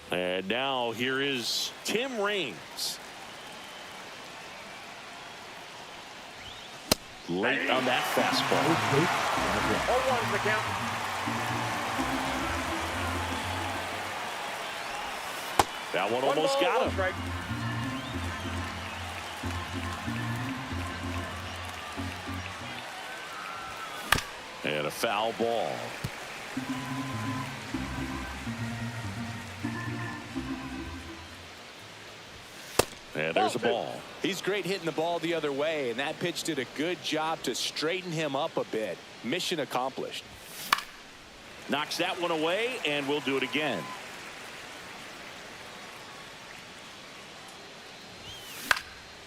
And now here is Tim Raines. Late on that fastball. 0-1's the count. That one almost got him. Right. And a foul ball. And there's a ball. He's great hitting the ball the other way, and that pitch did a good job to straighten him up a bit. Mission accomplished. Knocks that one away, and we'll do it again.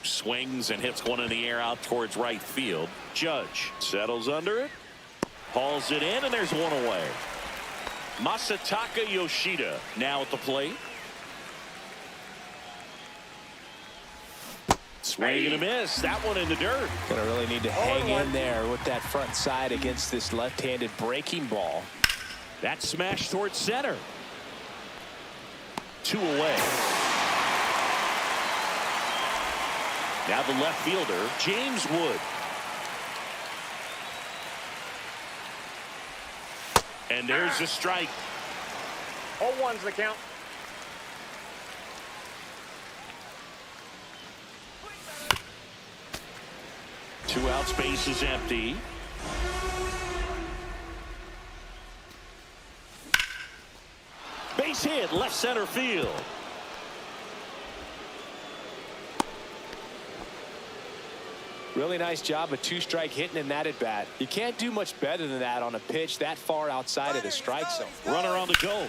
Swings and hits one in the air out towards right field. Judge settles under it, hauls it in, and there's one away. Masataka Yoshida now at the plate. Swing and a miss. That one in the dirt. Gonna really need to hang in there with that front side against this left-handed breaking ball. That smash towards center. 2 away. Now the left fielder, James Wood. And there's a strike. 0-1's the count. Two out, space is empty. Base hit, left center field. Really nice job of two-strike hitting in that at-bat. You can't do much better than that on a pitch that far outside of the strike zone. Runner on the go.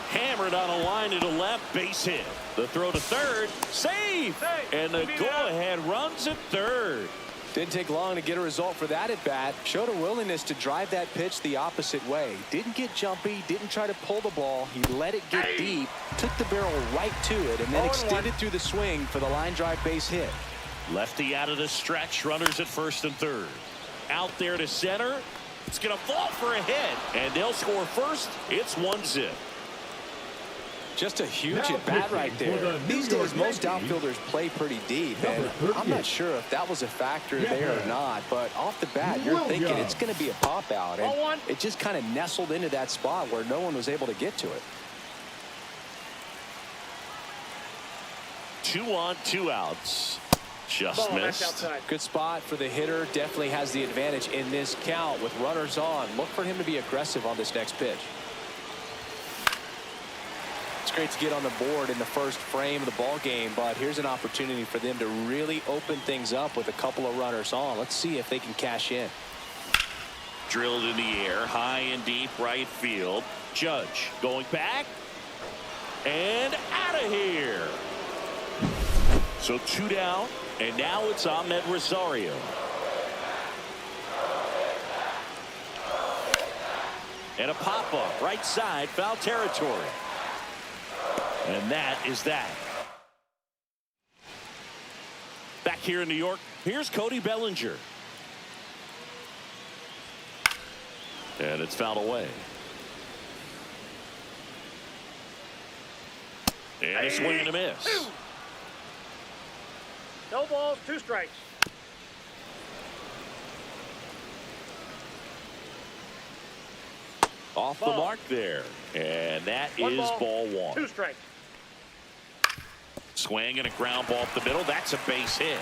Hammered on a line to the left, base hit. The throw to third, safe. And the go-ahead runs at third. Didn't take long to get a result for that at-bat. Showed a willingness to drive that pitch the opposite way. Didn't get jumpy, didn't try to pull the ball. He let it get deep, took the barrel right to it, and then extended through the swing for the line drive base hit. Lefty out of the stretch, runners at first and third. Out there to center. It's going to fall for a hit, and they'll score first. It's 1-0. Just a huge at-bat right there. These days, most outfielders play pretty deep, and I'm not sure if that was a factor there or not, but off the bat, you're thinking it's going to be a pop-out, and it just kind of nestled into that spot where no one was able to get to it. 2 on, 2 outs. Just missed. Good spot for the hitter. Definitely has the advantage in this count with runners on. Look for him to be aggressive on this next pitch. It's great to get on the board in the first frame of the ball game, but here's an opportunity for them to really open things up with a couple of runners on. Let's see if they can cash in. Drilled in the air, high and deep right field. Judge going back and out of here. So 2 down, and now it's Ahmed Rosario. And a pop-up right side, foul territory. And that is that. Back here in New York, here's Cody Bellinger. And it's fouled away. And a swing and a miss. No balls, 2 strikes. Off the mark there. And that is ball 1. 2 strikes. Swing and a ground ball up the middle. That's a base hit.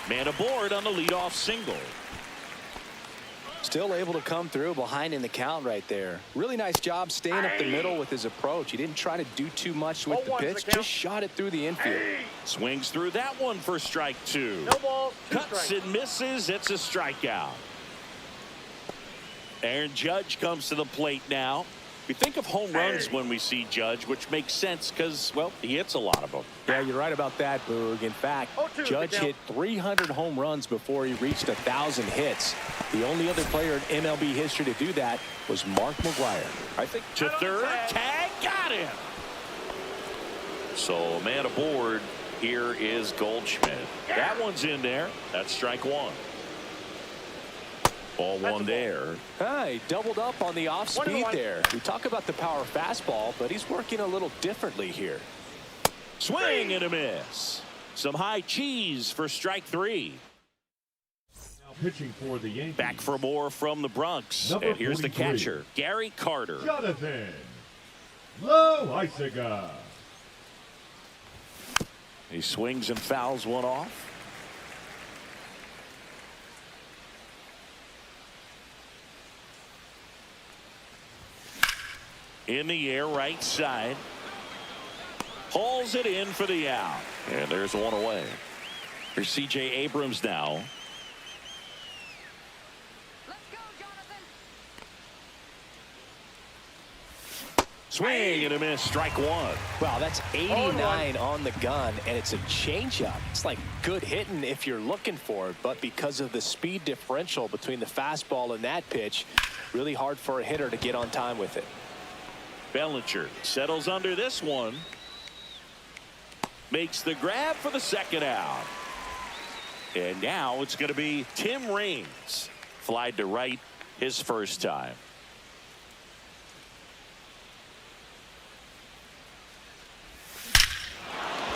Man aboard on the leadoff single. Still able to come through behind in the count right there. Really nice job staying up the middle with his approach. He didn't try to do too much with the pitch. Just shot it through the infield. Swings through that one for strike 2. No balls, 2 Cuts strikes. and misses. It's a strikeout. Aaron Judge comes to the plate now. We think of home runs when we see Judge, which makes sense because, well, he hits a lot of them. Yeah, you're right about that, Boog. In fact, Judge hit 300 home runs before he reached 1,000 hits. The only other player in MLB history to do that was Mark McGwire. I think to third, tag, got him. So, man aboard, here is Goldschmidt. That one's in there. That's strike one. Ball one there. He doubled up on the off speed there. We talk about the power fastball, but he's working a little differently here. Swing and a miss. Some high cheese for strike three. Now pitching for the Yankees. Back for more from the Bronx. Number And here's 43. the catcher, Gary Carter. Jonathan Loaisiga. He swings and fouls one off. In the air, right side. Hauls it in for the out. And there's one away. Here's C.J. Abrams now. Let's go, Jonathan. Swing and a miss. Strike one. Wow, that's 89 on the gun, and it's a changeup. It's like good hitting if you're looking for it, but because of the speed differential between the fastball and that pitch, really hard for a hitter to get on time with it. Bellinger settles under this one. Makes the grab for the second out. And now it's going to be Tim Raines. Flied to right his first time.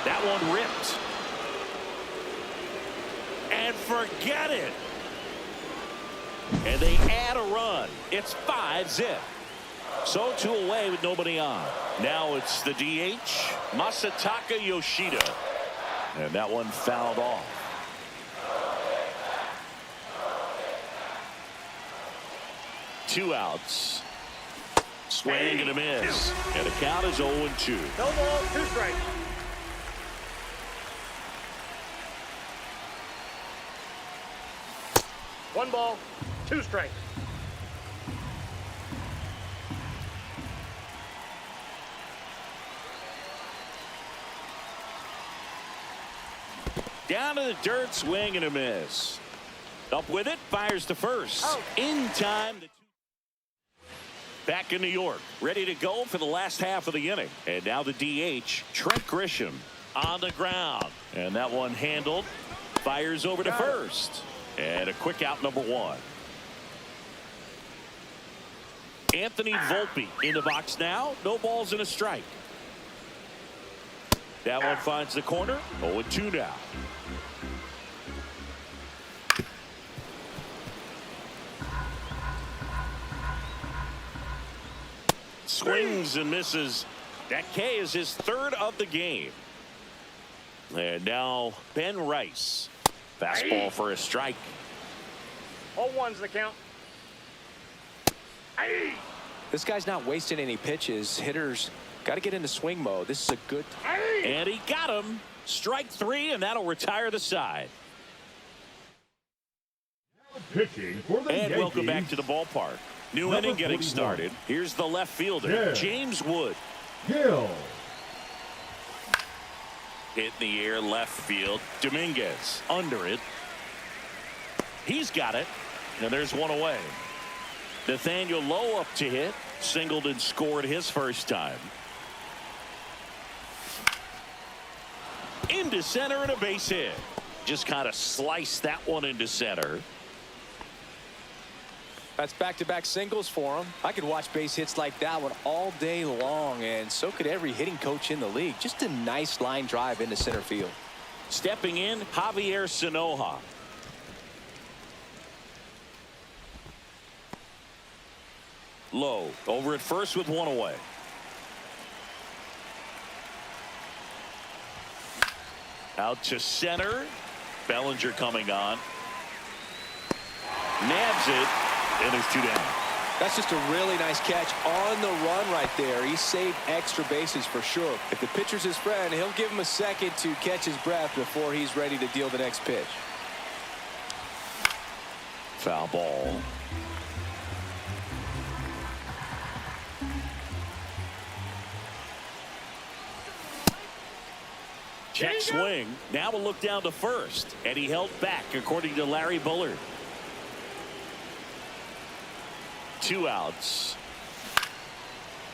That one ripped. And forget it. And they add a run. It's 5-zip. So 2 away with nobody on. Now it's the DH, Masataka Yoshida. And that one fouled off. Two outs. Swing and a miss. And the count is 0-2. No ball, 2 strikes. One ball, 2 strikes. Down to the dirt, swing and a miss. Up with it, fires to first. In time. Back in New York, ready to go for the last half of the inning. And now the DH, Trent Grisham, on the ground. And that one handled. Fires over to first. And a quick out, number 1. Anthony Volpe in the box now. No balls and a strike. That one finds the corner. 0-2 now. Swings and misses. That K is his 3rd of the game. And now Ben Rice. Fastball for a strike. 0-1's the count. This guy's not wasting any pitches. Hitters got to get into swing mode. This is a good. And he got him. Strike 3, and that'll retire the side. Pitching for the And Yankees. welcome back to the ballpark. New Number inning getting 41. started. Here's the left fielder, Yeah. James Wood. Gill. Hit in the air, left field. Dominguez under it. He's got it. And there's one away. Nathaniel Lowe up to hit. Singled and scored his first time. Into center and a base hit. Just kind of sliced that one into center. That's back-to-back singles for him. I could watch base hits like that one all day long, and so could every hitting coach in the league. Just a nice line drive into center field. Stepping in, Javier Sanoja. Low over at first with one away. Out to center. Bellinger coming on. Nabs it, and there's 2 down. That's just a really nice catch on the run right there. He saved extra bases for sure. If the pitcher's his friend, he'll give him a second to catch his breath before he's ready to deal the next pitch. Foul ball. Check swing. Now we'll look down to first. And he held back, according to Larry Bullard. 2 outs.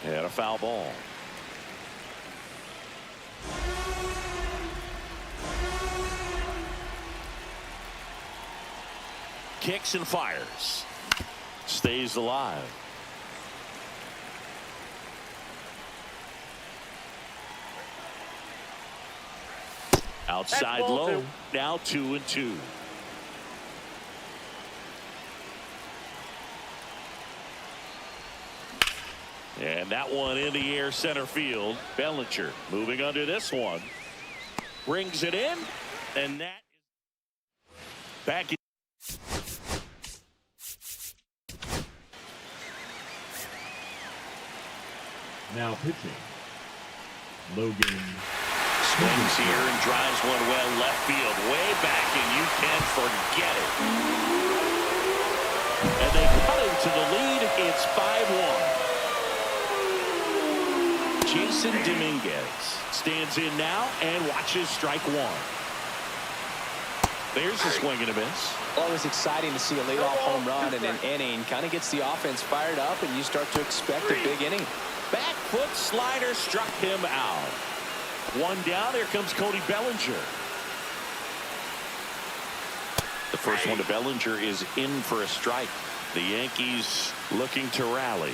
And a foul ball. Kicks and fires. Stays alive. Outside low. 2. Now 2-2. And that one in the air center field. Bellinger moving under this one. Brings it in. And that is back in. Now pitching, Logan. Swings here and drives one well left field. Way back, and you can forget it. And they cut into the lead. It's 5-1. Jason Dominguez stands in now and watches strike one. There's a swing and a miss. Always exciting to see a leadoff home run in an inning. Kind of gets the offense fired up, and you start to expect a big inning. Back foot slider struck him out. One down. Here comes Cody Bellinger. The first one to Bellinger is in for a strike. The Yankees looking to rally.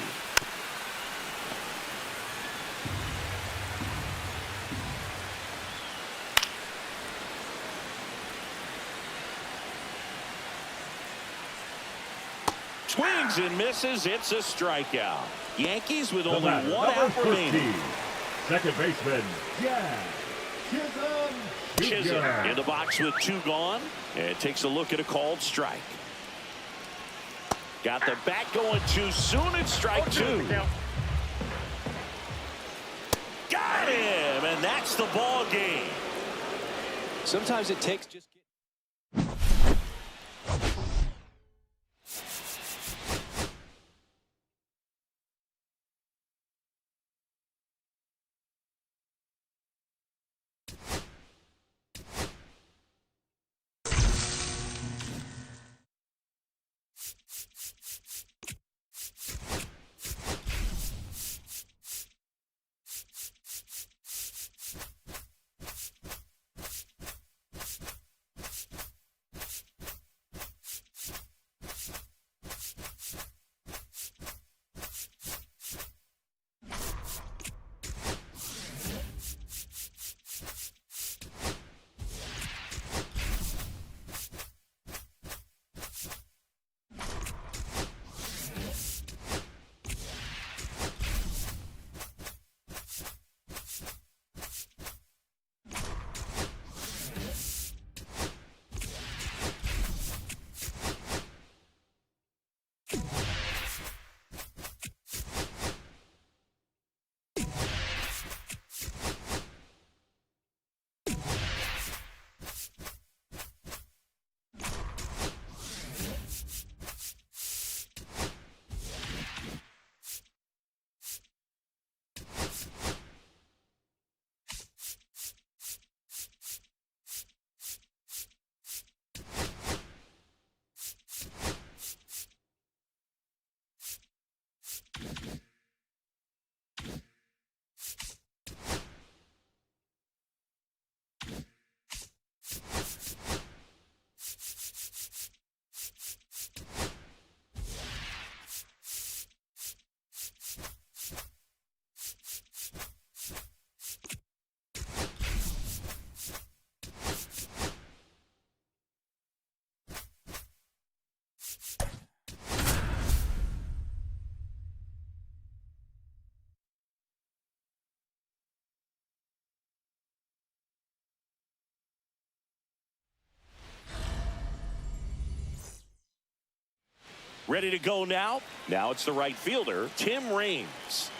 Swings and misses. It's a strikeout. Yankees with only one out remaining. Second baseman, Jack Chisholm in the box with 2 gone. And takes a look at a called strike. Got the bat going too soon. It's strike 2. Got him, and that's the ball game. Sometimes it takes just Ready to go now. Now it's the right fielder, Tim Raines.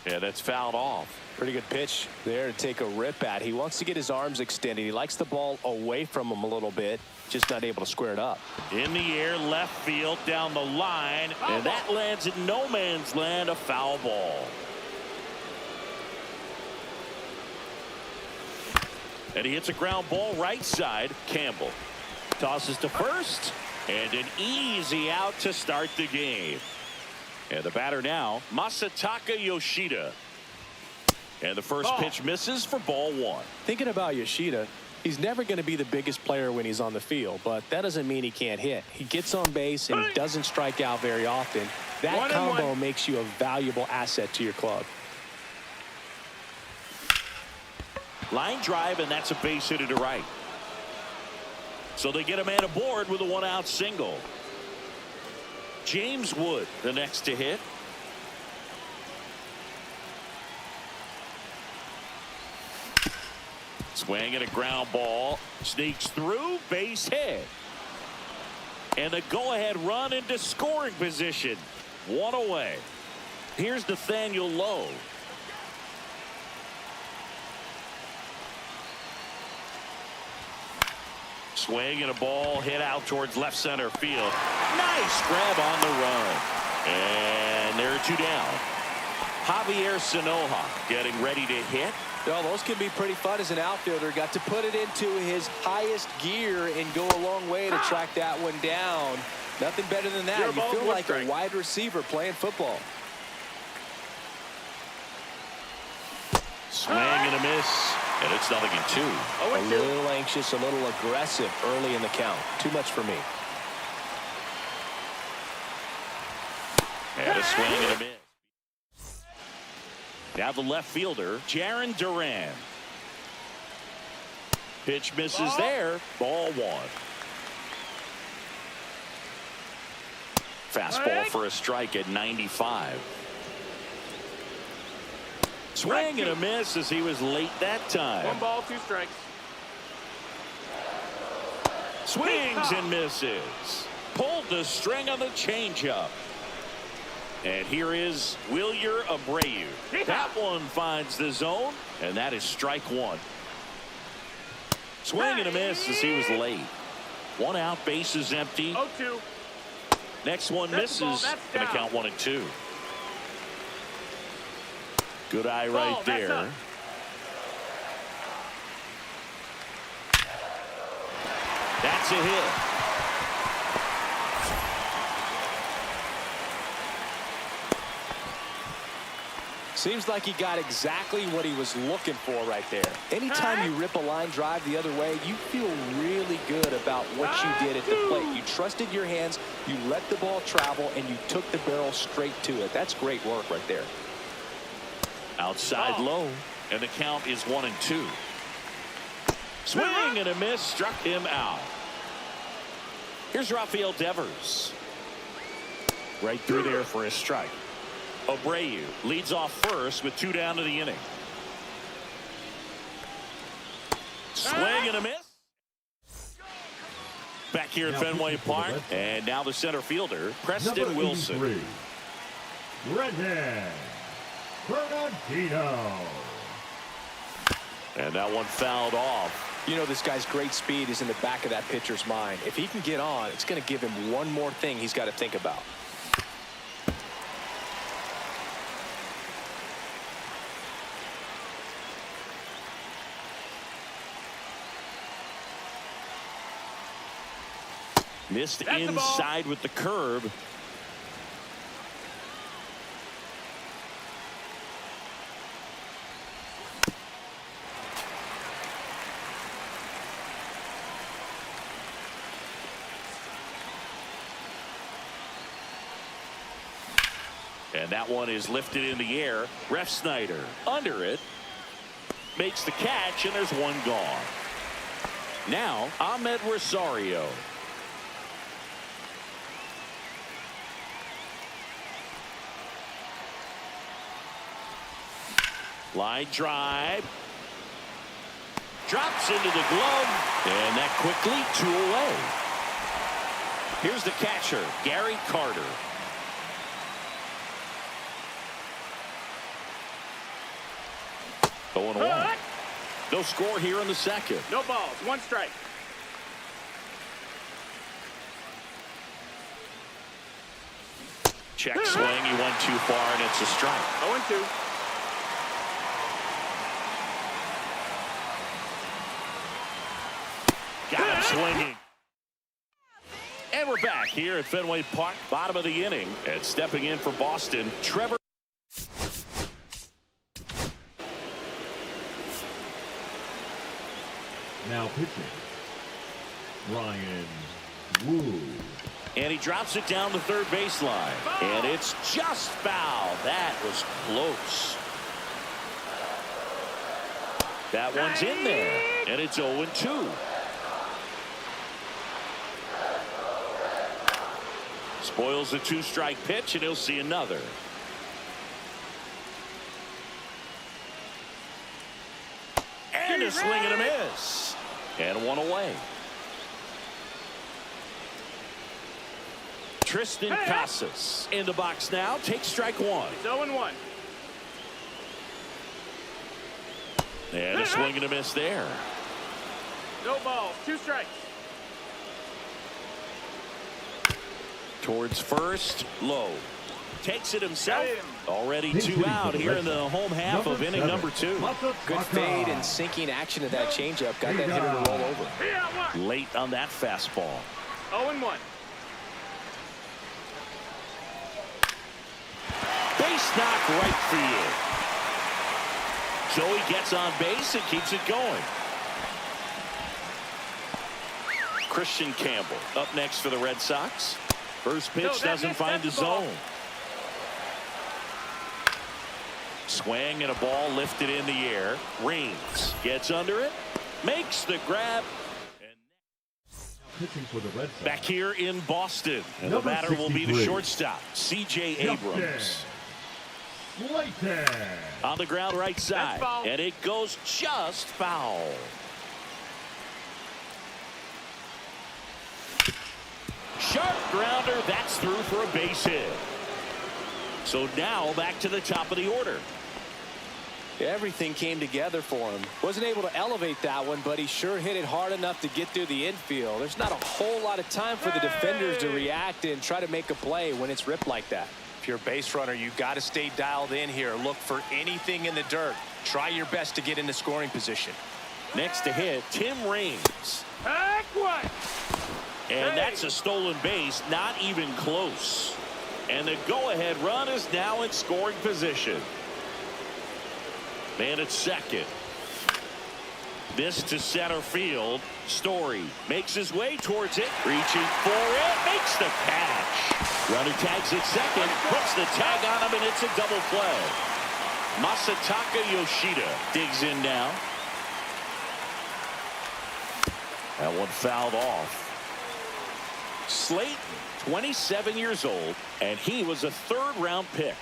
Yeah, that's fouled off. pretty good pitch there to take a rip at. He wants to get his arms extended. He likes the ball away from him a little bit, just not able to square it up. In the air, left field, down the line, and that lands in no man's land, a foul ball. And he hits a ground ball right side. Campbell tosses to first, and an easy out to start the game. And the batter now, Masataka Yoshida. And the first pitch misses for ball one. Thinking about Yoshida, he's never going to be the biggest player when he's on the field, but that doesn't mean he can't hit. He gets on base and doesn't strike out very often. That combo makes you a valuable asset to your club. Line drive, and that's a base hit to right. So they get a man aboard with a one-out single. James Wood, the next to hit. Swing and a ground ball. Sneaks through, base hit. And the go-ahead run into scoring position. One away. Here's Nathaniel Lowe. Swing and a ball hit out towards left center field. Nice grab on the run. And there are two down. Javier Sanoja getting ready to hit. Well, those can be pretty fun as an outfielder. Got to put it into his highest gear and go a long way to track that one down. Nothing better than that. You feel like a wide receiver playing football. Swing and a miss. And it's 0-2. A little anxious, a little aggressive early in the count. Too much for me. And a swing and a miss. Now the left fielder, Jarren Duran. Pitch misses there. Ball one. Fastball for a strike at 95. Swing and a miss as he was late that time. 1 ball, 2 strikes. Swings and misses. Pulled the string on the changeup. And here is Wilyer Abreu. That one finds the zone, and that is strike one. Swing and a miss as he was late. One out, base is empty. 0-2. Next one misses. Going to count 1-2. Good eye right there. That's a hit. Seems like he got exactly what he was looking for right there. Anytime you rip a line drive the other way, you feel really good about what you did at the plate. You trusted your hands, you let the ball travel, and you took the barrel straight to it. That's great work right there. Outside low, and the count is 1-2. Swing and a miss, struck him out. Here's Rafael Devers. Right through there for a strike. Abreu leads off first with 2 down to the inning. Swing and a miss. Back here at Fenway Park, and now the center fielder, Preston Wilson. Redhead Bernardino. And that one fouled off. You know, this guy's great speed is in the back of that pitcher's mind. If he can get on, it's going to give him one more thing he's got to think about. Missed inside with the curve. And that one is lifted in the air. Ref Snyder under it. Makes the catch, and there's one gone. Now, Ahmed Rosario. Line drive. Drops into the glove. And that quickly 2 away. Here's the catcher, Gary Carter. Going on. No score here in the second. No balls, 1 strike. Check swing. He went too far, and it's a strike. 0-2. swinging. And we're back here at Fenway Park, bottom of the inning. And stepping in for Boston, Trevor. Now pitching, Ryan Wu. And he drops it down the third baseline. And it's just foul. That was close. That one's in there. And it's 0-2. Spoils the 2-strike pitch, and he'll see another. And a swing and a miss. And one away. Tristan Casas in the box now. Takes strike one. It's 0-1. And a swing and a miss there. No balls. 2 strikes. Towards first, low. Takes it himself. Got him. Already Big 2 hitting out for the here Red in the home half of inning number 2. Good fade and sinking action of that changeup. Got that hitter to roll over. Yeah, 1. Late on that fastball. 0-1. Base knock right field. Joey gets on base and keeps it going. Christian Campbell up next for the Red Sox. First pitch doesn't find the zone. Swing and a ball lifted in the air. Reigns gets under it, makes the grab. Pitching for the Red Sox. Back here in Boston, and the Number batter will be the 63. shortstop, C.J. Abrams. Slayton. On the ground right side, foul. and it goes just foul. Sharp grounder, that's through for a base hit. So now back to the top of the order. Everything came together for him. Wasn't able to elevate that one, but he sure hit it hard enough to get through the infield. There's not a whole lot of time for the defenders to react and try to make a play when it's ripped like that. If you're a base runner, you've got to stay dialed in here. Look for anything in the dirt. Try your best to get into scoring position. Next to hit, Tim Raines. Back one. And that's a stolen base, not even close. And the go-ahead run is now in scoring position. Man at second. This to center field. Story makes his way towards it. Reaching for it. Makes the catch. Runner tags at second. Puts the tag on him, and it's a double play. Masataka Yoshida digs in now. That one fouled off. Slayton, 27 years old, and he was a third-round pick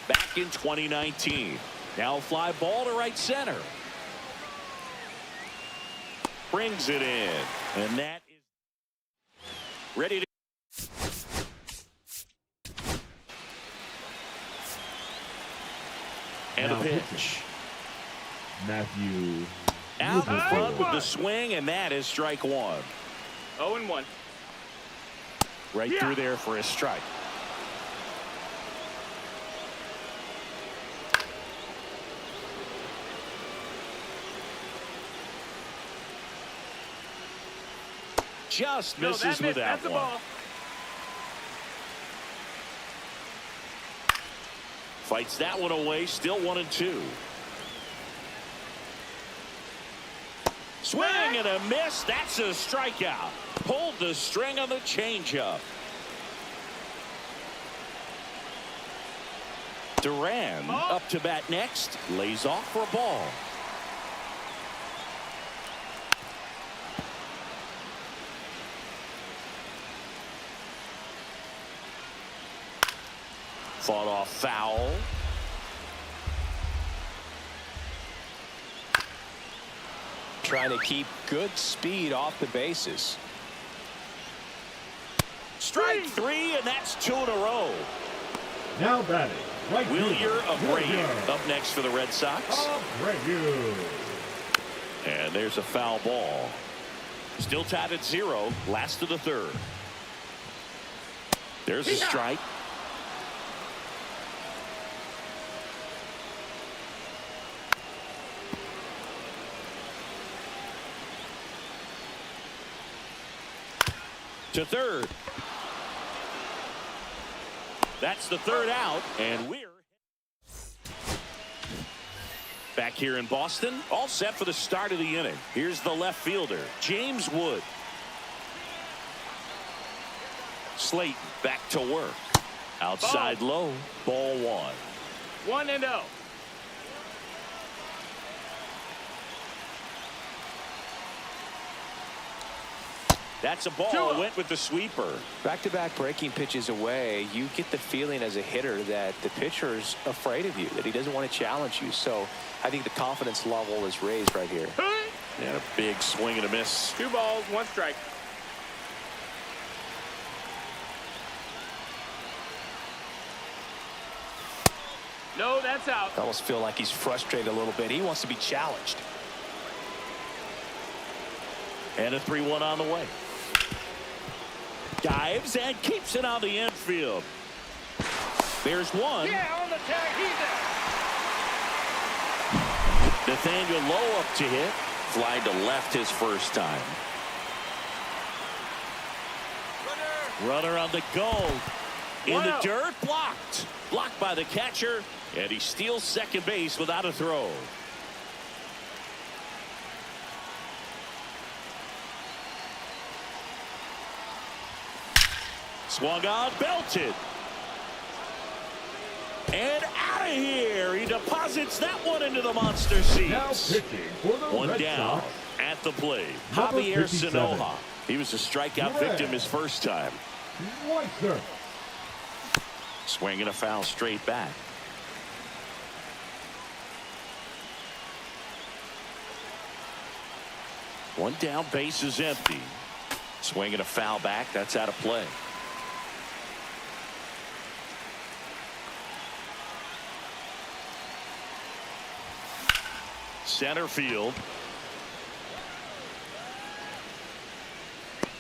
back in 2019. Now fly ball to right center. Brings it in, and that is ready to. And a pitch. Matthew. Out in front with the swing, and that is strike one. 0-1. Right through there for a strike. Just misses with that one. Ball. Fights that one away. Still 1-2. Swing and a miss. That's a strikeout. Pulled the string on the changeup. Duran up to bat next. Lays off for a ball. Fought off foul. Trying to keep good speed off the bases. Strike three, and that's 2 in a row. Now batting. Right Wilyer Abreu up next for the Red Sox. Abreu. And there's a foul ball. Still tied at 0. Last of the third. There's a strike. to third. That's the third out, and we're back here in Boston, all set for the start of the inning. Here's the left fielder, James Wood. Slayton back to work. Outside low, ball one. 1-0. That's a ball. Went with the sweeper. Back-to-back breaking pitches away, you get the feeling as a hitter that the pitcher's afraid of you, that he doesn't want to challenge you. So I think the confidence level is raised right here. And a big swing and a miss. 2 balls, 1 strike. No, that's out. I almost feel like he's frustrated a little bit. He wants to be challenged. And a 3-1 on the way. Dives and keeps it on the infield. There's one. Yeah, on the tag, he's out. Nathaniel Lowe up to hit. Fly to left his first time. Runner on the go. In the dirt, blocked. Blocked by the catcher, and he steals second base without a throw. Swung on, belted. And out of here. He deposits that one into the monster Now seats. pitching for the One Red down Sox, at the plate. Number Javier 57. Sanoja. He was a strikeout Red. victim his first time. Schweitzer. Swinging a foul straight back. One down, base is empty. Swinging a foul back. That's out of play. Center field.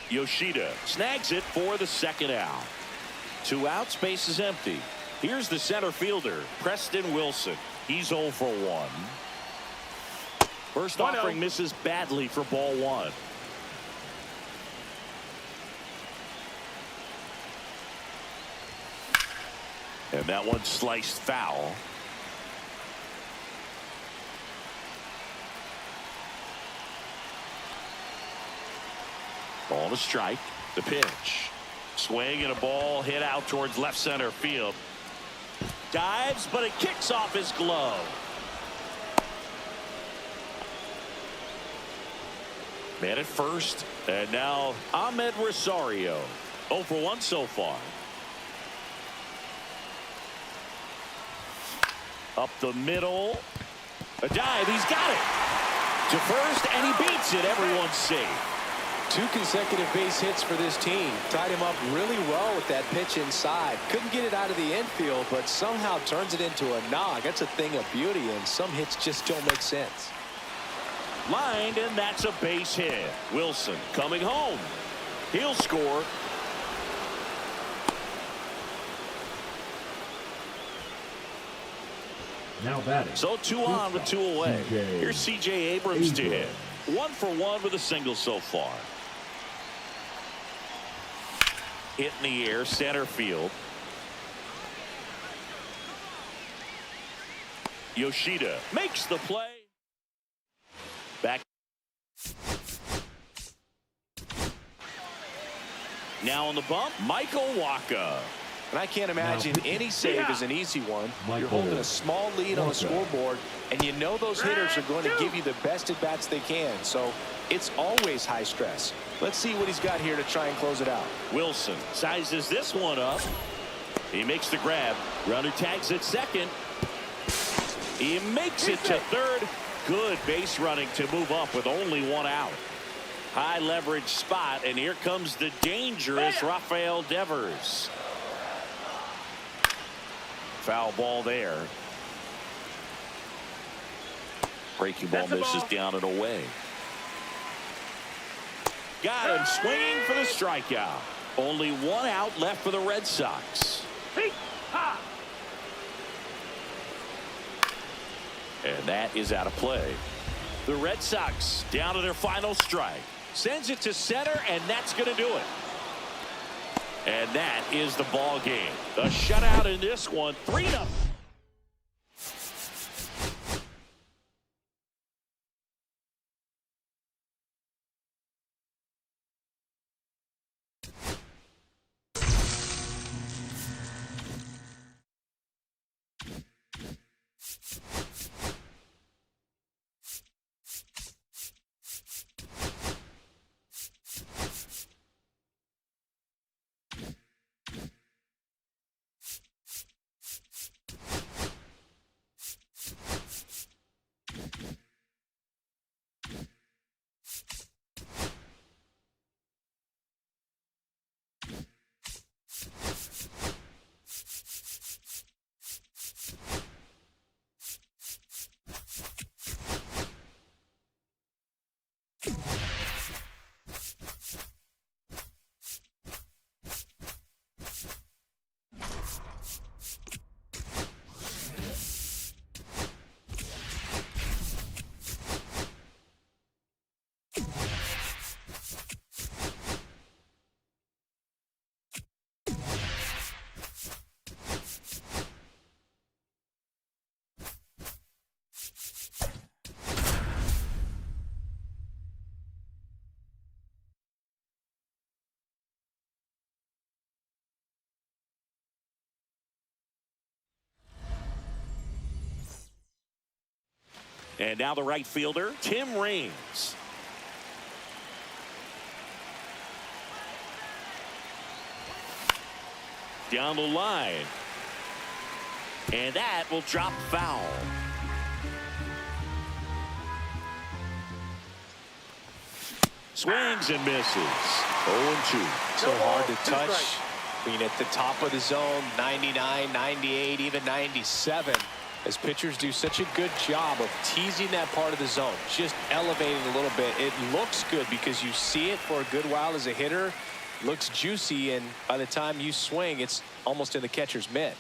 Yoshida snags it for the second out. 2 outs, base is empty. Here's the center fielder, Preston Wilson. He's 0 for 1. First offering misses badly for ball 1. And that one sliced foul. Ball to strike. The pitch. Swing and a ball hit out towards left center field. Dives, but it kicks off his glove. Man at first, and now Ahmed Rosario. 0 for 1 so far. Up the middle. A dive, he's got it. To first, and he beats it. Everyone's safe. 2 consecutive base hits for this team. Tied him up really well with that pitch inside. Couldn't get it out of the infield, but somehow turns it into a knock. That's a thing of beauty, and some hits just don't make sense. Lined, and that's a base hit. Wilson coming home. He'll score. Now batting. So 2 on with 2 away. CJ Here's C.J. Abrams to hit. 1 for 1 with a single so far. Hit in the air, center field. Yoshida makes the play. Back. Now on the bump, Michael Wacha. And I can't imagine any save is an easy one. You're Michael holding a small lead on the scoreboard, and you know those hitters are going to give you the best at-bats they can. So it's always high stress. Let's see what he's got here to try and close it out. Wilson sizes this one up. He makes the grab. Runner tags at second. He makes it to third. Good base running to move up with only 1 out. High leverage spot, and here comes the dangerous Rafael Devers. Foul ball there. Breaking ball misses down and away. Got him swinging for the strikeout. Only 1 out left for the Red Sox. And that is out of play. The Red Sox down to their final strike. Sends it to center, and that's going to do it. And that is the ball game. The shutout in this one, 3-0. And now the right fielder, Tim Raines. Down the line. And that will drop foul. Swings and misses. 0-2. So hard to touch. I mean, at the top of the zone, 99, 98, even 97. As pitchers do such a good job of teasing that part of the zone, just elevating a little bit. It looks good because you see it for a good while as a hitter. Looks juicy, and by the time you swing, it's almost in the catcher's mitt.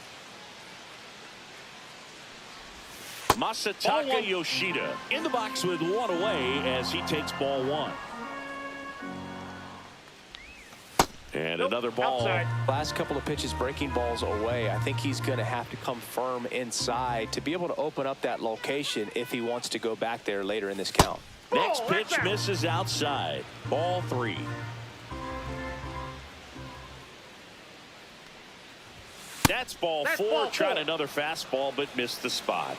Masataka Yoshida in the box with one away as he takes ball one. And another ball. Outside. Last couple of pitches breaking balls away. I think he's going to have to come firm inside to be able to open up that location if he wants to go back there later in this count. Next pitch misses outside. Ball 3. That's ball 4. Tried another fastball but missed the spot.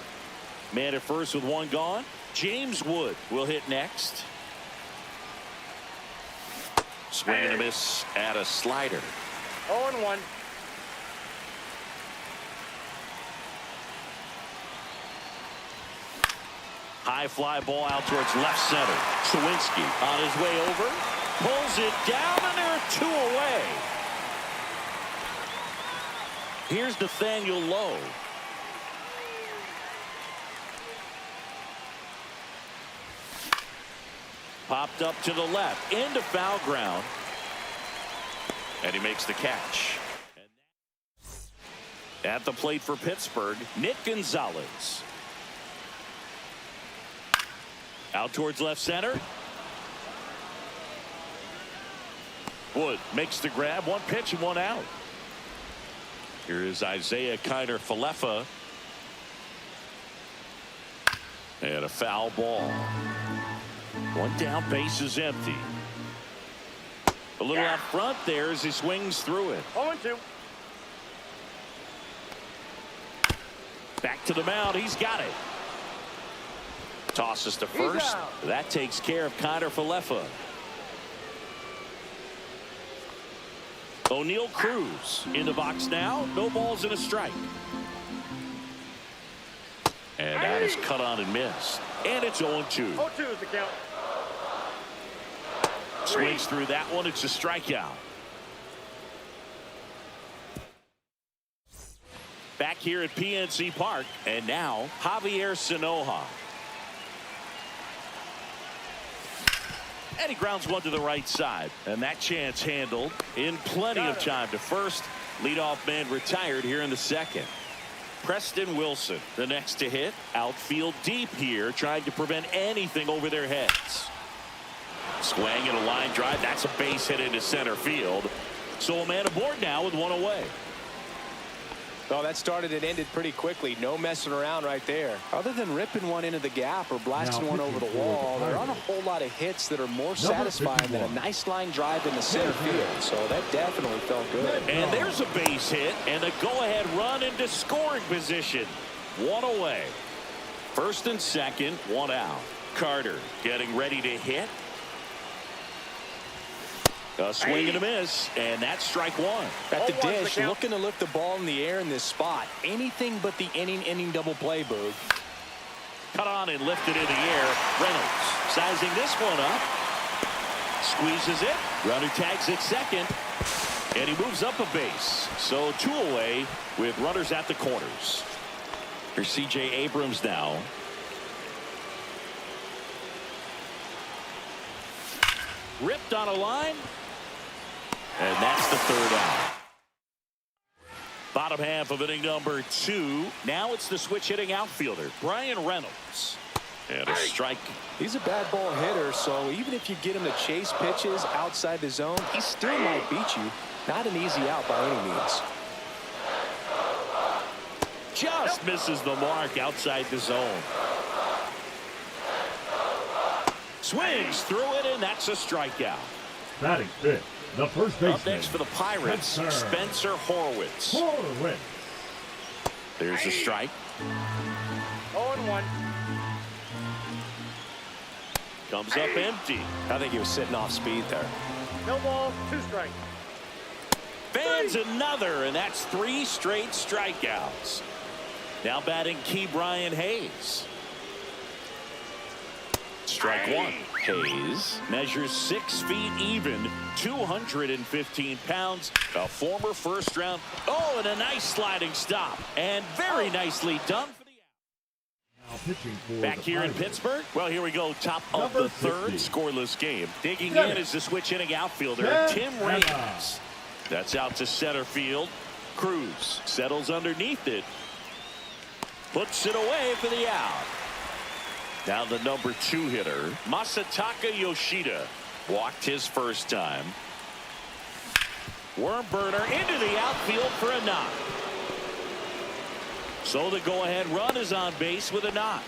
Man at first with one gone. James Wood will hit next. Swing and a miss at a slider. 0-1. High fly ball out towards left center. Sawinski on his way over. Pulls it down, and there are 2 away. Here's Nathaniel Lowe. Popped up to the left into foul ground, and he makes the catch. At the plate for Pittsburgh, Nick Gonzalez. Out towards left center. Wood makes the grab. One pitch and one out. Here is Isaiah Kiner-Falefa. And a foul ball. One down, base is empty. A little out front there as he swings through it. 0-2. Back to the mound. He's got it. Tosses to first. That takes care of Kiner-Falefa. O'Neal Cruz in the box now. No balls and a strike. And that is cut on and missed. And it's 0-2. 0-2 is the count. Swings through that one. It's a strikeout. Back here at PNC Park. And now Javier Sanoja. And he grounds one to the right side. And that chance handled in plenty of time to first. Leadoff man retired here in the second. Preston Wilson, the next to hit. Outfield deep here, trying to prevent anything over their heads. Swing and a line drive. That's a base hit into center field. So a man aboard now with one away. Well, that started and ended pretty quickly. No messing around right there. Other than ripping one into the gap or blasting one over the wall, there aren't a whole lot of hits that are more satisfying than a nice line drive in the center field. So that definitely felt good. And there's a base hit and a go-ahead run into scoring position. One away. First and second, one out. Carter getting ready to hit. A swing and a miss, and that's strike one. At the dish, looking to lift the ball in the air in this spot. Anything but the inning double play, Boog. Cut on and lifted in the air. Reynolds sizing this one up. Squeezes it. Runner tags at second. And he moves up a base. So two away with runners at the corners. Here's C.J. Abrams now. Ripped on a line. And that's the third out. Bottom half of inning number 2. Now it's the switch hitting outfielder, Brian Reynolds. And a strike. He's a bad ball hitter, so even if you get him to chase pitches outside the zone, he still might beat you. Not an easy out by any means. Just misses the mark outside the zone. Swings through it, and that's a strikeout. Batting fifth, the first baseman. Up next for the Pirates, Spencer Horwitz. There's a strike. 0-1. Comes up empty. I think he was sitting off speed there. No balls, 2 strikes. Fans another, and that's 3 straight strikeouts. Now batting key Brian Hayes. Strike one. Hayes measures 6 feet even, 215 pounds, a former first round. Oh, and a nice sliding stop, and very nicely done for the out. Back here in Pittsburgh. Well, here we go. Top of the third, scoreless game. Digging in is the switch hitting outfielder, Tim Raines. That's out to center field. Cruz settles underneath it. Puts it away for the out. Now the number 2 hitter, Masataka Yoshida, walked his first time. Worm burner into the outfield for a knock. So the go-ahead run is on base with a knock.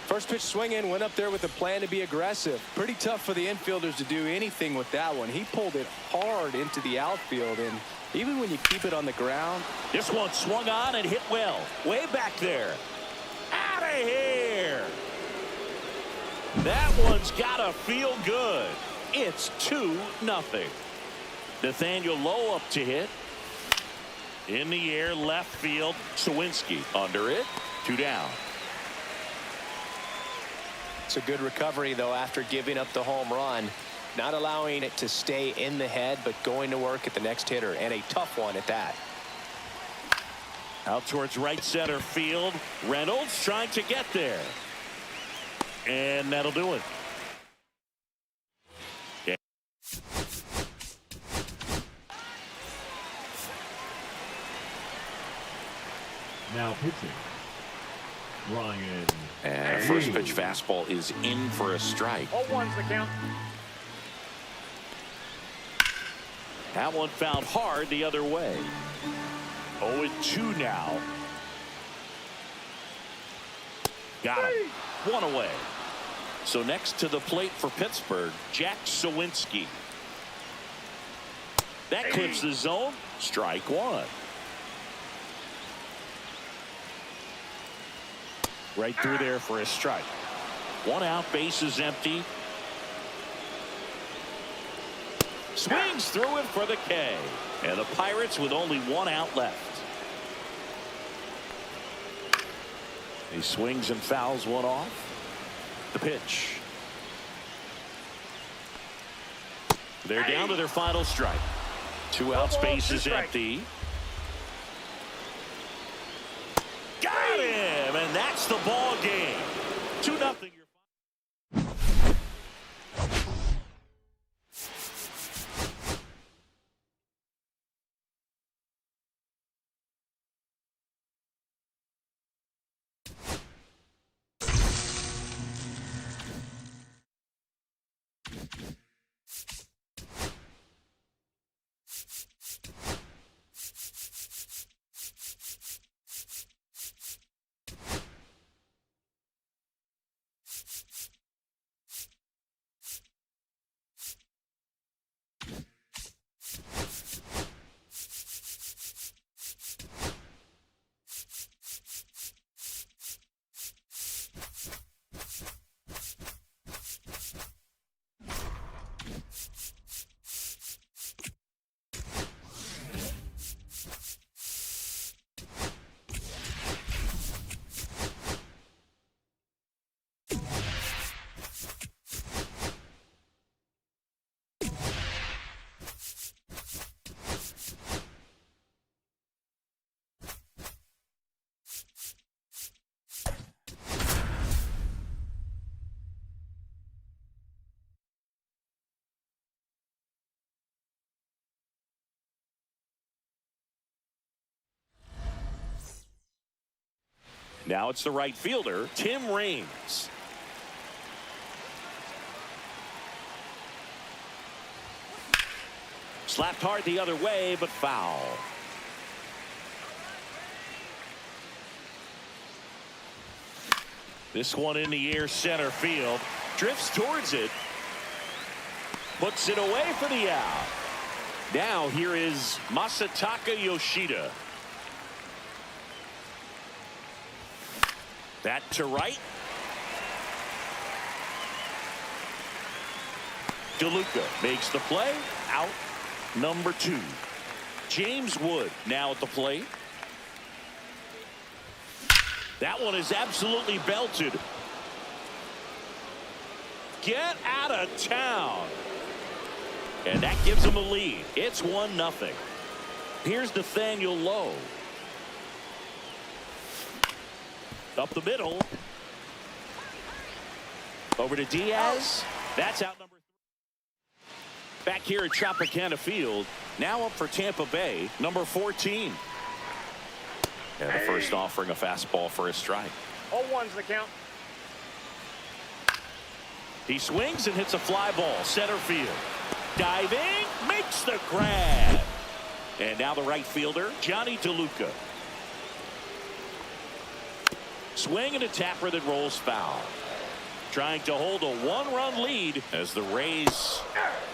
First pitch swinging, went up there with a plan to be aggressive. Pretty tough for the infielders to do anything with that one. He pulled it hard into the outfield, and even when you keep it on the ground. This one swung on and hit well. Way back there. Out of here. That one's gotta feel good. It's 2-0. Nathaniel Lowe up to hit. In the air, left field. Sawinski under it. 2 down. It's a good recovery, though, after giving up the home run. Not allowing it to stay in the head, but going to work at the next hitter, and a tough one at that. Out towards right center field. Reynolds trying to get there. And that'll do it. Yeah. Now pitching, Ryan. And first pitch fastball is in for a strike. 0-1's the count. That one found hard the other way. 0-2 now. Got him. 1 away. So next to the plate for Pittsburgh, Jack Sawinski. That clips the zone. Strike 1. Right through there for a strike. 1 out, base is empty. Swings through it for the K. And the Pirates with only 1 out left. He swings and fouls one off. The pitch. They're down to their final strike. 2 outs, base is empty. Got him, and that's the ball game. 2-0. Now it's the right fielder, Tim Raines. Slapped hard the other way, but foul. This one in the air, center field. Drifts towards it. Puts it away for the out. Now here is Masataka Yoshida. That to right. DeLuca makes the play. Out number 2. James Wood now at the plate. That one is absolutely belted. Get out of town. And that gives him a lead. It's 1-0. Here's Nathaniel Lowe. Up the middle. Over to Diaz. That's out number 3. Back here at Tropicana Field. Now up for Tampa Bay, number 14. And the first offering, a fastball for a strike. 0-1's the count. He swings and hits a fly ball, center field. Diving, makes the grab. And now the right fielder, Johnny DeLuca. Swing and a tapper that rolls foul. Trying to hold a 1-run lead as the Rays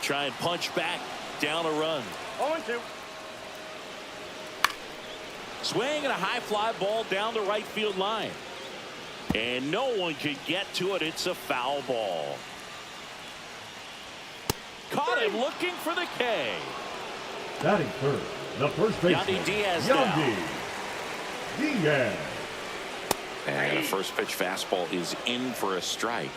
try and punch back down a run. 0-2. Swing and a high fly ball down the right field line. And no one could get to it. It's a foul ball. Caught him looking for the K. Batting third, the first baseman, Yandy Diaz Yandy Diaz. And a first pitch fastball is in for a strike.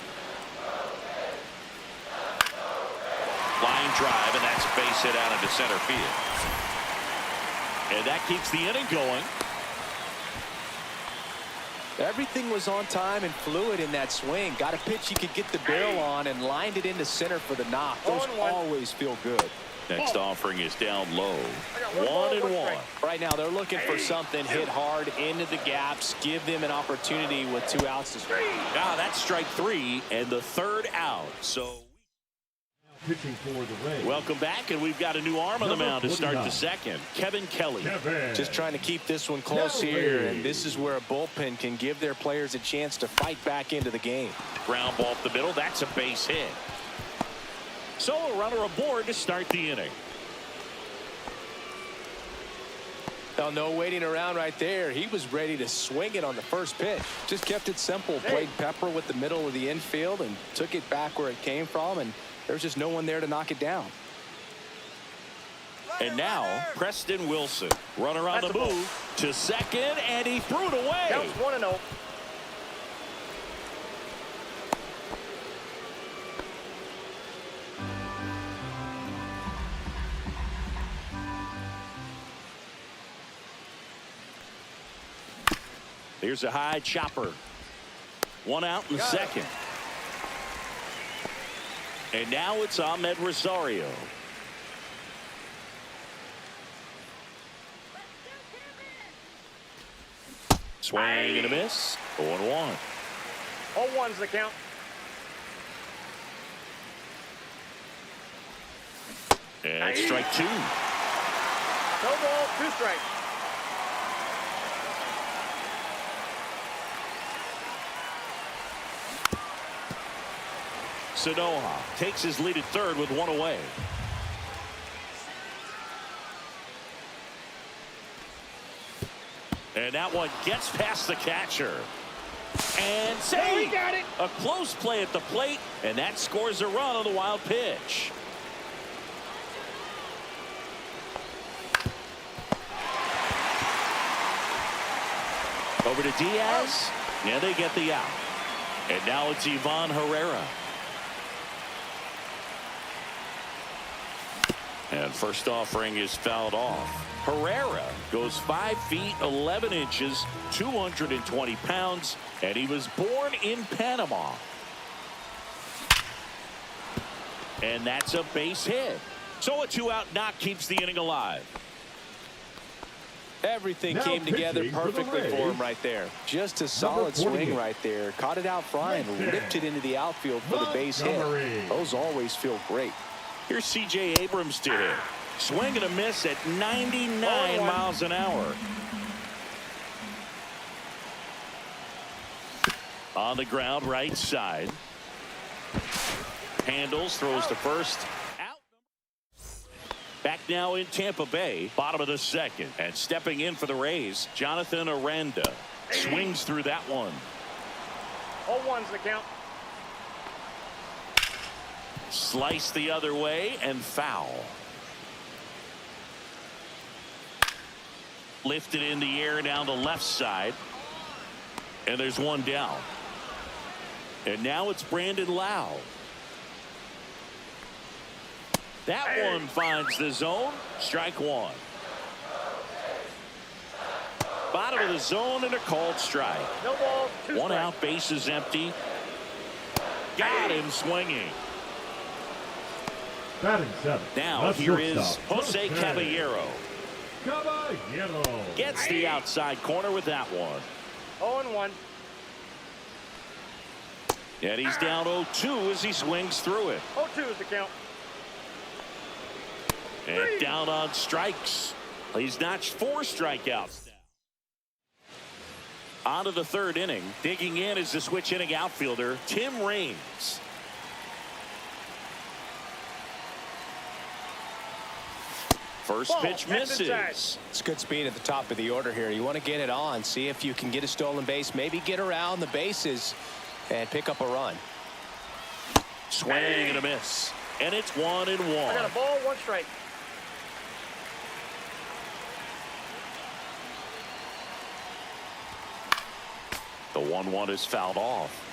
Line drive, and that's a base hit out into center field. And that keeps the inning going. Everything was on time and fluid in that swing. Got a pitch he could get the barrel on and lined it into center for the knock. Those 0-1. always feel good. Next offering is down low. I got 1-1. Right now they're looking for something hit hard into the gaps. Give them an opportunity with 2 outs to strike. Ah, that's strike 3 and the third out. So Pitching for the Rays. welcome back, and we've got a new arm on the Number mound to start 49. the second. Kevin Kelly. Just trying to keep this one close here, and this is where a bullpen can give their players a chance to fight back into the game. Ground ball up the middle. That's a base hit. So a runner aboard to start the inning. Now, no waiting around right there. He was ready to swing it on the first pitch. Just kept it simple. Played pepper with the middle of the infield and took it back where it came from, and there's just no one there to knock it down. And now Preston Wilson. Runner on That's the a ball. move to second, and he threw it away. Counts 1-0. Here's a high chopper. 1 out in the second. And now it's Ahmed Rosario. Swing and a miss. 0-1. 0-1's the count. And strike 2. No ball, 2 strikes. Sanoha takes his lead at third with 1 away. And that one gets past the catcher. And Hey, we got it. a close play at the plate, and that scores a run on the wild pitch. Over to Diaz, and they get the out. And now it's Ivan Herrera. And first offering is fouled off. Herrera goes 5 feet 11 inches, 220 pounds, and he was born in Panama. And that's a base hit. So a 2-out knock keeps the inning alive. Everything Now came together pitching for the perfectly for Rays, him right there. Just a solid swing 48. right there. Caught it out front and Right there. ripped it into the outfield for the base Montgomery. hit. Those always feel great. Here's C.J. Abrams to hit. Swing and a miss at 99 miles an hour. On the ground, right side. Handles, throws to first. Out. Back now in Tampa Bay, bottom of the second. And stepping in for the Rays, Jonathan Aranda. Swings through that one. 0-1's the count. Slice the other way and foul. Lifted in the air down the left side. And there's one down. And now it's Brandon Lau. That one finds the zone. Strike one. Bottom of the zone and a called strike. No ball, 2 One strikes. out, base is empty. Got him swinging. Batting seventh. Now the here is shortstop, Jose Caballero. Caballero. Gets the outside corner with that one. 0-1. And he's down 0-2 as he swings through it. 0-2 is the count. And down on strikes. He's notched 4 strikeouts now. On to the third inning. Digging in is the switch hitting outfielder, Tim Raines. First Ball, pitch that's inside. misses. It's good speed at the top of the order here. You want to get it on, see if you can get a stolen base, maybe get around the bases and pick up a run. Swing and a miss. And it's 1-1. I got a ball, 1 strike. The 1-1 is fouled off.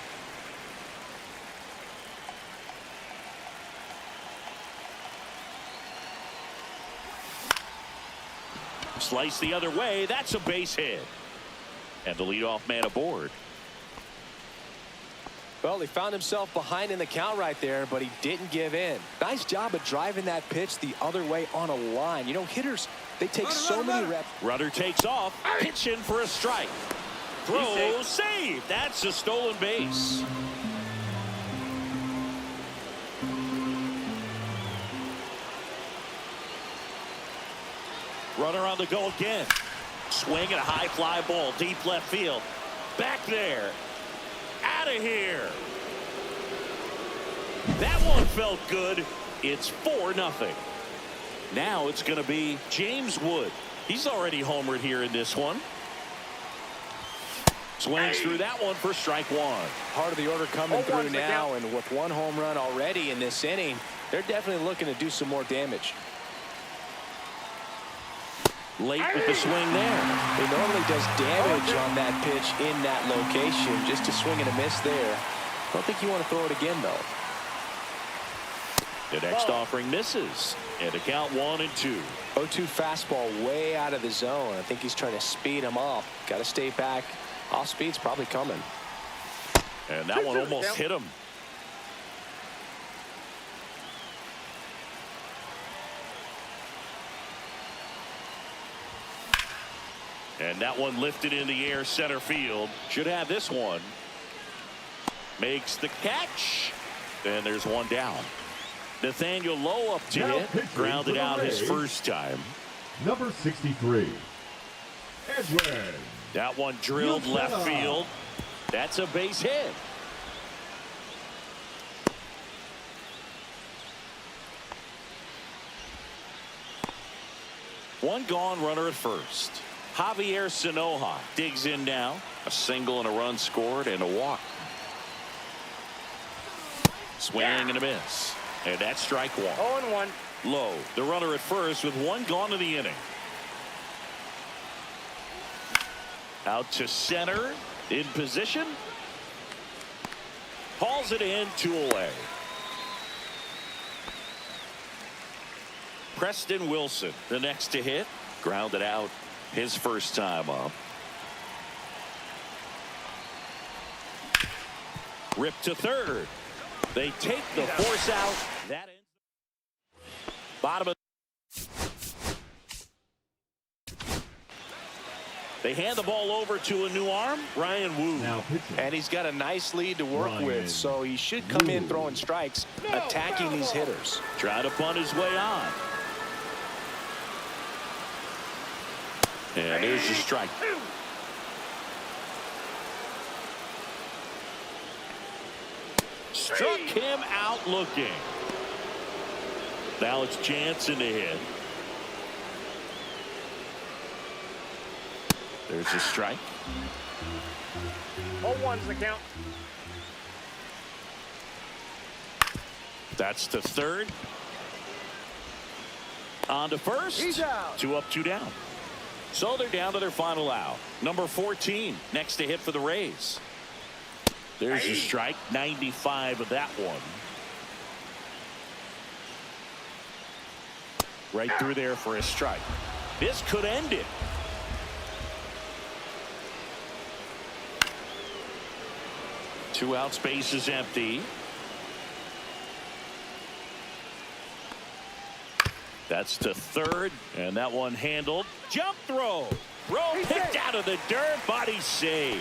Slice the other way. That's a base hit. And the leadoff man aboard. Well, he found himself behind in the count right there, but he didn't give in. Nice job of driving that pitch the other way on a line. You know, hitters, they take so many reps. Runner takes off. Pitch in for a strike. Throw, save. That's a stolen base. Runner on the go again. Swing and a high fly ball. Deep left field. Back there. Out of here. That one felt good. It's 4-0. Now it's going to be James Wood. He's already homered here in this one. Swings through that one for strike one. Part of the order coming 0-1's through the now, count. and with 1 home run already in this inning, they're definitely looking to do some more damage. Late with the swing there. He normally does damage on that pitch in that location. Just a swing and a miss there. I don't think you want to throw it again, though. The next offering misses. And a count 1-2. 0-2 fastball way out of the zone. I think he's trying to speed him off. Got to stay back. Off speed's probably coming. And that one almost hit him. And that one lifted in the air center field. Should have this one. Makes the catch. And there's one down. Nathaniel Lowe up to Now hit. pitching Grounded for the out his Rays, first time. Number 63. Edwin. That one drilled left field. That's a base hit. One gone, runner at first. Javier Sanoja digs in now. A single and a run scored and a walk. Swing and a miss. And that's strike one. 0-1. Low, the runner at first with one gone in the inning. Out to center. In position. Hauls it in, 2 away. Preston Wilson, the next to hit. Grounded out his first time up. Ripped to third. They take the force out. That ends. They hand the ball over to a new arm, Ryan Wu. Now pitching. And he's got a nice lead to work with, so he should come in throwing strikes, attacking these hitters. Trying to bunt his way on. And there's the strike. Struck him out looking. Now it's Jansen to hit. There's a strike. 0-1's the count. That's to third. On to first. He's out. 2 up, 2 down. So they're down to their final out. Number 14 next to hit for the Rays. There's a strike. 95 of that one. Right through there for a strike. This could end it. Two out, space is empty. That's to third, and that one handled. Jump throw. Throw picked out of the dirt. Body save.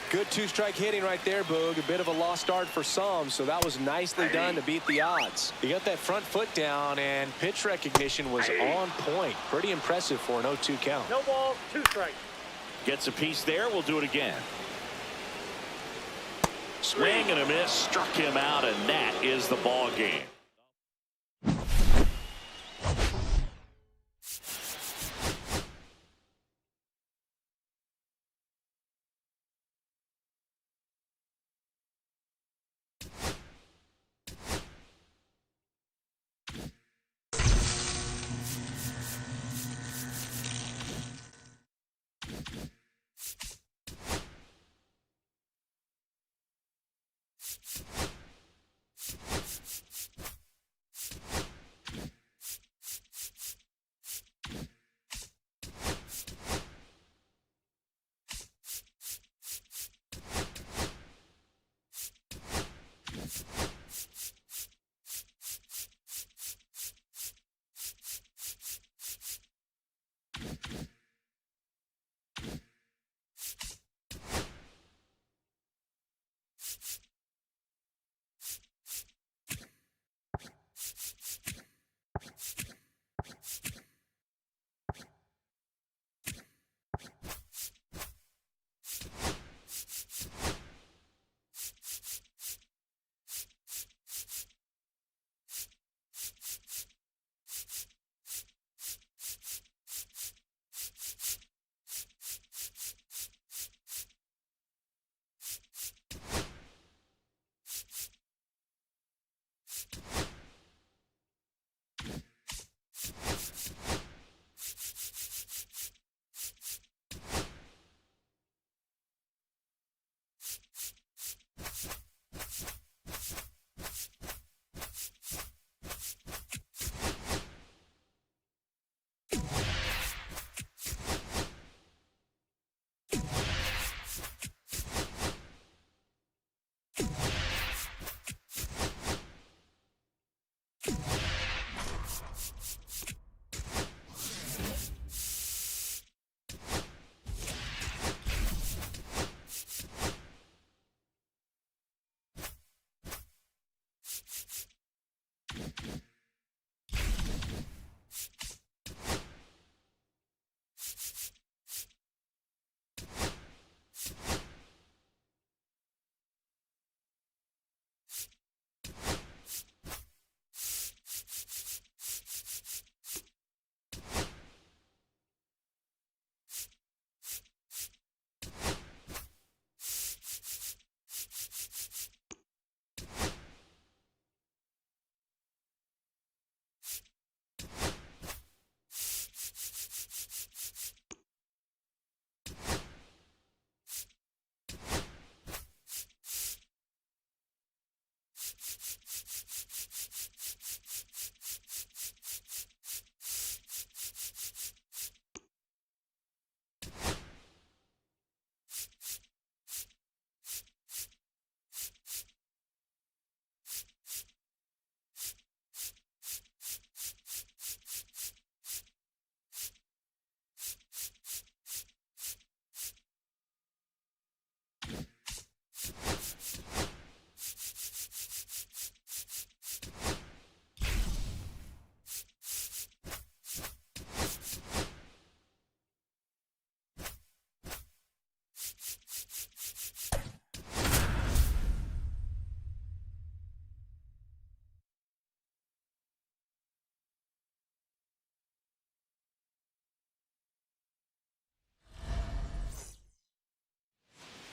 Good two-strike hitting right there, Boog. A bit of a lost start for some, so that was nicely done to beat the odds. He got that front foot down, and pitch recognition was on point. Pretty impressive for an 0-2 count. No balls, 2 strikes. Gets a piece there. We'll do it again. Swing and a miss. Struck him out, and that is the ball game.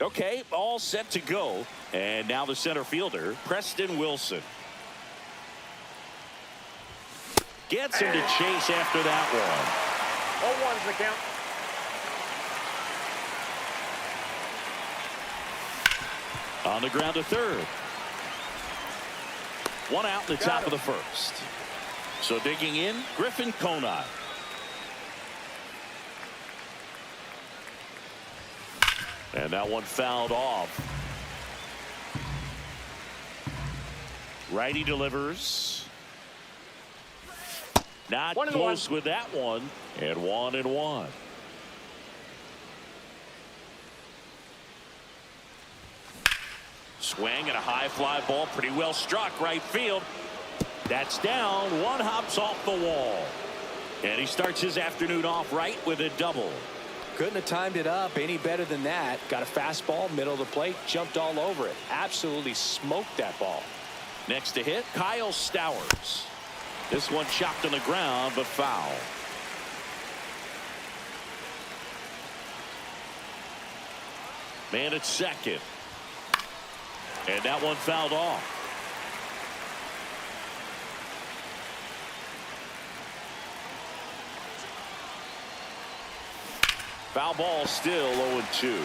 Okay, all set to go. And now the center fielder, Preston Wilson. Gets him to chase after that one. 0-1's the count. On the ground to third. One out in the top of the first. So digging in, Griffin Conine. And that one fouled off. Righty delivers. Not close with that one. And 1-1. Swing and a high fly ball, pretty well struck right field. That's down. One hops off the wall. And he starts his afternoon off right with a double. Couldn't have timed it up any better than that. Got a fastball, middle of the plate, jumped all over it. Absolutely smoked that ball. Next to hit, Kyle Stowers. This one chopped on the ground, but foul. Man at second. And that one fouled off. Foul ball still 0-2.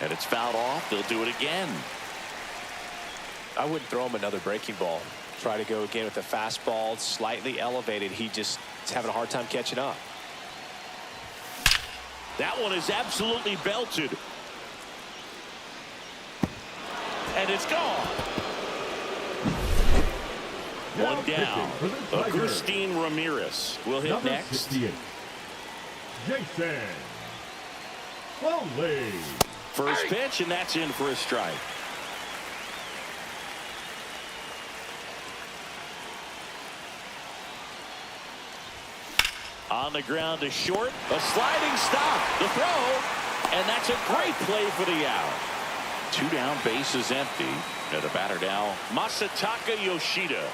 And it's fouled off. They'll do it again. I wouldn't throw him another breaking ball. Try to go again with the fastball, slightly elevated. He just is having a hard time catching up. That one is absolutely belted. And it's gone. Now One down. pitching for the Tigers, Agustin Ramirez will hit number next. 68, Jason Longley. First pitch, and that's in for a strike. On the ground to short, a sliding stop, the throw, and that's a great play for the out. Two down, bases empty, and the batter now, Masataka Yoshida.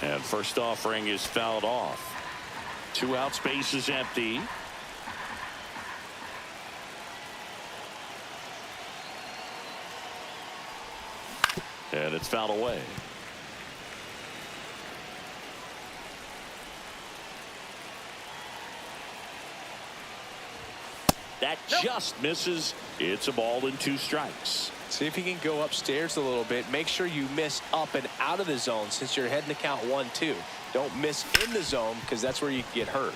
And first offering is fouled off. Two outs, bases empty. And it's fouled away. That just misses. It's a ball and 2 strikes. See if he can go upstairs a little bit. Make sure you miss up and out of the zone since you're heading to count 1-2. Don't miss in the zone because that's where you can get hurt.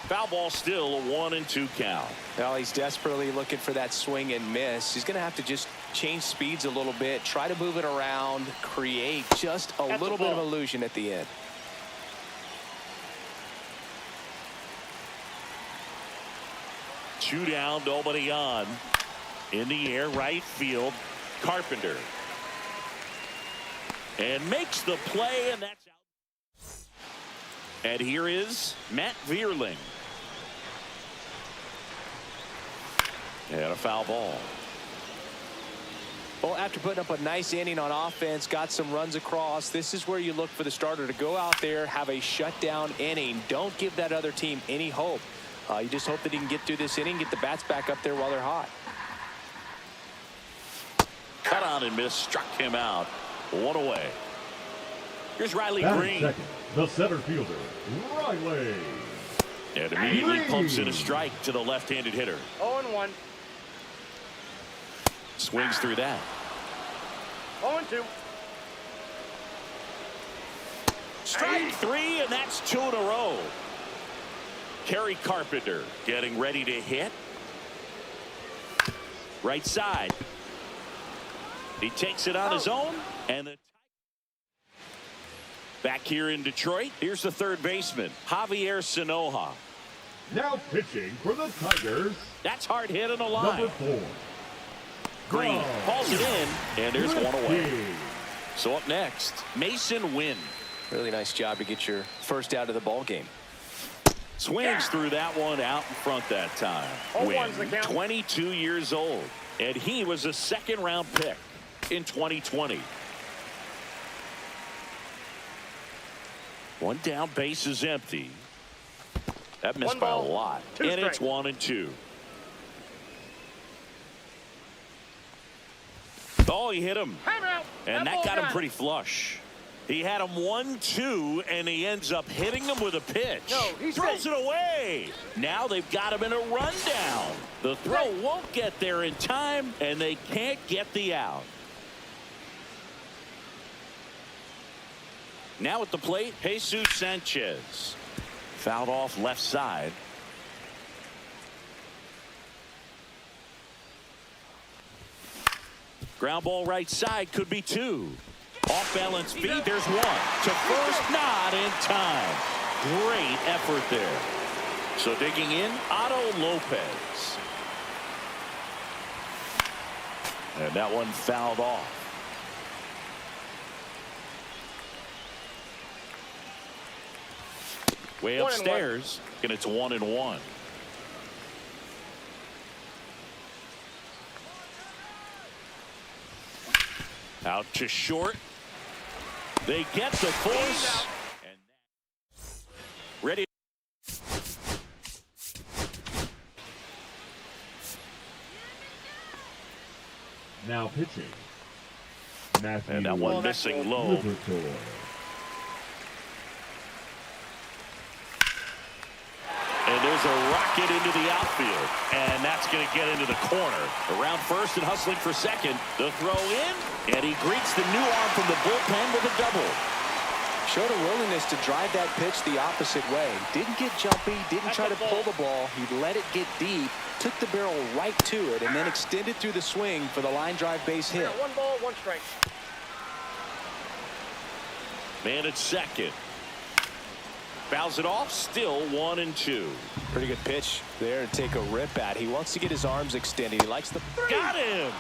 Foul ball still a 1-2 count. Well, he's desperately looking for that swing and miss. He's going to have to just change speeds a little bit, try to move it around, create just a little bit of illusion at the end. Two down, nobody on. In the air, right field, Carpenter. And makes the play, and that's out. And here is Matt Vierling. And a foul ball. Well, after putting up a nice inning on offense, got some runs across, this is where you look for the starter to go out there, have a shutdown inning. Don't give that other team any hope. You just hope that he can get through this inning, get the bats back up there while they're hot. Cut on and miss, struck him out. One away. Here's Riley Green. Second, the center fielder, Riley. And immediately pumps in a strike to the left-handed hitter. 0-1. Swings through that. 0-2. Strike 3, and that's 2 in a row. Kerry Carpenter getting ready to hit. Right side. He takes it on his own, and back here in Detroit, here's the third baseman, Javier Sanoja. Now pitching for the Tigers, That's hard hit on the line. number 4, Green hauls it in, and there's one away. Whiskey. So up next, Mason Wynn. Really nice job to get your first out of the ball game. Swings through that one out in front that time. one's the Win, count. 22 years old. And he was a second-round pick in 2020. One down, base is empty. That missed One by a ball, lot. two And it's strikes. 1-2. Oh, he hit him. Timeout. And that ball got him pretty flush. He had him 1-2, and he ends up hitting him with a pitch. No, he's throws safe. it away. Now they've got him in a rundown. The throw won't get there in time, and they can't get the out. Now at the plate, Jesus Sanchez. Fouled off left side. Ground ball right side, could be two. Off balance feet, there's one. To first, not in time. Great effort there. So digging in, Otto Lopez. And that one fouled off. Way 1-1. upstairs, and it's 1-1. Out to short. They get the force. And ready. Now pitching. Matthew And that one missing low. Liberatore. And there's a rocket into the outfield. And that's going to get into the corner. Around first and hustling for second. The throw in. And he greets the new arm from the bullpen with a double. Showed a willingness to drive that pitch the opposite way. Didn't get jumpy, didn't try to pull the ball. He let it get deep, took the barrel right to it, and then extended through the swing for the line drive base hit. 1 ball, 1 strike. Man at second. Fouls it off, still 1-2. Pretty good pitch there to take a rip at. He wants to get his arms extended. He likes the... Got him!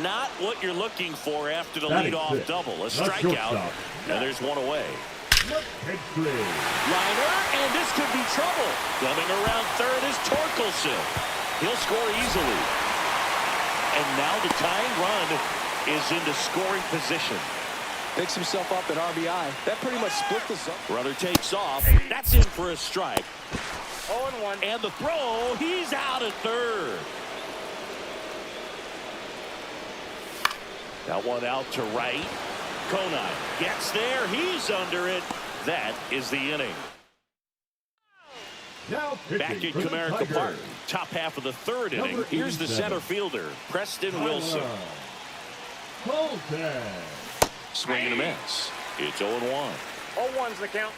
Not what you're looking for after the That is leadoff six. double. A Not strikeout. shortstop. And there's one away. Head Liner, and this could be trouble. Coming around third is Torkelson. He'll score easily. And now the tying run is into scoring position. Picks himself up at RBI. That pretty much split the zone. Runner takes off. That's in for a strike. 0-1. And the throw, he's out at third. That one out to right. Conine gets there. He's under it. That is the inning. Now Back pitching at for the Comerica Tigers. Park. Top half of the third inning. Number Here's the 87. center fielder, Preston Wilson. Colton. Swing and a miss. It's 0-1. 0-1's the count.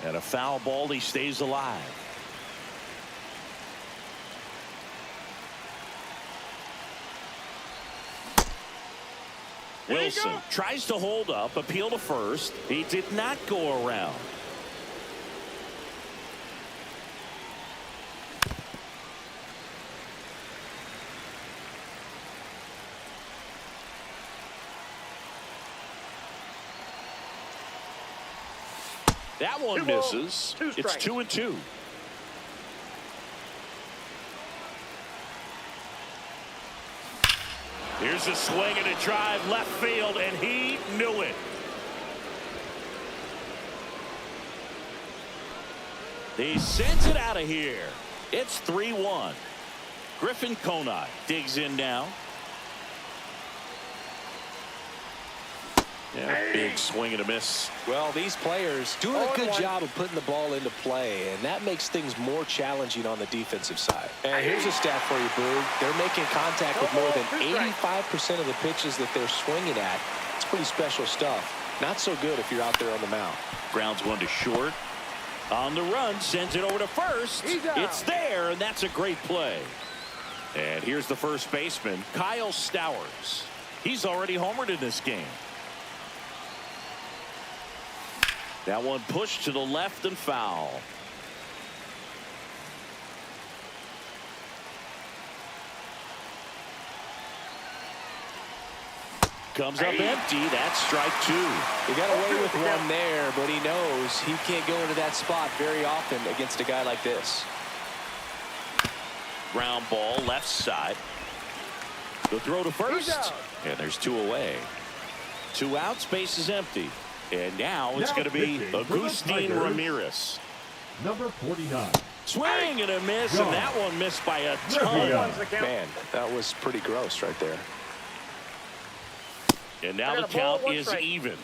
And a foul ball, he stays alive. Wilson tries to hold up, appeal to first. He did not go around. That one 2 balls, misses. 2 It's strikes. 2-2. Here's a swing and a drive left field, and he knew it. He sends it out of here. It's 3-1. Griffin Conine digs in now. Yeah, big swing and a miss. Well, these players doing a good 0-1. job of putting the ball into play, and that makes things more challenging on the defensive side. And here's a stat for you, Boog. They're making contact with more than 85% of the pitches that they're swinging at. It's pretty special stuff. Not so good if you're out there on the mound. Grounds one to short. On the run, sends it over to first. He's out. It's there, and that's a great play. And here's the first baseman, Kyle Stowers. He's already homered in this game. That one pushed to the left and foul. Comes up empty. That's strike two. He got away with one there, but he knows he can't go into that spot very often against a guy like this. Ground ball left side. The throw to first. And there's two away. 2 outs, base is empty. And now it's going to be Agustin Ramirez. Number 49. Swing and a miss, and that one missed by a ton. Man, that was pretty gross right there. And now the count is even.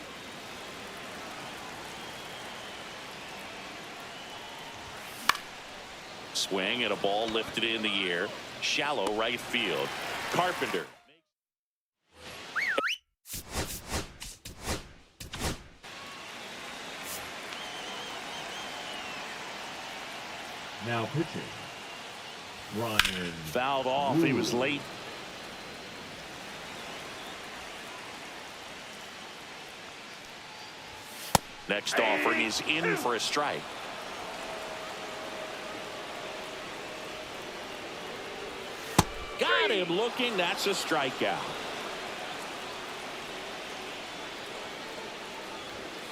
Swing and a ball lifted in the air. Shallow right field. Carpenter. Now pitching. Ryan. Fouled off. He was late. Next offering is in for a strike. Got him looking. That's a strikeout.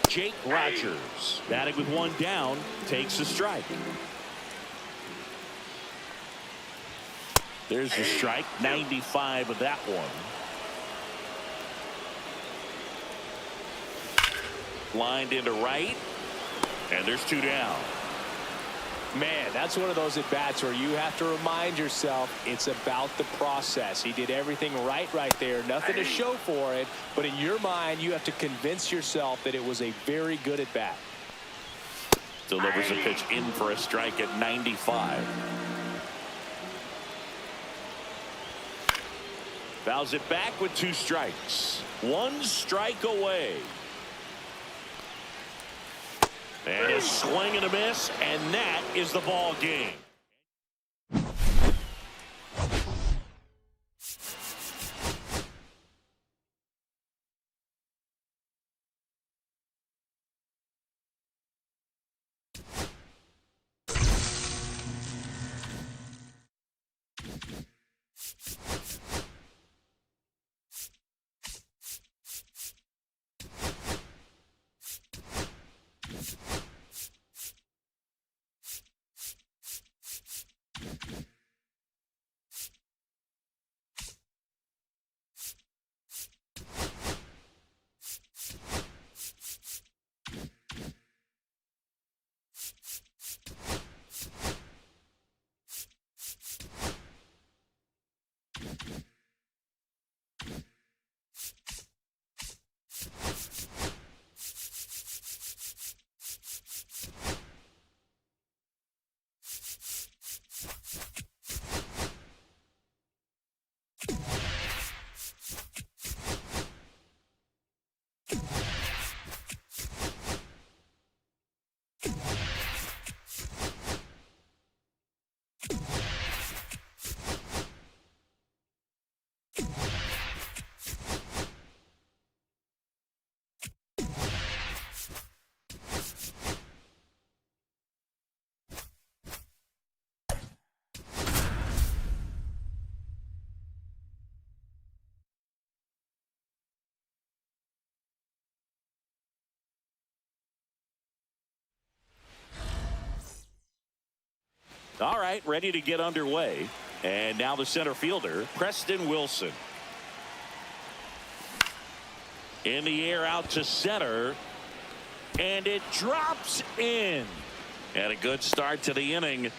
Jake Rogers, batting with 1 down, takes a strike. There's a strike. 95 of that one. Lined into right, and there's 2 down. Man, that's one of those at-bats where you have to remind yourself it's about the process. He did everything right there. Nothing to show for it, but in your mind, you have to convince yourself that it was a very good at-bat. Delivers a pitch in for a strike at 95. Fouls it back with 2 strikes. 1 strike away. And a swing and a miss, and that is the ball game. All right, ready to get underway. And now the center fielder, Preston Wilson. In the air out to center. And it drops in. And a good start to the inning.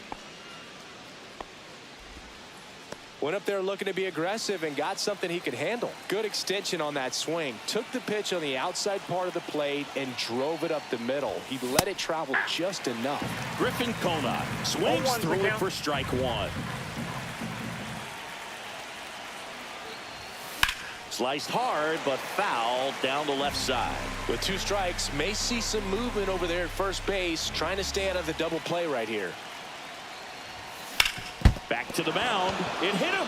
Went up there looking to be aggressive and got something he could handle. Good extension on that swing. Took the pitch on the outside part of the plate and drove it up the middle. He let it travel just enough. Griffin Conant swings through it for strike 1. Sliced hard, but foul down the left side. With 2 strikes, may see some movement over there at first base, trying to stay out of the double play right here. Back to the mound. It hit him.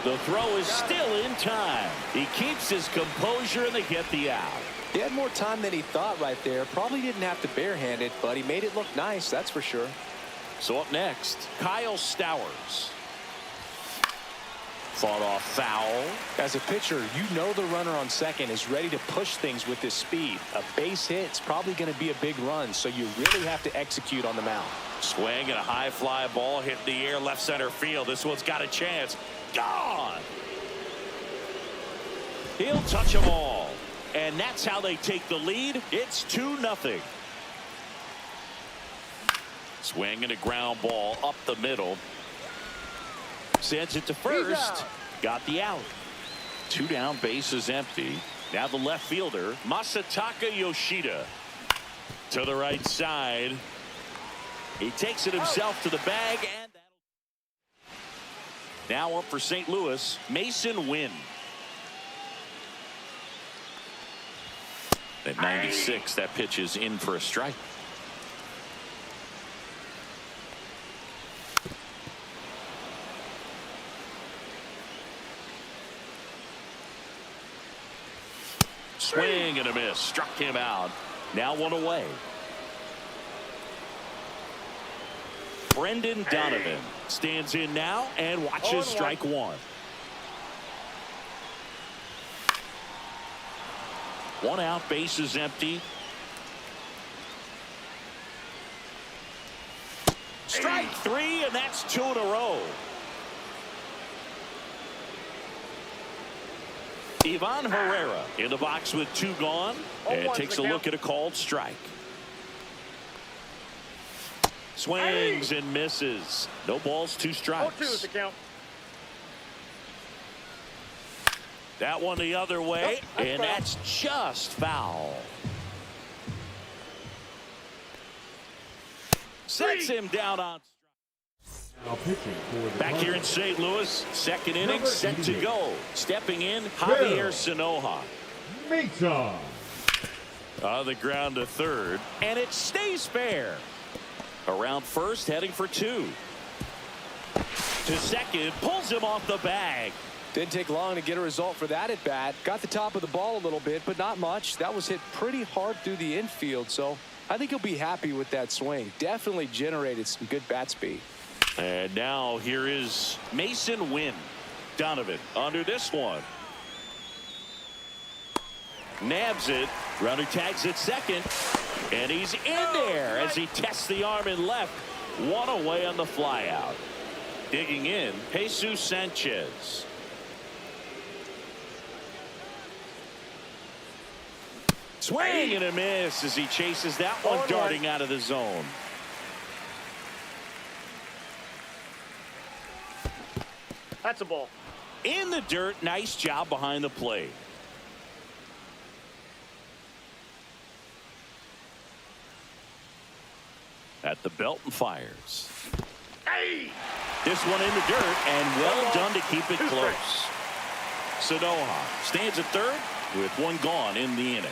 The throw is still in time. He keeps his composure, and they get the out. He had more time than he thought right there. Probably didn't have to barehand it, but he made it look nice, that's for sure. So up next, Kyle Stowers. Fought off foul. As a pitcher, you know the runner on second is ready to push things with this speed. A base hit's probably going to be a big run, so you really have to execute on the mound. Swing and a high fly ball hit in the air left center field. This one's got a chance. Gone. He'll touch them all. And that's how they take the lead. It's 2-0. Swing and a ground ball up the middle. Sends it to first. Got the out. 2 down, bases empty. Now the left fielder, Masataka Yoshida. To the right side. He takes it himself to the bag. And now up for St. Louis, Mason Wynn. At 96, that pitch is in for a strike. Swing and a miss. Struck him out. Now 1 away. Brendan Donovan stands in now and watches strike 1. 1 out, bases empty. Strike 3, and that's 2 in a row. Ivan Herrera in the box with 2 gone, and takes a look at a called strike. Swings and misses. No balls, 2 strikes. 0-2 is the count. That one the other way, and that's just foul. Sets him down on. Now pitching for the Back here in St. Louis, second inning set to go. Stepping in, Javier Sanoja. Mita. On the ground to third, and it stays fair. Around first, heading for 2. To second, pulls him off the bag. Didn't take long to get a result for that at bat. Got the top of the ball a little bit, but not much. That was hit pretty hard through the infield, so I think he'll be happy with that swing. Definitely generated some good bat speed. And now here is Mason Wynn. Donovan under this one. Nabs it. Runner tags at second. And he's in there as he tests the arm in left. 1 away on the flyout. Digging in, Jesus Sanchez. Swing and a miss as he chases that one darting out of the zone. That's a ball. In the dirt, nice job behind the plate. At the belt and fires. This one in the dirt, and well done to keep it close. Sanoja stands at third with 1 gone in the inning.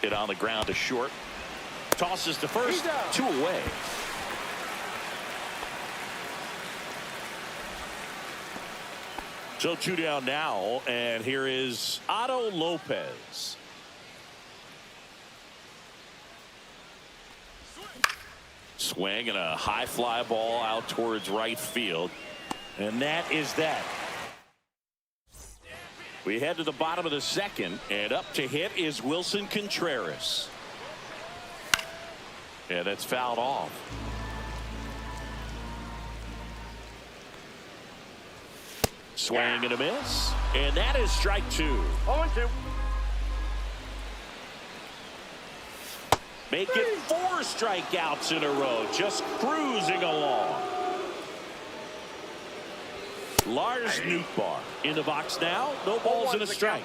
Hit on the ground to short. Tosses to first. 2 away. So 2 down now, and here is Otto Lopez. Swing and a high fly ball out towards right field. And that is that. We head to the bottom of the second, and up to hit is Wilson Contreras. And that's fouled off. Swing and a miss, and that is strike 2. 0-2. Make it 4 strikeouts in a row, just cruising along. Lars Nootbaar in the box now. No balls and a strike.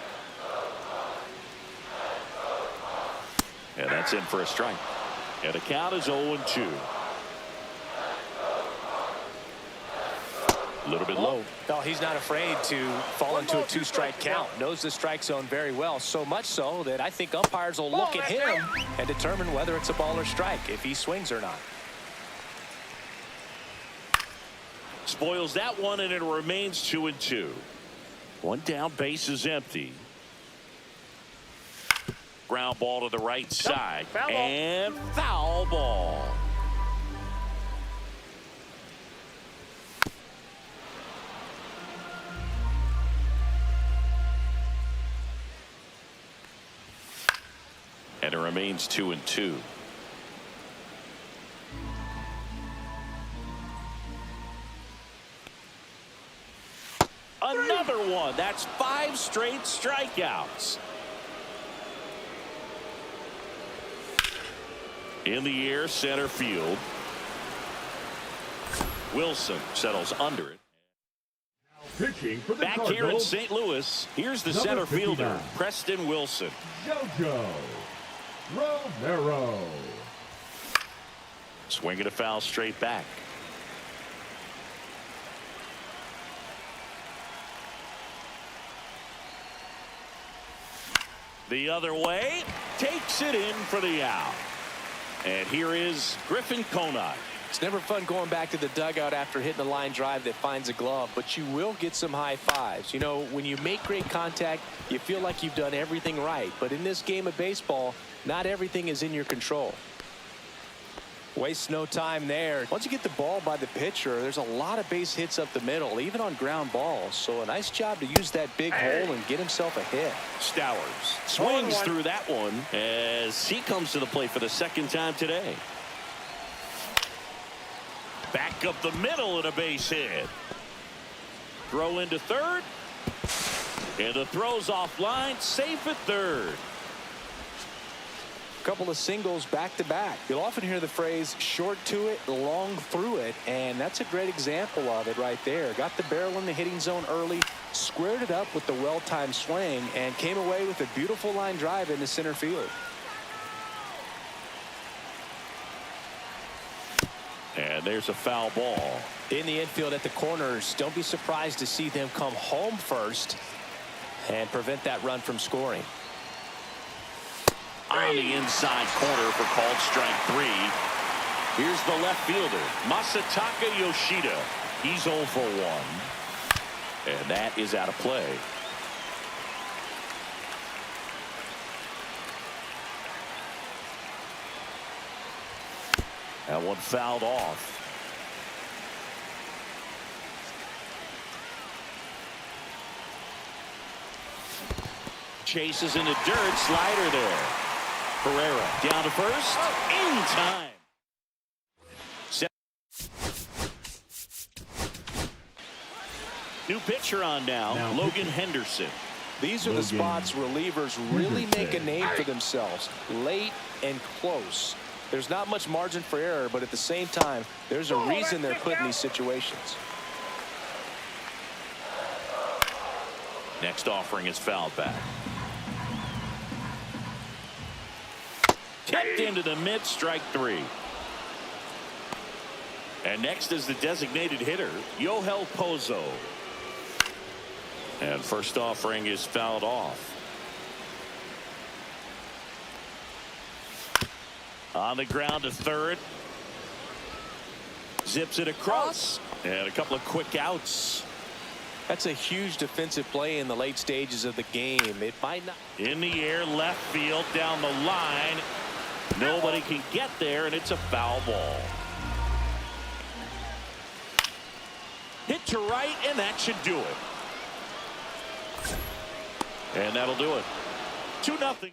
And that's in for a strike. And the count is 0-2. A little bit low. No, he's not afraid to fall into a 2-strike count. Knows the strike zone very well. So much so that I think umpires will look at him and determine whether it's a ball or strike, if he swings or not. Spoils that one, and it remains 2-2. 1 down, base is empty. Ground ball to the right side. And foul ball. And it remains 2-2. Another one. That's 5 straight strikeouts. In the air, center field. Wilson settles under it. Pitching for the Back here in Cardinals, St. Louis, here's the Number center 59. fielder, Preston Wilson. JoJo Romero. Swinging a foul straight back. The other way, takes it in for the out. And here is Griffin Conine. It's never fun going back to the dugout after hitting a line drive that finds a glove, but you will get some high fives. You know, when you make great contact, you feel like you've done everything right. But in this game of baseball, not everything is in your control. Wastes no time there. Once you get the ball by the pitcher, there's a lot of base hits up the middle, even on ground balls. So a nice job to use that big hole and get himself a hit. Stowers swings through that one as he comes to the plate for the second time today. Back up the middle and a base hit. Throw into third. And the throw's offline, safe at third. Couple of singles back to back. You'll often hear the phrase short to it, long through it, and that's a great example of it right there. Got the barrel in the hitting zone early, squared it up with the well-timed swing, and came away with a beautiful line drive into center field. And there's a foul ball. In the infield at the corners, don't be surprised to see them come home first and prevent that run from scoring. On the inside corner for called strike 3. Here's the left fielder, Masataka Yoshida. He's 0 for 1. And that is out of play. That one fouled off. Chases into dirt, slider there. Pereira down to first, in time. New pitcher on now Logan Henderson. These are the spots relievers really make a name for themselves. Late and close. There's not much margin for error, but at the same time, there's a reason they're put in these situations. Next offering is fouled back. Tipped into the mid, strike 3. And next is the designated hitter, Yohel Pozo. And first offering is fouled off. On the ground to third. Zips it across. And a couple of quick outs. That's a huge defensive play in the late stages of the game. It might not. In the air, left field, down the line. Nobody can get there, and it's a foul ball. Hit to right, and that should do it. And that'll do it. 2-0.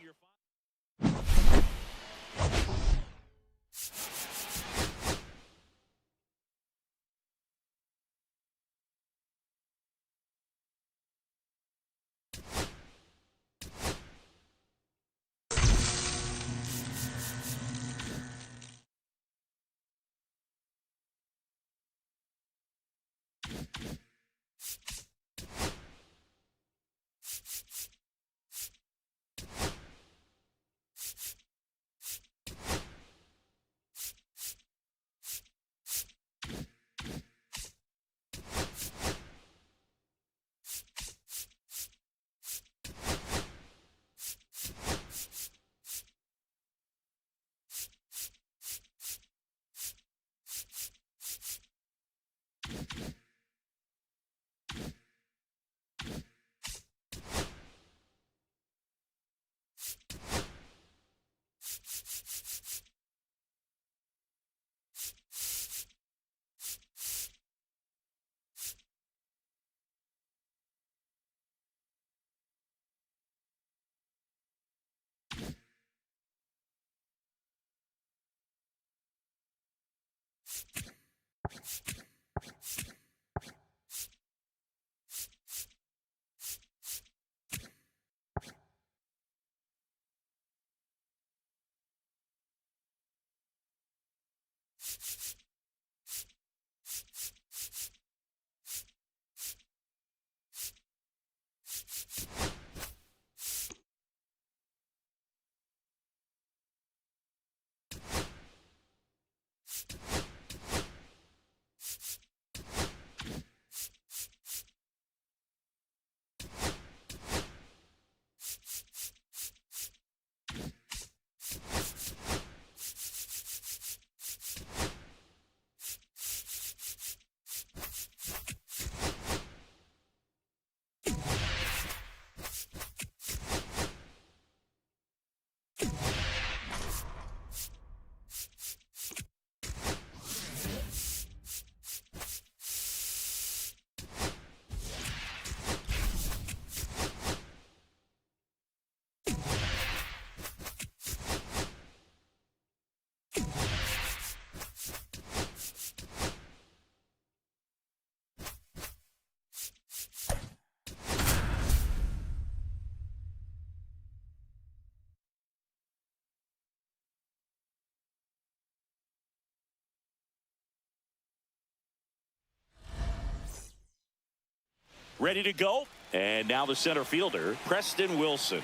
ready to go. And now the center fielder, Preston Wilson.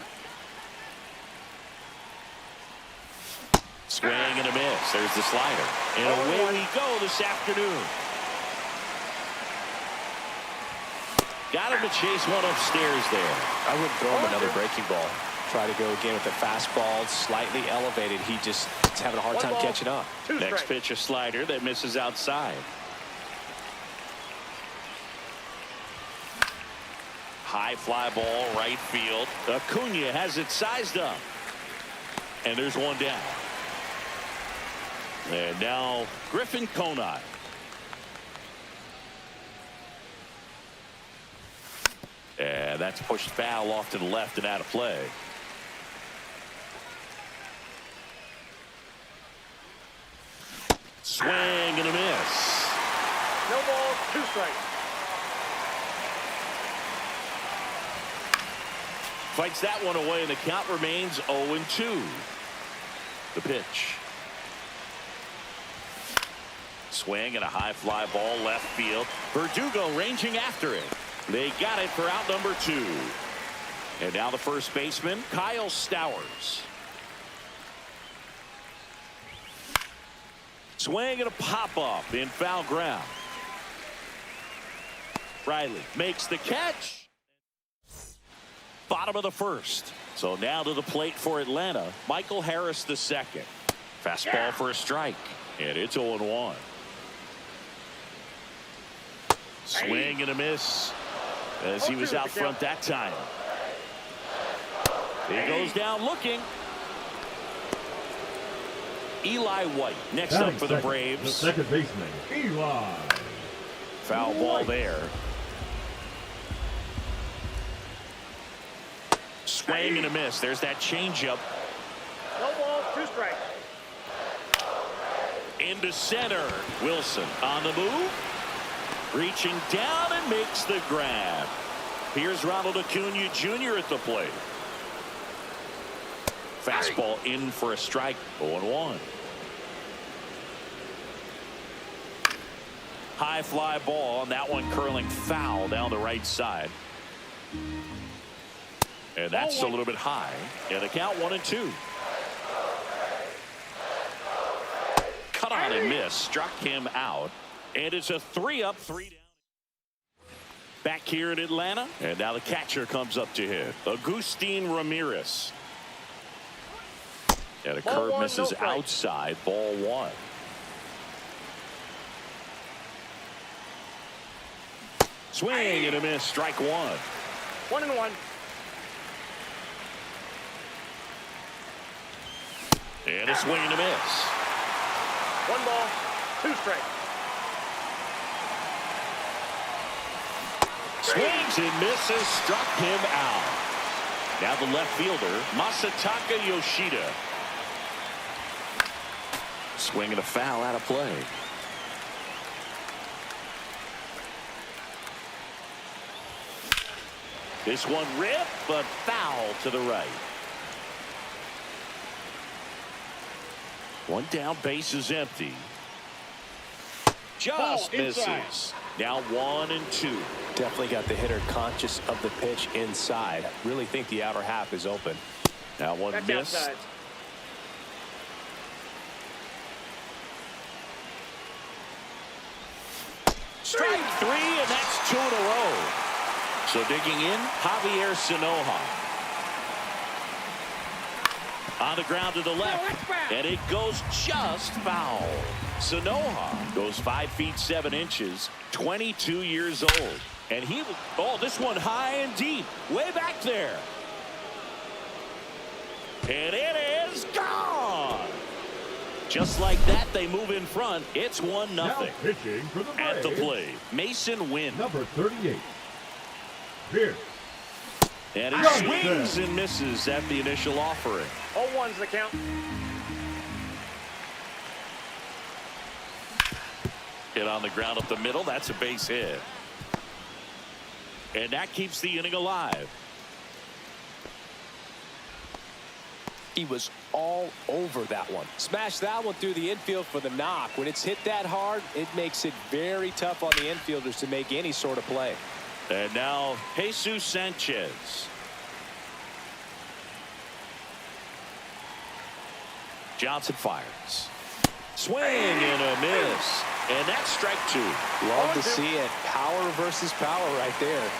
Swing and a miss. There's the slider. And away we go this afternoon. Got him to chase one upstairs there. I wouldn't throw him another breaking ball. Try to go again with the fastball, slightly elevated. He's having a hard time catching up. Next pitch, a slider that misses outside. High fly ball, right field. Acuna has it sized up. And there's one down. And now Griffin Conine. And that's pushed foul off to the left and out of play. Swing and a miss. No ball, 2 strikes. Fights that one away, and the count remains 0-2. The pitch. Swing and a high fly ball left field. Verdugo ranging after it. They got it for out number 2. And now the first baseman, Kyle Stowers. Swing and a pop-up in foul ground. Riley makes the catch. Bottom of the first. So now to the plate for Atlanta, Michael Harris the second. Fastball for a strike. And it's 0-1. Swing and a miss as he was out front that time. He goes down looking. Eli White next up for the Braves. The second baseman, Eli. Foul ball there. Swing and a miss. There's that changeup. No ball, 2 strikes. Into center. Wilson on the move. Reaching down and makes the grab. Here's Ronald Acuna Jr. at the plate. Fastball in for a strike. 0-1. High fly ball, and that one curling foul down the right side. And that's a little bit high. And the count 1-2. Cut on and miss. Struck him out. And it's a 3-up, 3 down. Back here in Atlanta. And now the catcher comes up to hit. Agustin Ramirez. And a curve misses outside. Ball 1. Swing and a miss. Strike 1. 1-1. And a swing and a miss. 1 ball, 2 strikes. Swings and misses. Struck him out. Now the left fielder, Masataka Yoshida. Swing and a foul out of play. This one ripped, but foul to the right. One down, base is empty. Just misses. Now 1-2. Definitely got the hitter conscious of the pitch inside. Really think the outer half is open. Now one That's missed. outside. Strike 3, and that's 2 in a row. So digging in, Javier Sanoja. On the ground to the left, and it goes just foul. Sanoja goes 5 feet 7 inches, 22 years old. And he was, oh, this one high and deep, way back there. And it is gone. Just like that, they move in front. It's 1-0. Now pitching for the At the Braves, plate, Mason Wynn. number 38. Pierce. And he swings and misses at the initial offering. 0-1's the count. Hit on the ground up the middle. That's a base hit. And that keeps the inning alive. He was all over that one. Smashed that one through the infield for the knock. When it's hit that hard, it makes it very tough on the infielders to make any sort of play. And now Jesus Sanchez. Johnson fires. Swing and a miss. And that's strike two. Love to see it. Power versus power right there.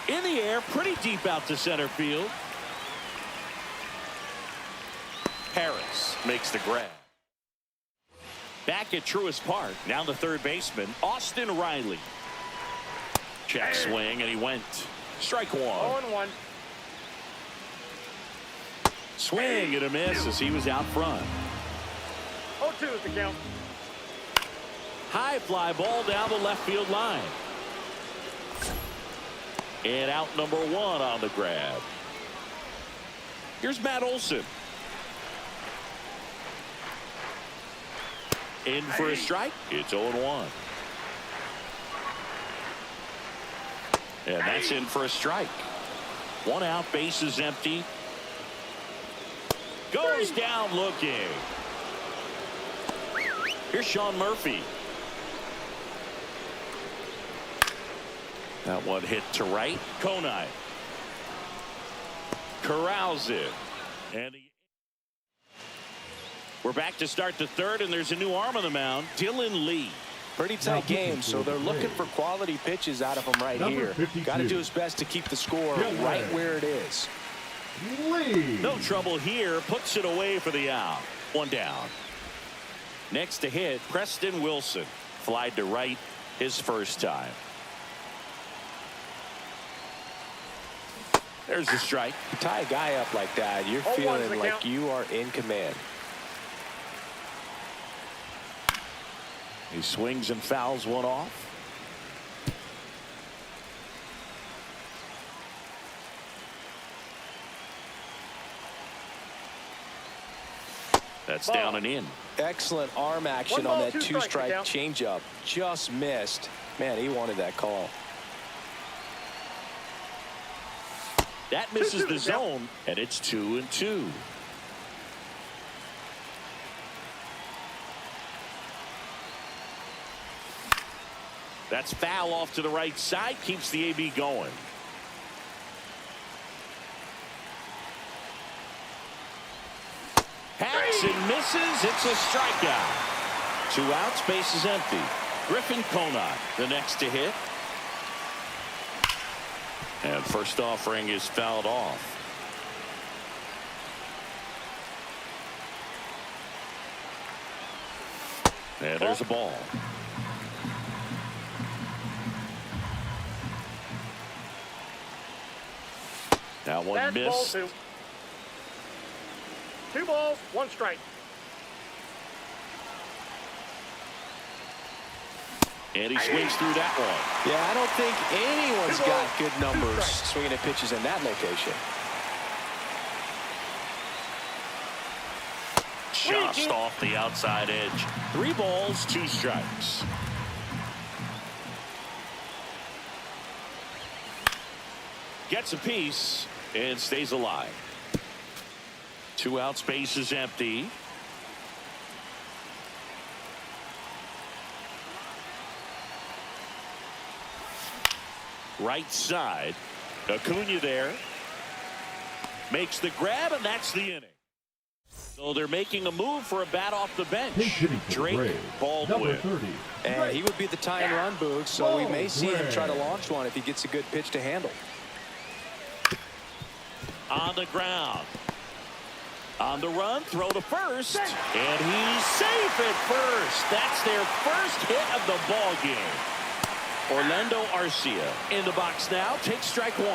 In the air, pretty deep out to center field. Harris makes the grab. Back at Truist Park, now the third baseman, Austin Riley. Check swing, and he went. Strike one. 0-1. Swing and a miss as he was out front. 0-2 is the count. High fly ball down the left field line. And out number one on the grab. Here's Matt Olson. In for a strike. It's 0-1. And that's in for a strike. One out, base is empty. Goes down looking. Here's Sean Murphy. That one hit to right. Conine corrals it. And we're back to start the third, and there's a new arm on the mound, Dylan Lee. Pretty tight game, so they're looking for quality pitches out of him right here. Got to do his best to keep the score right where it is. Lee. No trouble here. Puts it away for the out. One down. Next to hit, Preston Wilson. Flied to right his first time. There's the strike. You tie a guy up like that, you're feeling like you are in command. He swings and fouls one off. That's down and in. Excellent arm action on that two-strike changeup. Just missed. Man, he wanted that call. That misses the zone, and it's 2-2. That's foul off to the right side. Keeps the AB going. Hacks and misses. It's a strikeout. 2 outs. Base is empty. Griffin Conine, the next to hit. And first offering is fouled off. And there's a ball. That one missed. Ball 2 balls, 1 strike. And he swings through that one. Yeah, I don't think anyone's got good numbers swinging at pitches in that location. Just off the outside edge. 3 balls, 2 strikes. Gets a piece and stays alive. 2 outs, base is empty. Right side. Acuna there. Makes the grab, and that's the inning. So they're making a move for a bat off the bench. Drake Baldwin. And he would be the tying run, Boog, so we may see him try to launch one if he gets a good pitch to handle. On the ground. On the run, throw to first. And he's safe at first. That's their first hit of the ball game. Orlando Arcia in the box now. Takes strike 1.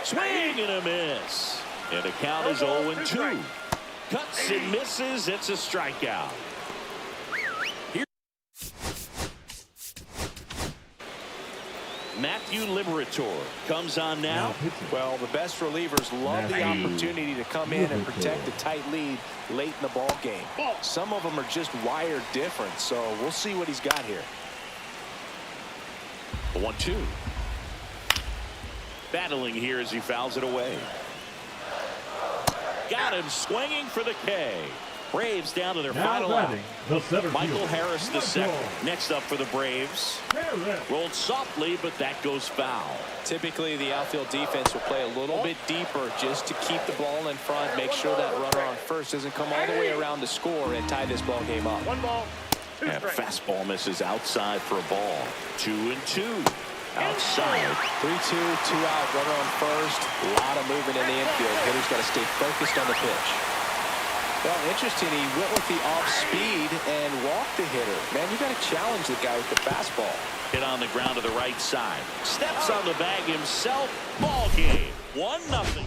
Swing and a miss. And the count is 0-2. Cuts and misses. It's a strikeout. Here. Matthew Liberatore comes on now. Well, the best relievers love the opportunity to come in and protect a tight lead late in the ball game. Some of them are just wired different, so we'll see what he's got here. 1-2. Battling here as he fouls it away. Got him swinging for the K. Braves down to their Now final out. batting, the center Michael fielder, Harris the second. Next up for the Braves. Harris. Rolled softly, but that goes foul. Typically, the outfield defense will play a little bit deeper just to keep the ball in front, make sure that runner on first doesn't come all the way around to score and tie this ball game up. 1 ball, 2 And strikes. fastball misses outside for a ball. 2-2. Outside. 3-2, 2 out, runner on first. A lot of movement in the infield. Hitter's got to stay focused on the pitch. Well, interesting, he went with the off speed and walked the hitter. Man, you got to challenge the guy with the fastball. Hit on the ground to the right side. Steps on the bag himself. Ball game. 1-0.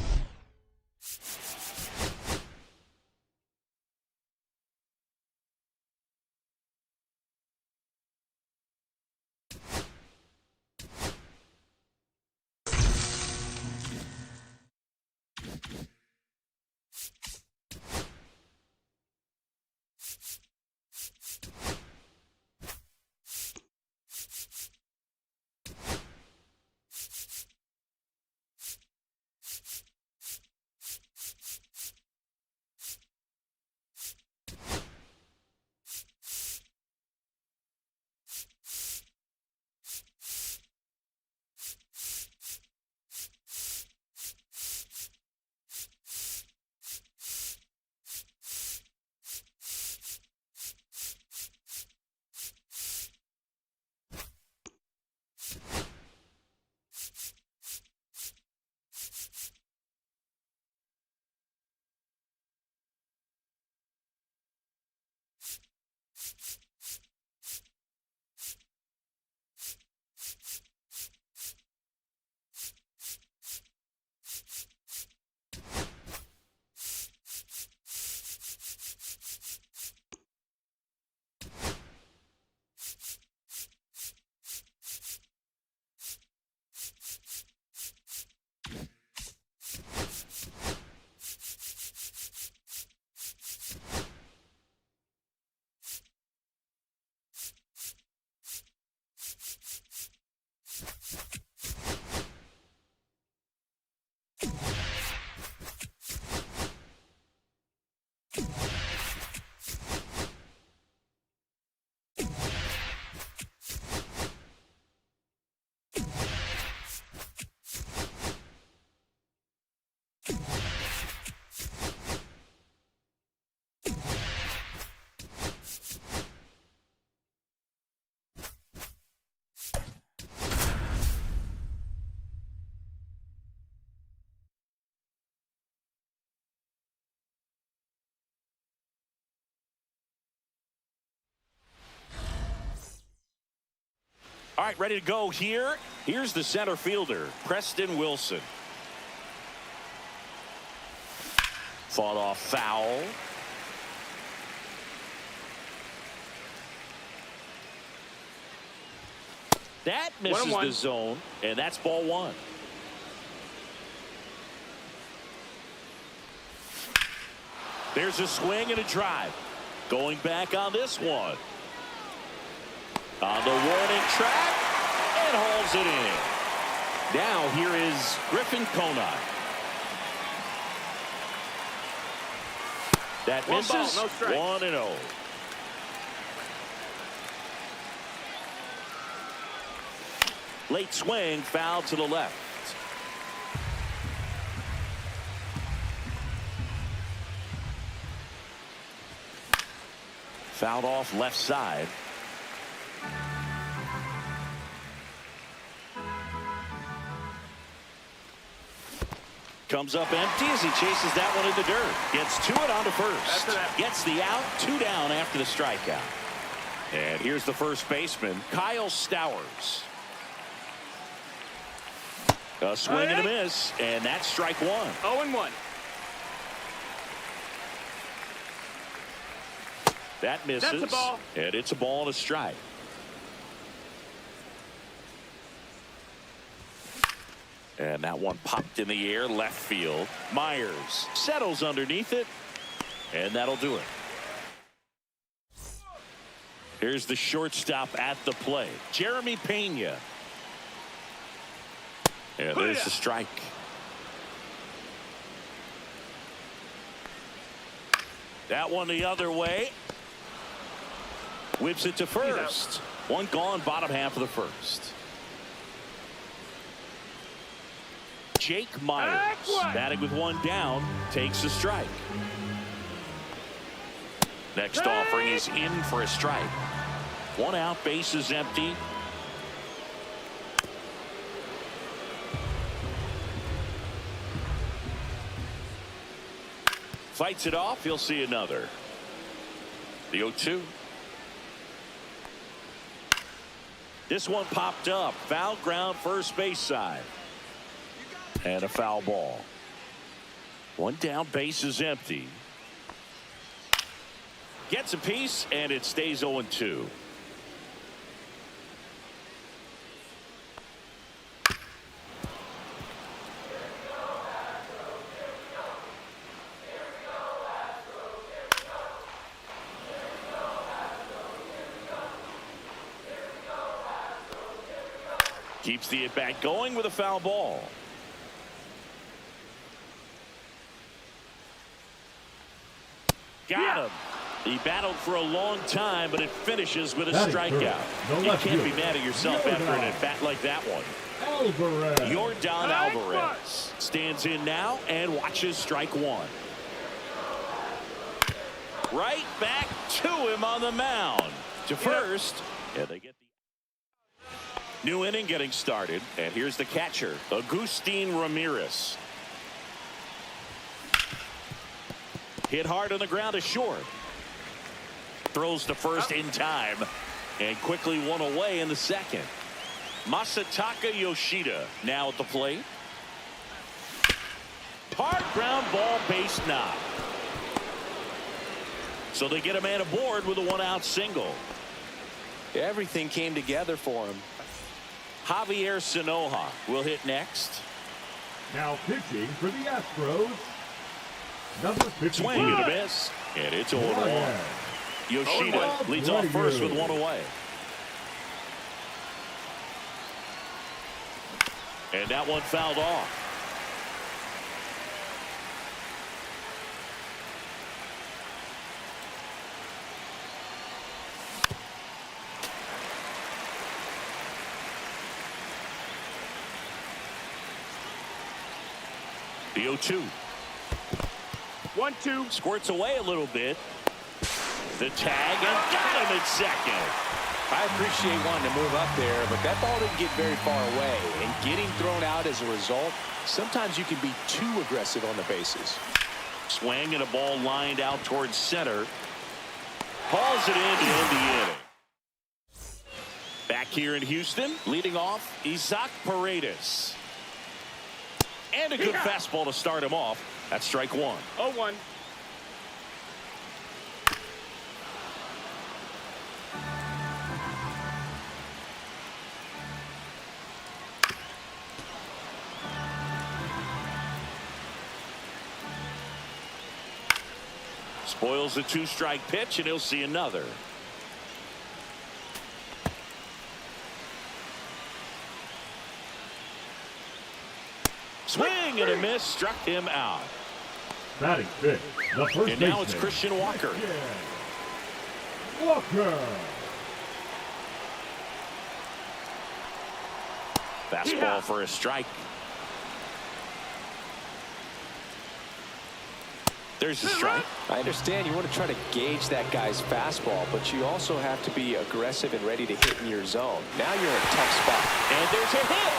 All right, ready to go here. Here's the center fielder, Preston Wilson. Fought off foul. That misses 1-1. the zone, and that's ball 1. There's a swing and a drive. Going back on this one. On the warning track, and hauls it in. Now here is Griffin Conine. That 1 misses. ball, no strikes. 1-0. Late swing, foul to the left. Fouled off left side. Comes up empty as he chases that one in the dirt. Gets to it onto first. Gets the out. 2 down after the strikeout. And here's the first baseman, Kyle Stowers. A swing and a miss, and that's strike 1. 0-1. That misses. That's a ball. And it's a ball and a strike. And that one popped in the air, left field. Myers settles underneath it, and that'll do it. Here's the shortstop at the plate, Jeremy Pena. And there's the strike. That one the other way. Whips it to first. One gone, bottom half of the first. Jake Myers, batting with one down, takes a strike. Next offering is in for a strike. One out, base is empty. Fights it off, he'll see another. The 0-2. This one popped up. Foul ground, first base side. And a foul ball. One down, base is empty. Gets a piece, and it stays 0-2. Keeps the at-bat going with a foul ball. Got him. He battled for a long time, but it finishes with a strikeout. You can't be mad at yourself after an at-bat like that one. Alvarez. Yordan Alvarez stands in now and watches strike one. Right back to him on the mound. To first. Yeah, they get the new inning getting started, and here's the catcher, Agustin Ramirez. Hit hard on the ground to short. Throws to first in time, and quickly one away in the second. Masataka Yoshida now at the plate. Hard ground ball, base knock. So they get a man aboard with a one-out single. Everything came together for him. Javier Sanoja will hit next. Now pitching for the Astros, number 55. Swing and a miss, and it's 0-1. Yoshida leads off first with one away. And that one fouled off. The 0-2. 1-2. Squirts away a little bit. The tag, and got him at second. I appreciate wanting to move up there, but that ball didn't get very far away. And getting thrown out as a result, sometimes you can be too aggressive on the bases. Swing and a ball lined out towards center. Hauls it in to end the inning. Back here in Houston, leading off, Isaac Paredes. And a good fastball to start him off. That's strike one. 0-1. Spoils the two-strike pitch, and he'll see another. Swing and a miss, struck him out. Batting fifth, the first And now it's baseman, Christian Walker. Walker. Fastball for a strike. There's the strike. I understand you want to try to gauge that guy's fastball, but you also have to be aggressive and ready to hit in your zone. Now you're in a tough spot. And there's a hit.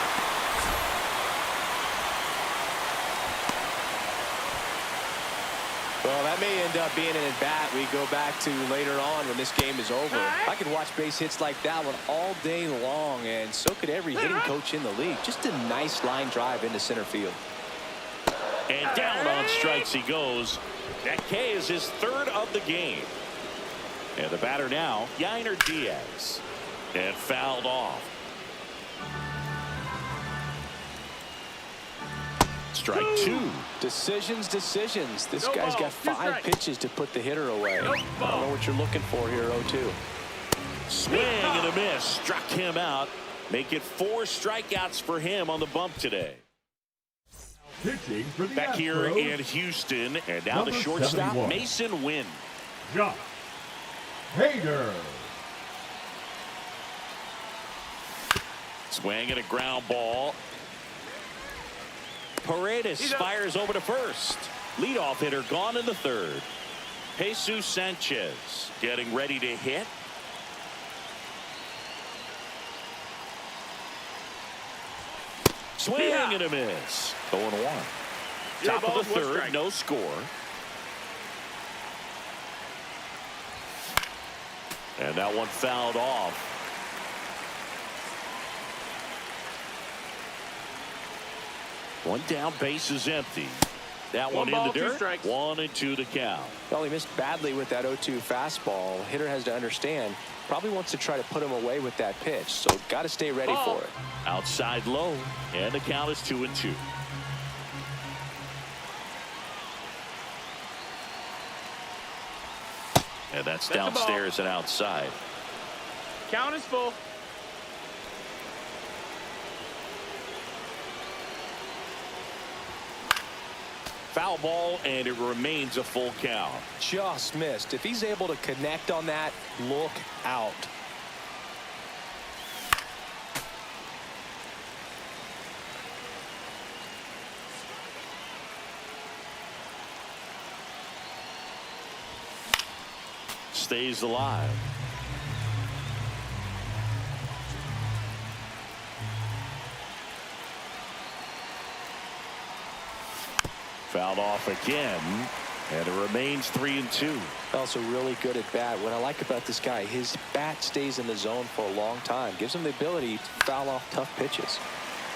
Well, that may end up being an at-bat we go back to later on when this game is over. I could watch base hits like that one all day long, and so could every hitting coach in the league. Just a nice line drive into center field. And down on strikes he goes. That K is his third of the game. And the batter now, Yainer Diaz. And fouled off. Strike two. Decisions. This guy's got 5 pitches to put the hitter away. I don't know what you're looking for here, 0-2. Swing and a miss. Struck him out. Make it 4 strikeouts for him on the bump today. Pitching for the Back here Astros, in Houston, and now the number shortstop, 71. Mason Wynn. Josh Hader. Swing and a ground ball. Paredes fires over to first. Leadoff hitter gone in the third. Jesus Sanchez getting ready to hit. Swing and a miss. 0-1. Top of the third, no score. And that one fouled off. One down, base is empty. That one in the dirt. 1-2 to count. Well, he missed badly with that 0-2 fastball. Hitter has to understand, probably wants to try to put him away with that pitch, so got to stay ready for it. Outside low, and the count is 2-2. And that's downstairs and outside. Count is full. Foul ball, and it remains a full count. Just missed. If he's able to connect on that, look out. Stays alive. Fouled off again, and it remains 3-2. Also really good at bat. What I like about this guy, his bat stays in the zone for a long time. Gives him the ability to foul off tough pitches.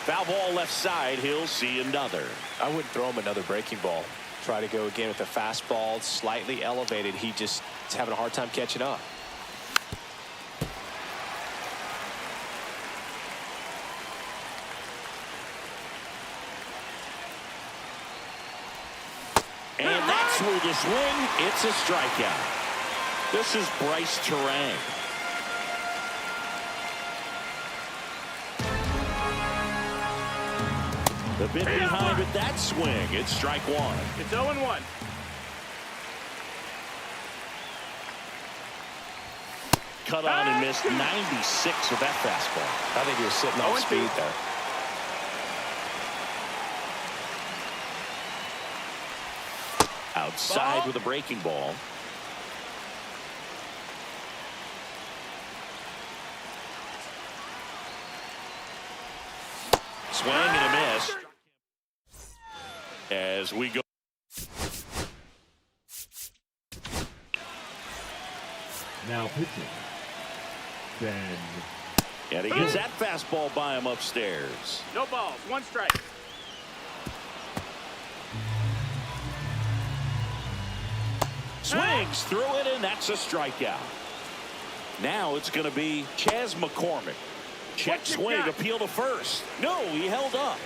Foul ball left side. He'll see another. I wouldn't throw him another breaking ball. Try to go again with the fastball, slightly elevated. He just is having a hard time catching up. And that's through the swing. It's a strikeout. This is Bryce Terang. The bit behind with that swing. It's strike one. It's 0-1. Cut on and missed 96 with that fastball. I think he was sitting on speed there. Outside with a breaking ball. Swing and a miss. As we go. Now pitching. Ben. And he gets that fastball by him upstairs. No balls. 1 strike. Swings through it, and that's a strikeout. Now it's going to be Chas McCormick. Check swing, appeal to first. No, he held up.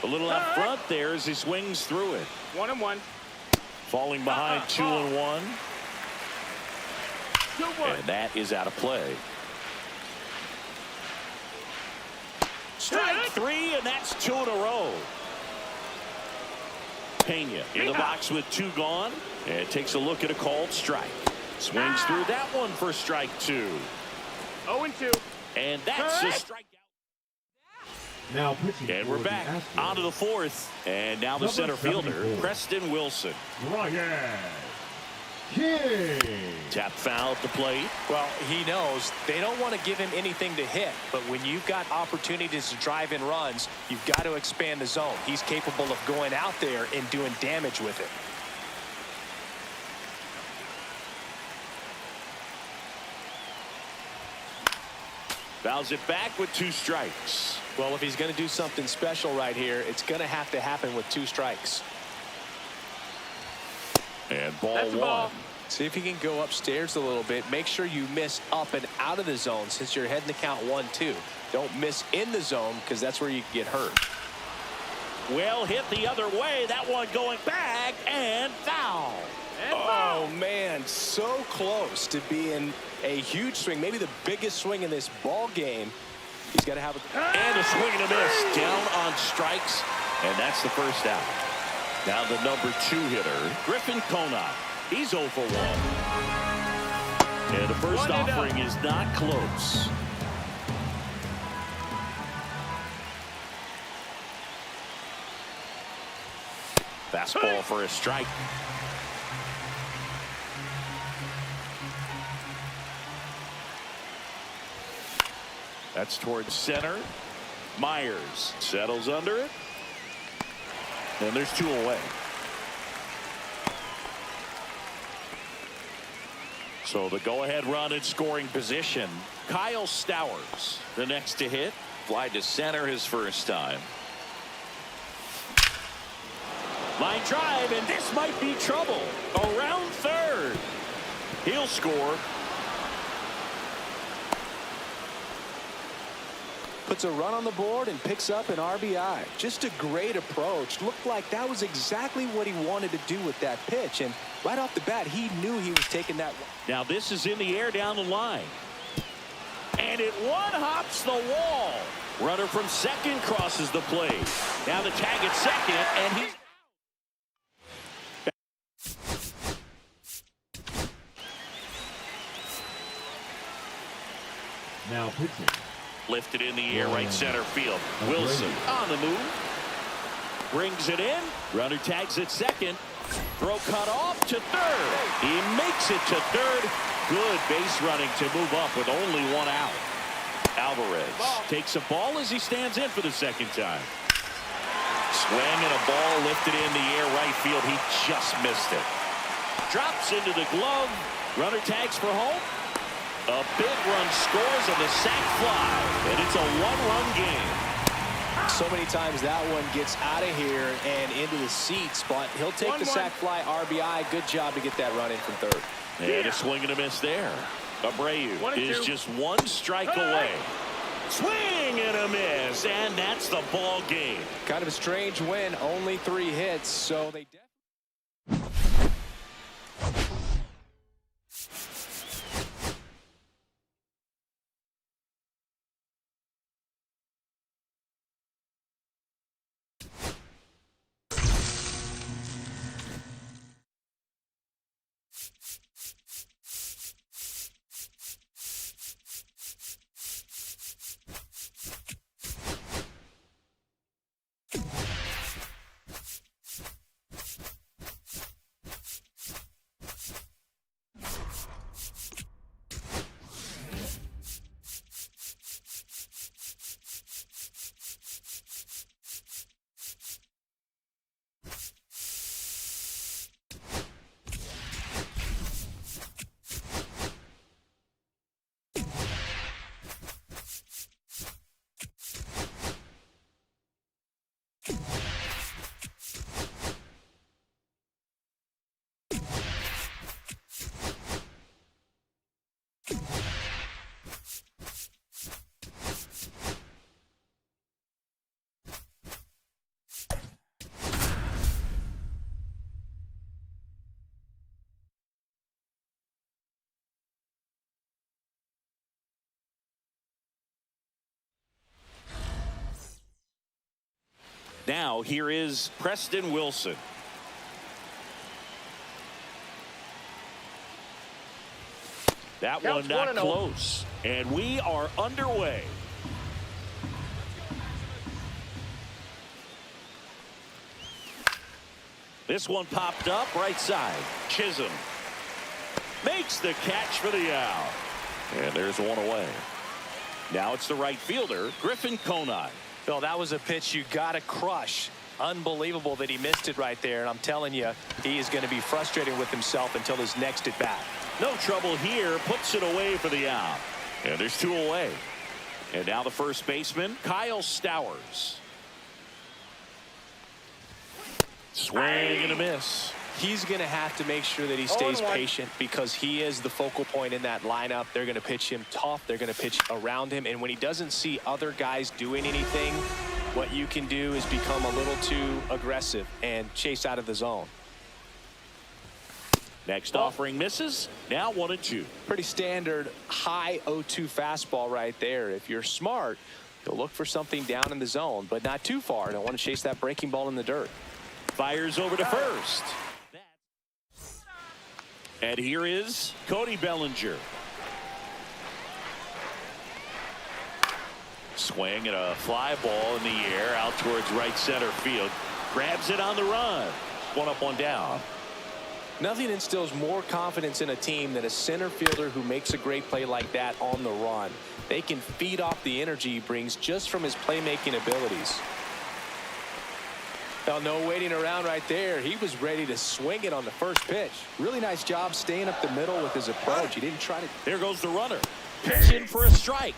A little out front there as he swings through it. 1-1. Falling behind 2-1. 2-1. And that is out of play. Strike 3, and that's 2 in a row. Pena in the box with 2 gone, and takes a look at a called strike. Swings through that one for strike 2. 0-2. And that's a strikeout. Now pitching. And we're back onto the 4th, and now the center fielder, 74. Preston Wilson. Ryan King. Tap foul at the plate. Well, he knows they don't want to give him anything to hit, but when you've got opportunities to drive in runs, you've got to expand the zone. He's capable of going out there and doing damage with it. Fouls it back with 2 strikes. Well, if he's going to do something special right here, it's going to have to happen with 2 strikes. And ball That's 1. ball. See if he can go upstairs a little bit. Make sure you miss up and out of the zone since you're heading to count 1-2. Don't miss in the zone because that's where you can get hurt. Well hit the other way. That one going back and foul. Oh, man, so close to being a huge swing, maybe the biggest swing in this ball game. He's got to have a... And a swing and a miss. Down on strikes. And that's the first out. Now the number 2 hitter, Griffin Conant. He's 0 for 1. And the first offering is not close. Fastball for a strike. That's towards center. Myers settles under it. And there's 2 away. So the go-ahead run in scoring position. Kyle Stowers, the next to hit. Fly to center his first time. Line drive, and this might be trouble. Around third. He'll score. Puts a run on the board and picks up an RBI. Just a great approach. Looked like that was exactly what he wanted to do with that pitch. And right off the bat, he knew he was taking that one. Now this is in the air down the line. And it one-hops the wall. Runner from second crosses the plate. Now the tag at second, and he's... Now pitching. Lifted in the air, right center field. Wilson on the move. Brings it in. Runner tags at second. Throw cut off to third. He makes it to third. Good base running to move up with only 1 out. Alvarez takes a ball as he stands in for the second time. Swing and a ball lifted in the air right field. He just missed it. Drops into the glove. Runner tags for home. A big run scores on the sac fly, and it's a 1-run game. So many times that one gets out of here and into the seats, but he'll take the sac fly RBI. Good job to get that run in from third. And a swing and a miss there. Abreu is just 1 strike away. Swing and a miss, and that's the ball game. Kind of a strange win, only 3 hits, so they definitely... Now here is Preston Wilson. That one not close. And we are underway. This one popped up right side. Chisholm makes the catch for the out. And there's 1 away. Now it's the right fielder, Griffin Conant. Phil, that was a pitch you got to crush. Unbelievable that he missed it right there. And I'm telling you, he is going to be frustrated with himself until his next at bat. No trouble here. Puts it away for the out. And there's 2 away. And now the first baseman, Kyle Stowers. Swing and a miss. He's going to have to make sure that he stays patient because he is the focal point in that lineup. They're going to pitch him tough. They're going to pitch around him. And when he doesn't see other guys doing anything, what you can do is become a little too aggressive and chase out of the zone. Next offering misses. Now 1-2. Pretty standard high 0-2 fastball right there. If you're smart, you'll look for something down in the zone, but not too far. Don't want to chase that breaking ball in the dirt. Fires over to first. And here is Cody Bellinger. Swing and a fly ball in the air out towards right center field. Grabs it on the run. 1 up, 1 down. Nothing instills more confidence in a team than a center fielder who makes a great play like that on the run. They can feed off the energy he brings just from his playmaking abilities. Well, no waiting around right there. He was ready to swing it on the first pitch. Really nice job staying up the middle with his approach. He didn't try to. There goes the runner. Pitch in for a strike.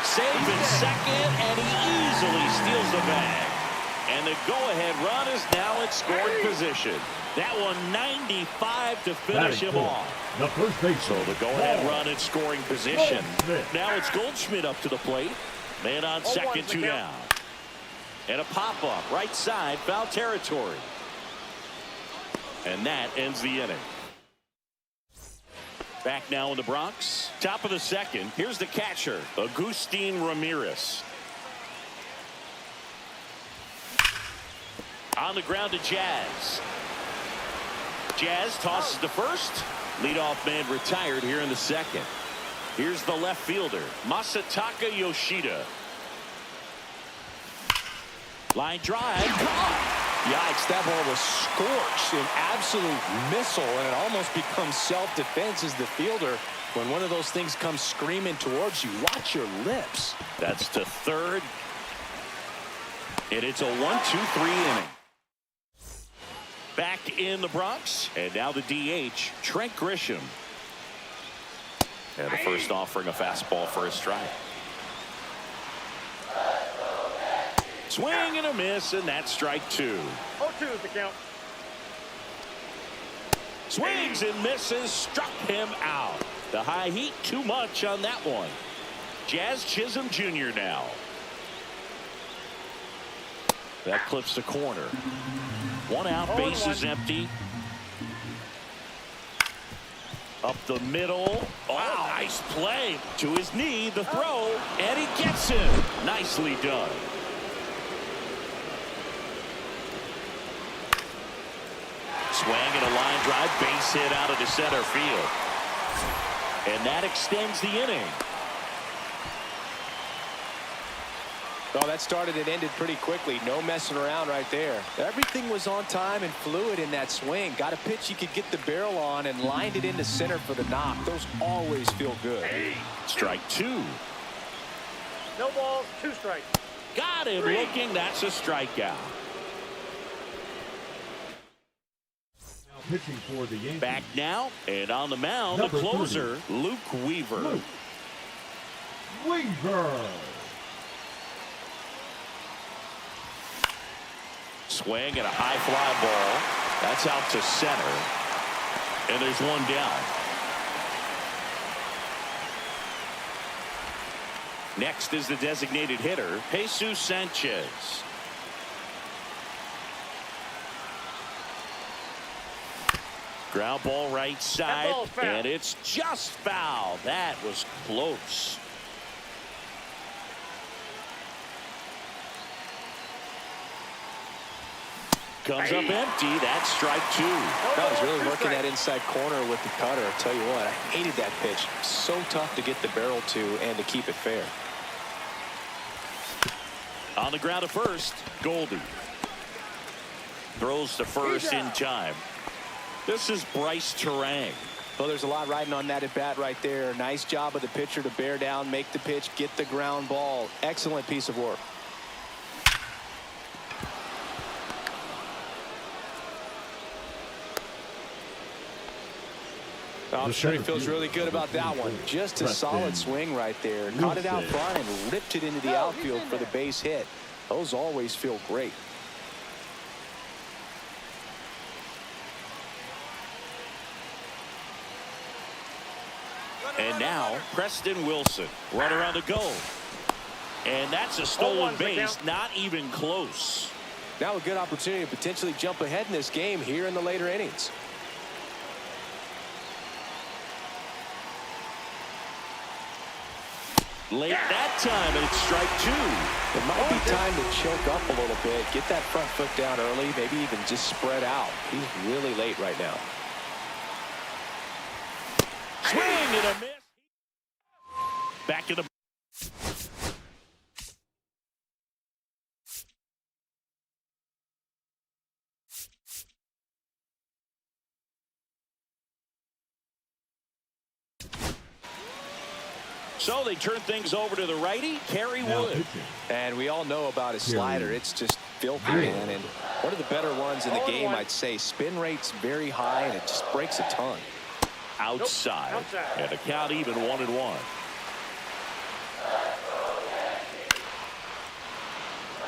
Save in second, and he easily steals the bag. And the go-ahead run is now in scoring position. That one 95 to finish him off. The first base. So the go-ahead run in scoring position. Now it's Goldschmidt up to the plate. Man on second, 2 down. And a pop-up right side, foul territory. And that ends the inning. Back now in the Bronx. Top of the second. Here's the catcher, Agustin Ramirez. On the ground to Jazz. Jazz tosses to first. Leadoff man retired here in the second. Here's the left fielder, Masataka Yoshida. Line drive. Yikes, that ball was scorched, an absolute missile, and it almost becomes self-defense as the fielder. When one of those things comes screaming towards you, watch your lips. That's to third. And it's a 1-2-3 inning. Back in the Bronx, and now the DH, Trent Grisham. And the first offering a fastball for a strike. Swing and a miss, and that's strike 2. 0-2 is the count. Swings and misses, struck him out. The high heat, too much on that one. Jazz Chisholm Jr. now. That clips the corner. 1 out, base is empty. Up the middle. Oh, nice play. To his knee, the throw, and he gets him. Nicely done. Swing and a line drive, base hit out of the center field. And that extends the inning. Well, that started and ended pretty quickly. No messing around right there. Everything was on time and fluid in that swing. Got a pitch he could get the barrel on and lined it into center for the knock. Those always feel good. Strike 2. No balls, 2 strikes. Got him looking. That's a strikeout. Pitching for the Yankees. Back now, and on the mound, Number the closer, 30. Luke Weaver. Luke Weaver. Swing and a high fly ball. That's out to center. And there's 1 down. Next is the designated hitter, Jesus Sanchez. Ground ball right side, and it's just foul. That was close. Comes up empty. That's strike 2. I was really working that inside corner with the cutter. I'll tell you what, I hated that pitch. So tough to get the barrel to and to keep it fair. On the ground to first, Goldie. Throws to first in time. This is Bryce Terang. Well, there's a lot riding on that at bat right there. Nice job of the pitcher to bear down, make the pitch, get the ground ball. Excellent piece of work. I'm sure he feels really good about that one. Just a solid swing right there. Caught it out front and ripped it into the outfield for the base hit. Those always feel great. And now Preston Wilson, runner on the go. And that's a stolen base, not even close. Now a good opportunity to potentially jump ahead in this game here in the later innings. Late that time, and it's strike two. It might be time to choke up a little bit, get that front foot down early, maybe even just spread out. He's really late right now. Swing and a miss. Back to the. So they turn things over to the righty, Kerry Wood. And we all know about his slider. It's just filthy, man. And one of the better ones in the game, I'd say. Spin rate's very high, and it just breaks a ton. Outside. And the count even 1-1.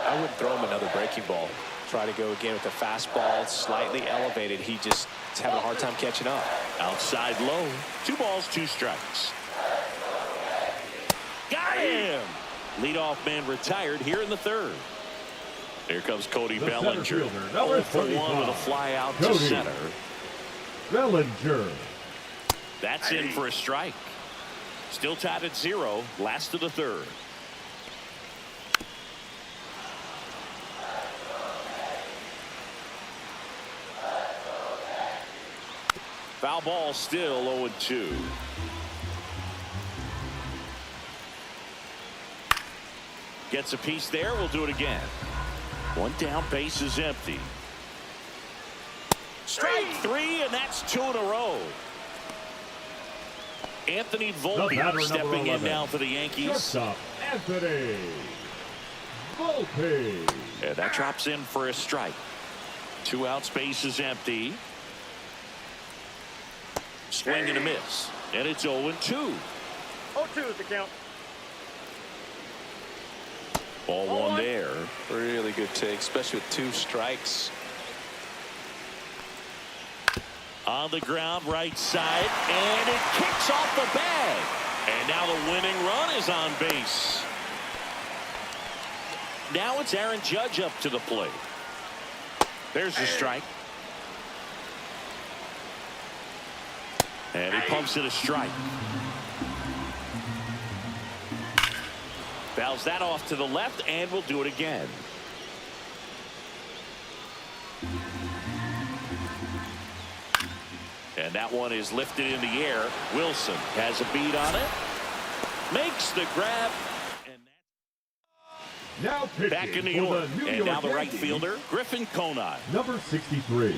I wouldn't throw him another breaking ball. Try to go again with the fastball, slightly elevated. He just is having a hard time catching up. Outside low. 2 balls, 2 strikes. Got him! Leadoff man retired here in the third. Here comes Cody Bellinger. 0 for 1 with a fly out to center. Bellinger. That's in for a strike. Still tied at 0. Last of the third. Foul ball, still 0-2. Gets a piece there. We'll do it again. 1 down, base is empty. Strike 3, and that's 2 in a row. Anthony Volpe stepping in now for the Yankees. Shortstop, Anthony Volpe. And that drops in for a strike. 2 outs, base is empty. Swing and a miss. And it's 0-2. 0-2 is the count. Ball 1 there. Really good take, especially with 2 strikes. On the ground, right side, and it kicks off the bag. And now the winning run is on base. Now it's Aaron Judge up to the plate. There's the strike. And he pumps it a strike. Fouls that off to the left, and we'll do it again. And that one is lifted in the air. Wilson has a beat on it. Makes the grab. And Now pitching back in New for York. the New And York now the right Yankees, fielder, Griffin Conine. number 63,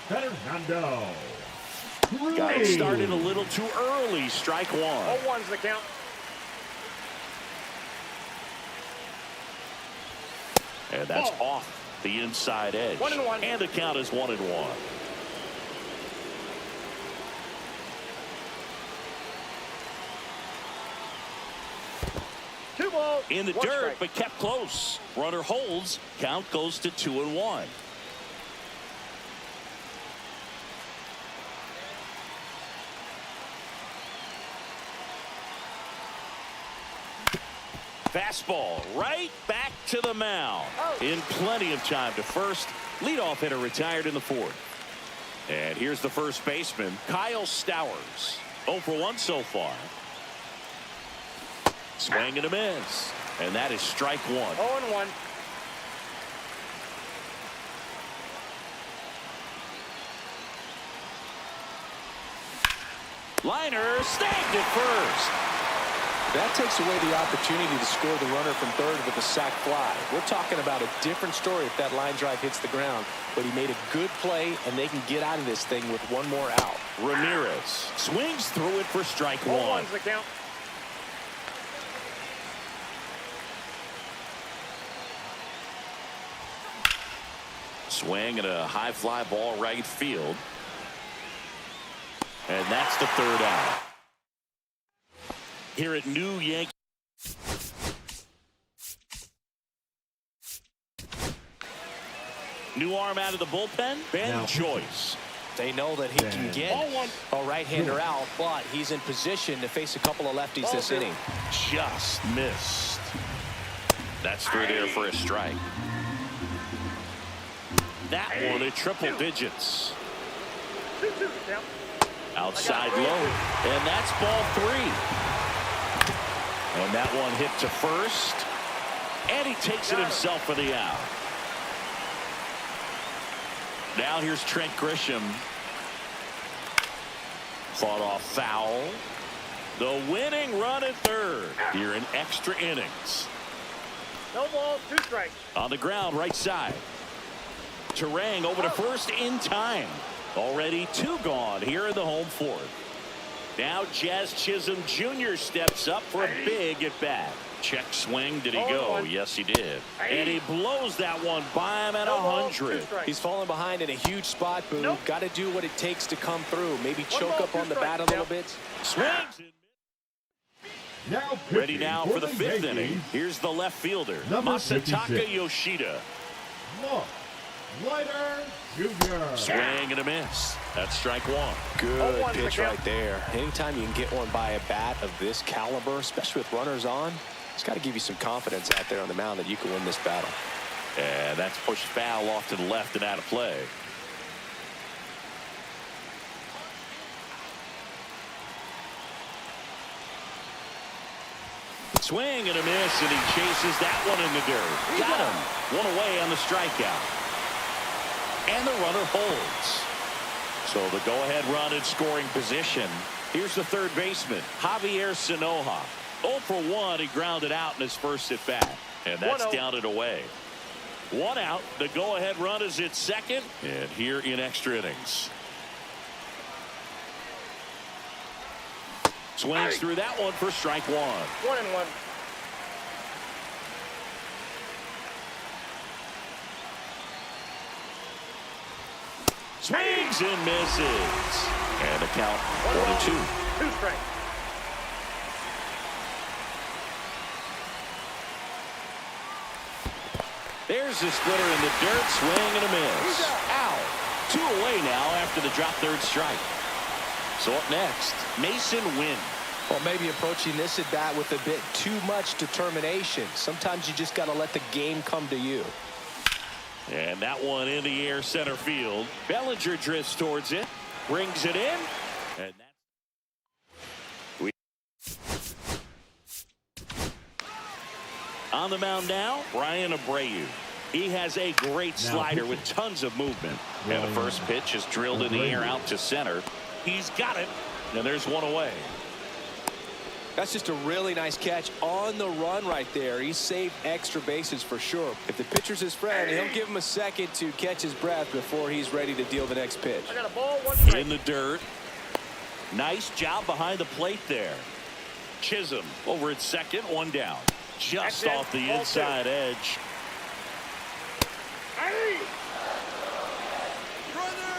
Fernando. Got it started a little too early. Strike 1. 0-1's the count. And that's off the inside edge. 1-1. And the count is 1-1. Two balls. In the 1 dirt, strike. but kept close. Runner holds. Count goes to 2-1. Fastball right back to the mound. In plenty of time to first. Leadoff hitter retired in the 4th. And here's the first baseman, Kyle Stowers. 0 for 1 so far. Swing and a miss. And that is strike 1. 0-1. Liner snagged it first. That takes away the opportunity to score the runner from third with a sac fly. We're talking about a different story if that line drive hits the ground. But he made a good play, and they can get out of this thing with 1 more out. Ramirez swings through it for strike 1. 0-1's the count. Swing and a high fly ball right field. And that's the 3rd out. Here at New Yankee. New arm out of the bullpen, Ben Joyce. They know that he can get a right-hander out, but he's in position to face a couple of lefties this inning. Just missed. That's through there for a strike. That one at triple digits. 2-2 the count. Outside low. And that's ball 3. And that one hit to first. And he takes it himself for the out. Now here's Trent Grisham. Fought off foul. The winning run at third here in extra innings. No balls, 2 strikes. On the ground, right side. Terang over to first in time. Already 2 gone here in the home fourth. Now Jazz Chisholm Jr. steps up for a big at bat. Check swing. Did he go? Yes, he did. And he blows that one by him at 100. He's falling behind in a huge spot, Boo. Got to do what it takes to come through. Maybe choke up on the bat a little bit. Swings. Now Ready now for the 5th inning. Here's the left fielder, Masataka 56. Yoshida. Look, Leiter Jr. Swing and a miss. That's strike 1. Good pitch right there. Anytime you can get one by a bat of this caliber, especially with runners on, it's got to give you some confidence out there on the mound that you can win this battle. And that's pushed foul off to the left and out of play. Swing and a miss, and he chases that one in the dirt. Got him. One away on the strikeout. And the runner holds. So the go-ahead run in scoring position. Here's the third baseman, Javier Sanoja. 0 for 1. He grounded out in his first at bat. And that's down and away. 1 out. The go-ahead run is at second. And here in extra innings. Swings through that one for strike 1. 1-1. Swings and misses. And the count 1-2. 2 strikes. There's the splitter in the dirt. Swing and a miss. Out. 2 away now after the drop third strike. So up next, Mason Wynn. Well, maybe approaching this at bat with a bit too much determination. Sometimes you just got to let the game come to you. And that one in the air center field. Bellinger drifts towards it. Brings it in. And on the mound now, Brian Abreu. He has a great slider with tons of movement. And the first pitch is drilled in the air out to center. He's got it. And there's 1 away. That's just a really nice catch on the run right there. He saved extra bases for sure. If the pitcher's his friend, he'll give him a second to catch his breath before he's ready to deal the next pitch. I got a ball, 1 strike. In the dirt. Nice job behind the plate there. Chisholm over at second, 1 down. Just off the inside edge.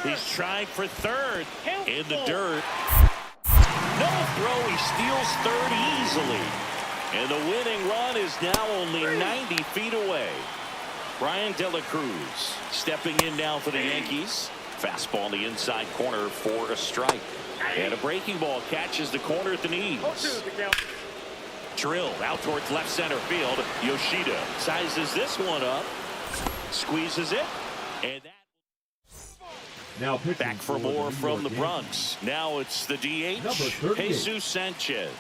He's trying for third. In the dirt. No throw. He steals third easily. And the winning run is now only 90 feet away. Brian De La Cruz stepping in now for the Yankees. Fastball in the inside corner for a strike. And a breaking ball catches the corner at the knees. 0-2 the count. Drilled out towards left center field. Yoshida sizes this one up. Squeezes it. And that. Now Back for more from the Bronx. Now it's the DH, Jesus Sanchez.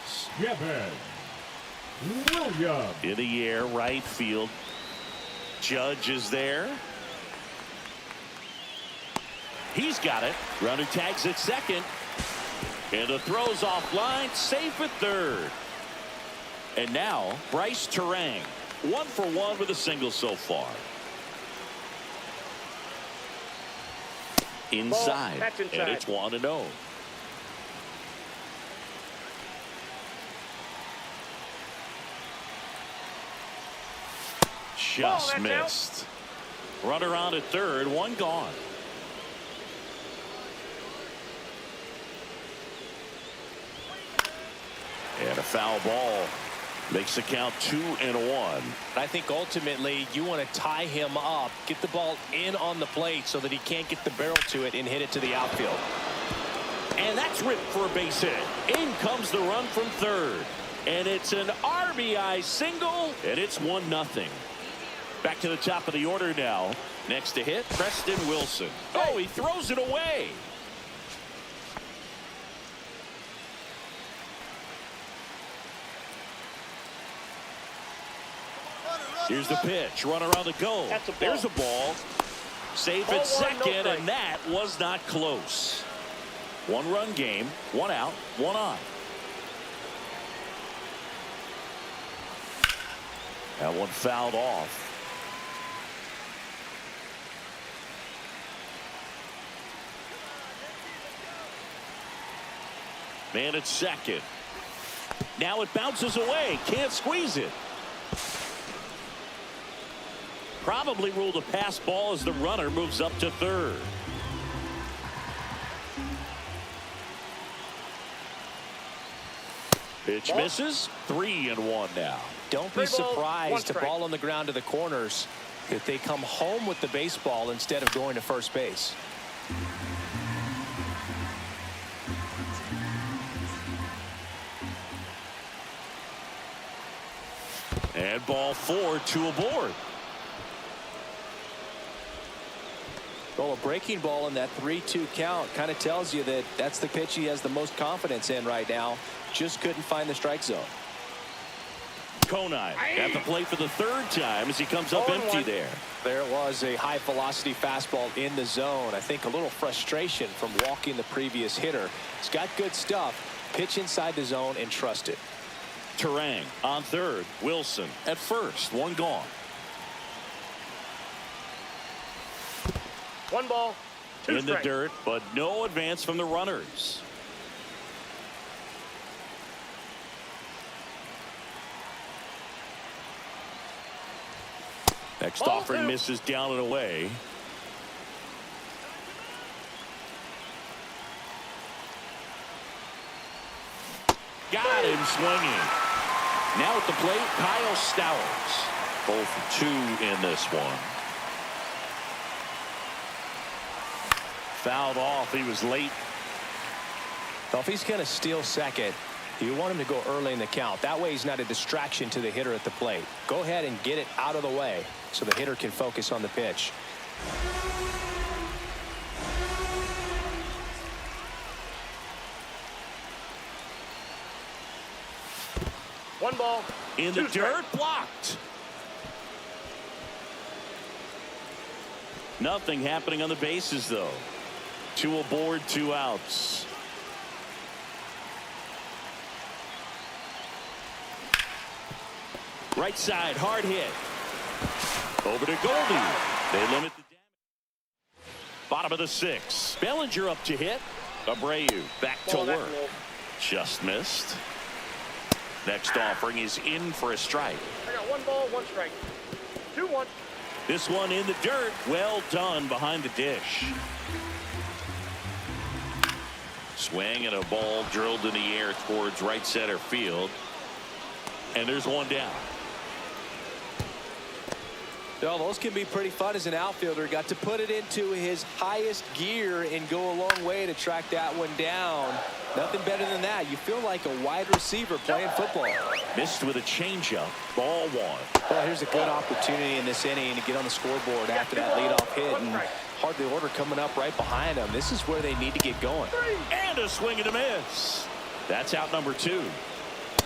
Williams. In the air, right field. Judge is there. He's got it. Runner tags at second. And the throw's offline. Safe at third. And now, Bryce Terang. 1 for 1 with a single so far. Inside. And it's 1-0. Just missed. Runner on at third, 1 gone. And a foul ball makes the count 2-1. I think ultimately you want to tie him up, get the ball in on the plate so that he can't get the barrel to it and hit it to the outfield. And that's ripped for a base hit. In comes the run from third. And it's an RBI single, and it's 1-0. Back to the top of the order now. Next to hit, Preston Wilson. Oh, he throws it away. Here's the pitch. Runner on the go. That's a ball. There's a ball. Safe Ball at one, second, no and that was not close. One-run game, one out, one on. That one fouled off. Man at second. Now it bounces away. Can't squeeze it. Probably ruled a pass ball as the runner moves up to third. Pitch misses. 3-1 now. Don't be 3 balls, 1 surprised to strike. ball on the ground to the corners if they come home with the baseball instead of going to first base. And ball 4, 2 aboard. Well, a breaking ball in that 3-2 count kind of tells you that that's the pitch he has the most confidence in right now. Just couldn't find the strike zone. Conine at the plate for the third time as he comes up empty 0-1. there. There it was, a high velocity fastball in the zone. I think a little frustration from walking the previous hitter. He's got good stuff. Pitch inside the zone and trust it. Terang on third. Wilson at first. One gone. 1 ball, 2 In the strikes. dirt, but no advance from the runners. Next Ball offering 2. misses down and away. Got him swinging. Now at the plate, Kyle Stowers. 0 for 2 in this one. Fouled off. He was late. Well, if he's going to steal second, you want him to go early in the count. That way he's not a distraction to the hitter at the plate. Go ahead and get it out of the way so the hitter can focus on the pitch. One ball, In 2 the strikes. dirt, blocked. Nothing happening on the bases, though. 2 aboard, 2 outs. Right side, hard hit. Over to Goldie. They limit the damage. Bottom of the 6th. Bellinger up to hit. Abreu back to Ball, that's work. low. Just missed. Next offering is in for a strike. I got 1 ball, 1 strike. 2-1. This one in the dirt. Well done behind the dish. Swing and a ball drilled in the air towards right center field. And there's one down. Well, those can be pretty fun as an outfielder. Got to put it into his highest gear and go a long way to track that one down. Nothing better than that. You feel like a wide receiver playing football. Missed with a changeup. Ball 1. Well, here's a good opportunity in this inning to get on the scoreboard after that leadoff hit, and hardly order coming up right behind them. This is where they need to get going. And a swing and a miss. That's out number 2.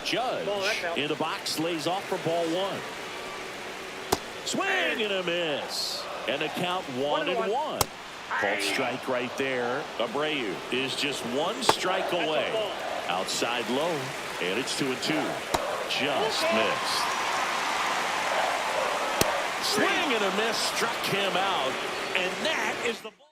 Judge Ball, that's out. in the box lays off for ball 1. Swing and a miss. And the count 1-1. Called strike right there. Abreu is just 1 strike away. Outside low. And it's 2-2. Just missed. Swing and a miss struck him out. And that is the ball.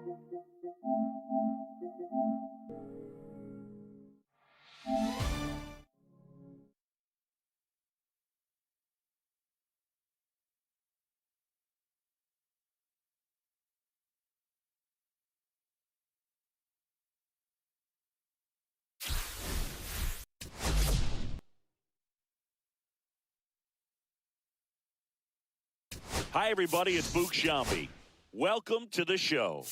Hi, everybody. It's Boog Sciambi. Welcome to the show.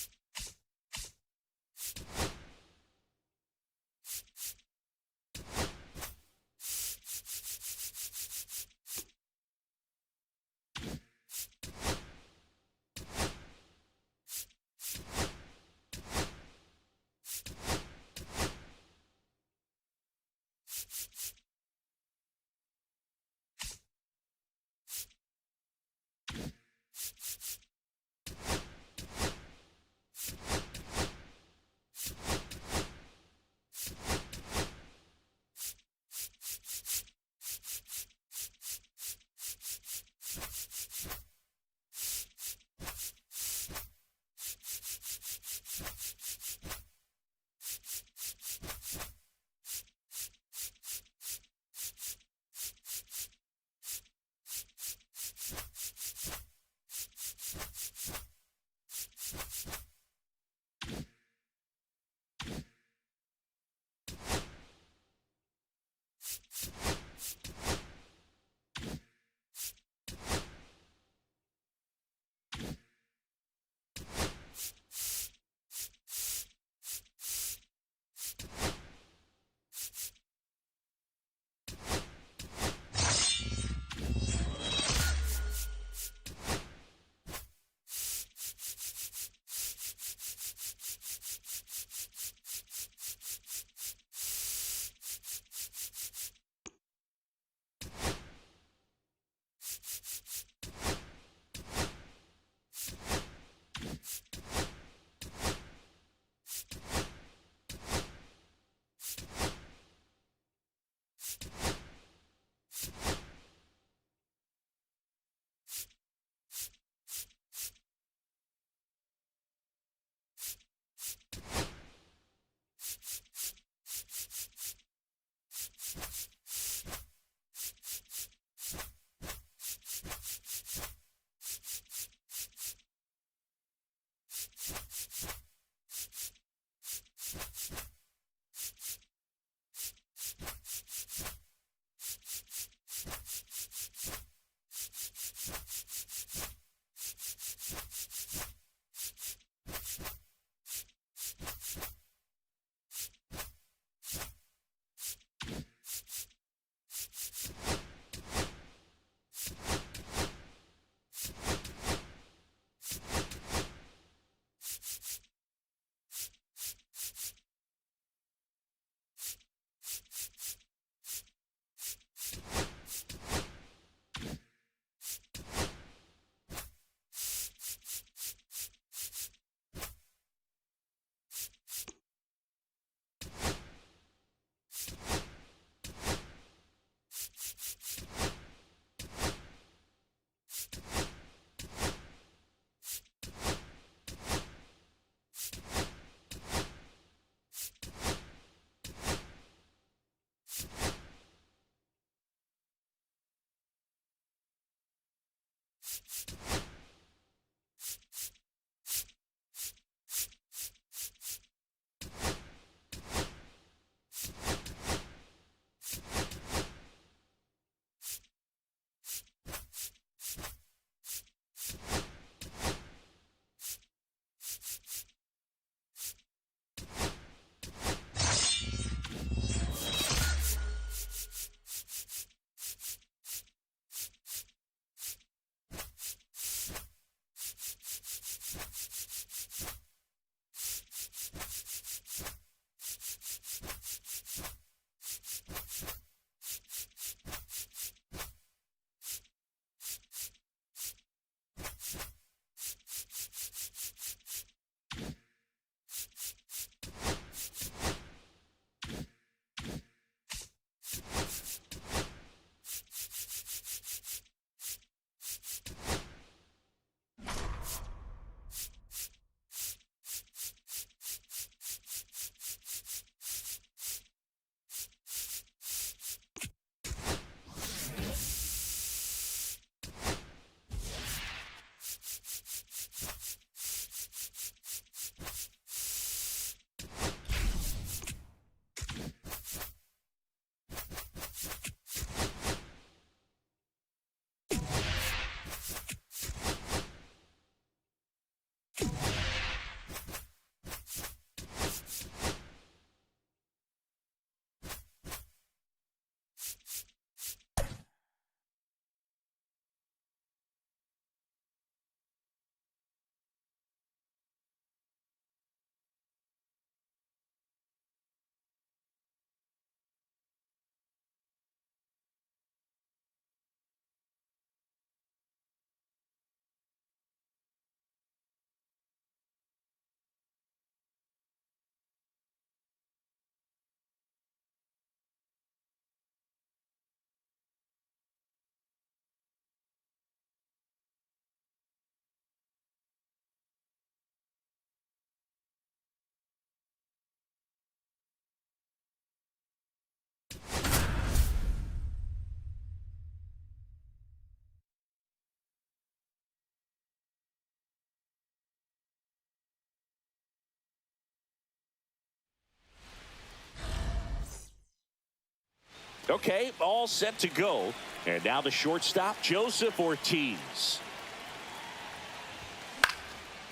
Okay, all set to go. And now the shortstop, Joseph Ortiz.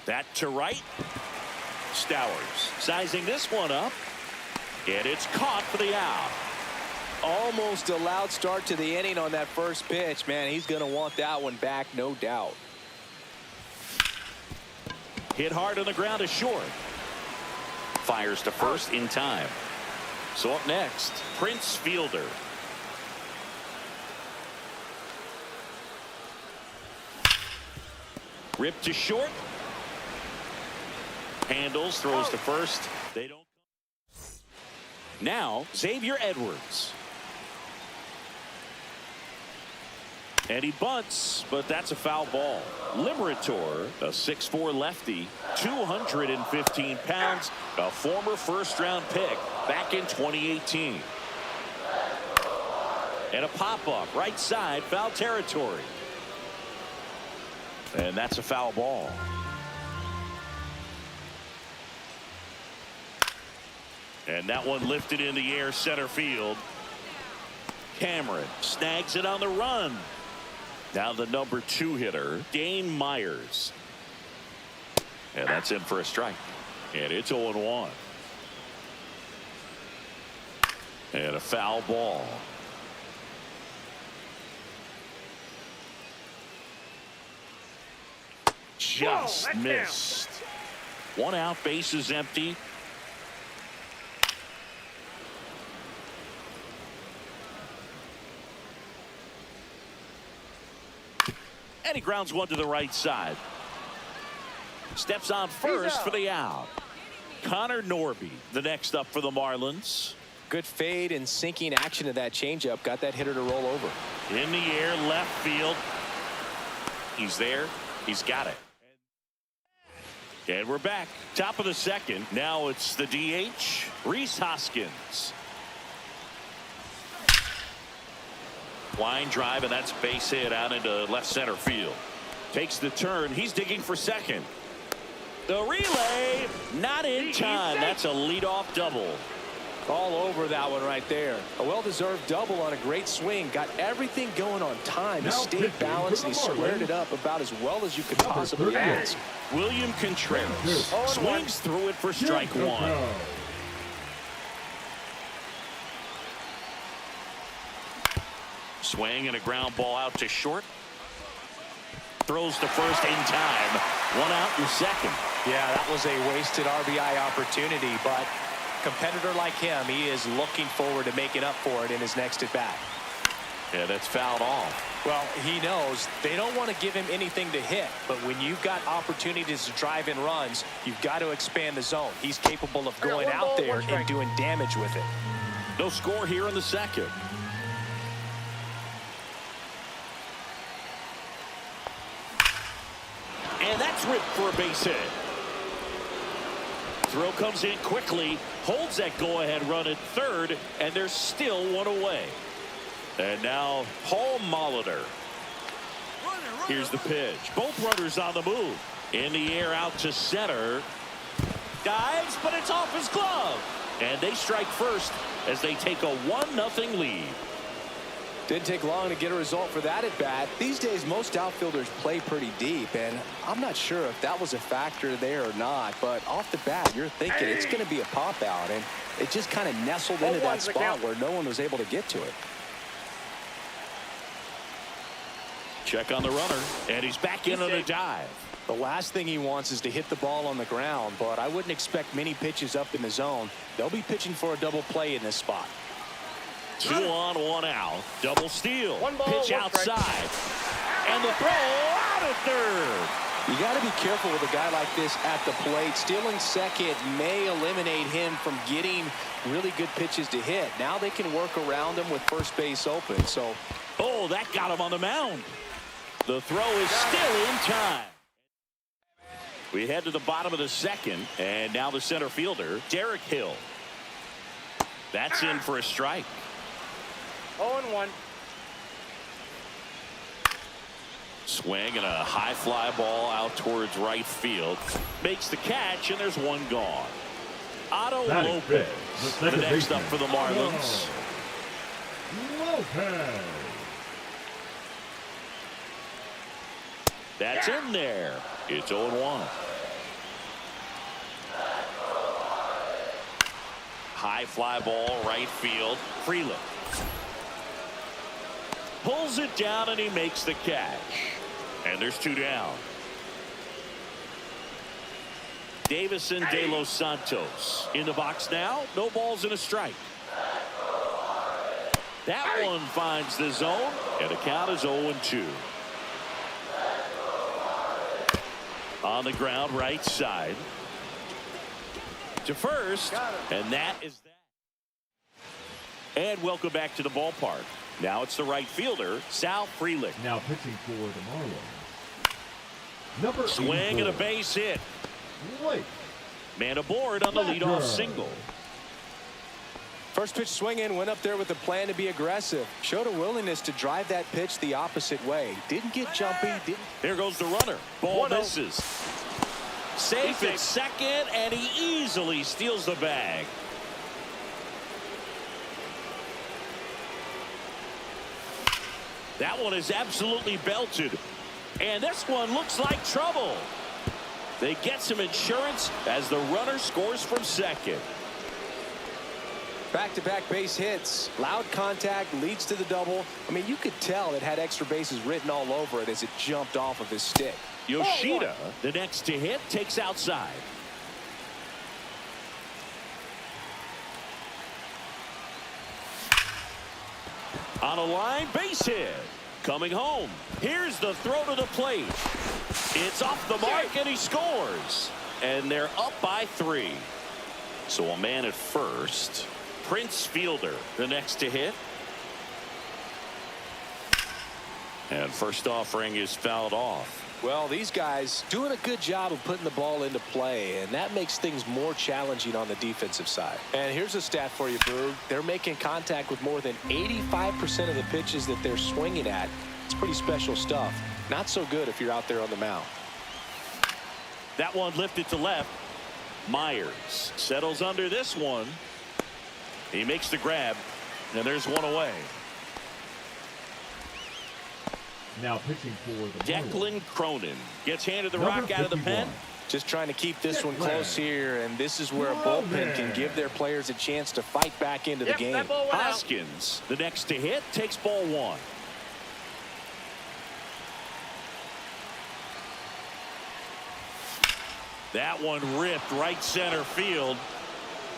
That to right. Stowers sizing this one up. And it's caught for the out. Almost a loud start to the inning on that first pitch. Man, he's going to want that one back, no doubt. Hit hard on the ground to short. Fires to first in time. So up next, Prince Fielder. Ripped to short. Handles, throws to first. They don't. Now, Xavier Edwards. And he bunts, but that's a foul ball. Liberator, a 6'4" lefty, 215 pounds, a former first-round pick back in 2018. And a pop-up, right side, foul territory. And that's a foul ball. And that one lifted in the air, center field. Cameron snags it on the run. Now the number 2 hitter, Dane Myers. And that's in for a strike. And it's 0-1. And a foul ball. Just missed. 1 out, bases empty. And he grounds one to the right side. Steps on first for the out. Connor Norby, the next up for the Marlins. Good fade and sinking action of that changeup. Got that hitter to roll over. In the air, left field. He's there. He's got it. And we're back. Top of the second. Now it's the DH, Rhys Hoskins. Line drive, and that's base hit out into left center field. Takes the turn. He's digging for second. The relay, not in time. That's a leadoff double. All over that one right there. A well-deserved double on a great swing. Got everything going on time. He stayed balanced and he squared it up about as well as you could possibly ask. William Contreras swings through it for strike 1. Swing and a ground ball out to short. Throws to first in time. 1 out in second. Yeah, that was a wasted RBI opportunity, but competitor like him, he is looking forward to making up for it in his next at bat. Yeah, that's fouled off. Well, he knows they don't want to give him anything to hit, but when you've got opportunities to drive in runs, you've got to expand the zone. He's capable of going out there and doing damage with it. No score here in the second. And that's ripped for a base hit. Throw comes in quickly, holds that go-ahead run at third, and there's still 1 away. And now Paul Molitor. Here's the pitch. Both runners on the move. In the air out to center. Dives, but it's off his glove. And they strike first as they take a 1-0 lead. Didn't take long to get a result for that at bat. These days, most outfielders play pretty deep, and I'm not sure if that was a factor there or not, but off the bat, you're thinking it's going to be a pop out, and it just kind of nestled into that spot where no one was able to get to it. Check on the runner, and he's back in on a dive. The last thing he wants is to hit the ball on the ground, but I wouldn't expect many pitches up in the zone. They'll be pitching for a double play in this spot. 2 on, 1 out. Double steal. 1 ball, pitch 1 outside. strike. And the throw out at third. You got to be careful with a guy like this at the plate. Stealing second may eliminate him from getting really good pitches to hit. Now they can work around him with first base open. So, oh, that got him on the mound. The throw is still in time. We head to the bottom of the second, and now the center fielder, Derek Hill. That's in for a strike. 0-1. Swing and a high fly ball out towards right field. Makes the catch, and there's 1 gone. Otto Lopez, the next up for the Marlins. Lopez. That's in there. It's 0-1. High fly ball, right field. Freeland pulls it down and he makes the catch. And there's 2 down. Davison De Los Santos in the box now. No balls and a strike. That one finds the zone, and the count is 0-2. On the ground, right side. To first, and that is that. And welcome back to the ballpark. Now it's the right fielder, Sal Frelick. Now pitching for the Marlins. Number Swing and a 84. base hit. Blake. Man aboard on the leadoff single. First pitch swing in, went up there with a plan to be aggressive. Showed a willingness to drive that pitch the opposite way. Didn't get jumpy. Here goes the runner. Ball misses. Safe at second, and he easily steals the bag. That one is absolutely belted. And this one looks like trouble. They get some insurance as the runner scores from second. Back-to-back base hits. Loud contact leads to the double. I mean, you could tell it had extra bases written all over it as it jumped off of his stick. Yoshida, the next to hit, takes outside. On a line, base hit. Coming home. Here's the throw to the plate. It's off the mark, and he scores. And they're up by 3. So a man at first. Prince Fielder, the next to hit. And first offering is fouled off. Well, these guys doing a good job of putting the ball into play, and that makes things more challenging on the defensive side. And here's a stat for you, Boog. They're making contact with more than 85% of the pitches that they're swinging at. It's pretty special stuff. Not so good if you're out there on the mound. That one lifted to left. Myers settles under this one. He makes the grab, and there's one away. Now pitching for the Declan Marlins. Cronin gets handed the Number rock out of the 51. pen. Just trying to keep this one close here, and this is where a bullpen can give their players a chance to fight back into the game. Hoskins, the next to hit, takes ball 1. That one ripped right center field,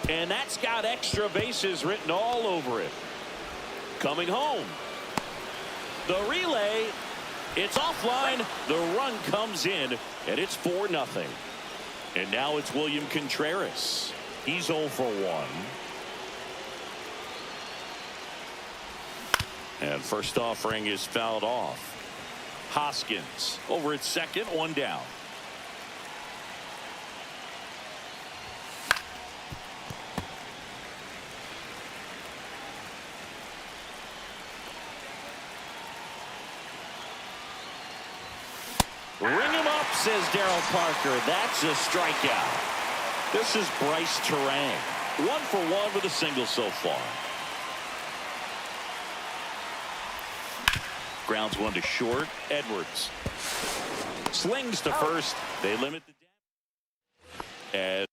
and that's got extra bases written all over it. Coming home. The relay, it's offline. The run comes in, and it's 4-0. And now it's William Contreras. He's 0 for 1. And first offering is fouled off. Hoskins over at second, 1 down. Ring him up, says Darryl Parker. That's a strikeout. This is Bryce Terang. 1 for 1 with a single so far. Grounds 1 to short. Edwards slings to first. They limit the damage.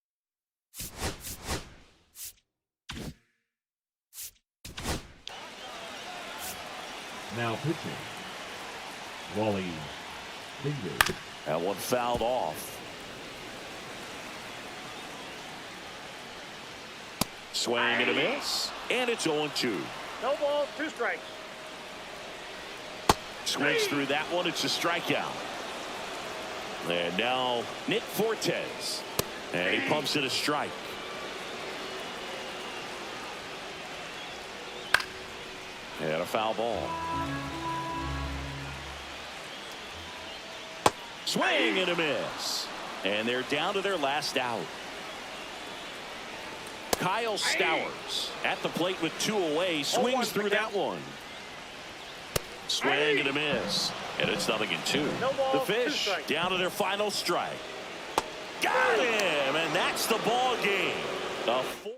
Now pitching. Wally Fingers. That one fouled off. Swing and a miss. And it's 0-2. No balls, 2 strikes. Swings through that one. It's a strikeout. And now Nick Fortes. And he pumps it a strike. And a foul ball. Swing and a miss. And they're down to their last out. Kyle Stowers at the plate with 2 away. Swings through that one. Swing and a miss. And it's 0-2. No ball, The 2 Fish strikes. down to their final strike. Got him. And that's the ball game. A 4.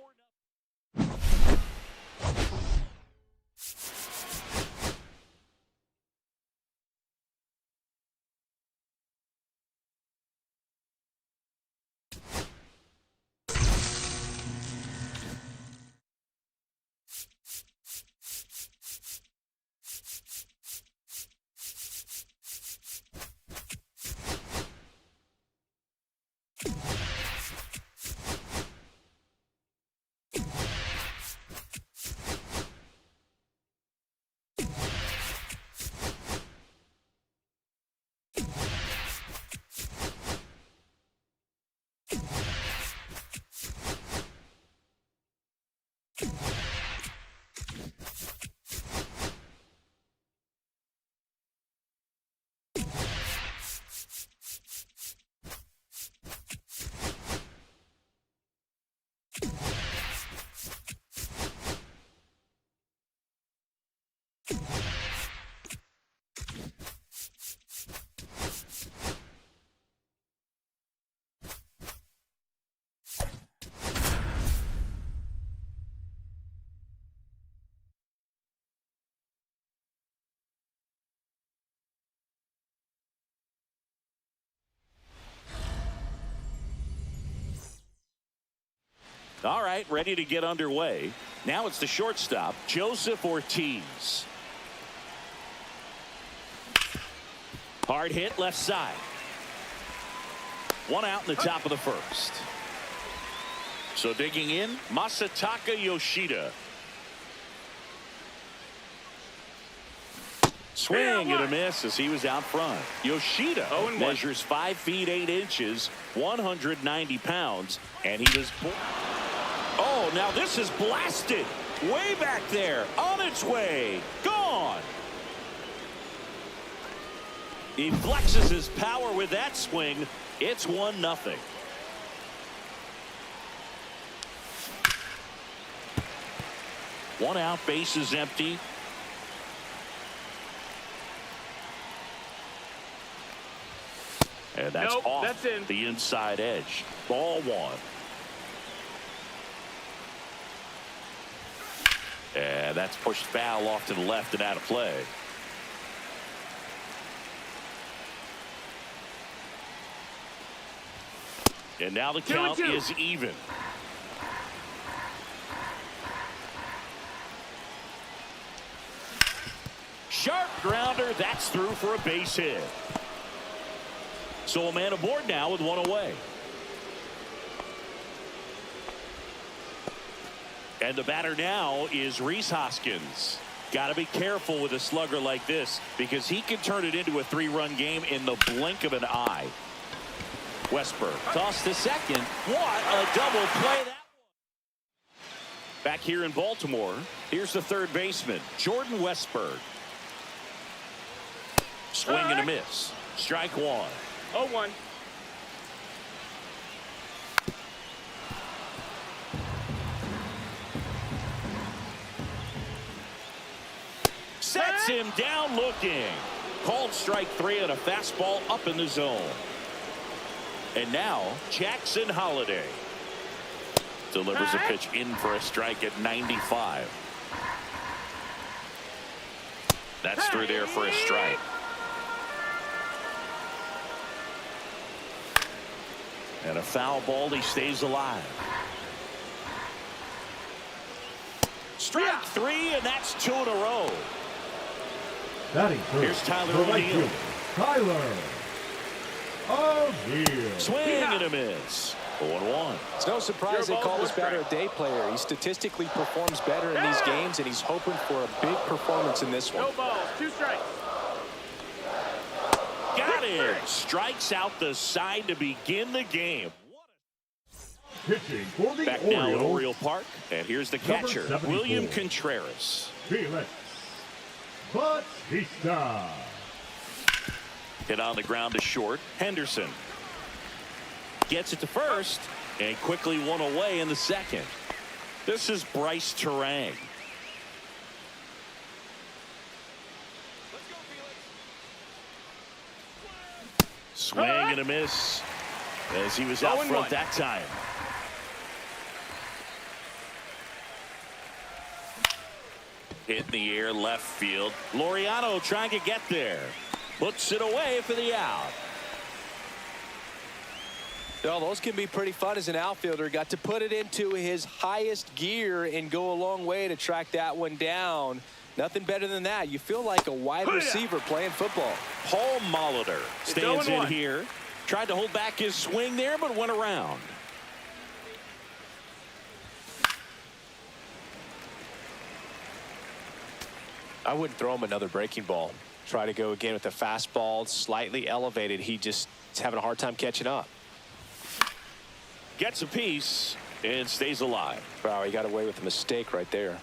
All right, ready to get underway. Now it's the shortstop, Joseph Ortiz. Hard hit left side. One out in the top of the first. So digging in, Masataka Yoshida. Swing and a miss as he was out front. Yoshida measures 5 feet 8 inches, 190 pounds, and he was. Oh, now this is blasted. Way back there, on its way, gone. He flexes his power with that swing. It's 1-0. One out, base is empty. And that's off that's in. the inside edge. Ball 1. And that's pushed foul off to the left and out of play. And now the count is even. Sharp grounder. That's through for a base hit. So a man aboard now with one away. And the batter now is Rhys Hoskins. Got to be careful with a slugger like this because he can turn it into a 3-run game in the blink of an eye. Westberg tossed to second. What a double play that was. Back here in Baltimore, here's the third baseman, Jordan Westberg. Swing and a miss. Strike 1. 0-1. Sets him down looking. Called strike 3 on a fastball up in the zone. And now Jackson Holliday delivers a pitch in for a strike at 95. That's through there for a strike. And a foul ball. He stays alive. Strike 3, and that's 2 in a row. Batting first, Here's Tyler the right O'Neill. fielder, Tyler O'Neill. Swing and a miss. 0-1. It's no surprise they call this batter a day player. He statistically performs better in these games, and he's hoping for a big performance in this one. No balls. 2 strikes. Got him. Strikes out the side to begin the game. Pitching for the Back now at Orioles, Oriole Park, and here's the catcher, 74. William Contreras. Felix Bautista. Hit on the ground to short. Henderson gets it to first and quickly one away in the second. This is Bryce Terang. Swing and a miss as he was out front that time. Hit in the air left field. Laureano trying to get there. Puts it away for the out. Well, those can be pretty fun as an outfielder. Got to put it into his highest gear and go a long way to track that one down. Nothing better than that. You feel like a wide receiver playing football. Paul Molitor stands in here. Tried to hold back his swing there, but went around. I wouldn't throw him another breaking ball. Try to go again with the fastball, slightly elevated. He just is having a hard time catching up. Gets a piece and stays alive. Wow, he got away with a mistake right there.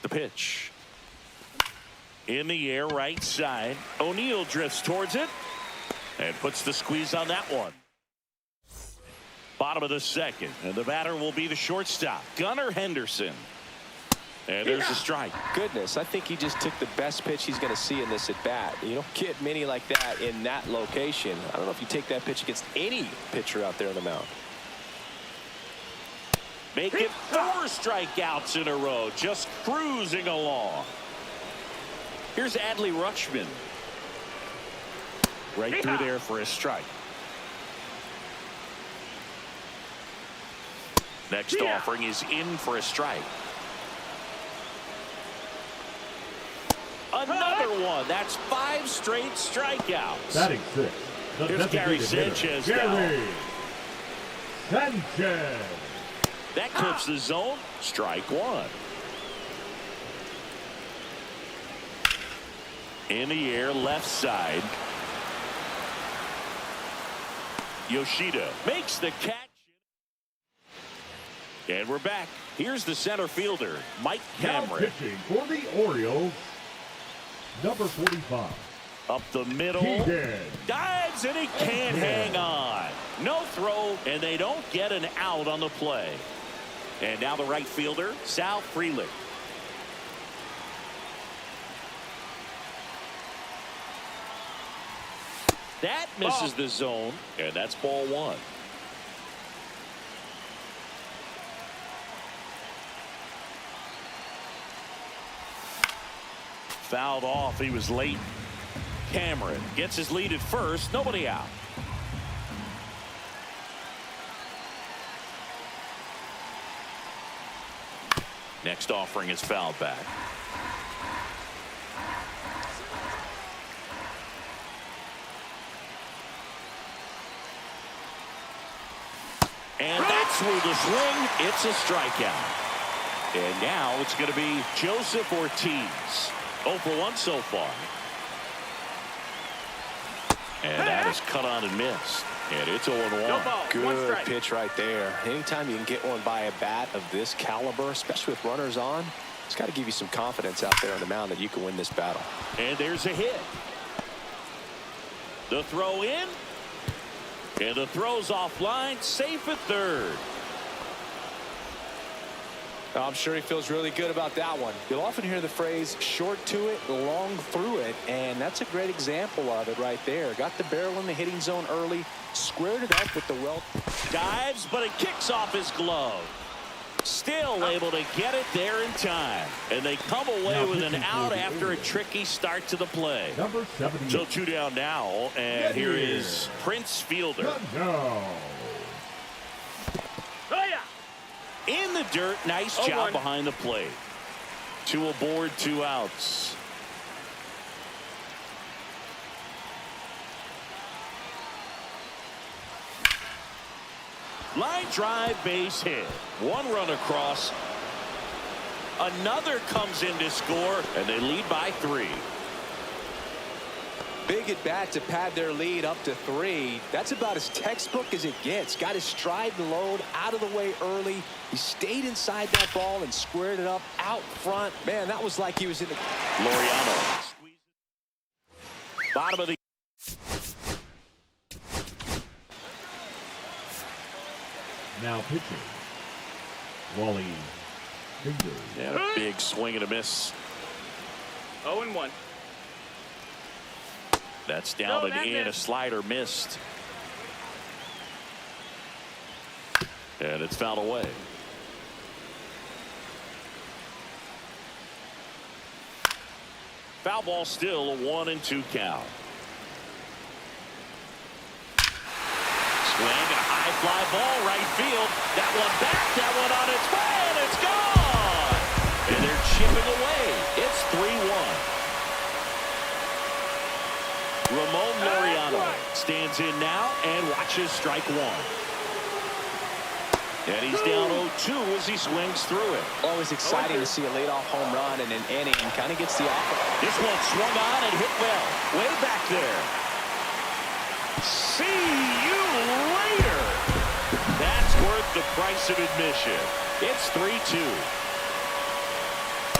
The pitch. In the air, right side. O'Neill drifts towards it and puts the squeeze on that one. Bottom of the second, and the batter will be the shortstop, Gunnar Henderson. And there's a strike. Goodness, I think he just took the best pitch he's going to see in this at bat. You don't get many like that in that location. I don't know if you take that pitch against any pitcher out there on the mound. Make it 4 strikeouts in a row, just cruising along. Here's Adley Rutschman. Right through there for a strike. Next offering is in for a strike. Another one. That's 5 straight strikeouts. Batting 6. Here's Gary Sanchez now. Gary Sanchez. That clips the zone. Strike 1. In the air, left side. Yoshida makes the catch. And we're back. Here's the center fielder, Mike Now Cameron. pitching for the Orioles, number 45. Up the middle. Keegan. Dives and he can't hang on. No throw, and they don't get an out on the play. And now the right fielder, Sal Frelick. That misses the zone, and that's ball 1. Fouled off. He was late. Cameron gets his lead at first. Nobody out. Next offering is fouled back. And that's through the swing. It's a strikeout. And now it's going to be Joseph Ortiz. 0 for 1 so far. And that is cut on and missed. And it's 0-1. Good pitch right there. Anytime you can get one by a bat of this caliber, especially with runners on, it's got to give you some confidence out there on the mound that you can win this battle. And there's a hit. The throw in. And the throw's offline. Safe at third. I'm sure he feels really good about that one. You'll often hear the phrase short to it, long through it, and that's a great example of it right there. Got the barrel in the hitting zone early, squared it up with the well. Dives, but it kicks off his glove. Still able to get it there in time. And they come away with an out after a tricky start to the play. Number 78. So 2 down now, and here is Prince Fielder. No. In the dirt, nice job behind the plate. 2 aboard, 2 outs. Line drive, base hit. 1 run across. Another comes in to score, and they lead by 3. Big at bat to pad their lead up to 3. That's about as textbook as it gets. Got his stride and load out of the way early. He stayed inside that ball and squared it up out front. Man, that was like he was in the... Laureano. Bottom of the... Now pitching, Wally Fingers. And a big swing and a miss. 0-1. That's down and in. A slider missed. And it's fouled away. Foul ball still, a 1-2 count. Swing and a high fly ball right field. That one back, that one on its way, and it's gone. And they're chipping away. It's 3-1. Ramon Laureano stands in now and watches strike 1. And he's down 0-2 as he swings through it. Always exciting to see a leadoff home run in an inning. Kind of gets the offer. This one swung on and hit well. Way back there. See you later. That's worth the price of admission. It's 3-2.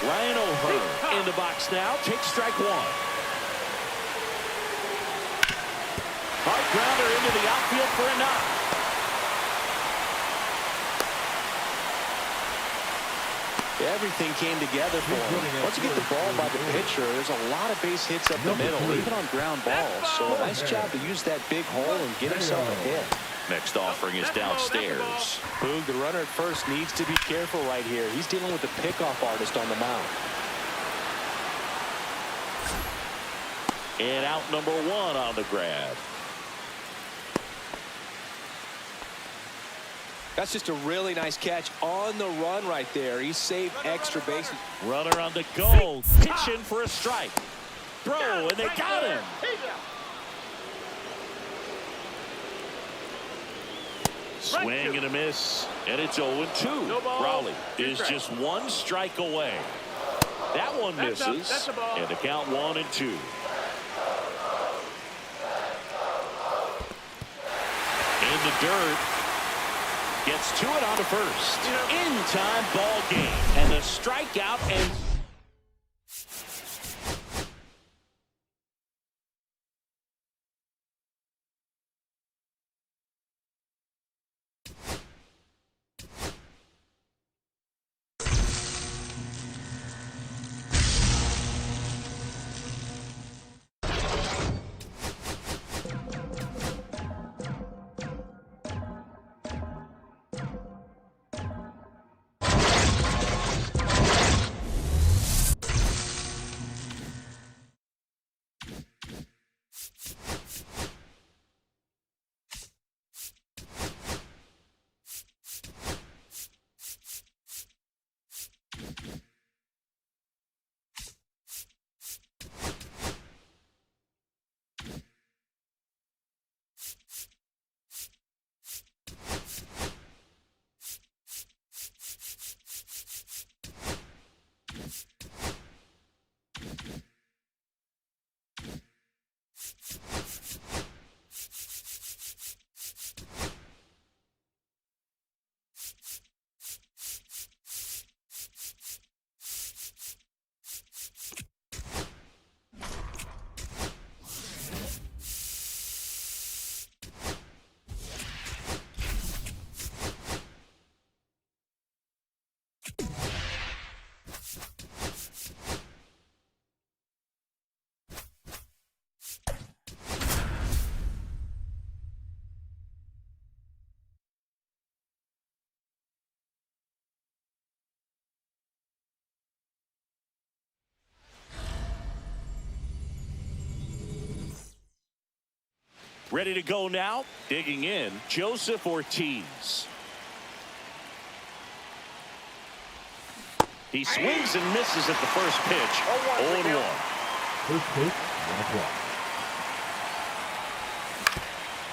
Ryan O'Hearn in the box now. Takes strike 1. Hard grounder into the outfield for a knock. Everything came together for him. Once you get the ball by the pitcher, there's a lot of base hits up the middle, even on ground balls. So a nice job to use that big hole and get himself a hit. Next offering is downstairs. Boog, the runner at first needs to be careful right here. He's dealing with the pickoff artist on the mound. And out number 1 on the grab. That's just a really nice catch on the run right there. He saved extra bases. Runner on the go. Pitching for a strike. Throw, and they got him. Swing and a miss, and it's 0-2. Raleigh is just 1 strike away. That one misses, and the count 1-2. In the dirt, gets to it on the first. In-time ball game, and the strikeout and. Ready to go now. Digging in, Joseph Ortiz. He swings and misses at the first pitch. 0-1. First pitch, 1 o'clock.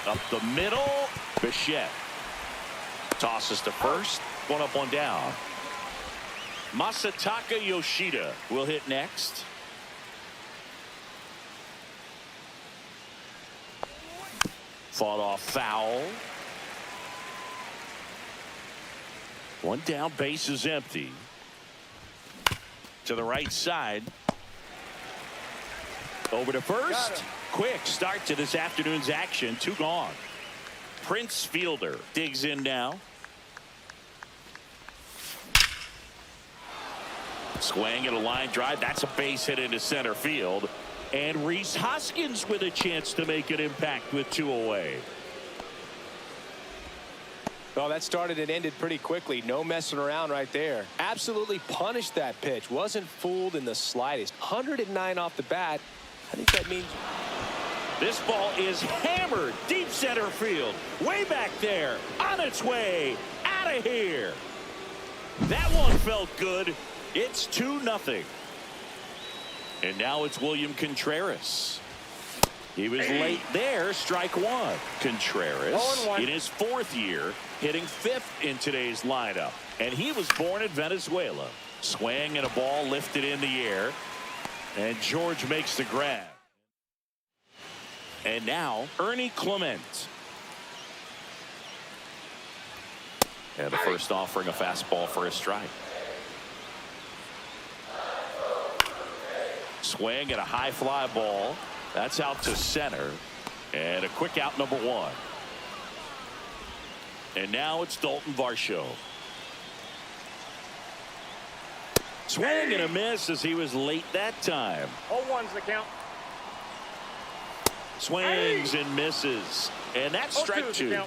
Up the middle, Bichette. Tosses to first. 1 up, 1 down. Masataka Yoshida will hit next. Fought off foul. 1 down, base is empty. To the right side. Over to first. Quick start to this afternoon's action. 2 gone. Prince Fielder digs in now. Swing and a line drive. That's a base hit into center field. And Rhys Hoskins with a chance to make an impact with 2 away. Well, that started and ended pretty quickly. No messing around right there. Absolutely punished that pitch. Wasn't fooled in the slightest. 109 off the bat. I think that means this ball is hammered deep center field. Way back there. On its way. Out of here. That one felt good. It's 2-0. And now it's William Contreras. He was late there. Strike 1. Contreras in his 4th year, hitting 5th in today's lineup. And he was born in Venezuela. Swing and a ball lifted in the air. And George makes the grab. And now Ernie Clement. And the first offering a fastball for a strike. Swing and a high fly ball. That's out to center. And a quick out, number 1. And now it's Dalton Varsho. Swing and a miss as he was late that time. 0-1's the count. Swings and misses. And that's strike 2.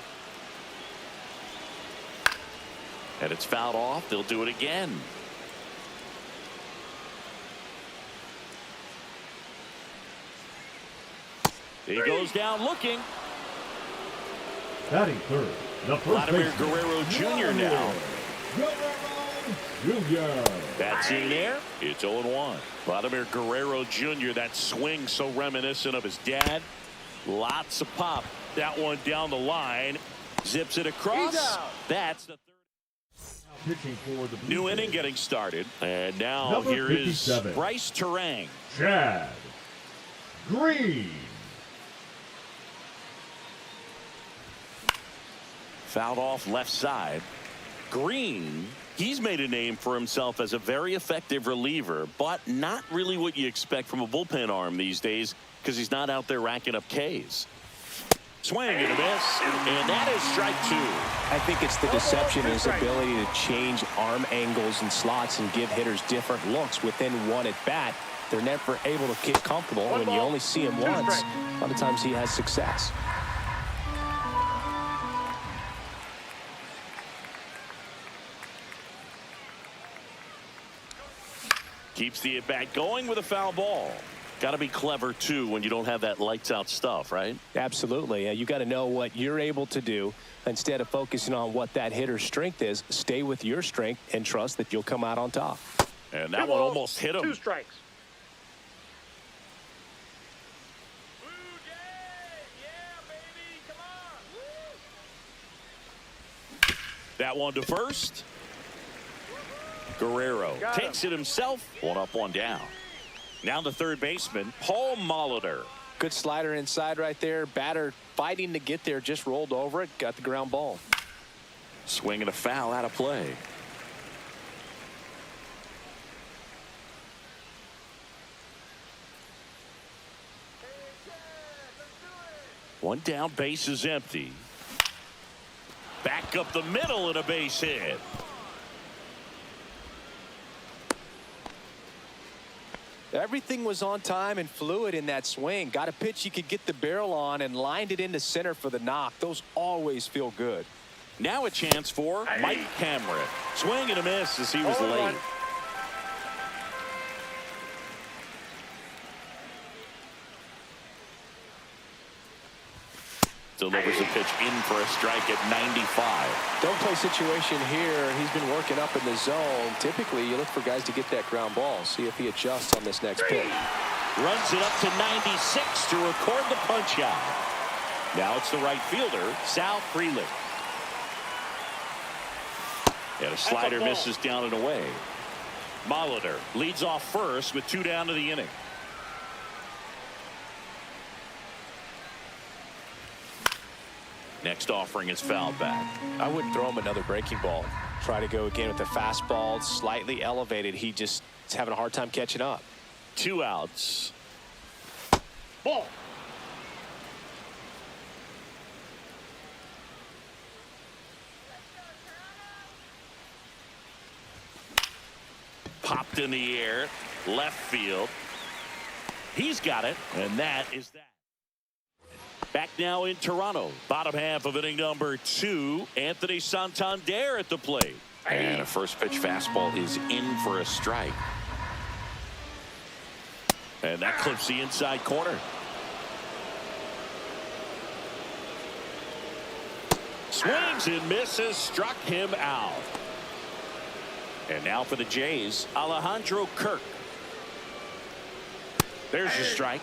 And it's fouled off. They'll do it again. He goes down looking. Batting third, the first Vladimir baseman, Guerrero Jr. now. Guerrero Jr. That's in there. It's 0-1. Vladimir Guerrero Jr., that swing so reminiscent of his dad. Lots of pop. That one down the line. Zips it across. That's the third. Pitching for the Blue New Jays, inning getting started. And now Number here is 57. Bryce Terang. Chad Green. Fouled off left side. Green, he's made a name for himself as a very effective reliever, but not really what you expect from a bullpen arm these days because he's not out there racking up Ks. Swing and a miss, and that is strike two. I think it's the deception in his ability to change arm angles and slots and give hitters different looks within one at bat. They're never able to get comfortable. When you only see him once, a lot of times he has success. Keeps the at-bat going with a foul ball. Got to be clever, too, when you don't have that lights-out stuff, right? Absolutely. You got to know what you're able to do. Instead of focusing on what that hitter's strength is, stay with your strength and trust that you'll come out on top. And that one almost hit him. 2 strikes. That one to first. Guerrero takes it himself. 1 up, 1 down. Now the third baseman, Paul Molitor. Good slider inside right there. Batter fighting to get there, just rolled over it, got the ground ball. Swing and a foul out of play. One down, base is empty. Back up the middle and a base hit. Everything was on time and fluid in that swing. Got a pitch he could get the barrel on and lined it into center for the knock. Those always feel good. Now a chance for Mike Cameron. Swing and a miss as he was late. Delivers a pitch in for a strike at 95. Don't play situation here. He's been working up in the zone. Typically, you look for guys to get that ground ball. See if he adjusts on this next pitch. Runs it up to 96 to record the punch out. Now it's the right fielder, Sal Frelick. And a slider misses down and away. Molitor leads off first with 2 down to the inning. Next offering is fouled back. I wouldn't throw him another breaking ball. Try to go again with the fastball, slightly elevated. He just is having a hard time catching up. 2 outs. Ball. Popped in the air, left field. He's got it, and that is that. Back now in Toronto, bottom half of inning number 2. Anthony Santander at the plate. And a first pitch fastball is in for a strike. And that clips the inside corner. Swings and misses, struck him out. And now for the Jays, Alejandro Kirk. There's your strike.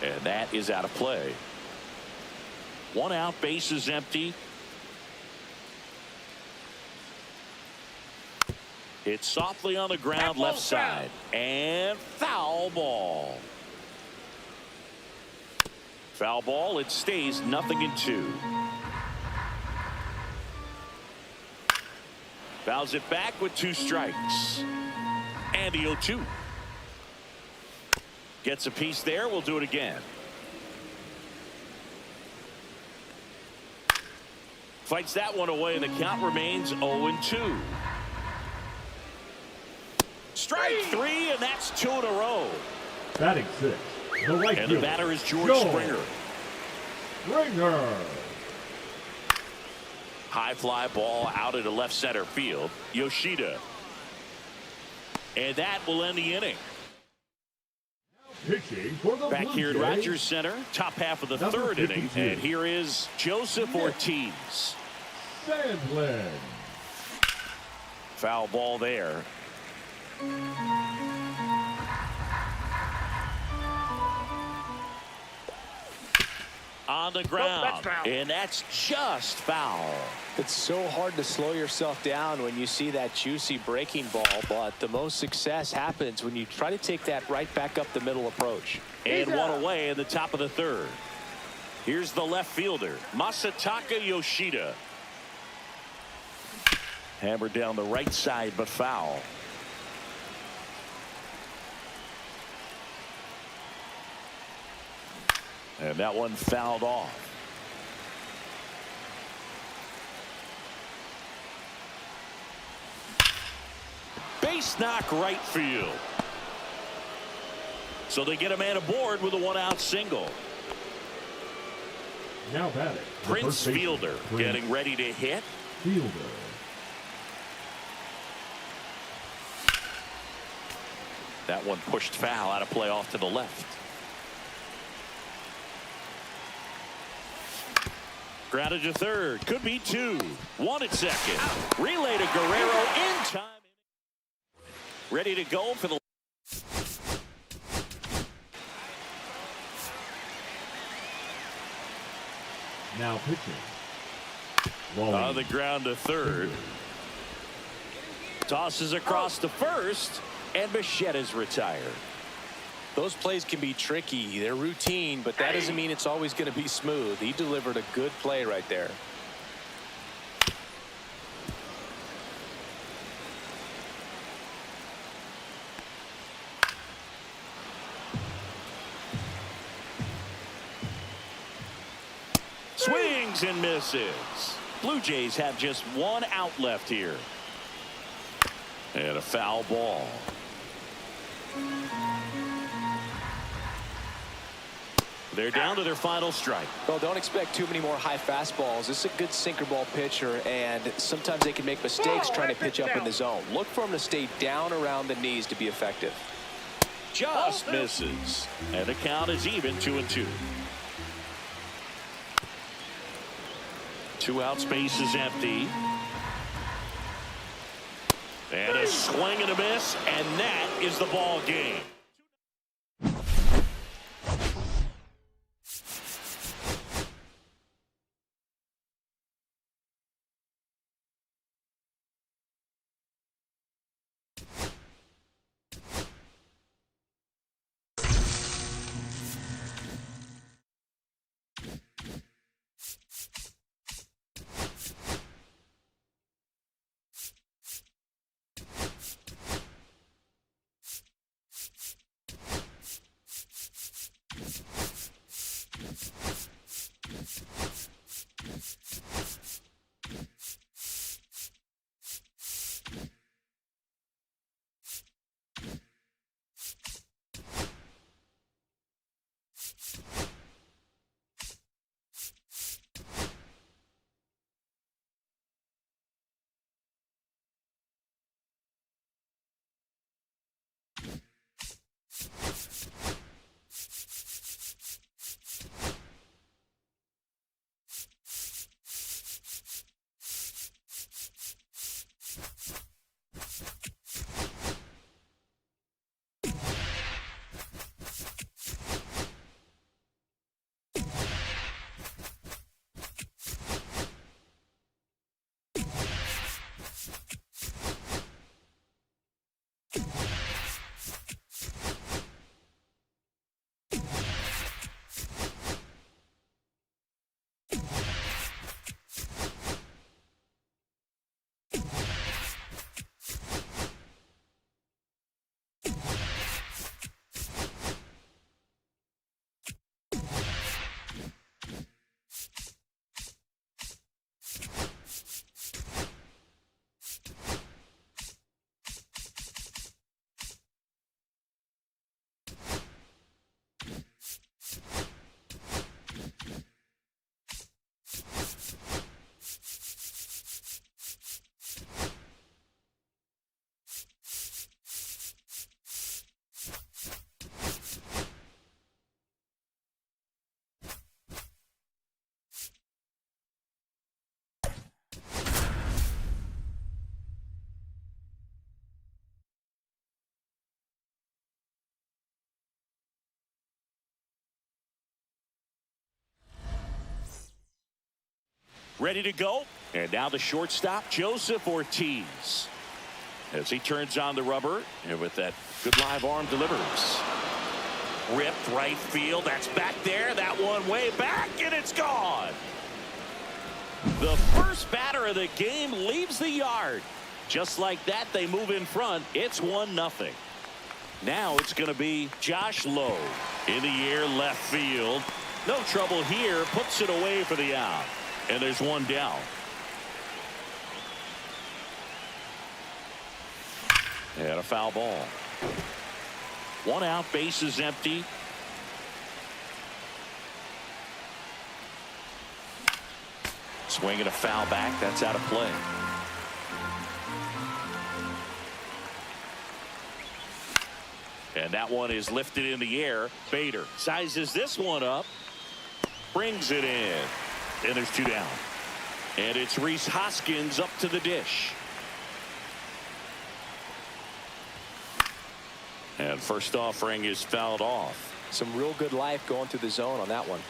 And that is out of play. 1 out, base is empty. It's softly on the ground, left side. And foul ball. Foul ball, it stays 0-2. Fouls it back with 2 strikes. And the 0-2. Gets a piece there. We'll do it again. Fights that one away, and the count remains 0-2. Strike 3, and that's 2 in a row. Batting 6, the right And the fielder, batter is George Joel Springer. Springer. High fly ball out into left center field. Yoshida. And that will end the inning. Pitching for the Back Blue here at Jays, Rogers Center, top half of the Number third inning. 52. And here is Joseph Ortiz. Sandlin. Foul ball there. On the ground, foul. and that's just foul. It's so hard to slow yourself down when you see that juicy breaking ball, but the most success happens when you try to take that right back up the middle approach. And one away in the top of the third. Here's the left fielder, Masataka Yoshida. Hammered down the right side, but foul. And that one fouled off. Base knock right field. So they get a man aboard with a one-out single. Now batting. the Prince first baseman, Fielder Prince getting ready to hit. Fielder. That one pushed foul out of play off to the left. Grounded to third. Could be two. One at second. Relay to Guerrero in time. Ready to go for the. Now pitching. Wally. On the ground to third. Tosses across to first. And Bichetta's retired. Those plays can be tricky. They're routine, but that doesn't mean it's always going to be smooth. He delivered a good play right there. Swings and misses. Blue Jays have just one out left here. And a foul ball. They're down to their final strike. Well, don't expect too many more high fastballs. This is a good sinker ball pitcher, and sometimes they can make mistakes trying to pitch up in the zone. Look for him to stay down around the knees to be effective. Just misses. And the count is even 2-2. Two out, space is empty. And a swing and a miss, and that is the ball game. ready to go. And now the shortstop, Joseph Ortiz. As he turns on the rubber, and with that good live arm delivers. Ripped right field. That's back there. That one way back, and it's gone. The first batter of the game leaves the yard. Just like that, they move in front. It's 1-0. Now it's going to be Josh Lowe in the air left field. No trouble here. Puts it away for the out. And there's one down. And a foul ball. One out, base is empty. Swinging a foul back. That's out of play. And that one is lifted in the air. Bader sizes this one up. Brings it in. And there's two down. And it's Rhys Hoskins up to the dish. And first offering is fouled off. Some real good life going through the zone on that one.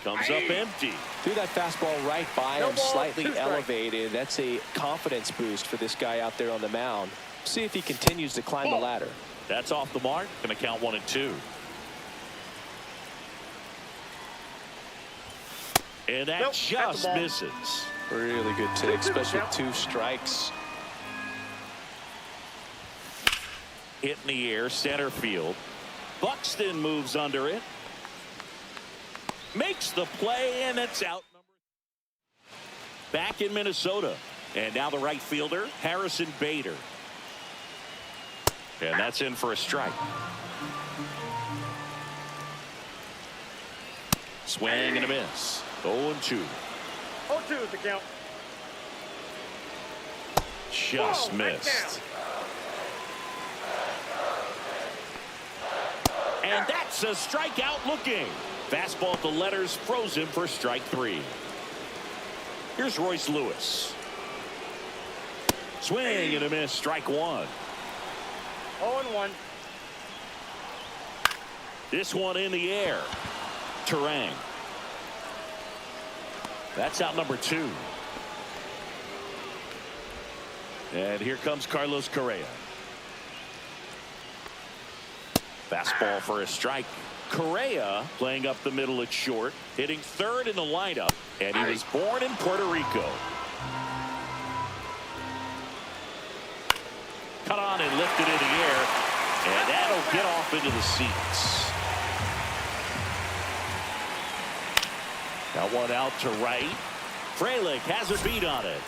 Comes up empty. Threw that fastball right by him, slightly elevated. That's a confidence boost for this guy out there on the mound. See if he continues to climb the ladder. That's off the mark. Going to count 1-2. And that just misses. Really good take, especially with 2 strikes. Hit in the air, center field. Buxton moves under it. Makes the play, and it's out. Back in Minnesota. And now the right fielder, Harrison Bader. And that's in for a strike. Swing and a miss. 0-2. 0-2 is the count. Just missed. And that's a strikeout looking. Fastball at the letters, froze him for strike 3. Here's Royce Lewis. Swing and a miss, strike 1. 0-1. This one in the air. Terang. That's out number 2. And here comes Carlos Correa. Fastball for a strike. Correa playing up the middle at short, hitting third in the lineup, and he was born in Puerto Rico. Cut on and lifted in the air, and that'll get off into the seats. Got one out to right. Frelick has a beat on it.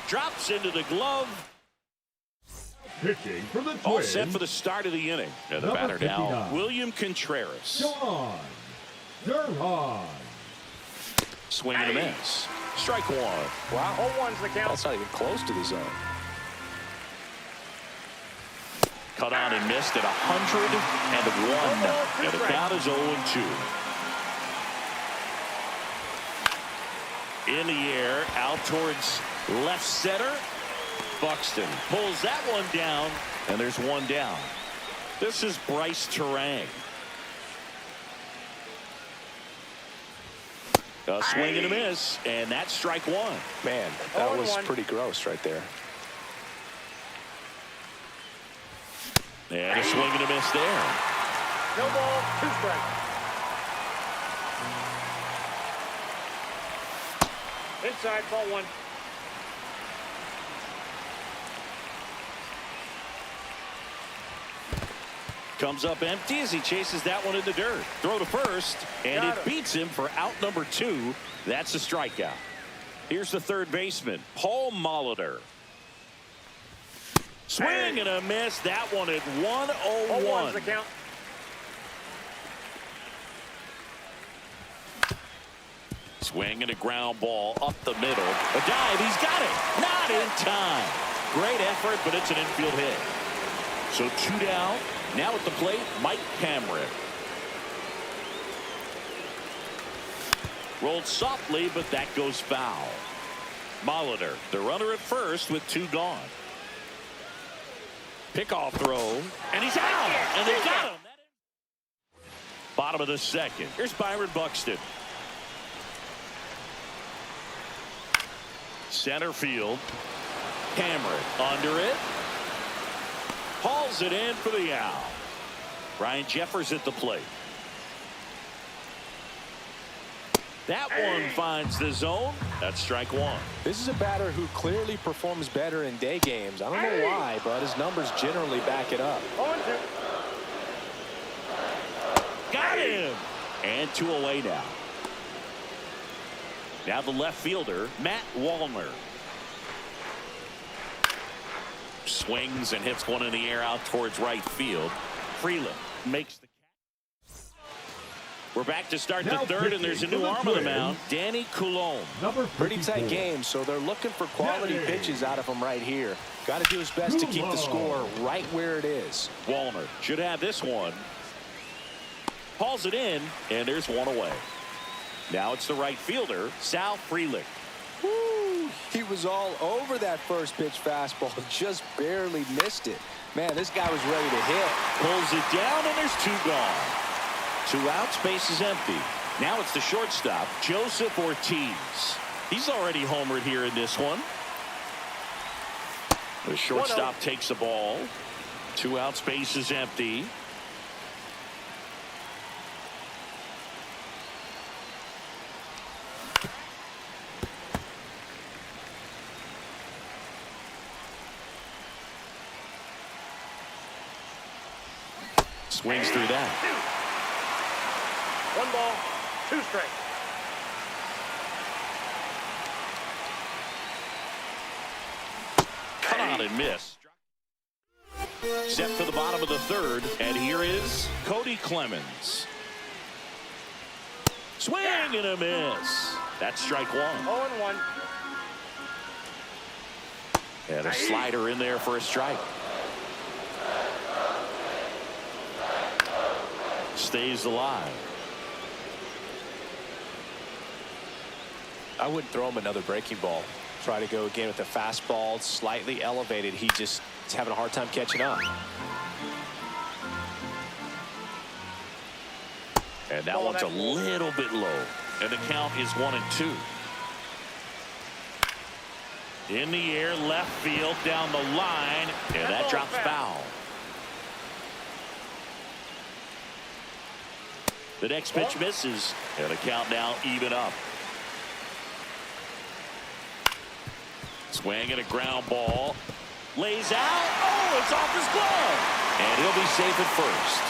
Drops into the glove. Pitching for the Twins. All set for the start of the inning. And the batter now, William Contreras. John Durham. Swing and a miss. Strike 1. Wow. 0-1's the count. That's not even close to the zone. Cut on and missed at 101. And the count is 0-2. In the air, out towards left center. Buxton pulls that one down, and there's one down. This is Bryce Terang. A swing and a miss, and that's strike 1. Man, that was pretty gross right there. And a swing and a miss there. No ball, 2 strikes. Inside, ball 1. Comes up empty as he chases that one in the dirt. Throw to first, and it beats him for out number 2. That's a strikeout. Here's the third baseman, Paul Molitor. Swing and a miss. That one at 101. The count. Swing and a ground ball up the middle. A dive. He's got it. Not in time. Great effort, but it's an infield hit. So 2 down. Now at the plate, Mike Cameron. Rolled softly, but that goes foul. Molitor, the runner at first with 2 gone. Pickoff throw, and he's out, and they got him. Bottom bottom of the second. Here's Byron Buxton. Center field. Cameron under it. Hauls it in for the out. Ryan Jeffers at the plate. That one finds the zone. That's strike one. This is a batter who clearly performs better in day games. I don't know why, but his numbers generally back it up. 0-2. Got him. And 2 away now. Now the left fielder, Matt Wallner. Swings and hits one in the air out towards right field. Freeland makes the catch. We're back to start the third, and there's a new arm on the mound, Danny Coulombe. Pretty tight game, so they're looking for quality pitches out of him right here. Got to do his best to keep the score right where it is. Wallner should have this one. Hauls it in, and there's one away. Now it's the right fielder, Sal Frelick. Woo, he was all over that first pitch fastball, just barely missed it. Man, this guy was ready to hit. Pulls it down, and there's 2 gone. 2 outs, base is empty. Now it's the shortstop, Joseph Ortiz. He's already homered here in this one. The shortstop takes the ball. 2 outs, base is empty. Swings through that. 1 ball, 2 strikes. Cut on and miss. Set for the bottom of the third, and here is Cody Clemens. Swing and a miss. That's strike 1. 0-1. And a slider in there for a strike. Stays alive. I wouldn't throw him another breaking ball. Try to go again with the fastball, slightly elevated. He just is having a hard time catching up. And that one's a little bit low. And the count is 1-2. In the air, left field, down the line, and that drops foul. The next pitch misses, and the count now even up. Swing and a ground ball. Lays out. Oh, it's off his glove. And he'll be safe at first.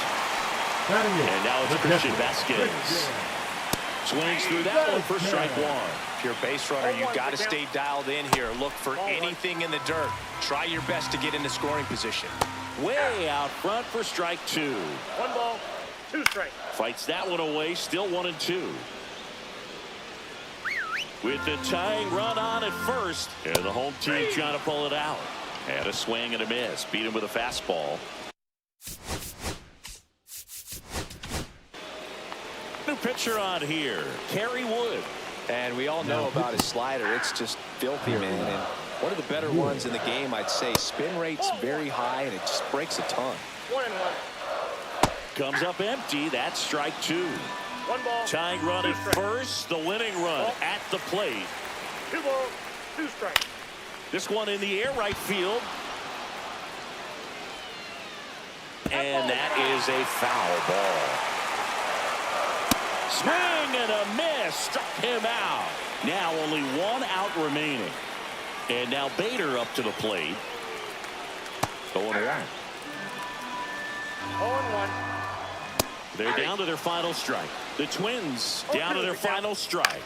And now it's Christian Vasquez. Swings through that one for strike 1. If you're a base runner, you got to stay dialed in here. Look for anything in the dirt. Try your best to get into scoring position. Way out front for strike 2. 1 ball, 2 strikes. Fights that one away, still 1-2. With the tying run on at first, and the home team trying to pull it out. And a swing and a miss. Beat him with a fastball. New pitcher on here, Kerry Wood. And we all know about his slider. It's just filthy, man. And one of the better ones in the game, I'd say. Spin rate's very high, and it just breaks a ton. 1-1. Comes up empty. That's strike 2. 1 ball. Tying run at first. The winning run at the plate. 2 balls, 2 strikes. This one in the air, right field. And that is a foul ball. Swing and a miss. Struck him out. Now only 1 out remaining. And now Bader up to the plate. 0-1. 0-1. They're down to their final strike. The Twins down to their final strike.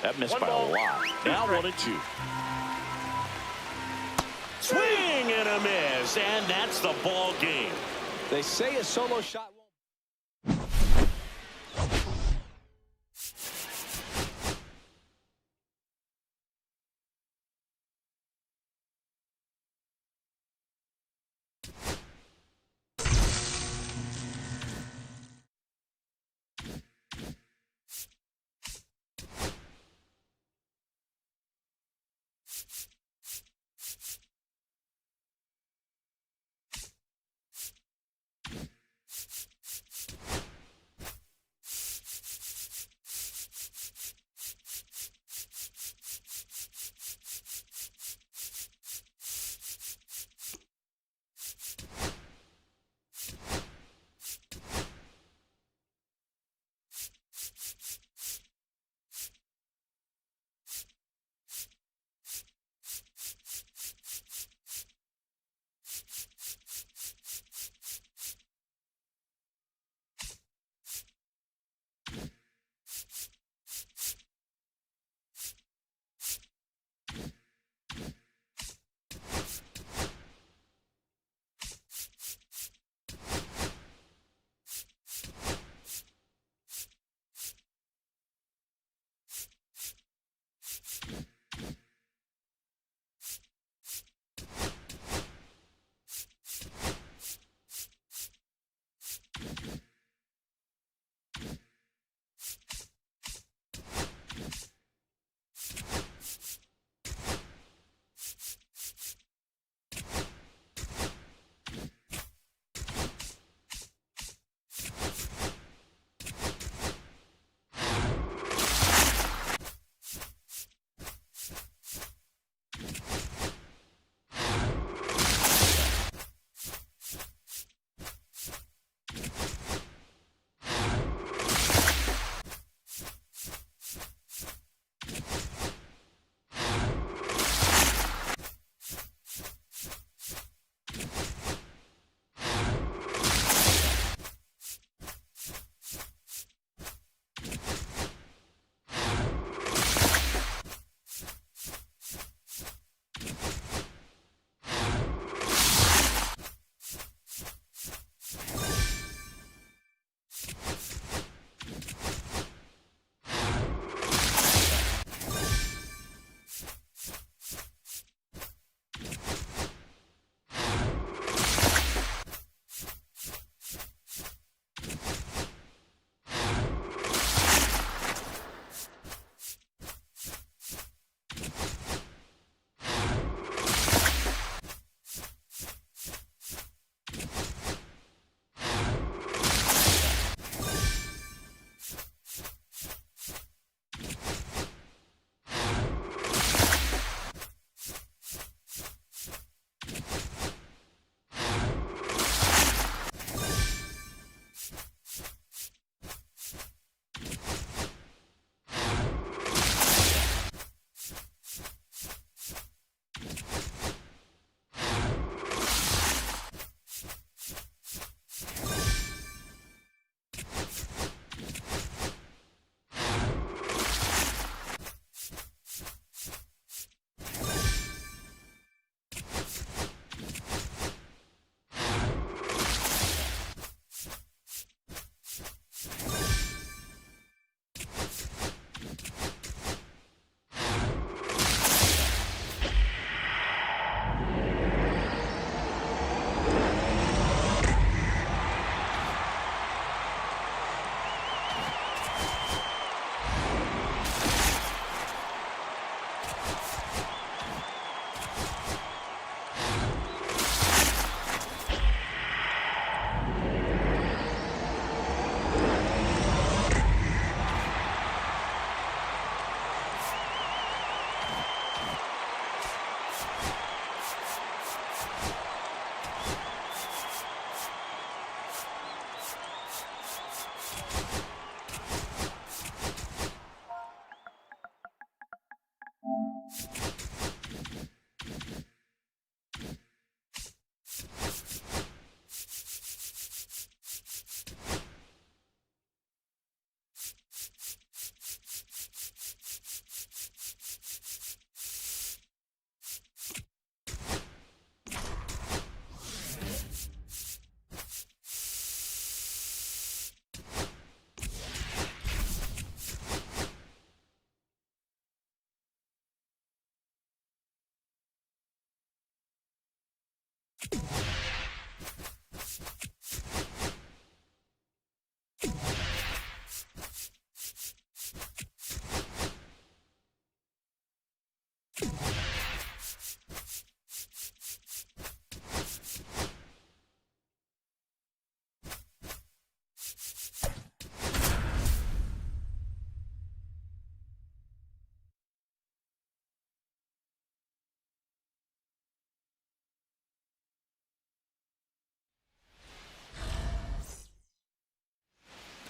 That missed by a lot. Now 1-2. Swing and a miss, and that's the ball game. They say a solo shot won't.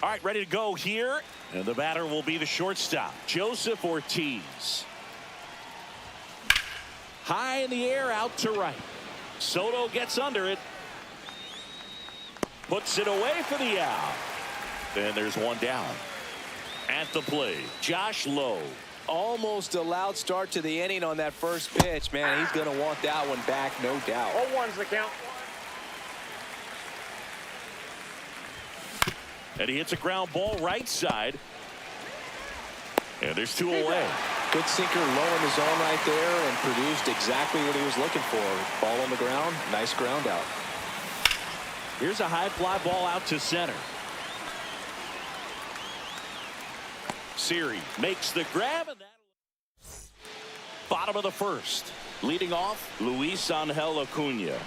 All right, ready to go here. And the batter will be the shortstop, Joseph Ortiz. High in the air, out to right. Soto gets under it. Puts it away for the out. And there's one down. At the plate, Josh Lowe. Almost a loud start to the inning on that first pitch. Man, he's going to want that one back, no doubt. 0-1's the count. And he hits a ground ball right side. And there's two away. Good sinker low in the zone right there and produced exactly what he was looking for. Ball on the ground, nice ground out. Here's a high fly ball out to center. Siri makes the grab, and that bottom of the first. Leading off, Luis Angel Acuna.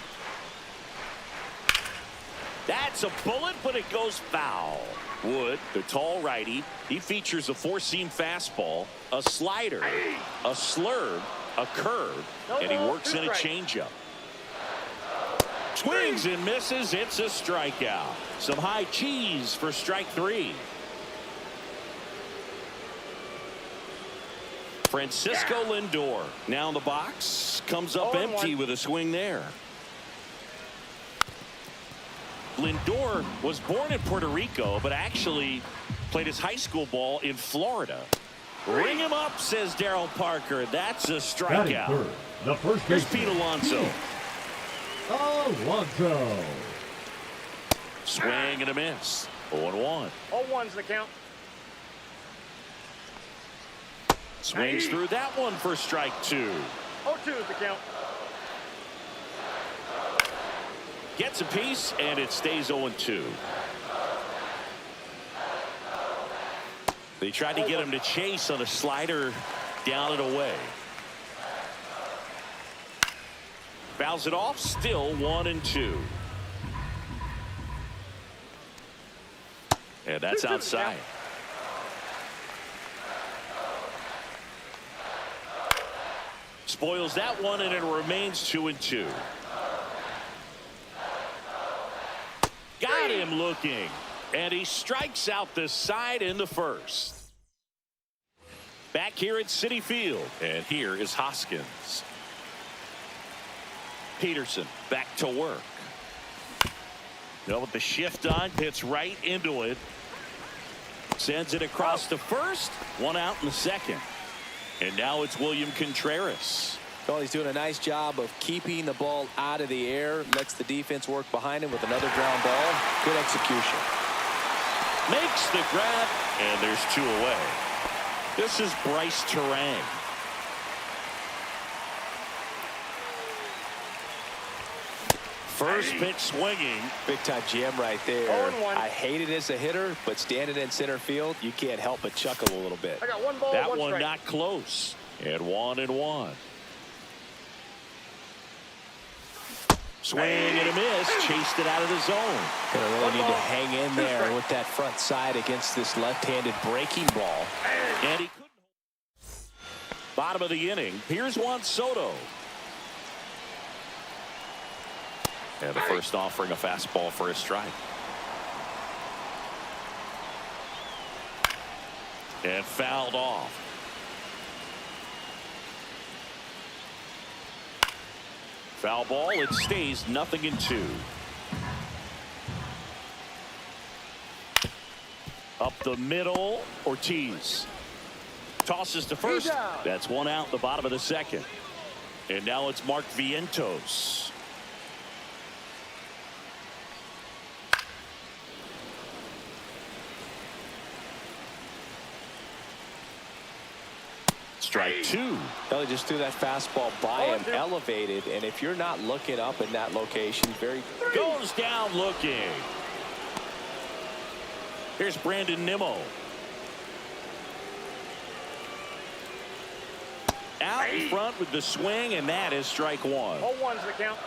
That's a bullet, but it goes foul. Wood, the tall righty, he features a four-seam fastball, a slider, a slurve, a curve, and he works in a changeup. Swings and misses. It's a strikeout. Some high cheese for strike three. Francisco Lindor now in the box, comes up empty with a swing there. Lindor was born in Puerto Rico, but actually played his high school ball in Florida. Ring him up, says Darryl Parker. That's a strikeout. Third, the first Here's baseman, Pete Alonso. Alonso. Swing and a miss. 0-1. 0-1's the count. Swings through that one for strike two. 0-2's the count. Gets a piece, and it stays 0-2. They tried to get him to chase on a slider down and away. Fouls it off, still 1-2. And that's outside. Spoils that one, and it remains 2-2. Got him looking, and he strikes out the side in the first. Back here at Citi Field, and here is Hoskins. Peterson back to work. With the shift on, hits right into it. Sends it across to first. One out in the second. And now it's William Contreras. Well, he's doing a nice job of keeping the ball out of the air. Lets the defense work behind him with another ground ball. Good execution. Makes the grab, and there's two away. This is Bryce Terang. First pitch swinging. Big time jam right there. 0-1. I hate it as a hitter, but standing in center field, you can't help but chuckle a little bit. I got one ball, That one one strike. not close. And 1-1. Swing and a miss. Chased it out of the zone. Gonna really need to hang in there with that front side against this left-handed breaking ball. And he couldn't. Bottom of the inning. Here's Juan Soto. And the first offering a fastball for a strike. And fouled off. Foul ball. It stays 0-2. Up the middle. Ortiz tosses to first. That's one out. The bottom of the second. And now it's Mark Vientos. Strike two. Well, he just threw that fastball by him, elevated, and if you're not looking up in that location, Goes down looking. Here's Brandon Nimmo. Out in front with the swing, and that is strike one. 0-1's the count.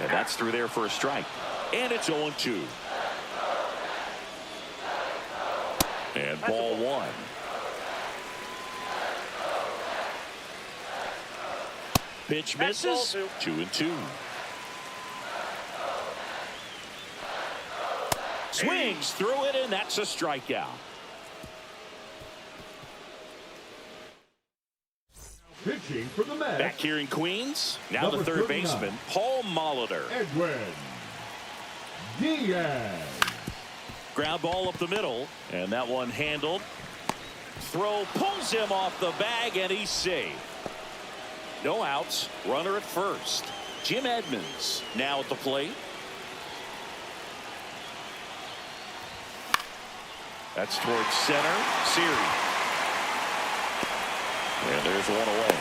And that's through there for a strike. And it's 0-2. And ball one. Pitch misses. 2-2. Swings through it, and that's a strikeout. Pitching for the Mets. Back here in Queens. Now Number the third 39. baseman, Paul Molitor. Edwin Diaz. Ground ball up the middle, and that one handled. Throw pulls him off the bag, and he's safe. No outs. Runner at first. Jim Edmonds now at the plate. That's towards center. Series. And there's one away.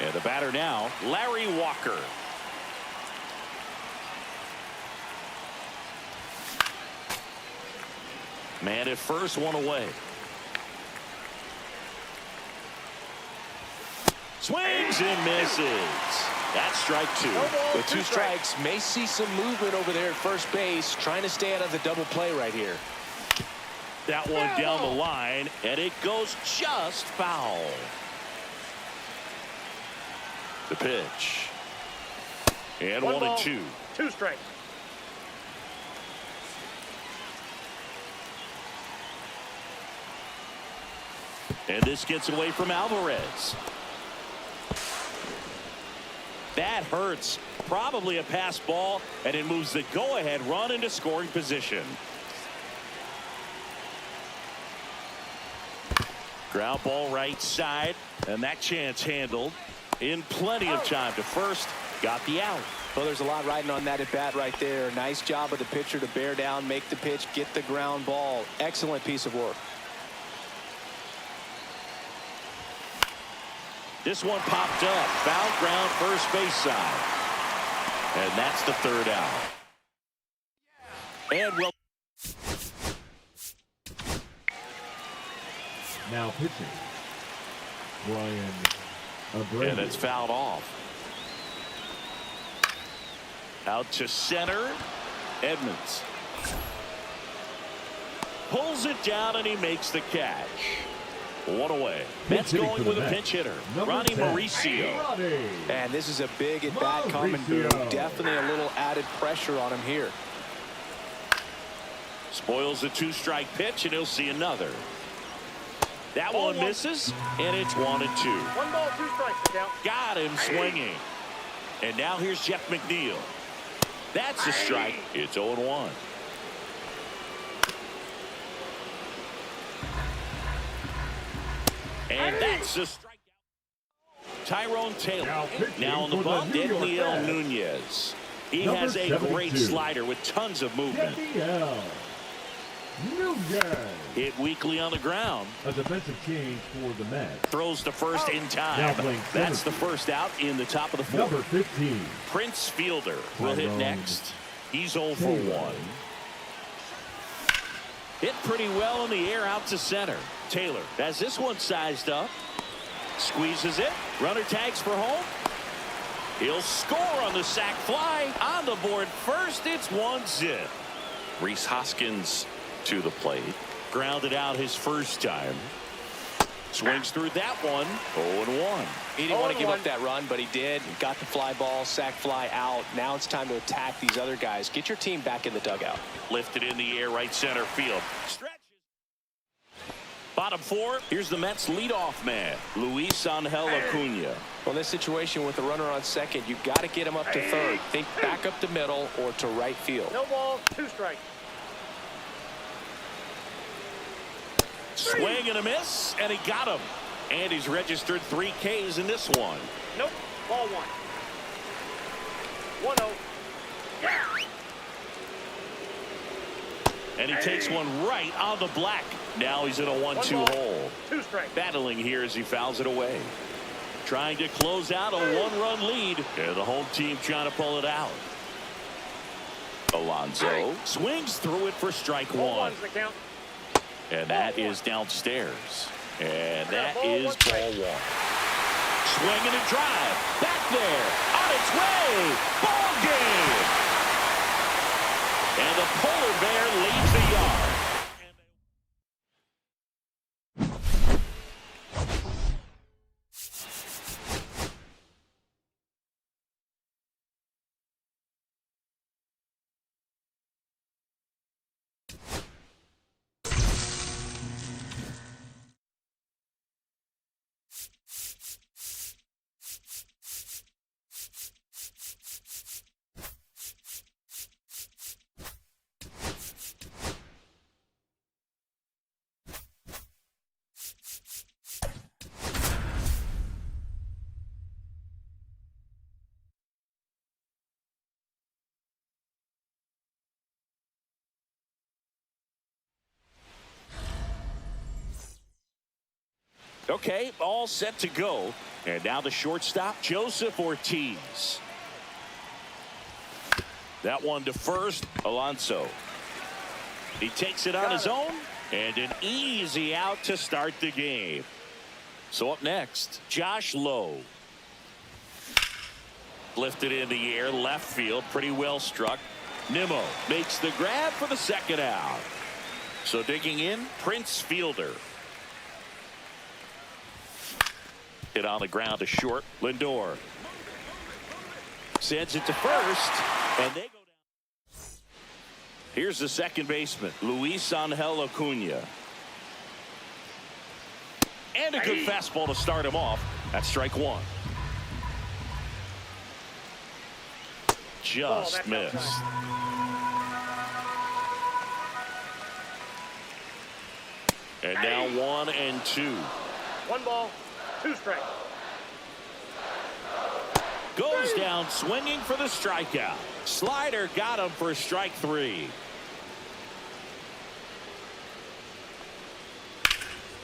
And the batter now, Larry Walker. Man at first, one away. Swings and misses. That's strike two. with two strikes. May see some movement over there at first base, trying to stay out of the double play right here. That one down the line, and it goes just foul. The pitch. And 1-2. 2 strikes. And this gets away from Alvarez. That hurts. Probably a pass ball, and it moves the go-ahead run into scoring position. Ground ball right side, and that chance handled in plenty of time to first. Got the out. Well, there's a lot riding on that at bat right there. Nice job of the pitcher to bear down, make the pitch, get the ground ball. Excellent piece of work. This one popped up. Foul ground first base side. And that's the third out. And well. Now pitching, Brian Abreu. And it's fouled off. Out to center. Edmonds. Pulls it down, and he makes the catch. One away. Mets going with a pinch hitter, Ronnie Mauricio. And this is a big at-bat coming through. Definitely a little added pressure on him here. Spoils the 2-strike pitch, and he'll see another. That one misses, and it's 1-2. 1 ball, 2 strikes to count. Got him swinging. And now here's Jeff McNeil. That's a strike. It's 0-1. And that's a strikeout. Tyrone Taylor now on the bump. Daniel Nunez. He has a great slider with tons of movement. Hit weakly on the ground. A defensive change for the Mets. Throws to first in time. That's the first out in the top of the fourth. Number 15. Prince Fielder will hit next. He's 0 for 1. Hit pretty well in the air out to center. Taylor has this one sized up. Squeezes it. Runner tags for home. He'll score on the sac fly. On the board first. It's 1-0. Rhys Hoskins to the plate. Grounded out his first time. Swings through that one. 0-1. He didn't want to give up that run, but he did. Got the fly ball, sac fly out. Now it's time to attack these other guys. Get your team back in the dugout. Lifted in the air, right center field. Stretches. Bottom 4. Here's the Mets leadoff man, Luis Angel Acuna. Well, in this situation with the runner on second, you've got to get him up to third. Think back up the middle or to right field. No ball, 2 strikes. Swing and a miss, and he got him. And he's registered 3 Ks in this one. Nope. Ball 1. 1-0. And he takes one right on the black. Now he's in a 1-2 hole. 2 strikes. Battling here as he fouls it away. Trying to close out a 1-run lead. And the home team trying to pull it out. Alonso swings through it for strike 1. The count. And that is downstairs. And that is ball 1. Swing and a drive. Back there. On its way. Ball game. And the polar bear leaves the yard. Okay, all set to go. And now the shortstop, Joseph Ortiz. That one to first, Alonso. He takes it on his own, and an easy out to start the game. So up next, Josh Lowe. Lifted in the air, left field, pretty well struck. Nimmo makes the grab for the second out. So digging in, Prince Fielder. Hit on the ground to short. Lindor sends it to first, and they go down. Here's the second baseman, Luis Angel Acuna. And a good fastball to start him off. That's strike 1. Just missed. And now 1-2. 1 ball. 2 strikes. Goes down swinging for the strikeout. Slider got him for strike 3.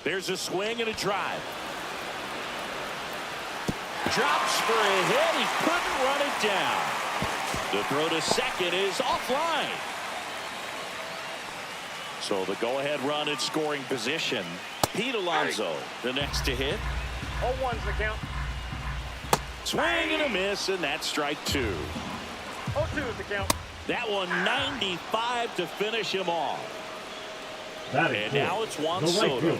There's a swing and a drive. Drops for a hit. He couldn't run it down. The throw to second is offline. So the go-ahead run in scoring position. Pete Alonso, the next to hit. 0-1's the count. Swing and a miss, and that's strike 2. 0-2 is the count. That one 95 to finish him off. And now it's Juan Soto.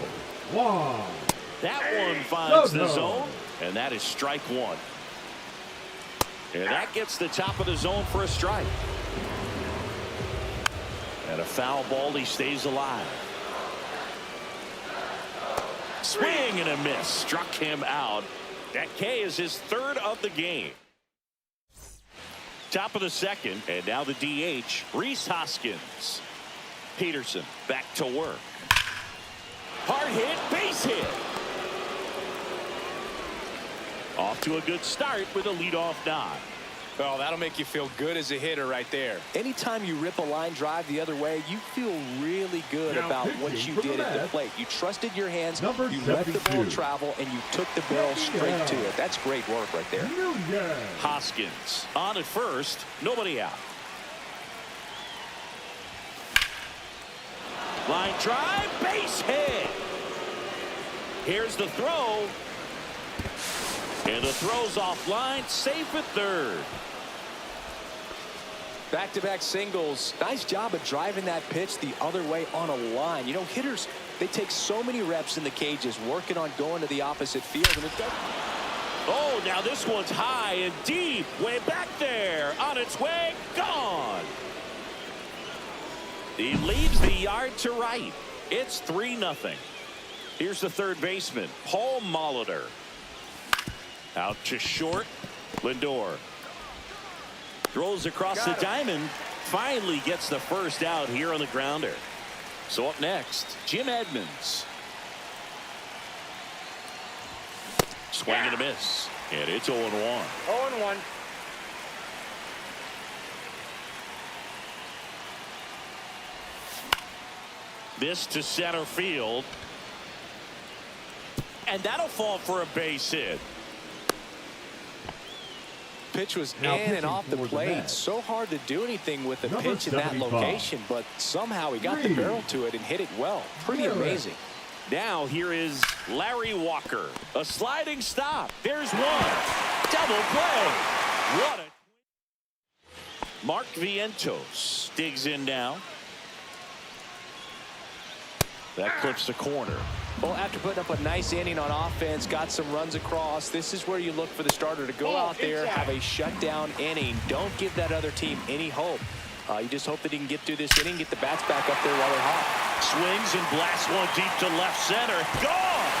That one finds the zone, and that is strike 1. And that gets the top of the zone for a strike. And a foul ball, he stays alive. Swing and a miss. Struck him out. That K is his 3rd of the game. Top of the second, and now the DH, Rhys Hoskins. Peterson back to work. Hard hit, base hit. Off to a good start with a leadoff nod. Oh, that'll make you feel good as a hitter right there. Anytime you rip a line drive the other way, you feel really good about what you did at the plate. You trusted your hands, you let the ball travel, and you took the barrel straight to it. That's great work right there. Hoskins on at first, nobody out. Line drive, base hit. Here's the throw. And the throw's offline, safe at 3rd. Back-to-back singles. Nice job of driving that pitch the other way on a line. You know, hitters, they take so many reps in the cages working on going to the opposite field. And it does. Oh, now this one's high and deep. Way back there. On its way, gone. He leaves the yard to right. It's 3-0. Here's the third baseman, Paul Molitor. Out to short. Lindor throws across the diamond. Finally gets the first out here on the grounder. So up next, Jim Edmonds. Swing and a miss. And it's 0-1. 0-1. This to center field. And that'll fall for a base hit. Pitch was Now in and off the pitching for the plate. Mets. So hard to do anything with a Number pitch in that 75. location, but somehow he got the Three. barrel to it and hit it well. Pretty Garrett. amazing. Now here is Larry Walker. A sliding stop. There's one. Double play. What a... Mark Vientos digs in now. That clips the corner. Well, after putting up a nice inning on offense, got some runs across, this is where you look for the starter to go out there, have a shutdown inning. Don't give that other team any hope. You just hope that he can get through this inning, get the bats back up there while they're hot. Swings and blasts one deep to left center. Gone!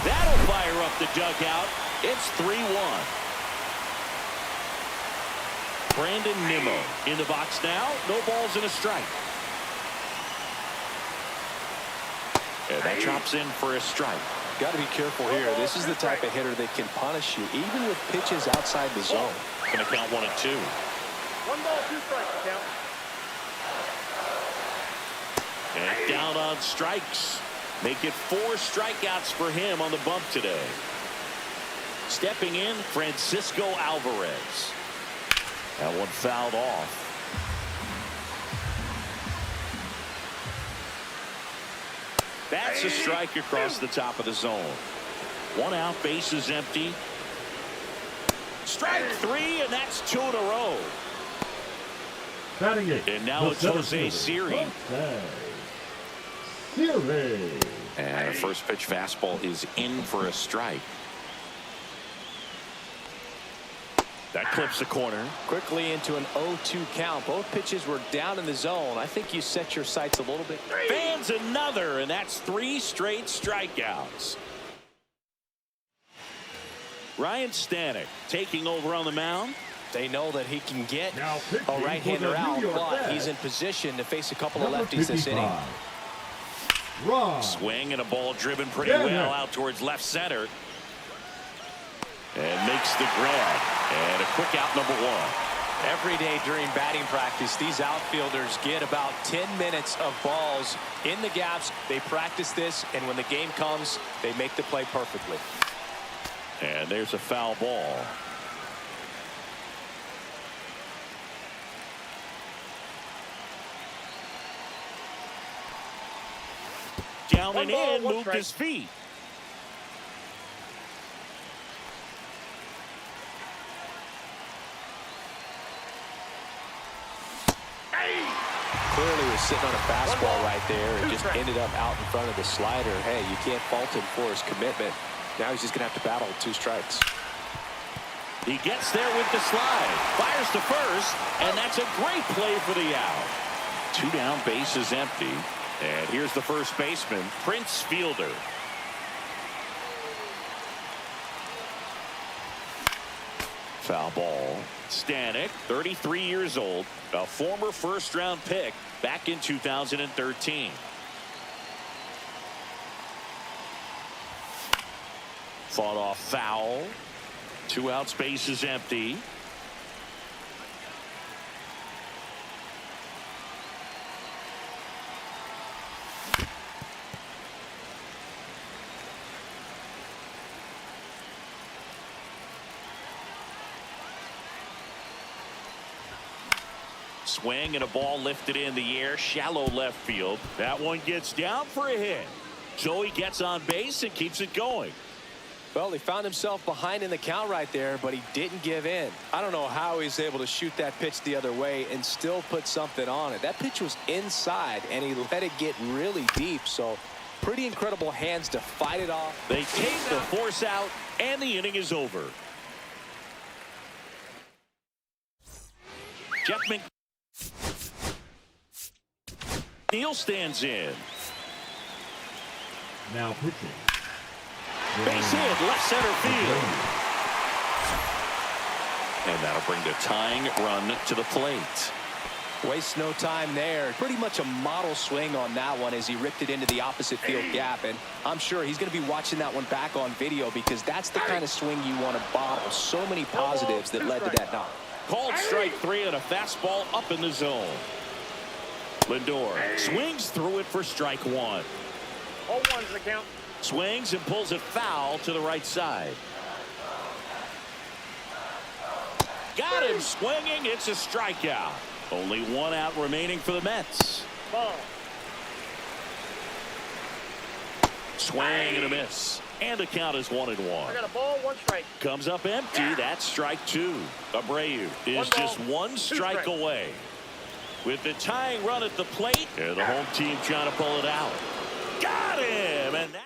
That'll fire up the dugout. It's 3-1. Brandon Nimmo in the box now. No balls and a strike. And that drops in for a strike. Got to be careful here. This is the type of hitter that can punish you, even with pitches outside the zone. Going to count 1 and 2. 1 ball, 2 strikes to count. And down on strikes. Make it 4 strikeouts for him on the bump today. Stepping in, Francisco Alvarez. That one fouled off. That's a strike across the top of the zone. 1 out, base is empty. Strike 3, and that's 2 in a row. Batting it. And now the it's center Jose fielder, Siri. Jose Siri. And a first pitch fastball is in for a strike. That clips the corner. Quickly into an 0-2 count. Both pitches were down in the zone. I think you set your sights a little bit. Fans another, and that's 3 straight strikeouts. Ryan Stanek taking over on the mound. They know that he can get Now pitching a for right-hander the out, New York but Mets. he's in position to face a couple of Number lefties this inning. 55. Ron. Swing and a ball driven pretty Yeah. well out towards left center. And makes the grab. And a quick out, number 1. Every day during batting practice, these outfielders get about 10 minutes of balls in the gaps. They practice this, and when the game comes, they make the play perfectly. And there's a foul ball. Down and 1 ball, in, 1 moved strike. his feet. Clearly was sitting on a fastball right there and Two just strikes. ended up out in front of the slider. Hey, you can't fault him for his commitment. Now he's just going to have to battle 2 strikes. He gets there with the slide. Fires to first, and that's a great play for the out. 2 down, base is empty. And here's the first baseman, Prince Fielder. Foul ball. Stanek, 33 years old, a former first-round pick back in 2013. Fought off foul. 2 outs, base is empty. Swing and a ball lifted in the air, shallow left field. That one gets down for a hit. So he gets on base and keeps it going. Well, he found himself behind in the count right there, but he didn't give in. I don't know how he's able to shoot that pitch the other way and still put something on it. That pitch was inside, and he let it get really deep. So pretty incredible hands to fight it off. They take the force out, and the inning is over. Jeff McNeil stands in. Now pitching. Base hit, left center field. And that'll bring the tying run to the plate. Waste no time there. Pretty much a model swing on that one as he ripped it into the opposite field gap. And I'm sure he's going to be watching that one back on video because that's the kind of swing you want to bottle. So many positives that led to that knock. Called strike 3 and a fastball up in the zone. Lindor swings through it for strike one. 0-1's the count. Swings and pulls it foul to the right side. Got him swinging. It's a strikeout. Only one out remaining for the Mets. Ball. Swing and a miss. And the count is 1-1. I got a ball, 1 strike. Comes up empty. That's strike 2. Abreu is just 1 strike away. With the tying run at the plate, and the home team trying to pull it out. Got him! And that's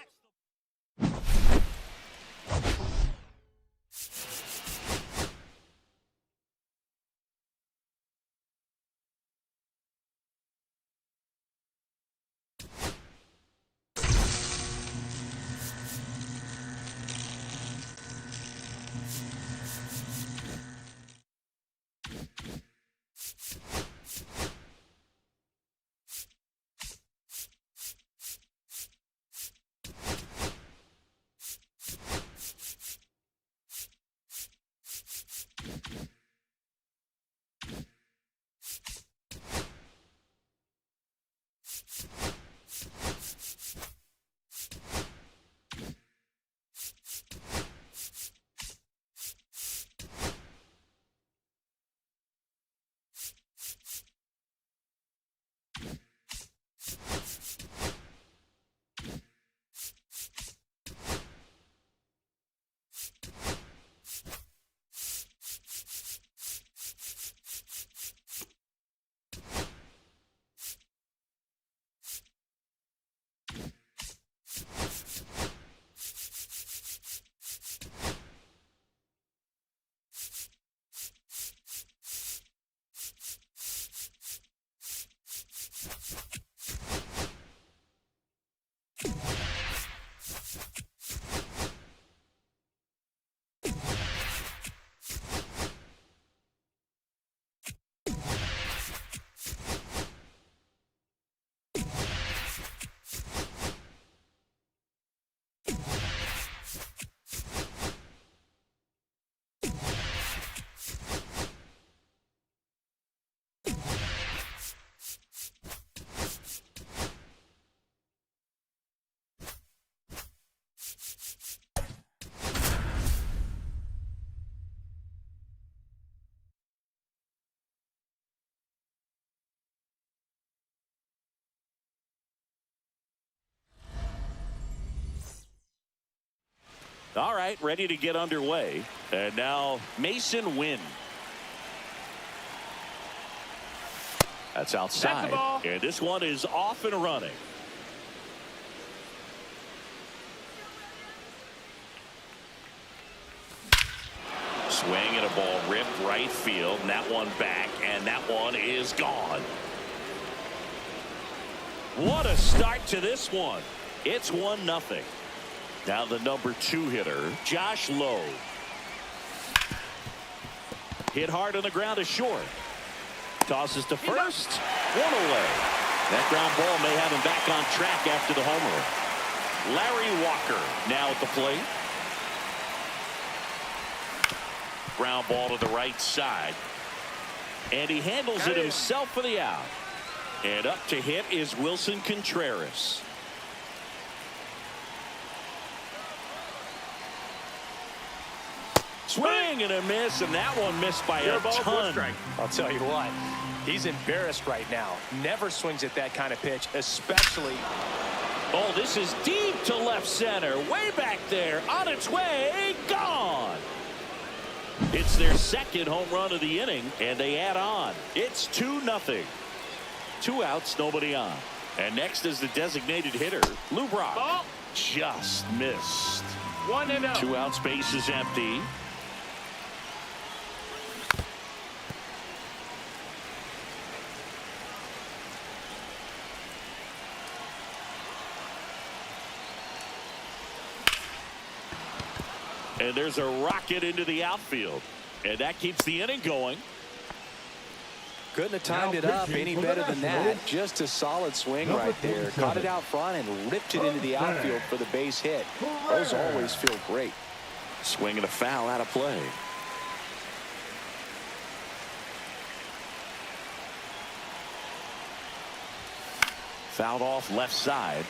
all right, ready to get underway. And now Mason Wynn. That's outside. And this one is off and running. Swing and a ball ripped right field. And that one back. And that one is gone. What a start to this one. It's 1-0. Now the number 2 hitter, Josh Lowe. Hit hard on the ground to short. Tosses to first. 1 away. That ground ball may have him back on track after the homer. Larry Walker now at the plate. Ground ball to the right side. And he handles it himself for the out. And up to hit is Wilson Contreras. Swing and a miss, and that one missed by a ton. I'll tell you what, he's embarrassed right now. Never swings at that kind of pitch, especially. Oh, this is deep to left center. Way back there. On its way. Gone. It's their second home run of the inning, and they add on. It's 2-0. 2 outs, nobody on. And next is the designated hitter, Lou Brock. Ball. Just missed. 1-0. 2 out, space is empty. And there's a rocket into the outfield. And that keeps the inning going. Couldn't have timed it up any better than that. Just a solid swing right there. Caught it out front and ripped it into the outfield for the base hit. Those always feel great. Swing and a foul out of play. Fouled off left side.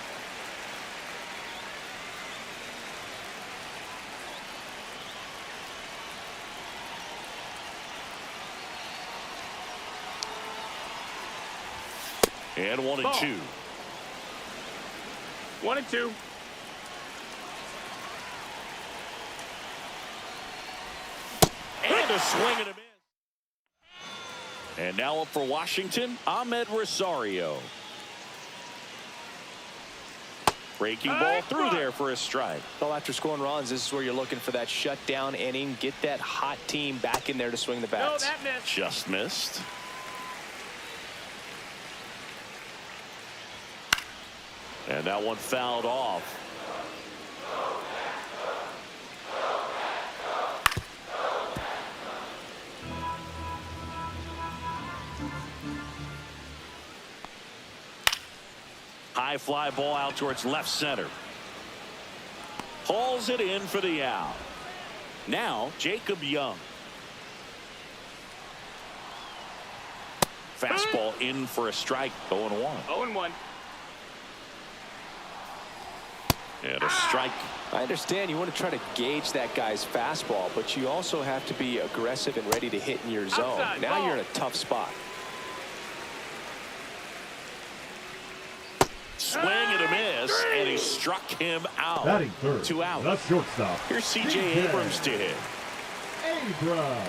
And 1-2. 1-2. And a swing and a miss. And now up for Washington, Ahmed Rosario. Breaking ball through there for a strike. Well, after scoring runs, this is where you're looking for that shutdown inning. Get that hot team back in there to swing the No, bats. that missed. Just missed. And that one fouled off. High fly ball out towards left center. Hauls it in for the out. Now Jacob Young. Fastball in for a strike. 0-1. 0-1. And a strike. I understand you want to try to gauge that guy's fastball, but you also have to be aggressive and ready to hit in your zone. Outside Now ball. you're in a tough spot. Swing and a miss, and he struck him out. Batting third. 2 out. The shortstop. Here's C.J. Abrams to hit. Abrams.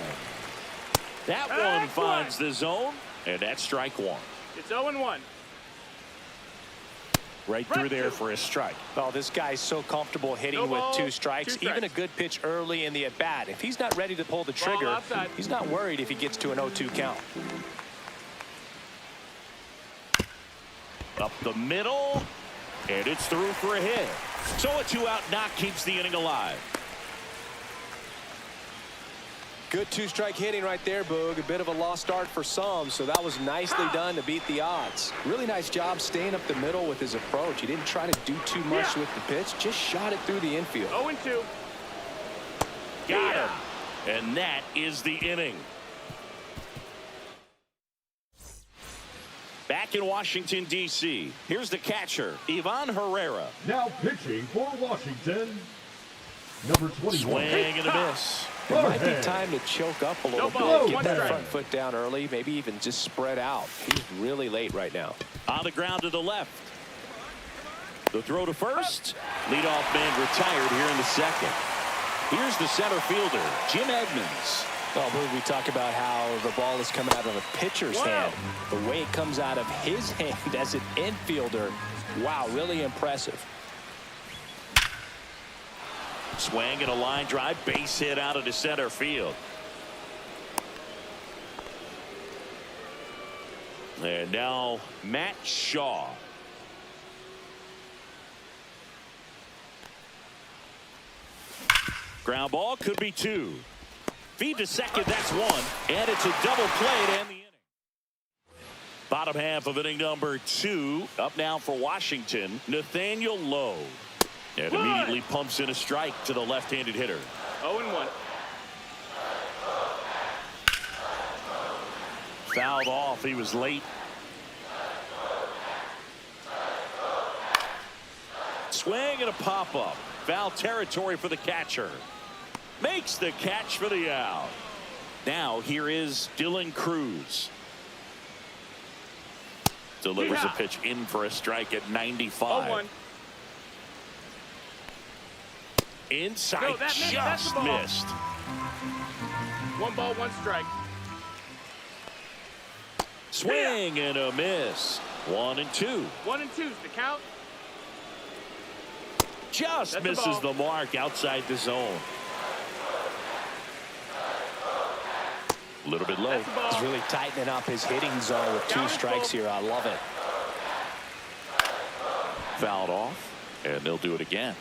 That one finds the zone, and that's strike one. It's 0-1. Right through there for a strike. Well, this guy's so comfortable hitting No with ball, 2 strikes. 2 strikes. Even a good pitch early in the at-bat. If he's not ready to pull the trigger, outside. he's not worried if he gets to an 0-2 count. Up the middle, and it's through for a hit. So a 2-out knock keeps the inning alive. Good 2-strike hitting right there, Boog. A bit of a lost start for some, so that was nicely done to beat the odds. Really nice job staying up the middle with his approach. He didn't try to do too much with the pitch, just shot it through the infield. 0-2. Got him. And that is the inning. Back in Washington, D.C., here's the catcher, Ivan Herrera. Now pitching for Washington, number 21. Swing and a miss. It might be time to choke up a little No ball, bit, get one that strike. front foot down early, maybe even just spread out. He's really late right now. On the ground to the left. The throw to first. Leadoff man retired here in the second. Here's the center fielder, Jim Edmonds. Well, Boog, we talk about how the ball is coming out of a pitcher's hand. The way it comes out of his hand as an infielder, wow, really impressive. Swing and a line drive, base hit out of the center field. And now Matt Shaw. Ground ball could be 2. Feed to second, that's 1. And it's a double play to end the inning. Bottom half of inning number 2. Up now for Washington, Nathaniel Lowe. And immediately pumps in a strike to the left-handed hitter. 0-1. Fouled off. He was late. Swing and a pop-up. Foul territory for the catcher. Makes the catch for the out. Now here is Dylan Cruz. Delivers a pitch in for a strike at 95. 0-1. Inside, No, that missed. That's just the ball. missed. 1 ball, 1 strike. Swing and a miss. 1-2. 1-2's the count. Just That's the misses ball. the mark outside the zone. A little bit low. That's the ball. He's really tightening up his hitting zone with 2 Down strikes full. here. I love it. Fouled off, and they'll do it again.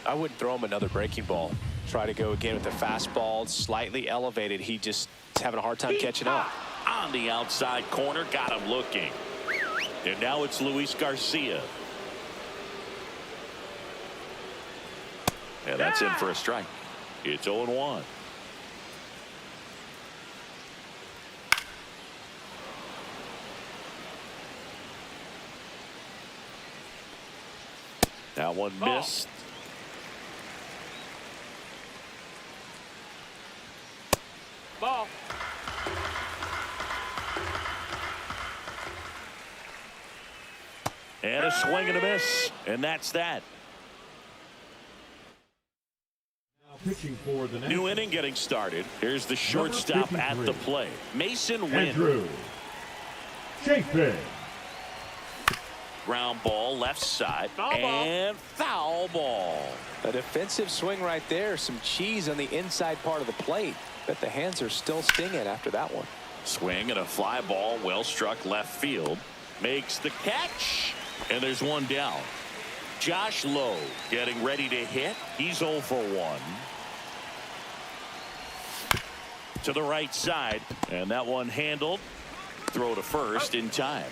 I wouldn't throw him another breaking ball. Try to go again with the fastball, slightly elevated. He just is having a hard time catching up. On the outside corner, got him looking. And now it's Luis Garcia. And that's in for a strike. It's 0-1. That one Ball. missed. Ball. And a swing and a miss. And that's that. Now pitching for the New Nationals, inning getting started. Here's the shortstop at the 53. plate. Mason Wynn. Andrew Chafin. Ground ball left side. Foul ball. And foul ball. A defensive swing right there. Some cheese on the inside part of the plate. Bet the hands are still stinging after that one. Swing and a fly ball well struck left field. Makes the catch. And there's one down. Josh Lowe getting ready to hit. He's 0 for 1. To the right side. And that one handled. Throw to first in time.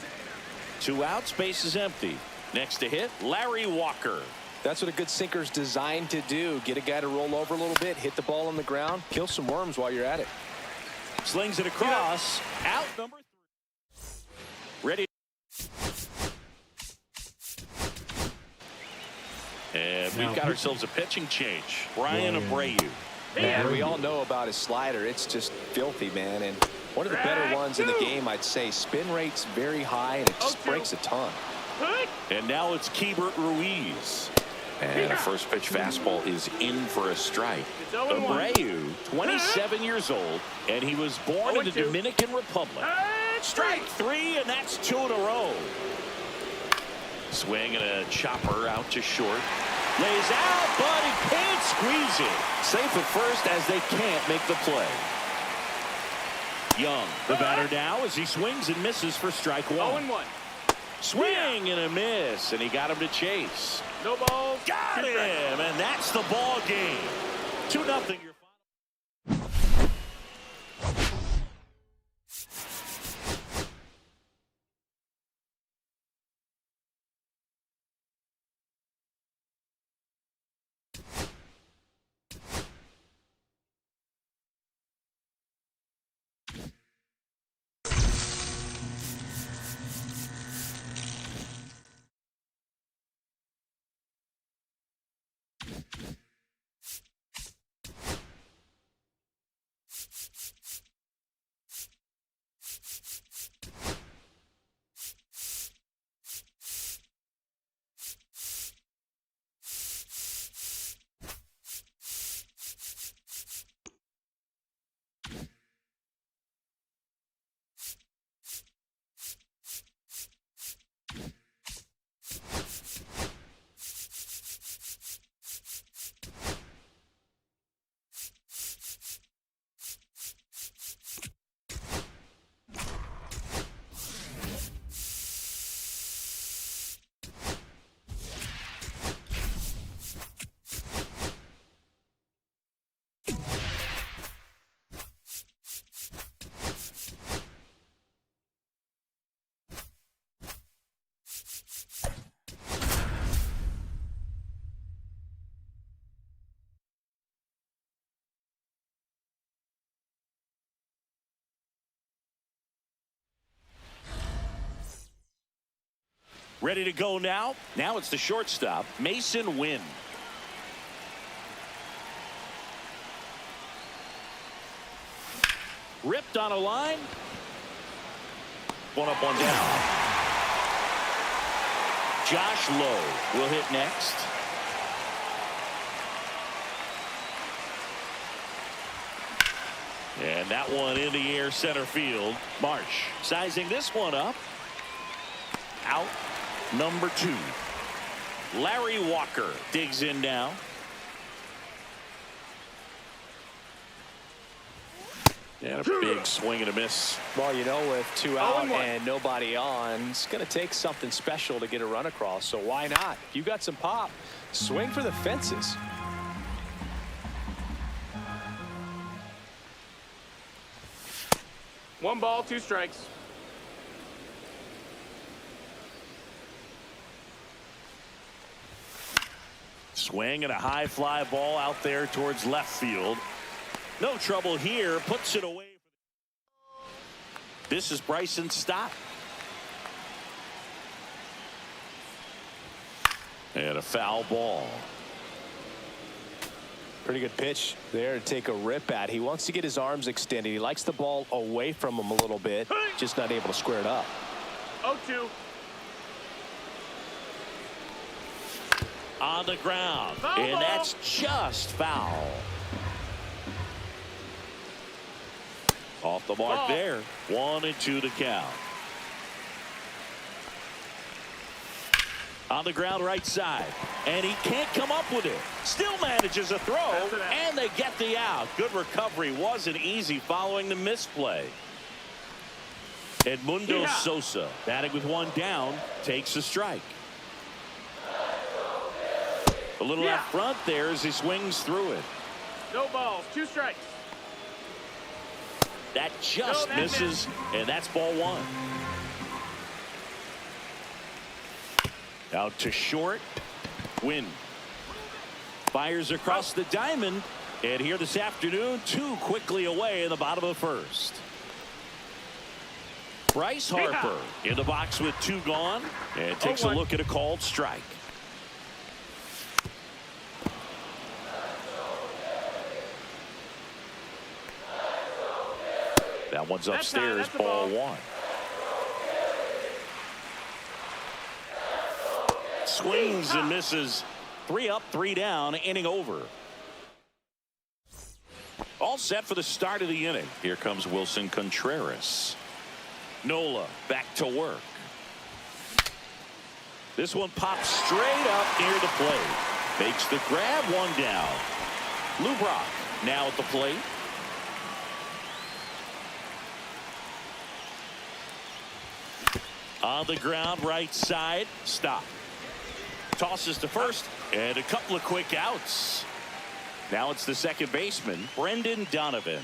2 outs, base is empty. Next to hit, Larry Walker. That's what a good sinker's designed to do. Get a guy to roll over a little bit, hit the ball on the ground, kill some worms while you're at it. Slings it across. Out number 3. Ready. And we've got ourselves a pitching change. Brian Abreu. Man, we all know about his slider. It's just filthy, man. And one of the better ones in the game, I'd say. Spin rate's very high, and it just breaks a ton. And now it's Keibert Ruiz. And a first pitch fastball is in for a strike. It's 0-1. Abreu, 27 years old, and he was born in the 0-2. Dominican Republic. Strike 3, and that's 2 in a row. Swing and a chopper out to short. Lays out, but he can't squeeze it. Safe at first as they can't make the play. Young, the batter now as he swings and misses for strike 1. 0-1. Swing and a miss, and he got him to chase. No balls. Got 2 him, strikes. and that's the ball game. 2-0. Your final. Ready to go now. Now it's the shortstop, Mason Wynn. Ripped on a line. One up, one down. Josh Lowe will hit next. And that one in the air center field. Marsh sizing this one up. Out number 2. Larry Walker digs in now. And a big swing and a miss. Well, you know, with 2 out 0-1. and nobody on, it's going to take something special to get a run across. So why not? If you got some pop, swing for the fences. One ball, 2 strikes. Swing and a high fly ball out there towards left field. No trouble here. Puts it away. This is Bryson's stop. And a foul ball. Pretty good pitch there to take a rip at. He wants to get his arms extended. He likes the ball away from him a little bit, just not able to square it up. 0-2. On the ground. Foul And ball. that's just foul. Off the mark Ball. there. 1-2 to count. On the ground right side. And he can't come up with it. Still manages a throw. And they get the out. Good recovery. Wasn't easy following the misplay. Edmundo Sosa batting with one down. Takes a strike. A little out front there as he swings through it. No balls. 2 strikes. That just misses. And that's ball 1. Out to short. Win. Fires across the diamond. And here this afternoon, 2 quickly away in the bottom of the first. Bryce Harper in the box with 2 gone. And takes a look at a called strike. That one's upstairs, ball 1. Swings and misses. 3 up, 3 down, inning over. All set for the start of the inning. Here comes Wilson Contreras. Nola back to work. This one pops straight up near the plate. Makes the grab, 1 down. Lou Brock now at the plate. On the ground, right side. Stop. Tosses to first, and a couple of quick outs. Now it's the second baseman, Brendan Donovan.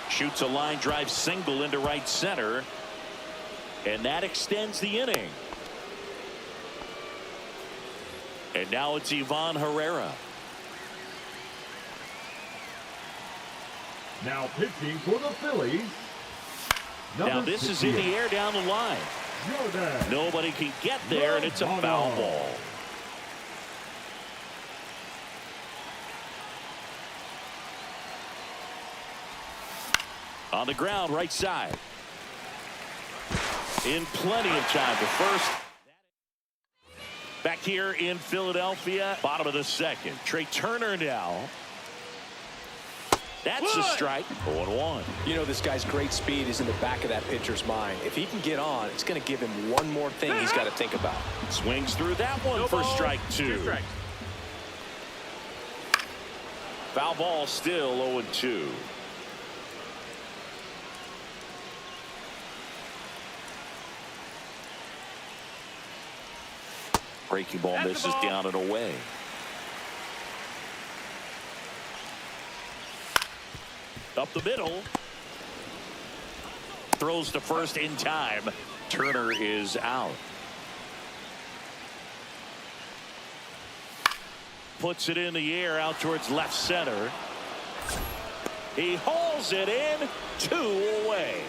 Shoots a line drive single into right center, and that extends the inning. And now it's Ivan Herrera. Now pitching for the Phillies. Now this is in the air down the line. Jordan. Nobody can get there, and it's a foul ball. On the ground, right side. In plenty of time to first. Back here in Philadelphia, bottom of the second. Trey Turner now. That's a strike. 0-1. You know, this guy's great speed is in the back of that pitcher's mind. If he can get on, it's going to give him one more thing he's got to think about. Swings through that one for strike 2. 2 strikes. Foul ball still 0-2. Breaking ball misses down and away. Up the middle. Throws to first in time. Turner is out. Puts it in the air out towards left center. He hauls it in. 2 away.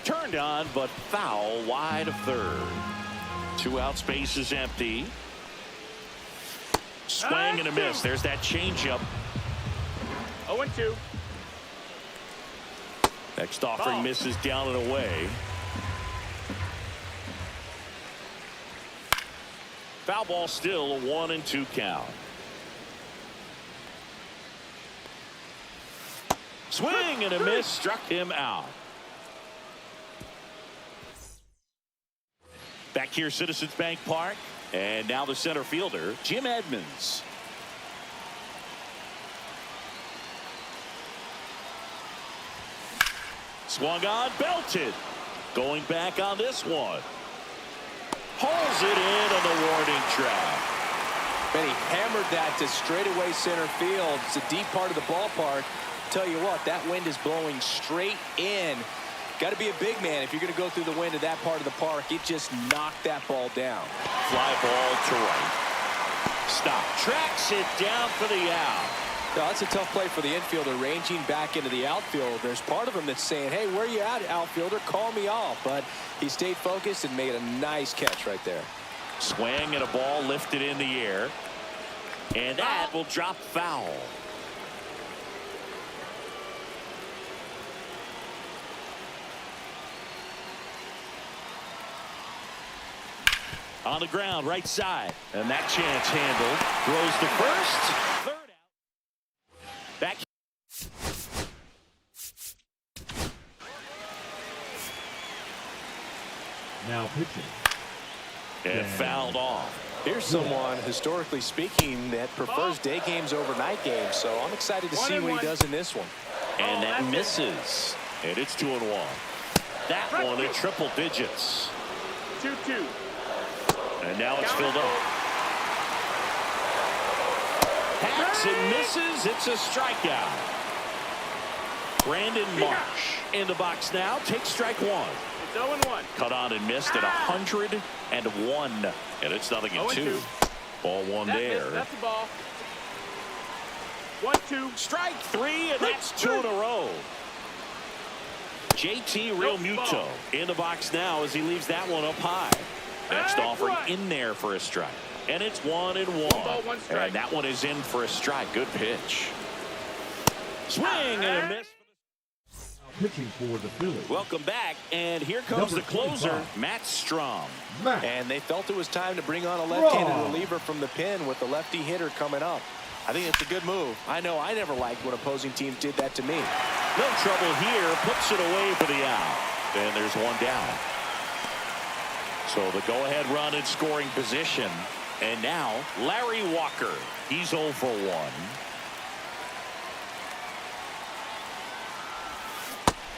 Turned on, but foul wide of third. 2 out, space is empty. Swing and a miss. There's that changeup. 0-2. Next offering misses down and away. Foul ball still a 1-2 count. Swing and a miss, struck him out. Back here, Citizens Bank Park. And now the center fielder, Jim Edmonds. Swung on, belted. Going back on this one. Hauls it in on the warning track. And he hammered that to straightaway center field. It's a deep part of the ballpark. Tell you what, that wind is blowing straight in. Got to be a big man if you're going to go through the wind of that part of the park. It just knocked that ball down. Fly ball to right. Stop. Tracks it down for the out. No, that's a tough play for the infielder, ranging back into the outfield. There's part of him that's saying, hey, where you at, outfielder? Call me off. But he stayed focused and made a nice catch right there. Swing and a ball lifted in the air. And that will drop foul. On the ground, right side. And that chance handled. Throws to first. Third out. Back. Now pitching. And fouled off. Here's someone, historically speaking, that prefers day games over night games. So I'm excited to see what he does in this one. And that misses. And it's 2-1. That one in triple digits. 2-2. And now it's filled up. Hacks and misses. It's a strikeout. Brandon Marsh in the box now. Takes strike one. It's 0-1. Cut on and missed at 101. And it's 0-2. Ball one there. That's the ball. 1-2. Strike three, and that's 2 in a row. JT Realmuto in the box now as he leaves that one up high. Next offering in there for a strike. And it's 1-1. 1 ball, 1 strike. And that one is in for a strike. Good pitch. Swing and a miss. Pitching for the Phillies. Welcome back. And here comes the closer, Matt Strom. And they felt it was time to bring on a left-handed reliever from the pen with the lefty hitter coming up. I think it's a good move. I know I never liked when opposing teams did that to me. No trouble here. Puts it away for the out. And there's one down. So the go-ahead run in scoring position. And now Larry Walker. He's 0 for 1.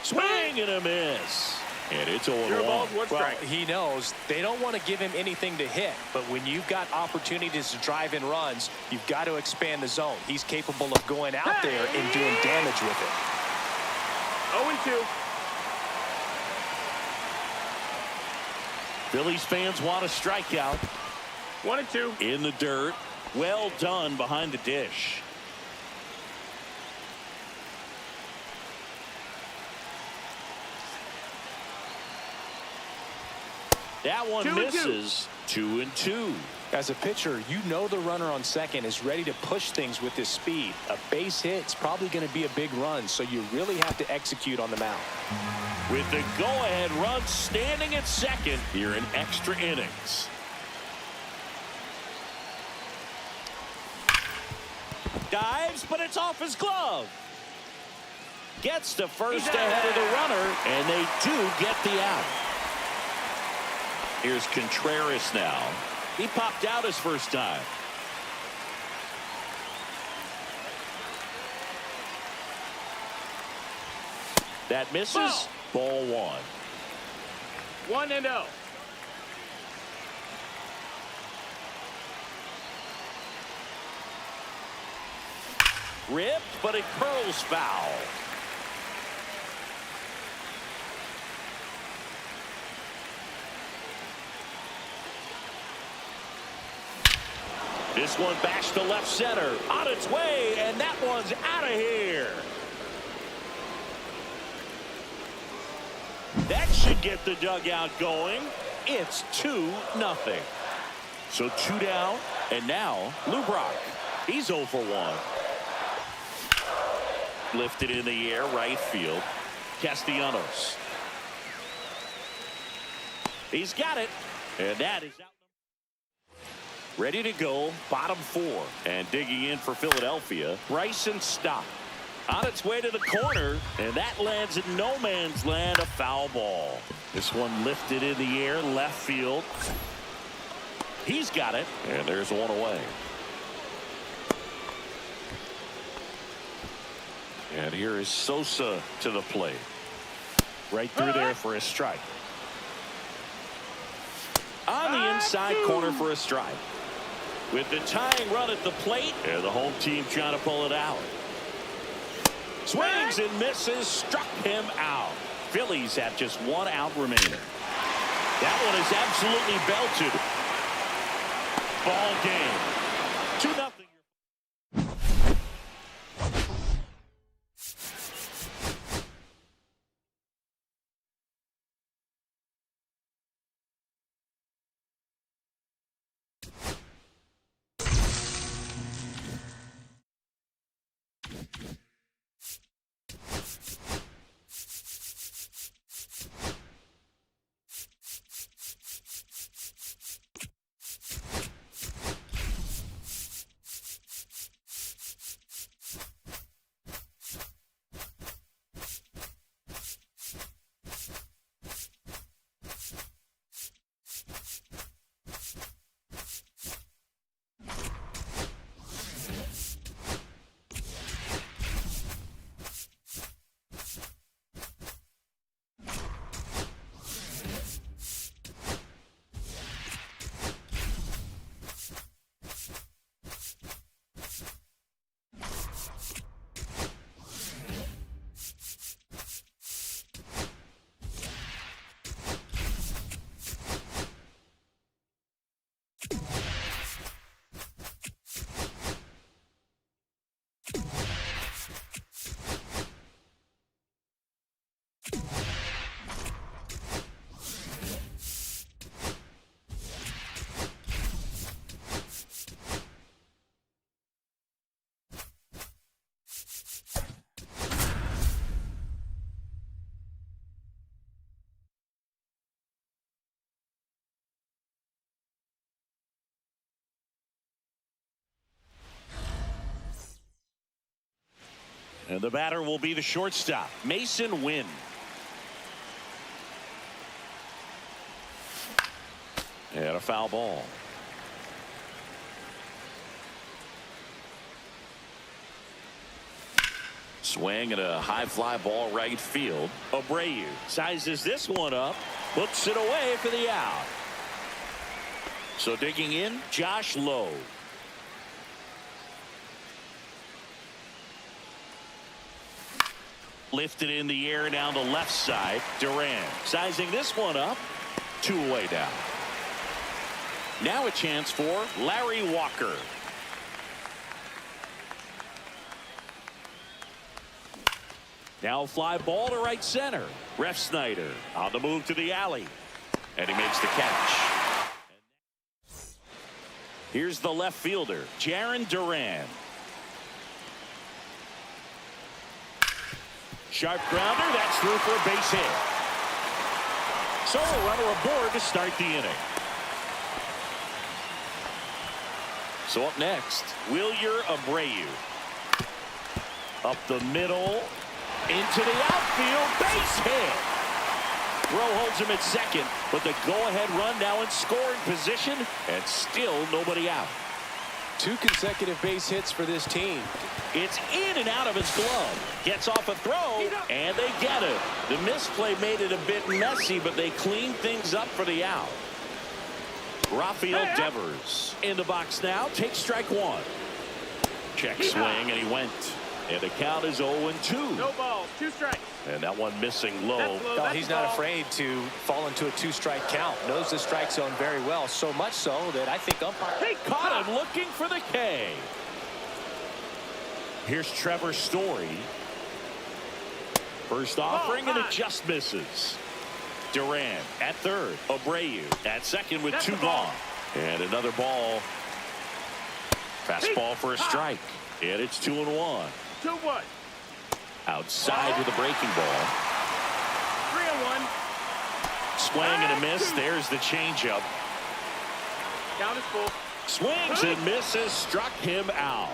Swing and a miss. And it's 0-1. Well, he knows they don't want to give him anything to hit. But when you've got opportunities to drive in runs, you've got to expand the zone. He's capable of going out there and doing damage with it. 0-2. Phillies fans want a strikeout. 1-2. In the dirt. Well done behind the dish. That one misses. 2-2. As a pitcher, you know the runner on second is ready to push things with his speed. A base hit's probably going to be a big run, so you really have to execute on the mound. With the go-ahead run standing at second here in extra innings. Dives, but it's off his glove. Gets to first ahead of the runner, and they do get the out. Here's Contreras now. He popped out his first time. That misses. Ball one. 1-0. Ripped, but it curls foul. This one bashed to left center. On its way, and that one's out of here. That should get the dugout going. It's 2-0. So 2 down, and now Lou Brock. He's 0 for 1. Lifted in the air, right field. Castellanos. He's got it, and that is out. Ready to go, bottom 4. And digging in for Philadelphia, Bryson Stott. On its way to the corner, and that lands in no man's land, a foul ball. This one lifted in the air, left field. He's got it, and there's one away. And here is Sosa to the plate. Right through there for a strike. On the inside corner for a strike. With the tying run at the plate, and the home team trying to pull it out. Swings and misses, struck him out. Phillies have just 1 out remaining. That one is absolutely belted. Ball game. 2-0. And the batter will be the shortstop, Mason Wynn. And a foul ball. Swing and a high fly ball right field. Abreu sizes this one up, puts it away for the out. So digging in, Josh Lowe. Lifted in the air down the left side. Duran sizing this one up. 2 away down. Now a chance for Larry Walker. Now fly ball to right center. Ref Snyder on the move to the alley. And he makes the catch. Here's the left fielder, Jarren Duran. Sharp grounder, that's through for a base hit. So a runner aboard to start the inning. So up next, Wilyer Abreu. Up the middle, into the outfield, base hit. Rowe holds him at second, but the go-ahead run now in scoring position, and still nobody out. 2 consecutive base hits for this team. It's in and out of his glove. Gets off a throw, and they get it. The misplay made it a bit messy, but they cleaned things up for the out. Rafael Devers in the box now. Takes strike 1. Check swing, and he went. And the count is 0-2. No balls, 2 strikes. And that one missing low. No, he's not afraid to fall into a 2-strike count. Knows the strike zone very well. So much so that I think umpire. They caught him looking for the K. Here's Trevor Story. First offering, and it just misses. Duran at third. Abreu at second with 2 gone. And another ball. Fastball for a strike. And it's 2-1. 2-1. Outside with a breaking ball. 3-1. Swing and a miss. There's the changeup. Count is full. Swings and misses. Struck him out.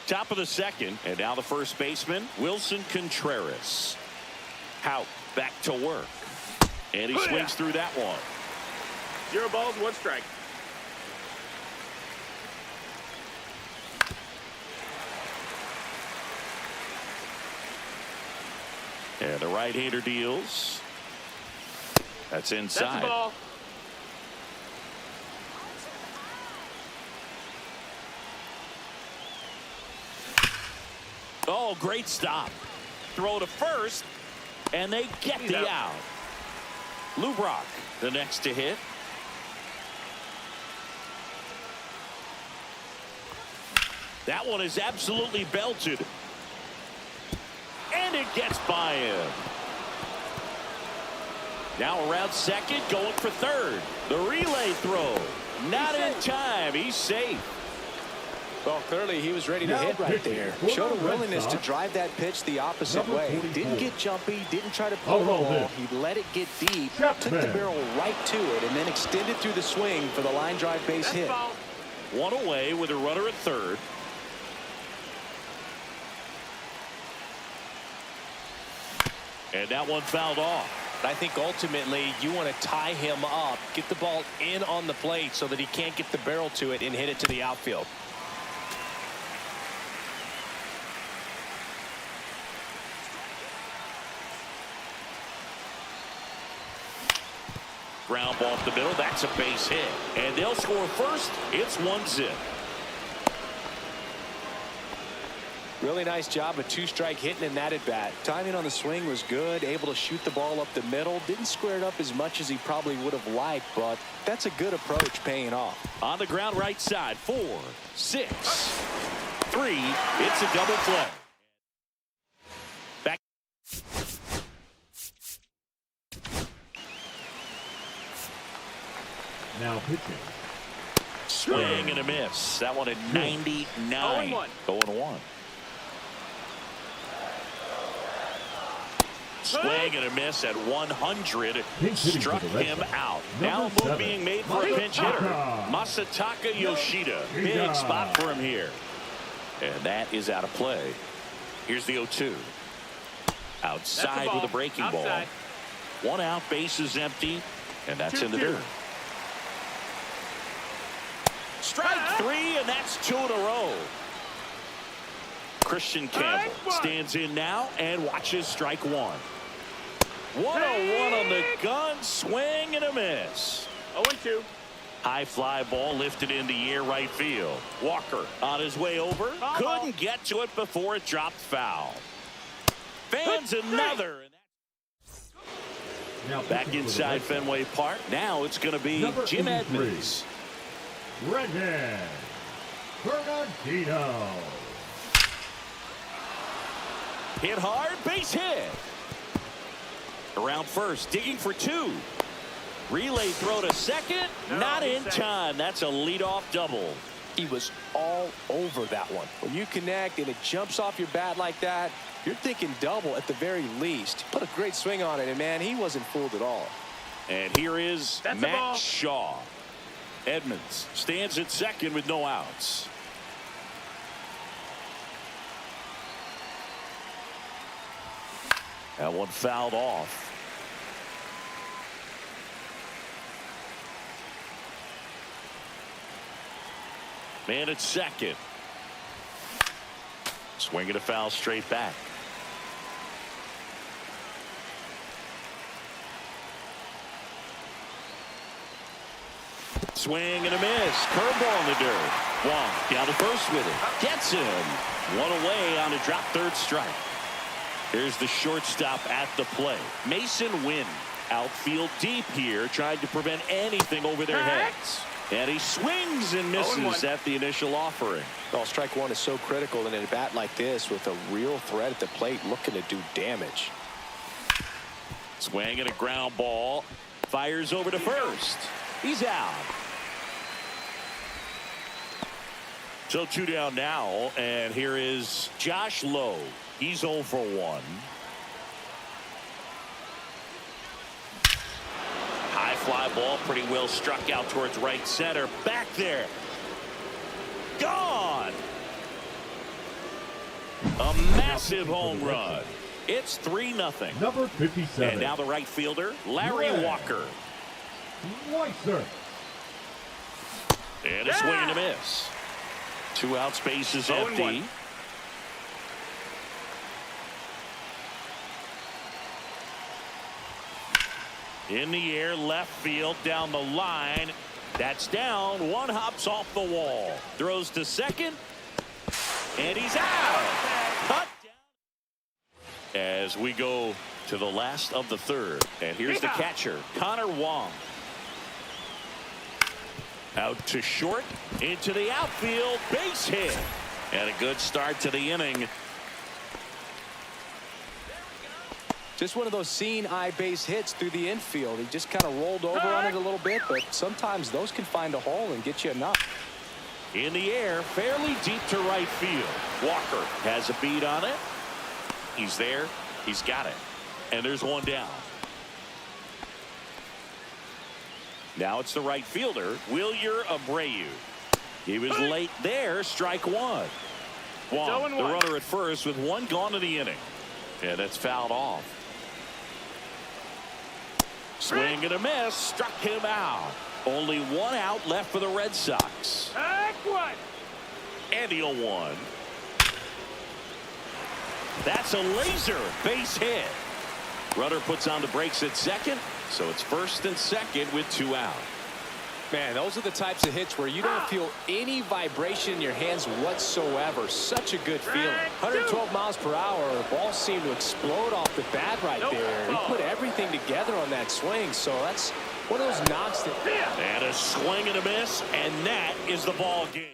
Top of the second. And now the first baseman, Wilson Contreras. Hout back to work. And he swings through that one. 0 balls, 1 strike. And the right-hander deals. That's inside. That's a ball. Oh, great stop. Throw to first, and they get the out. Lou Brock, the next to hit. That one is absolutely belted. And it gets by him. Now around second, going for third. The relay throw. Not in time. He's safe. Well, clearly he was ready to hit right there. Showed a willingness to drive that pitch the opposite way. Didn't get jumpy, didn't try to pull the ball. He let it get deep, took the barrel right to it, and then extended through the swing for the line drive base hit. One away with a runner at third. And that one fouled off. I think ultimately you want to tie him up, get the ball in on the plate so that he can't get the barrel to it and hit it to the outfield. Ground ball off the middle. That's a base hit. And they'll score first. It's 1-0. Really nice job of 2-strike hitting in that at bat. Timing on the swing was good, able to shoot the ball up the middle. Didn't square it up as much as he probably would have liked, but that's a good approach paying off. On the ground right side. 4, 6, 3. It's a double play. Back. Now pitching. Swing and a miss. That one at 99. 0-1. 0-1. Swing and a miss at 100. Struck him out. Now a move being made for a pinch hitter. Masataka Yoshida. Big spot for him here. And that is out of play. Here's the 0-2. Outside with a breaking ball. 1 out, base is empty, and that's in the dirt. Strike 3, and that's 2 in a row. Christian Campbell stands in now and watches strike 1. 1-0-1 on the gun, swing and a miss. 0-2. High fly ball lifted in the air, right field. Walker on his way over. Couldn't get to it before it dropped foul. Fans another. Now Back inside Fenway Park. Now it's going to be Number Jim 83. Edmonds. Redhead Bernardino. Hit hard, base hit. Around first, digging for 2. Relay throw to second, not in time. That's a leadoff double. He was all over that one. When you connect and it jumps off your bat like that, you're thinking double at the very least. Put a great swing on it, and man, he wasn't fooled at all. And here is Matt Shaw. Edmonds stands at second with no outs. That one fouled off. Man at second. Swinging a foul straight back. Swing and a miss. Curveball in the dirt. Wong down to first with it. Gets him. 1 away on a drop third strike. Here's the shortstop at the plate. Mason Wynn. Outfield deep here, trying to prevent anything over their heads. And he swings and misses at the initial offering. Well, strike 1 is so critical in a bat like this with a real threat at the plate looking to do damage. Swing and a ground ball. Fires over to first. He's out. So 2 down now, and here is Josh Lowe. He's 0 for 1. High fly ball, pretty well struck out towards right center. Back there. Gone. A massive home run. It's 3-0. Number 57. And now the right fielder, Larry Walker. Weiser. And a swing and a miss. 2 outs, base is empty. In the air, left field, down the line. That's down. 1 hops off the wall. Throws to second. And he's out. Cut down. As we go to the last of the third. And here's the catcher, Connor Wong. Out to short, into the outfield, base hit. And a good start to the inning. Just one of those seeing eye base hits through the infield. He just kind of rolled over on it a little bit, but sometimes those can find a hole and get you enough. In the air, fairly deep to right field. Walker has a beat on it. He's there. He's got it. And there's 1 down. Now it's the right fielder, Wilyer Abreu. He was late there, strike 1. Wong, the runner at first with 1 gone in the inning. And that's fouled off. Swing and a miss, struck him out. Only 1 out left for the Red Sox. And the 0-1. That's a laser base hit. Runner puts on the brakes at second, so it's first and second with 2 out. Man, those are the types of hits where you don't feel any vibration in your hands whatsoever. Such a good feeling. 112 miles per hour. The ball seemed to explode off the bat right there. He put everything together on that swing, so that's one of those knocks that... And a swing and a miss, and that is the ball game.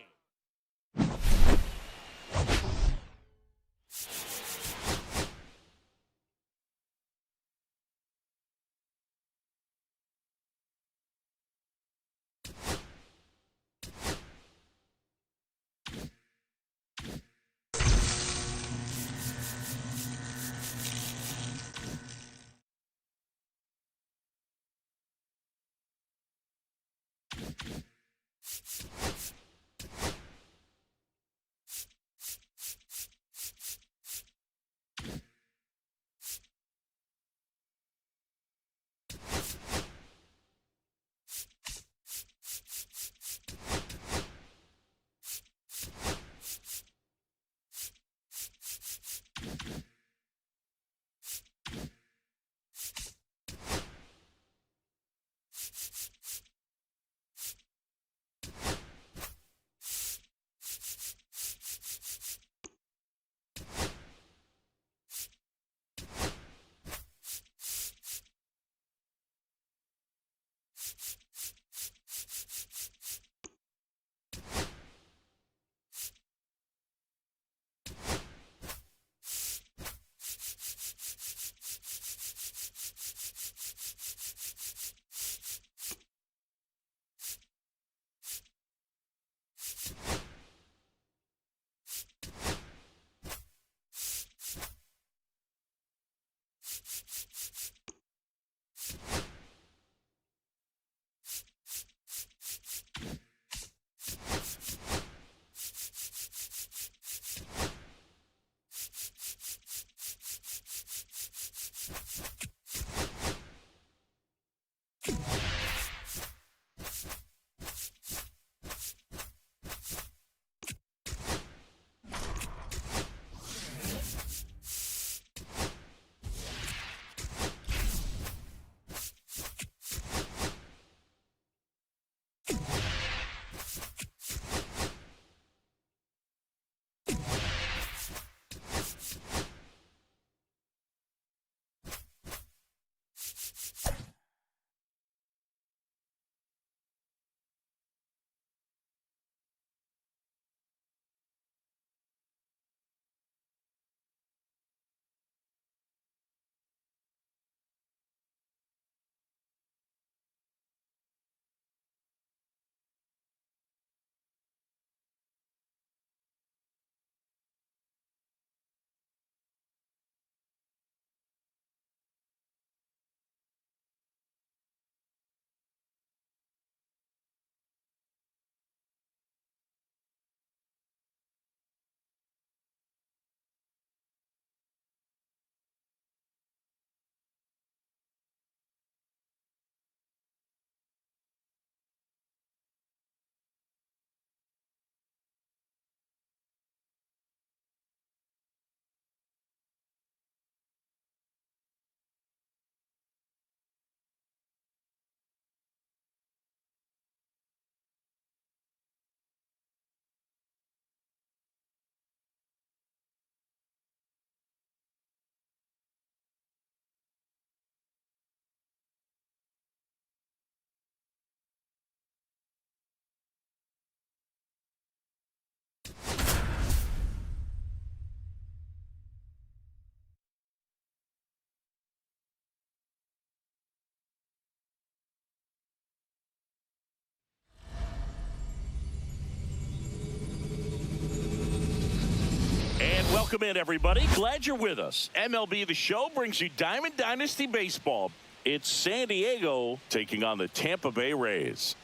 Welcome in, everybody. Glad you're with us. MLB The Show brings you Diamond Dynasty Baseball. It's San Diego taking on the Tampa Bay Rays.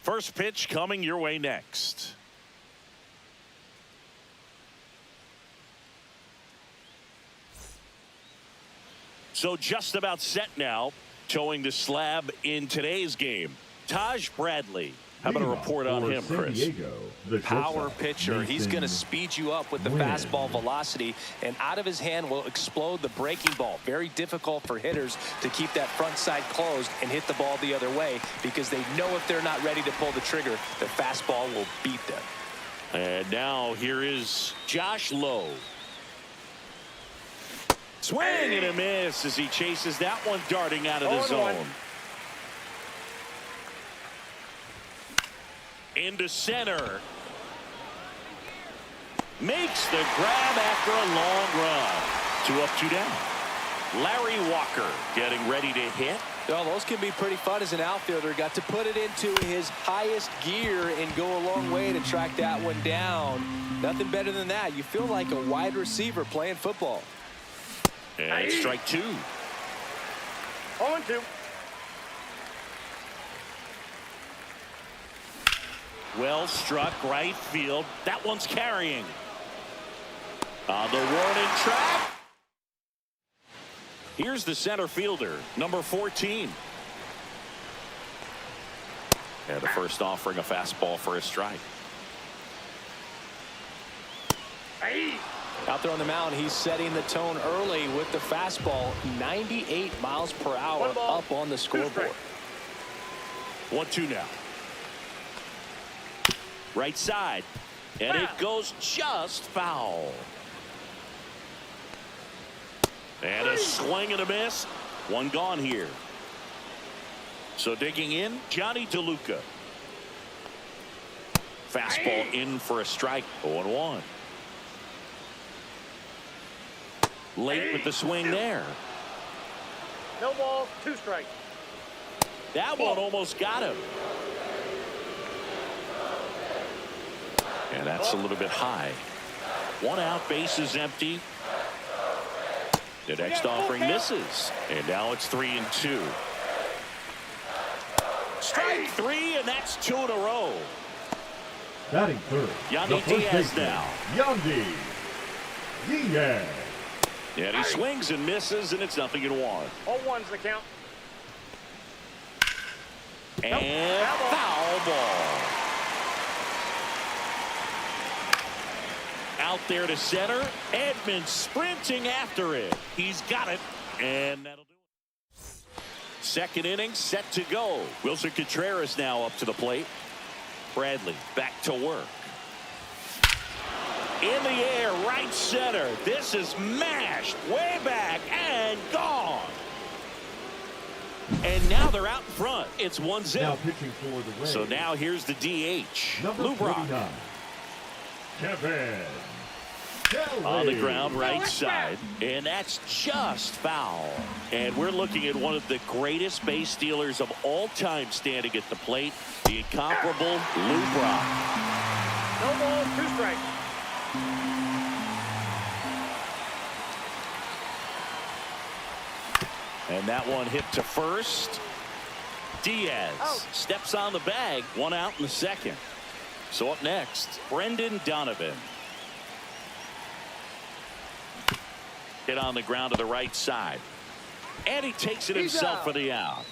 First pitch coming your way next. So just about set now, towing the slab in today's game. Taj Bradley. How about a report on him, Chris? Power pitcher. He's going to speed you up with the fastball velocity, and out of his hand will explode the breaking ball. Very difficult for hitters to keep that front side closed and hit the ball the other way, because they know if they're not ready to pull the trigger, the fastball will beat them. And now here is Josh Lowe. Swing and a miss as he chases that one darting out of the zone. Into center. Makes the grab after a long run. 2 up, 2 down. Larry Walker getting ready to hit. Well, those can be pretty fun as an outfielder. Got to put it into his highest gear and go a long way to track that one down. Nothing better than that. You feel like a wide receiver playing football. And strike 2. 0-2. Well struck right field. That one's carrying. On the warning track. Here's the center fielder, number 14. And the first offering a fastball for a strike. Out there on the mound, he's setting the tone early with the fastball. 98 miles per hour up on the scoreboard. 1-2 now. Right side. And it goes just foul. And a swing and a miss. One gone here. So digging in, Johnny DeLuca. Fastball in for a strike. 0-1. Late with the swing there. No ball, 2 strikes. That one almost got him. And that's a little bit high. 1 out, base is empty. The next offering misses. And now it's 3-2. Strike 3, and that's 2 in a row. Batting third. Yandy Diaz now. Yandy Diaz. And he swings and misses, and it's 0-1. 0-1's the count. And foul ball. Out there to center. Edmonds sprinting after it. He's got it, and that'll do it. Second inning set to go. Wilson Contreras now up to the plate. Bradley back to work. In the air, right center. This is mashed way back and gone. And now they're out in front. It's 1-0. Now pitching for the Rays. So now here's the DH. Number Lou Brock. 49. Kevin. On the ground, right side. And that's just foul. And we're looking at one of the greatest base stealers of all time standing at the plate. The incomparable Lou Brock. No ball, 2 strikes. And that one hit to first. Diaz steps on the bag. 1 out in the second. So up next, Brendan Donovan. Hit on the ground to the right side. And he takes it himself for the out.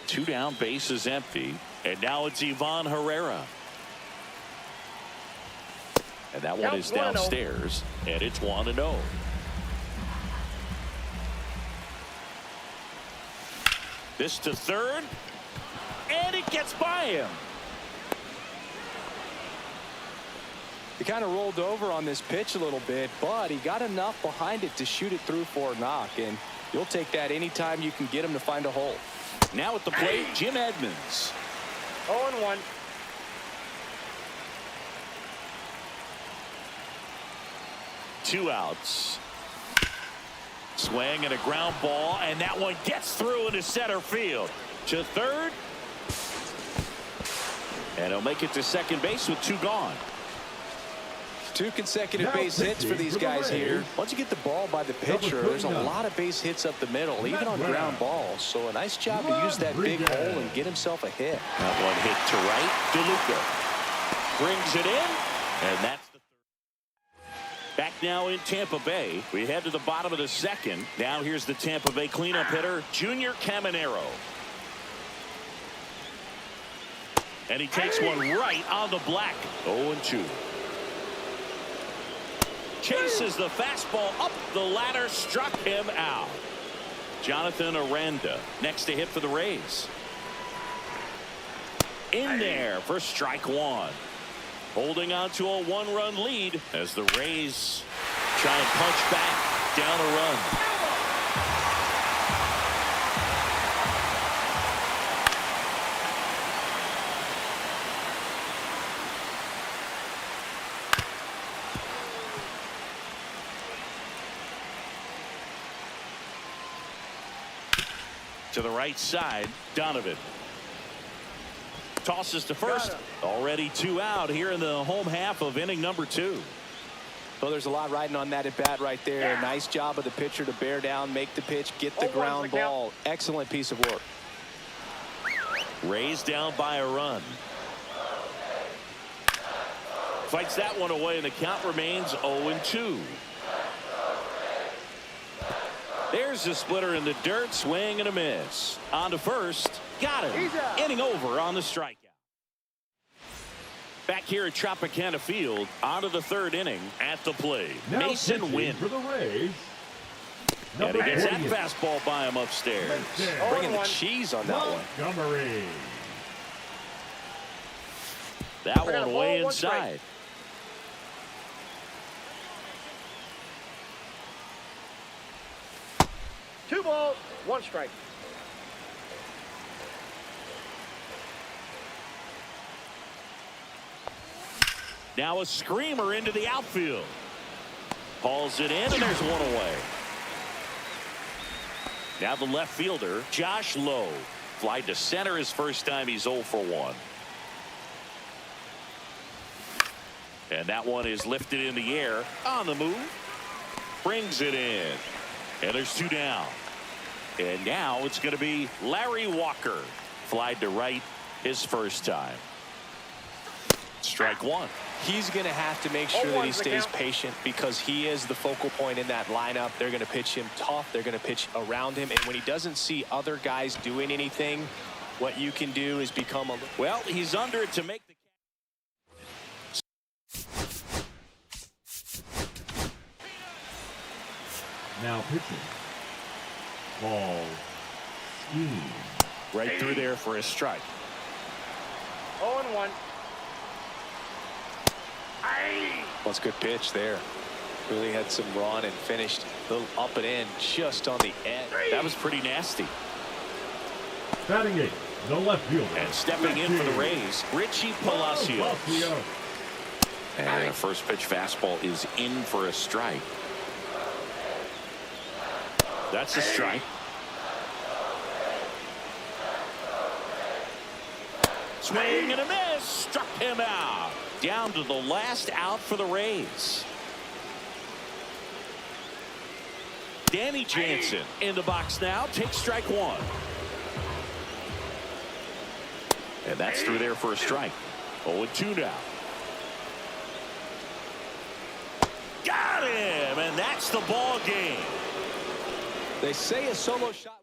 2 down, base is empty. And now it's Ivan Herrera. And that one is downstairs. And it's 1-0. This to third. And it gets by him. He kind of rolled over on this pitch a little bit, but he got enough behind it to shoot it through for a knock, and you'll take that anytime you can get him to find a hole. Now at the plate, Jim Edmonds. 0-1. Two outs. Swing and a ground ball, and that one gets through into center field. To third. And he'll make it to second base with 2 gone. 2 consecutive Now base hits for pitching these for the guys here. Rays. Once you get the ball by the pitcher, there's a 39. lot of base hits up the middle, even on Wow. ground balls. So a nice job to use that big Rodriguez. hole and get himself a hit. That one hit to right. DeLuca brings it in, and that's the third. Back now in Tampa Bay. We head to the bottom of the second. Now here's the Tampa Bay cleanup hitter, Junior Caminero. And he takes one right on the black. 0-2. Chases the fastball up the ladder, struck him out. Jonathan Aranda next to hit for the Rays. In there for strike one. Holding on to a 1-run lead as the Rays try and punch back down a run. To the right side, Donovan. Tosses to first. Already 2 out here in the home half of inning number 2. Well, there's a lot riding on that at bat right there. Nice job of the pitcher to bear down, make the pitch, get the ground ball. Excellent piece of work. Rays down by a run. Fights that one away, and the count remains 0-2. There's the splitter in the dirt, swing and a miss. On to first, got him. Inning over on the strikeout. Back here at Tropicana Field, on to the third inning at the plate. Now Mason pitching Wynn. for the Rays. And he gets that 48. fastball by him upstairs. Bringing the cheese on that one. Montgomery. That We're one gonna way ball, one strike. inside. Two balls, 1 strike. Now a screamer into the outfield. Hauls it in, and there's one away. Now the left fielder, Josh Lowe. Fly to center his first time. He's 0 for 1. And that one is lifted in the air. On the move. Brings it in. And there's 2 down. And now it's going to be Larry Walker. Flied to right his first time. Strike 1. He's going to have to make sure that he 0-1's the stays count. patient because he is the focal point in that lineup. They're going to pitch him tough. They're going to pitch around him. And when he doesn't see other guys doing anything, what you can do is become a... Well, he's under it to make the... Now pitching. Paul Skeens. Right through there for a strike. 0-1. That's a good pitch there. Really had some run and finished a little up and in just on the edge. That was pretty nasty. Batting 8, the left fielder. And stepping in for the Rays, Richie Palacios. Palacios. And a first pitch fastball is in for a strike. That's a strike. Swing and a miss. Struck him out. Down to the last out for the Rays. Danny Jansen in the box now. Takes strike 1. And that's through there for a strike. 0-2 now. Got him, and that's the ball game. They say a solo shot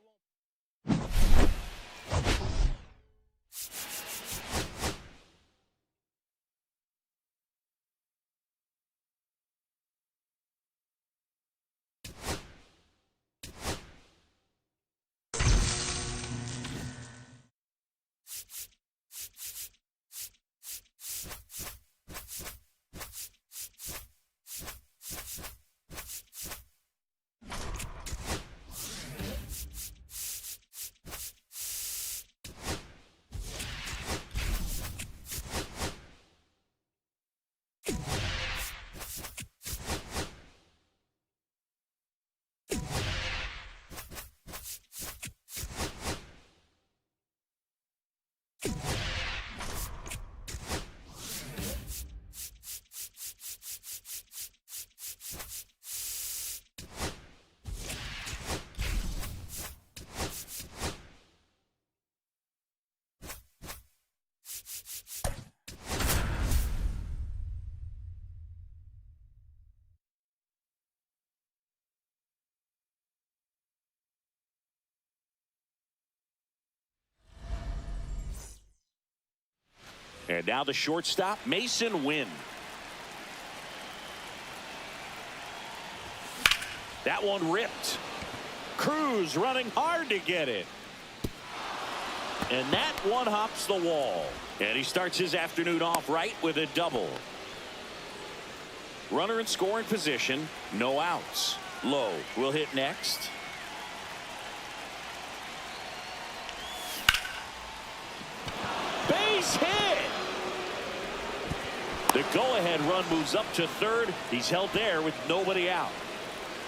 And now the shortstop, Mason Wynn. That one ripped. Cruz running hard to get it. And that one hops the wall. And he starts his afternoon off right with a double. Runner in scoring position, no outs. Lowe will hit next. Base hit. The go-ahead run moves up to third. He's held there with nobody out.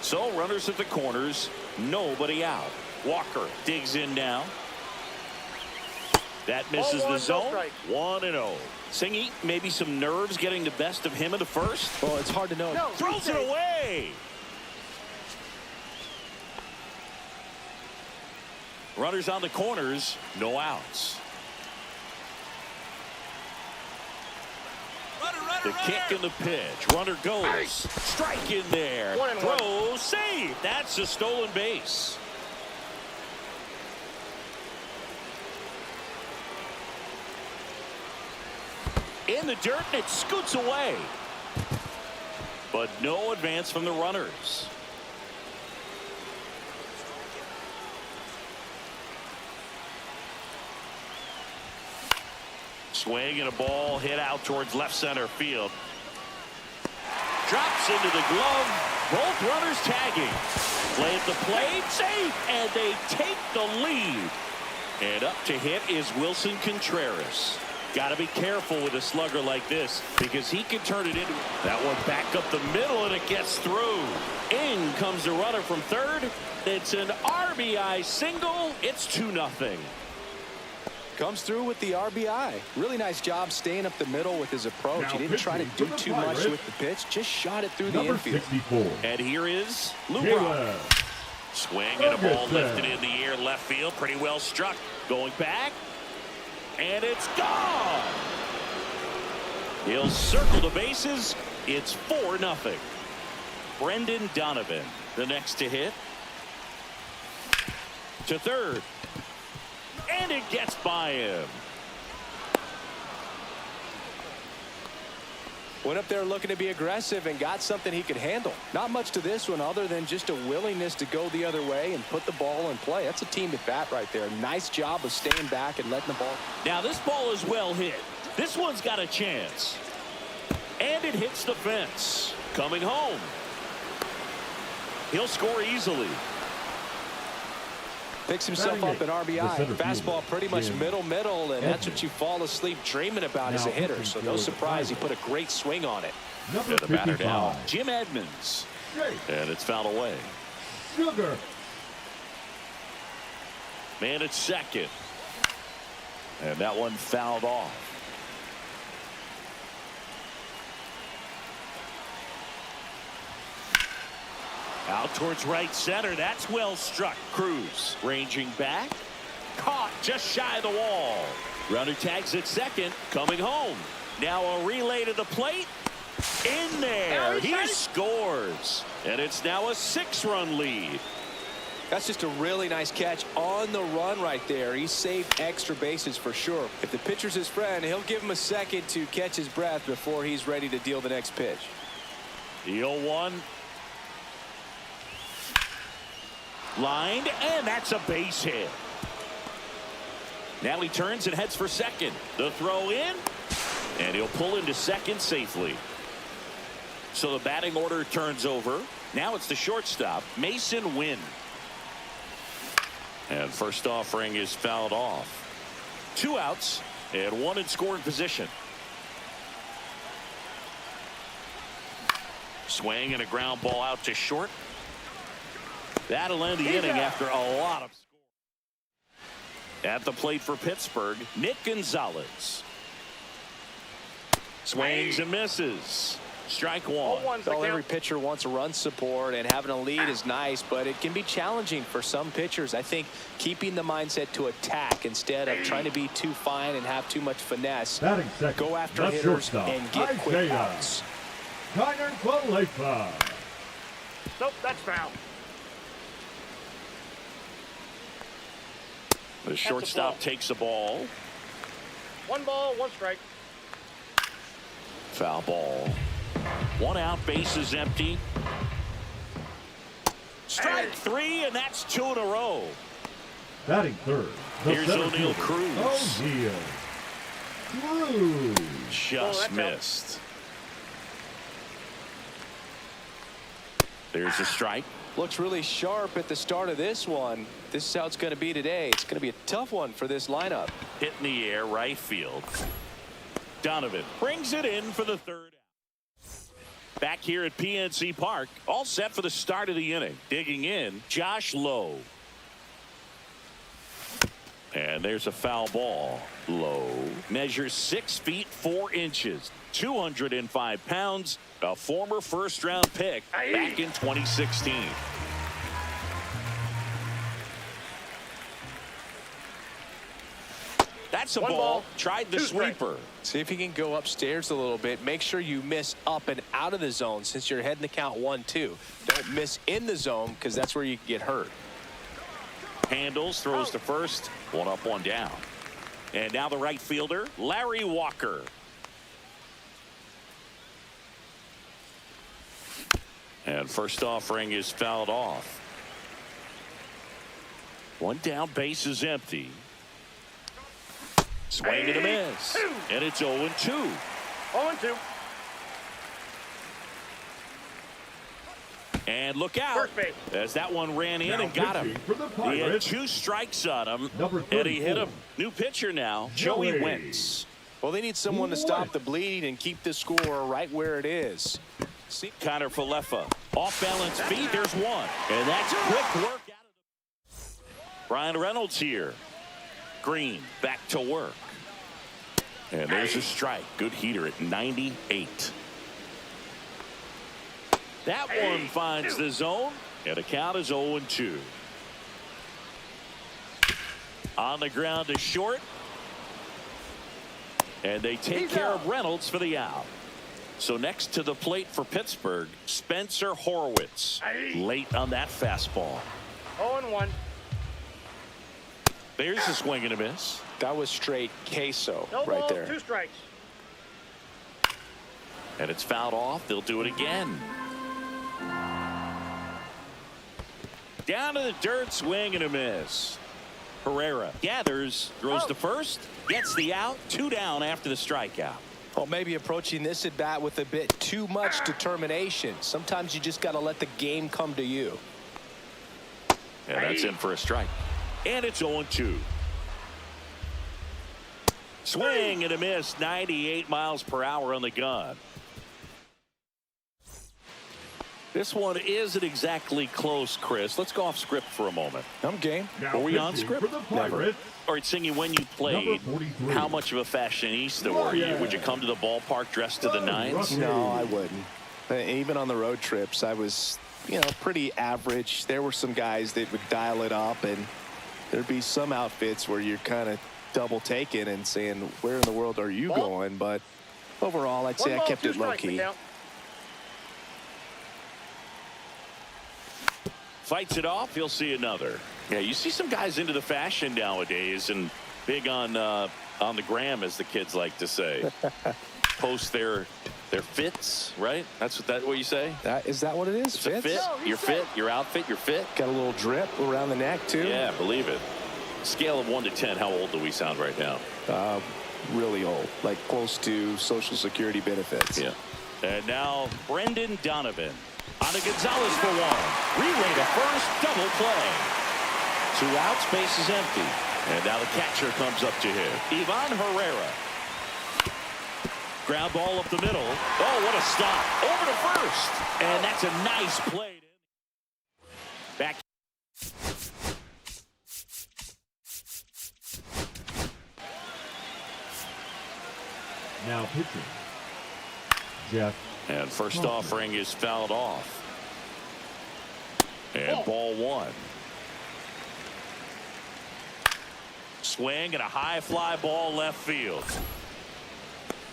So runners at the corners, nobody out. Walker digs in now. That misses the zone. 1-0. Singy, maybe some nerves getting the best of him in the first. Well, it's hard to know. No, Throws it away. Runners on the corners, no outs. The kick and the pitch. Runner goes. Strike in there. 1-1. Throw, save. That's a stolen base. In the dirt, and it scoots away. But no advance from the runners. Swing and a ball hit out towards left center field. Drops into the glove. Both runners tagging. Play at the plate. Safe. And they take the lead. And up to hit is Wilson Contreras. Got to be careful with a slugger like this because he can turn it into. That one back up the middle and it gets through. In comes the runner from third. It's an RBI single. It's 2-0. Comes through with the RBI. Really nice job staying up the middle with his approach. Now He didn't try to do pitching for the too much Pirates, with the pitch. Just shot it through the number infield. 64. And here is Lou Brock. Taylor. Swing and a ball Ferguson. lifted in the air left field. Pretty well struck. Going back. And it's gone. He'll circle the bases. It's 4-0. Brendan Donovan, the next to hit. To third. And it gets by him. Went up there looking to be aggressive and got something he could handle. Not much to this one other than just a willingness to go the other way and put the ball in play. That's a team at bat right there. Nice job of staying back and letting the ball. Now this ball is well hit. This one's got a chance. And it hits the fence. Coming home. He'll score easily. Picks himself up an RBI. Fastball pretty much middle, and that's what you fall asleep dreaming about as a hitter. So no surprise he put a great swing on it. And the batter down, Jim Edmonds. And it's fouled away. Sugar. Man at second. And that one fouled off. Out towards right center. That's well struck. Cruz ranging back. Caught just shy of the wall. Runner tags at second. Coming home. Now a relay to the plate. In there. He scores. And it's now a 6-run lead. That's just a really nice catch on the run right there. He saved extra bases for sure. If the pitcher's his friend, he'll give him a second to catch his breath before he's ready to deal the next pitch. The 0-1. Lined, and that's a base hit. Now he turns and heads for second. The throw in, and he'll pull into second safely. So the batting order turns over. Now it's the shortstop, Mason Wynn. And first offering is fouled off. 2 outs and 1 in scoring position. Swing and a ground ball out to short. That'll end the inning after a lot of scoring. At the plate for Pittsburgh, Nick Gonzalez. Swings and misses. Strike one. Well, every pitcher wants a run support, and having a lead is nice, but it can be challenging for some pitchers. I think keeping the mindset to attack instead of trying to be too fine and have too much finesse. Go after hitters and get quick outs. Nope, that's foul. The shortstop takes the ball. 1 ball, 1 strike. Foul ball. 1 out, bases empty. Strike 3, and that's 2 in a row. Batting third. The Here's center O'Neal fielder, Cruz. O'Neal Cruz. Just missed. There's a strike. Looks really sharp at the start of this one. This is how it's going to be today. It's going to be a tough one for this lineup. Hit in the air, right field. Donovan brings it in for the 3rd out. Back here at PNC Park, all set for the start of the inning. Digging in, Josh Lowe. And there's a foul ball. Lowe measures 6 feet 4 inches, 205 pounds, a former first-round pick back in 2016. That's a ball. Tried the sweeper. See if you can go upstairs a little bit. Make sure you miss up and out of the zone since you're heading to count 1-2. Don't miss in the zone because that's where you can get hurt. Handles, throws to first. 1 up, 1 down. And now the right fielder, Larry Walker. And first offering is fouled off. 1 down, base is empty. Swing and a miss. And it's 0-2. 0-2. And look out First base. as that one ran in and got him. For the He had Pirates, 2 strikes on him, Number and he hit 34. him. New pitcher now, Joey Wentz. Well, they need someone to stop the bleed and keep the score right where it is. See, Connor Falefa, off balance feet, there's 1. And that's quick work out of the... Brian Reynolds here. Green back to work. And there's a strike. Good heater at 98. That one finds the zone, and the count is 0-2. On the ground to short. And they take care of Reynolds for the out. So next to the plate for Pittsburgh, Spencer Horwitz. Late on that fastball. 0-1. There's a swing and a miss. that was straight queso No right balls, there. 2 strikes. And it's fouled off. They'll do it again. Down to the dirt, swing and a miss. Herrera gathers, throws to first, gets the out, 2 down after the strikeout. Well, maybe approaching this at bat with a bit too much determination. Sometimes you just got to let the game come to you. And that's in for a strike. And it's 0-2. Swing and a miss, 98 miles per hour on the gun. This one isn't exactly close, Chris. Let's go off script for a moment. I'm game. Now Were we on pitching script? for the Pirates, All right, Singy, when you played, Number 43. how much of a fashionista were you? Would you come to the ballpark dressed to the nines? No, I wouldn't. Even on the road trips, I was, pretty average. There were some guys that would dial it up, and there'd be some outfits where you're kind of double taking and saying, where in the world are you going? But overall, I'd say I kept it low key. Fights it off, you'll see another. Yeah, you see some guys into the fashion nowadays and big on the gram, as the kids like to say. Post their fits, right? That's what you say? Is that what it is? It's a fit, your fit, your outfit, your fit. Got a little drip around the neck, too? Yeah, believe it. Scale of 1 to 10, how old do we sound right now? Really old, like close to Social Security benefits. Yeah. And now Brendan Donovan on to Gonzalez for 1. Relay to first, double play. 2 outs, base is empty. And now the catcher comes up to him. Ivan Herrera. Ground ball up the middle. Oh, what a stop. Over to first. And that's a nice play. Back. now pitching, Jeff. And first offering is fouled off. And ball 1. Swing and a high fly ball left field.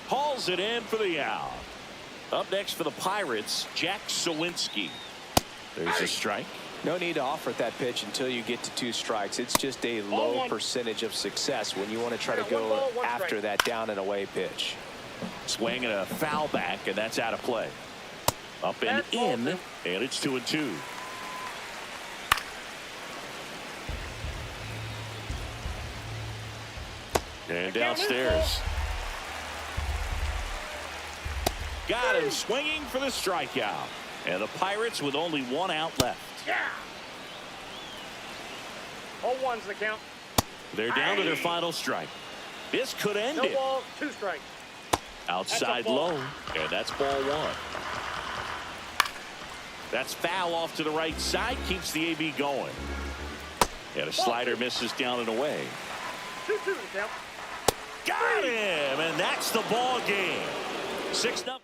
Hauls it in for the out. Up next for the Pirates, Jack Sawinski. There's a strike. No need to offer at that pitch until you get to 2 strikes. It's just a low percentage of success when you want to try to go after that down and away pitch. Swing and a foul back, and that's out of play. Up and in, and it's 2-2. And downstairs. Got him swinging for the strikeout. And the Pirates with only one out left. Yeah. 0-1's the count. They're down to their final strike. This could end No it. ball, 2 strikes. Outside low, and that's ball 1. That's foul off to the right side, keeps the AB going. And a slider misses down and away. 2-2 the count. Got him, and that's the ball game. 6-0.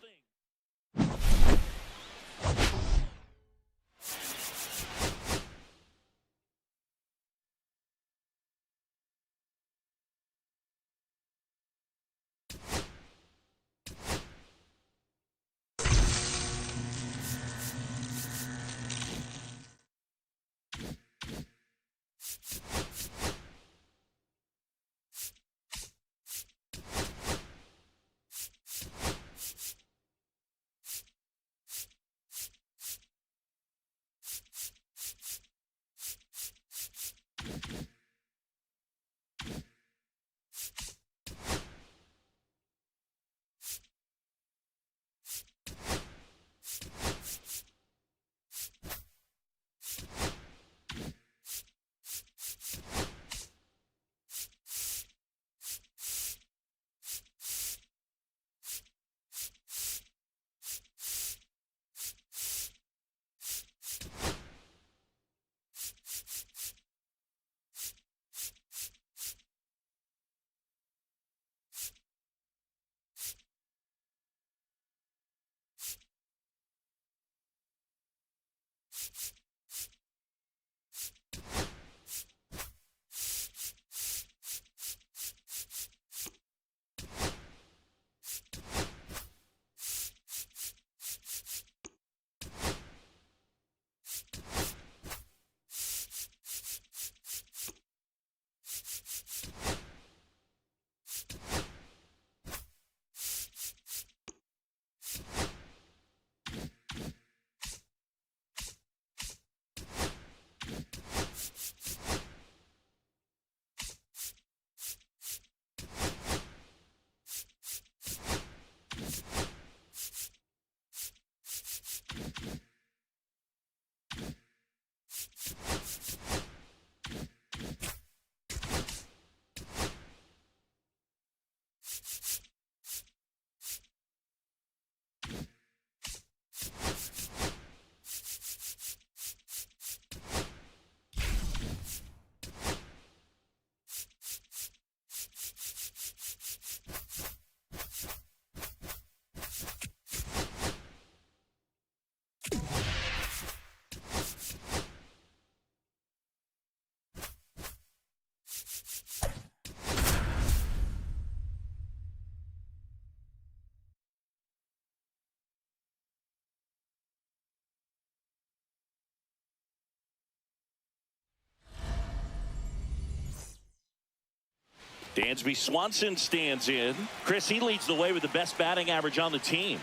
Dansby Swanson stands in. Chris, he leads the way with the best batting average on the team.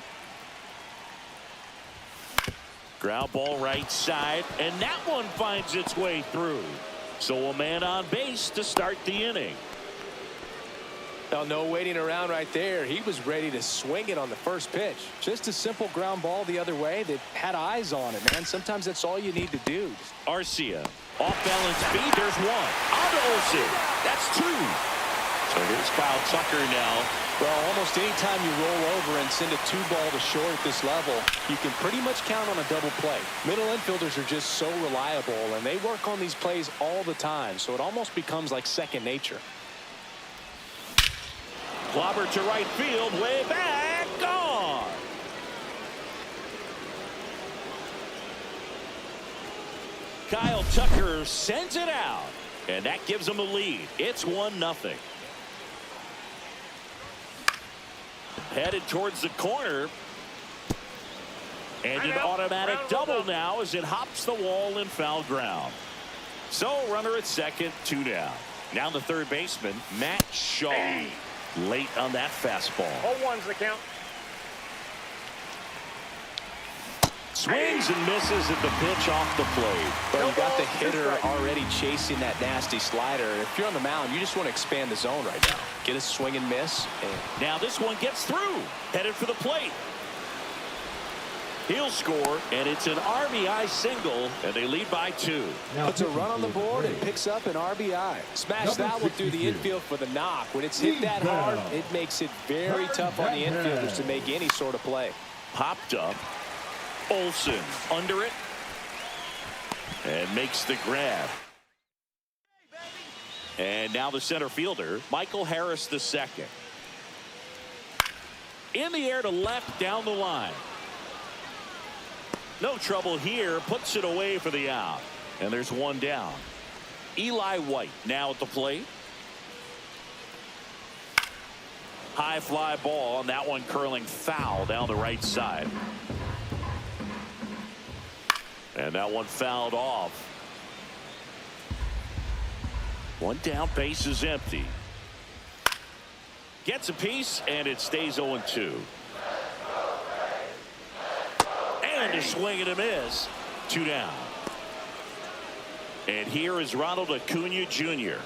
Ground ball right side, and that one finds its way through. So a man on base to start the inning. Well, no waiting around right there. He was ready to swing it on the first pitch. Just a simple ground ball the other way that had eyes on it, man. Sometimes that's all you need to do. Arcia, off balance beat. There's one. On to Olsen. That's 2. So here's Kyle Tucker now. Well, almost any time you roll over and send a 2-ball to short at this level, you can pretty much count on a double play. Middle infielders are just so reliable, and they work on these plays all the time, so it almost becomes like second nature. Clobber to right field, way back, gone. Kyle Tucker sends it out, and that gives them a lead. It's 1-0. Headed towards the corner. And an automatic double now as it hops the wall in foul ground. So runner at second, 2 down. Now the third baseman, Matt Shaw. late on that fastball. All ones the count. Swings and misses at the pitch off the plate. But you got the hitter already chasing that nasty slider. If you're on the mound, you just want to expand the zone right now. Get a swing and miss. And now this one gets through. Headed for the plate. He'll score, and it's an RBI single, and they lead by 2. puts a run on the board and picks up an RBI. Smash that one through the infield for the knock. When it's hit that hard, it makes it very tough on the infielders to make any sort of play. Popped up. Olsen under it and makes the grab. And now the center fielder, Michael Harris II. In the air to left down the line. No trouble here. Puts it away for the out. And there's one down. Eli White now at the plate. High fly ball, and that one curling foul down the right side. And that one fouled off. One down, base is empty. Gets a piece, and it stays 0-2. And a swing and a miss. 2 down. And here is Ronald Acuna Jr.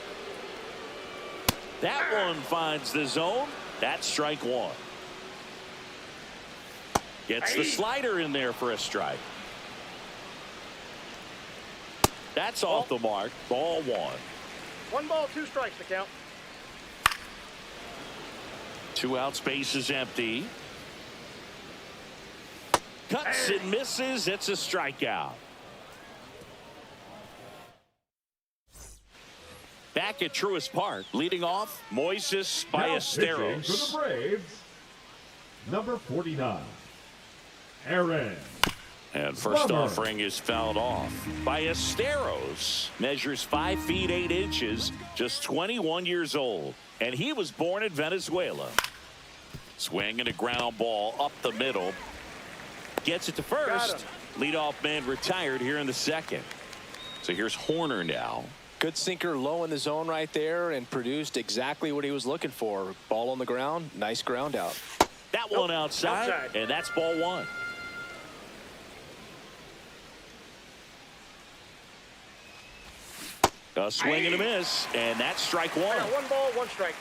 That one finds the zone. That's strike 1. Gets the slider in there for a strike. That's off the mark. Ball 1. 1 ball, 2 strikes to count. 2 outs, base is empty. Cuts and misses. It's a strikeout. Back at Truist Park, leading off, Moises Ballesteros. For the Braves, number 49, Aaron. And first offering is fouled off. Ballesteros measures 5 feet 8 inches, just 21 years old, and he was born in Venezuela. Swing and a ground ball up the middle. Gets it to first. Leadoff man retired here in the second. So here's Horner now. Good sinker low in the zone right there and produced exactly what he was looking for. Ball on the ground. Nice ground out. That one outside, and that's ball 1. A swing and a miss, and that's strike 1. 1 ball, 1 strike.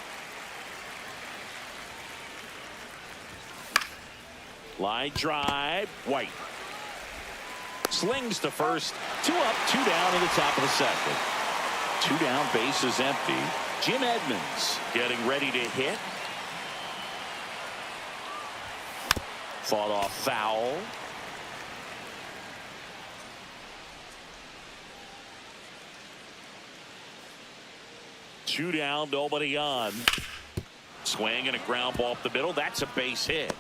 Line drive, White. Slings to first. 2 up, 2 down in the top of the second. 2 down, base is empty. Jim Edmonds getting ready to hit. Fought off foul. Two down, nobody on. Swing and a ground ball up the middle. That's a base hit.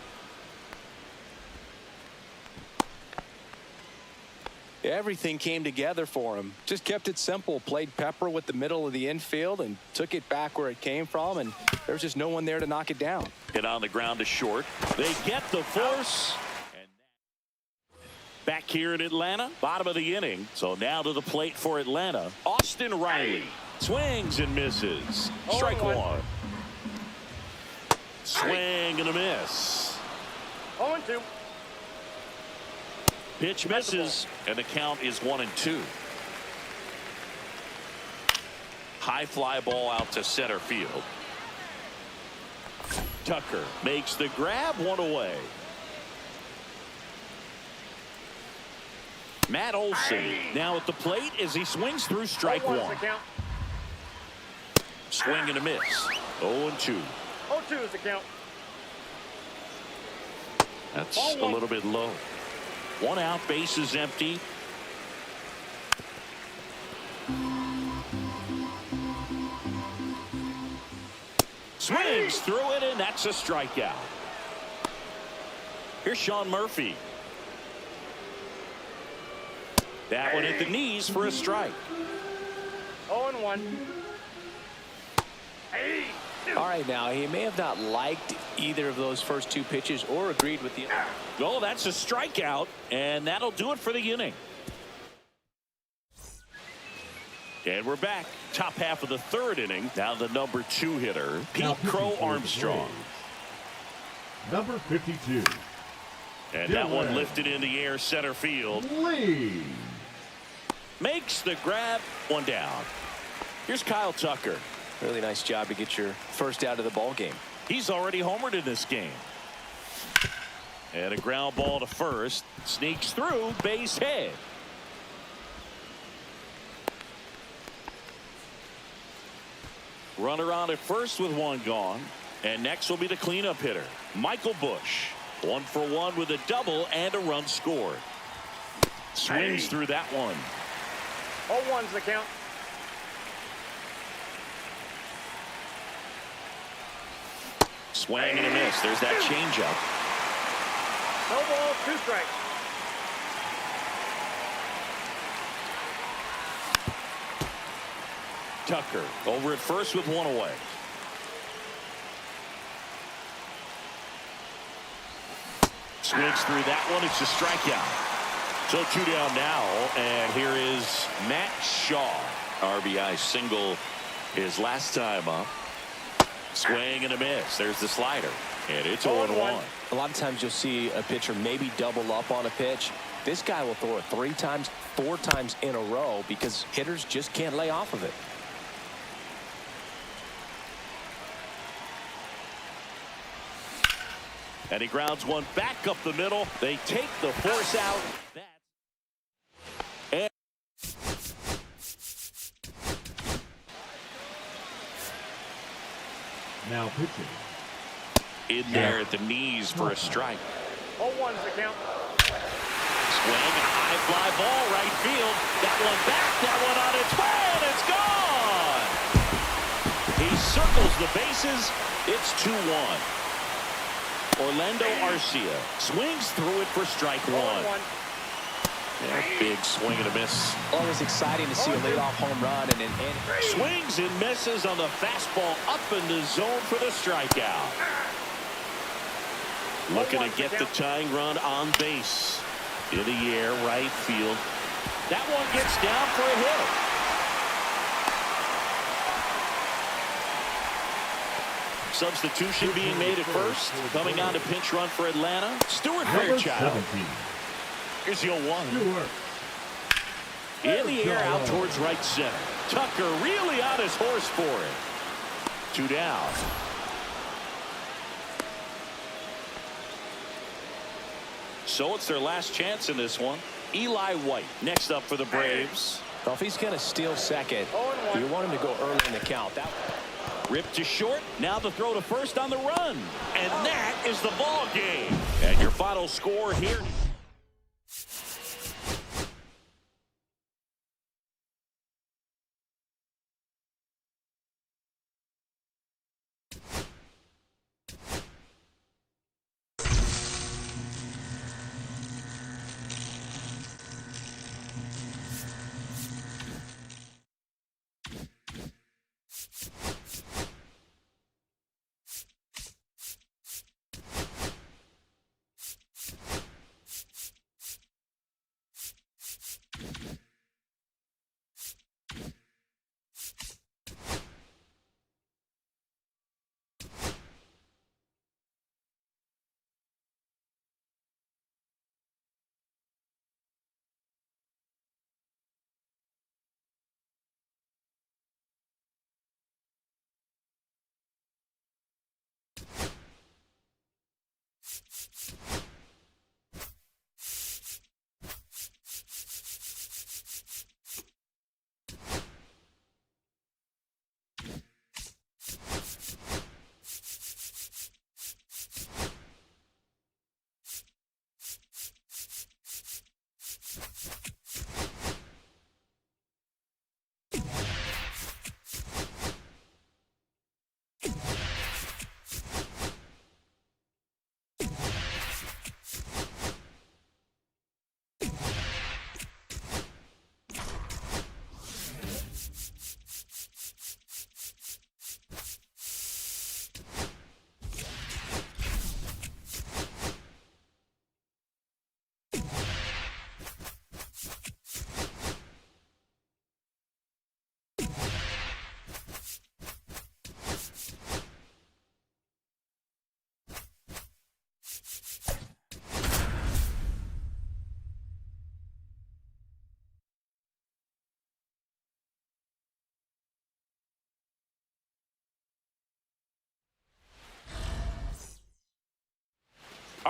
Everything came together for him. Just kept it simple. Played pepper with the middle of the infield and took it back where it came from, and there's just no one there to knock it down. Hit on the ground to short. They get the force. And back here in Atlanta, bottom of the inning. So now to the plate for Atlanta. Austin Riley swings and misses. Strike 1. Swing and a miss. 0-2. Pitch misses, and the count is 1-2. High fly ball out to center field. Tucker makes the grab, 1 away. Matt Olson now at the plate as he swings through strike 1. Swing and a miss. 0-2. 0-2 is the count. That's a little bit low. 1 out, base is empty. Swings through it, and that's a strikeout. Here's Sean Murphy. That one at the knees for a strike. 0-1. All right, now, he may have not liked either of those first 2 pitches or agreed with the other. Oh, that's a strikeout, and that'll do it for the inning. And we're back. Top half of the third inning. Now the number 2 hitter, Now Pete pitching Crow for the Armstrong. Braves, number 52. And that one lifted in the air center field. Lee. Makes the grab. One down. Here's Kyle Tucker. Really nice job to get your first out of the ball game. He's already homered in this game. And a ground ball to first. Sneaks through, base hit. Runner on at first with one gone. And next will be the cleanup hitter, Michael Bush. 1 for 1 with a double and a run scored. Swings through that one. 0-1's the count. Swing and a miss. There's that changeup. No ball, 2 strikes. Tucker over at first with one away. Swings through that one. It's a strikeout. So 2 down now. And here is Matt Shaw. RBI single his last time up. Swing and a miss. There's the slider. And it's 0-1. A lot of times you'll see a pitcher maybe double up on a pitch. This guy will throw it 3 times, 4 times in a row because hitters just can't lay off of it. And he grounds one back up the middle. They take the force out. And Now pitching. in there at the knees for a strike. 0-1's the count. Swing, a high fly ball, right field. That one back, that one on its way, and it's gone. He circles the bases. It's 2-1. Orlando Arcia swings through it for strike 1. 0-1. Yeah, big swing and a miss. Always exciting to see a leadoff home run and Swings and misses on the fastball up in the zone for the strikeout. Looking to get the tying run on base. In the air, right field. That one gets down for a hit. Substitution being made at first. Coming on to pinch run for Atlanta, Stuart Number Fairchild. 17. Here's the 0-1. Stewart. In the air out towards right center. Tucker really on his horse for it. 2 down. So it's their last chance in this one. Eli White next up for the Braves. well, if he's going to steal second, you want him to go early in the count. That Ripped to short. Now the throw to first on the run. And that is the ball game. And your final score here.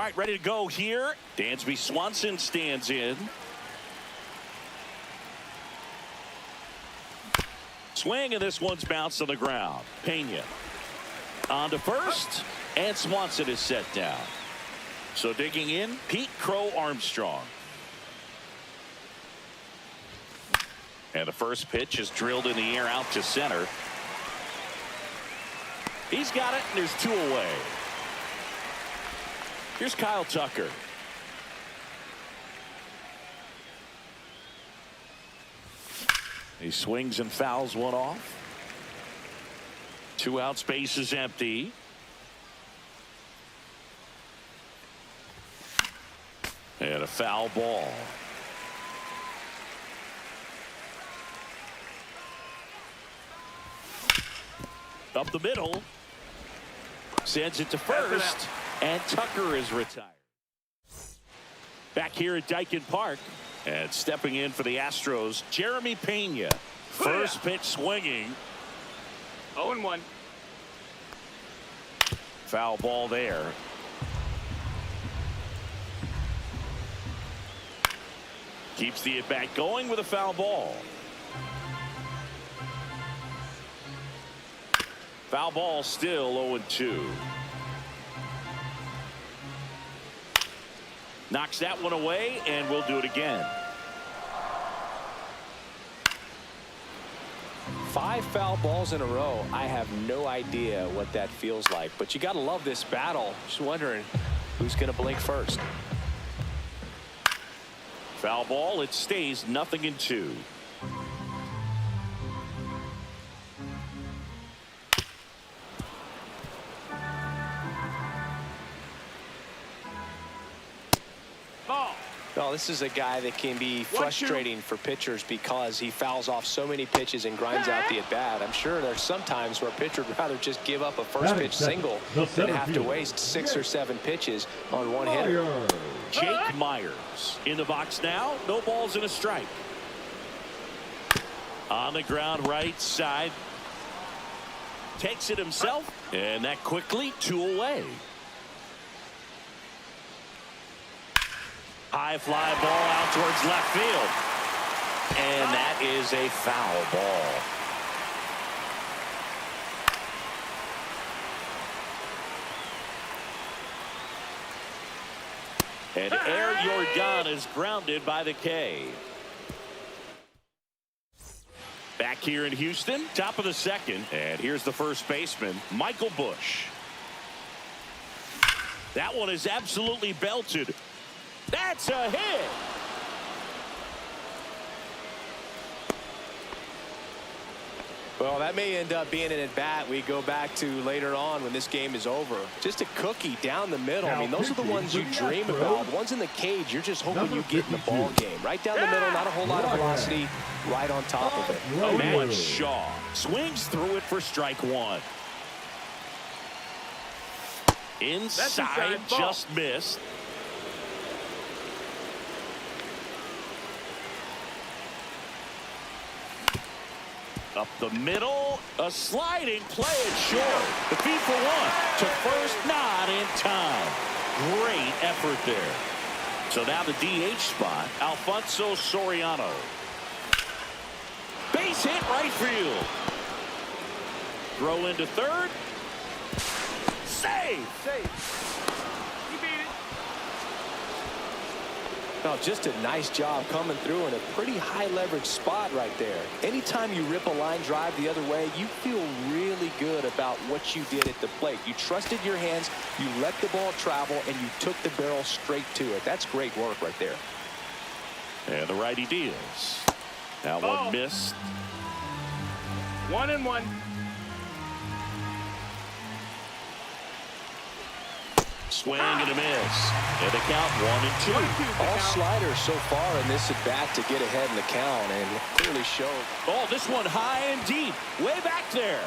right, ready to go here. Dansby Swanson stands in. Swing, and this one's bounced on the ground. Pena on to first, and Swanson is set down. So digging in, Pete Crow Armstrong. And the first pitch is drilled in the air out to center. He's got it, and there's 2 away. Here's Kyle Tucker. He swings and fouls one off. 2 out, space is empty. And a foul ball. Up the middle. Sends it to first. And Tucker is retired. Back here at Dyken Park. And stepping in for the Astros, Jeremy Pena. First pitch swinging. 0-1. Foul ball there. Keeps the at-bat going with a foul ball. Foul ball still 0-2. Knocks that one away, and we'll do it again. 5 foul balls in a row. I have no idea what that feels like, but you got to love this battle. Just wondering who's going to blink first. Foul ball. It stays 0-2. Well, this is a guy that can be frustrating for pitchers because he fouls off so many pitches and grinds out the at-bat. I'm sure there's some times where a pitcher would rather just give up a first-pitch single than have to waste 6 or 7 pitches on one hitter. Jake Myers in the box now. No balls and a strike. On the ground right side. Takes it himself, and that quickly 2 away. High fly ball out towards left field. And that is a foul ball. And Air Jordan is grounded by the K. Back here in Houston, top of the second. And here's the first baseman, Michael Busch. That one is absolutely belted. That's a hit. Well, that may end up being an at-bat we go back to later on when this game is over. Just a cookie down the middle. I mean, those are the ones you dream about. Ones in the cage, you're just hoping you get in the ball game. Right down the middle, not a whole lot of velocity, right on top of it. Matt Shaw swings through it for strike 1. Inside, just missed. Up the middle, a sliding play it short. The feed for 1 to first, not in time. Great effort there. So now the DH spot, Alfonso Soriano. Base hit right field. Throw into third. Save. He beat it. Oh, just a nice job coming through in a pretty high leverage spot right there. Anytime you rip a line drive the other way, you feel really good about what you did at the plate. You trusted your hands, you let the ball travel, and you took the barrel straight to it. That's great work right there. And the righty deals. Now one missed. 1-1. Swing and a miss. And the count 1-2. All sliders so far in this at bat to get ahead in the count, and clearly showed. Oh, this one high and deep. Way back there.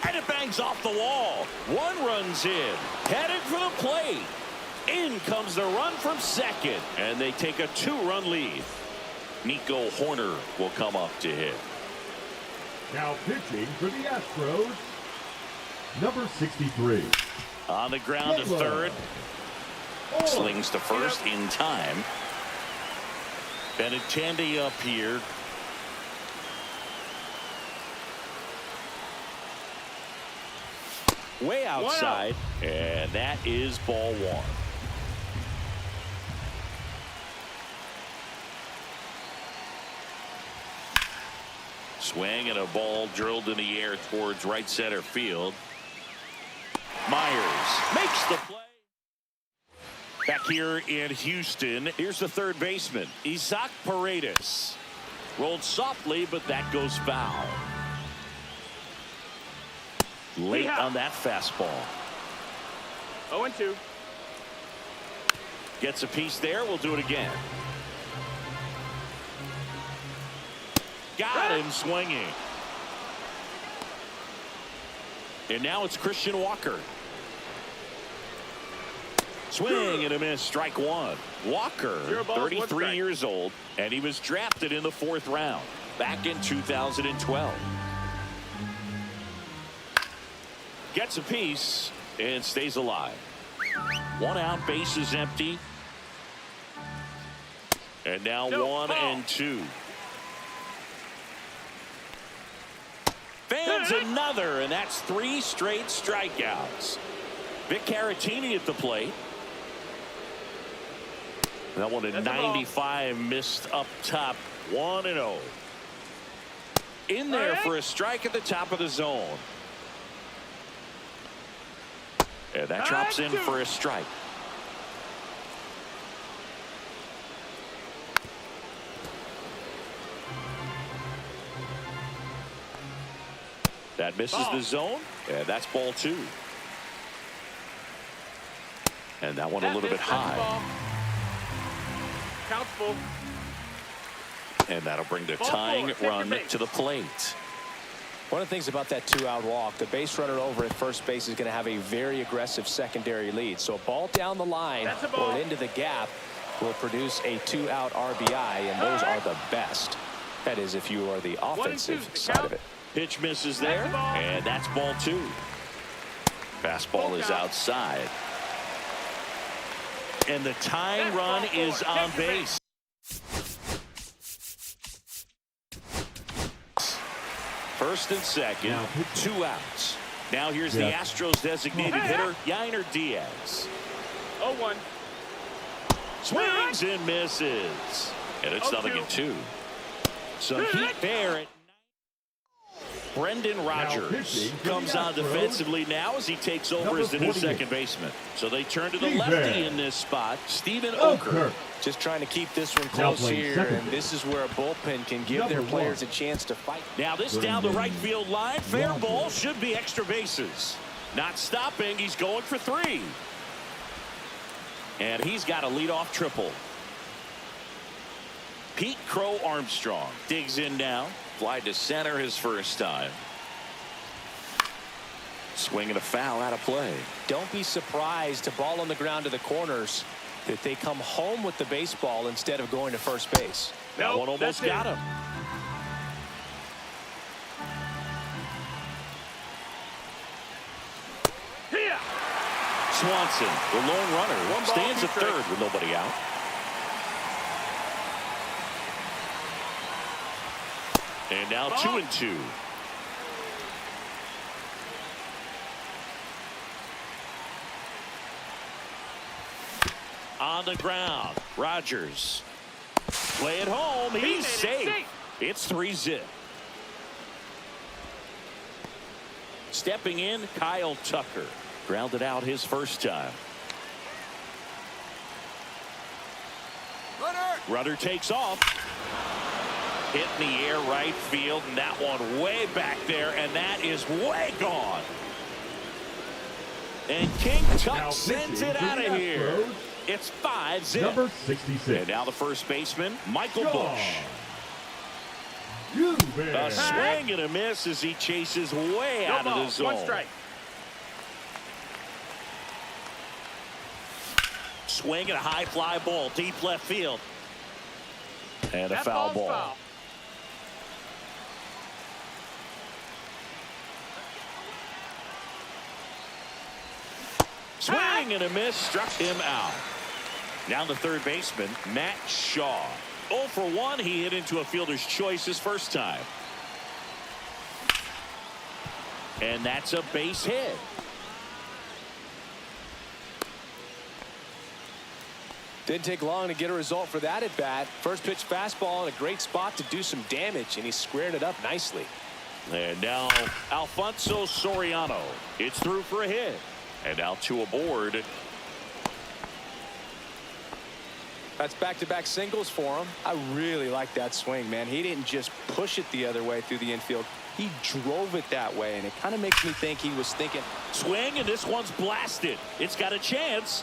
And it bangs off the wall. 1 runs in. Headed for the plate. In comes the run from second. And they take a 2-run lead. Nico Horner will come up to hit. Now pitching for the Astros, number 63. On the ground to third. Slings to first in time. Benintendi up here. Way outside. And that is ball one. Swing and a ball drilled in the air towards right center field. Myers makes the play. Back here in Houston, here's the third baseman, Isaac Paredes. Rolled softly, but that goes foul. Late on that fastball. 0-2. Gets a piece there. We'll do it again. Got him swinging. And now it's Christian Walker. Swing and a miss. Strike one. Walker, 33 years old, and he was drafted in the 4th round back in 2012. Gets a piece and stays alive. 1 out, base is empty. And now 1-2. Fans another, and that's 3 straight strikeouts. Vic Caratini at the plate. That one at 95, missed up top. 1-0. In there for a strike at the top of the zone. And that drops in for a strike. That misses the zone, and that's ball 2. And that one a little bit high. Counts full. And that'll bring the tying run to the plate. One of the things about that 2-out walk, the base runner over at first base is going to have a very aggressive secondary lead. So a ball down the line or into the gap will produce a 2-out RBI, and those are the best. That is, if you are the offensive side of it. Pitch misses there, and that's ball 2. Fastball is outside. And the tying run is on base. First and second, 2 outs. Now here's the Astros designated hitter, Yainer Diaz. 0-1. Swings and misses. And it's 0-2. Some heat there at Brendan Rodgers comes on defensively now as he takes over as the new second baseman. So they turn to the lefty in this spot, Steven Oker. Just trying to keep this one close here, and this is where a bullpen can give their players a chance to fight. Now this down the right field line, fair ball, should be extra bases. Not stopping, he's going for 3. And he's got a leadoff triple. Pete Crow Armstrong digs in now. Fly to center his first time. Swing and a foul out of play. Don't be surprised to ball on the ground to the corners that they come home with the baseball instead of going to first base. That one almost got him. Swanson, the lone runner, stands at third with nobody out. And now 2-2. On the ground, Rodgers. Play it home. He's safe. It's 3-zip. Stepping in, Kyle Tucker. Grounded out his first time. Runner takes off. Hit in the air right field, and that one way back there, and that is way gone. And King Tuck sends it out of here. It's 5-zip. Number 66. And now the first baseman, Michael Busch. A A swing and a miss as he chases way out of the zone. 1 strike. Swing and a high fly ball, deep left field. And a foul ball. Foul. Swing and a miss, struck him out. Now the third baseman, Matt Shaw. 0 for 1. He hit into a fielder's choice his first time. And that's a base hit. Didn't take long to get a result for that at bat. First pitch fastball in a great spot to do some damage, and he squared it up nicely. And now Alfonso Soriano. It's through for a hit. And now 2 aboard. That's back-to-back singles for him. I really like that swing, man. He didn't just push it the other way through the infield. He drove it that way, and it kind of makes me think he was thinking. Swing, and this one's blasted. It's got a chance.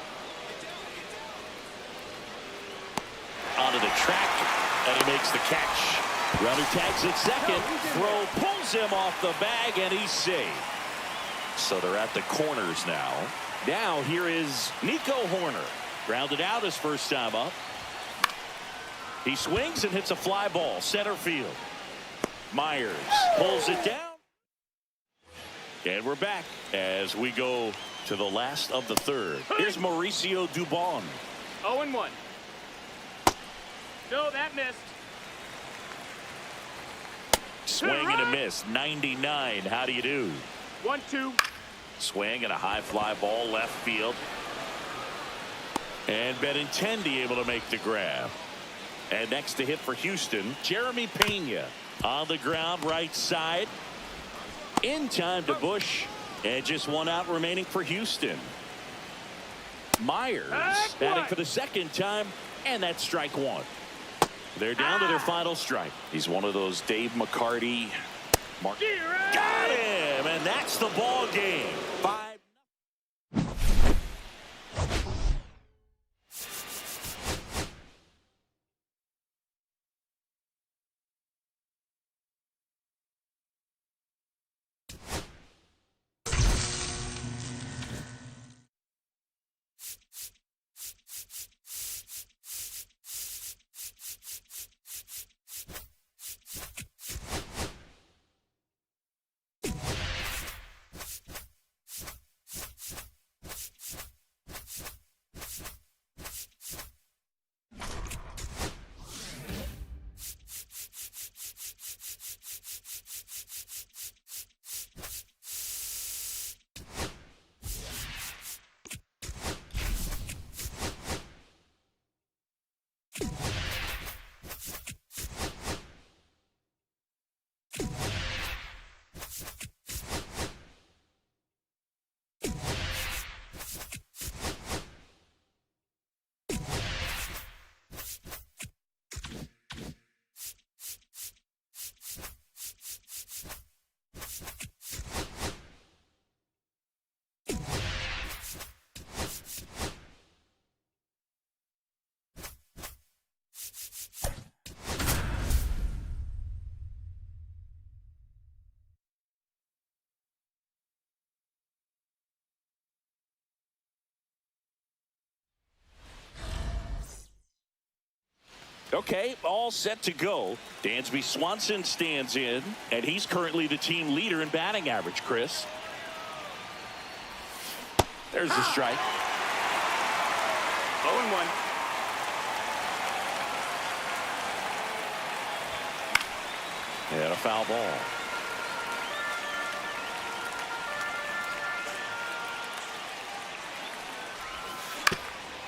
Onto the track, and he makes the catch. Runner tags at second. Throw pulls him off the bag, and he's safe. So they're at the corners now. Now here is Nico Horner. Grounded out his first time up. He swings and hits a fly ball center field. Myers pulls it down. And we're back as we go to the last of the third. Here's Mauricio Dubon. 0-1. No, that missed. Swing and a miss. 99. How do you do? 1-2. Swing and a high fly ball left field. And Benintendi able to make the grab. And next to hit for Houston, Jeremy Pena on the ground right side. In time to Bush. And just 1 out remaining for Houston. Myers batting for the second time. And that's strike 1. They're down to their final strike. He's one of those Dave McCarty. Got him. And that's the ball game. 5. Okay, all set to go. Dansby Swanson stands in, and he's currently the team leader in batting average, Chris. There's the strike. 0-1. And a foul ball.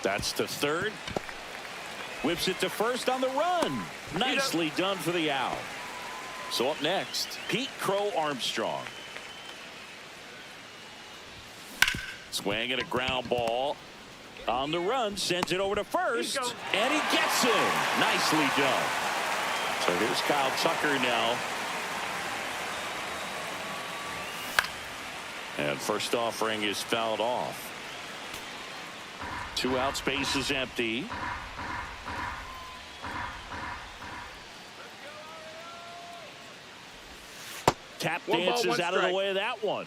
That's to third. Whips it to first on the run. Nicely done for the out. So up next, Pete Crow Armstrong. Swing and a ground ball. On the run, sends it over to first. And he gets him. Nicely done. So here's Kyle Tucker now. And first offering is fouled off. 2 out, space is empty. Tap dances out of the way of that one.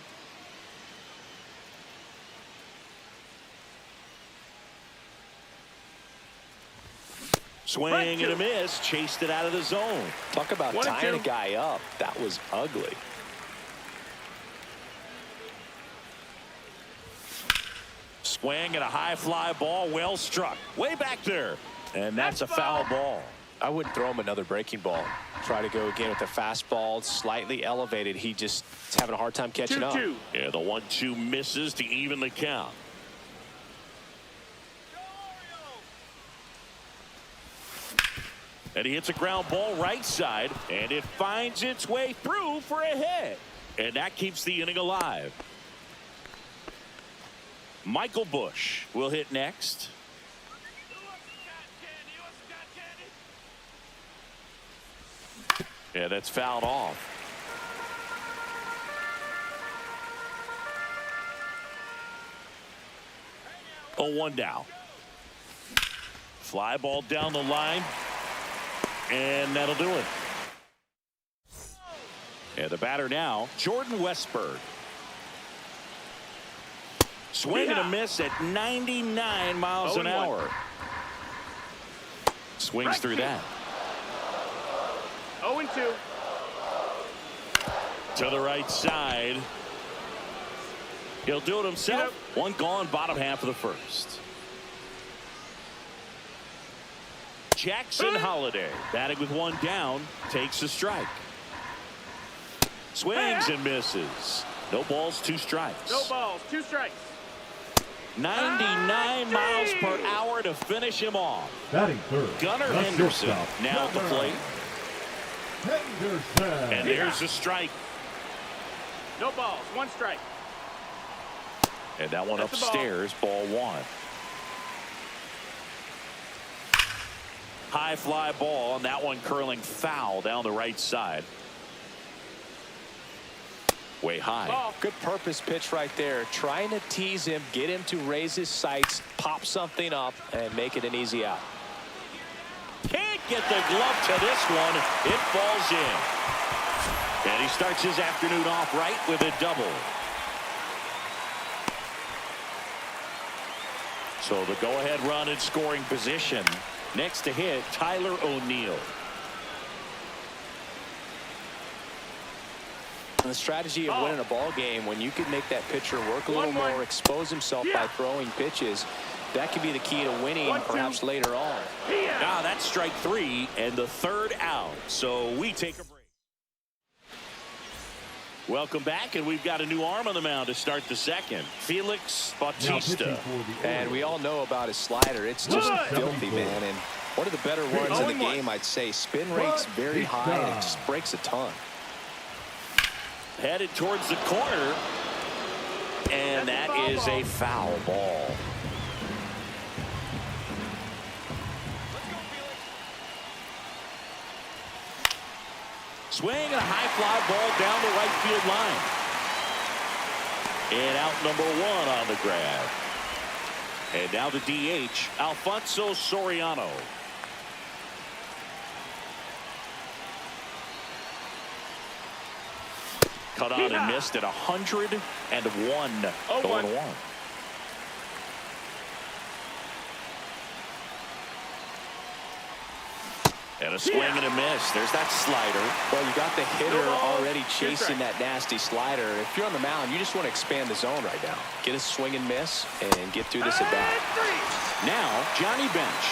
Swing and a miss. Chased it out of the zone. Talk about tying a guy up. That was ugly. Swing and a high fly ball, well struck. Way back there. And that's a foul ball. I wouldn't throw him another breaking ball. Try to go again with the fastball, slightly elevated. He just is having a hard time catching up. 2-2. Yeah, the 1-2 misses to even the count. And he hits a ground ball right side, and it finds its way through for a hit. And that keeps the inning alive. Michael Bush will hit next. Yeah, that's fouled off. Oh, 1 down. Fly ball down the line. And that'll do it. And the batter now, Jordan Westburg. Swing and a miss at 99 miles an hour. Swings through that. 0-2. To the right side. He'll do it himself. One gone, bottom half of the first. Jackson Holiday batting with 1 down, takes a strike. Swings and misses. No balls, 2 strikes. No balls, 2 strikes. 99 miles per hour to finish him off. Batting third. Gunnar Henderson now at the plate. Henderson. And there's a strike. No balls, 1 strike. And that one That's a ball. upstairs, ball 1. High fly ball, and that one curling foul down the right side. Way high. Ball. Good purpose pitch right there. Trying to tease him, get him to raise his sights, pop something up, and make it an easy out. Can't get the glove to this one. It falls in. And he starts his afternoon off right with a double. So the go-ahead run in scoring position. Next to hit, Tyler O'Neill. The strategy of winning a ball game, when you can make that pitcher work a little more, expose himself by throwing pitches, that could be the key to winning perhaps later on. Now that's strike 3 and the 3rd out. So we take a break. Welcome back, and we've got a new arm on the mound to start the 2nd. Felix Bautista. And we all know about his slider. It's just filthy, man. And one of the better ones in the game, I'd say. Spin rate's very high, and it just breaks a ton. Headed towards the corner, and that is a foul ball. Swing and a high fly ball down the right field line. And out number 1 on the grab. And now the DH, Alfonso Soriano. Cut on and missed at 101. 0-1. And a swing and a miss. There's that slider. Well, you got the hitter already chasing that nasty slider. If you're on the mound, you just want to expand the zone right now. Get a swing and miss and get through this at bat. Now, Johnny Bench.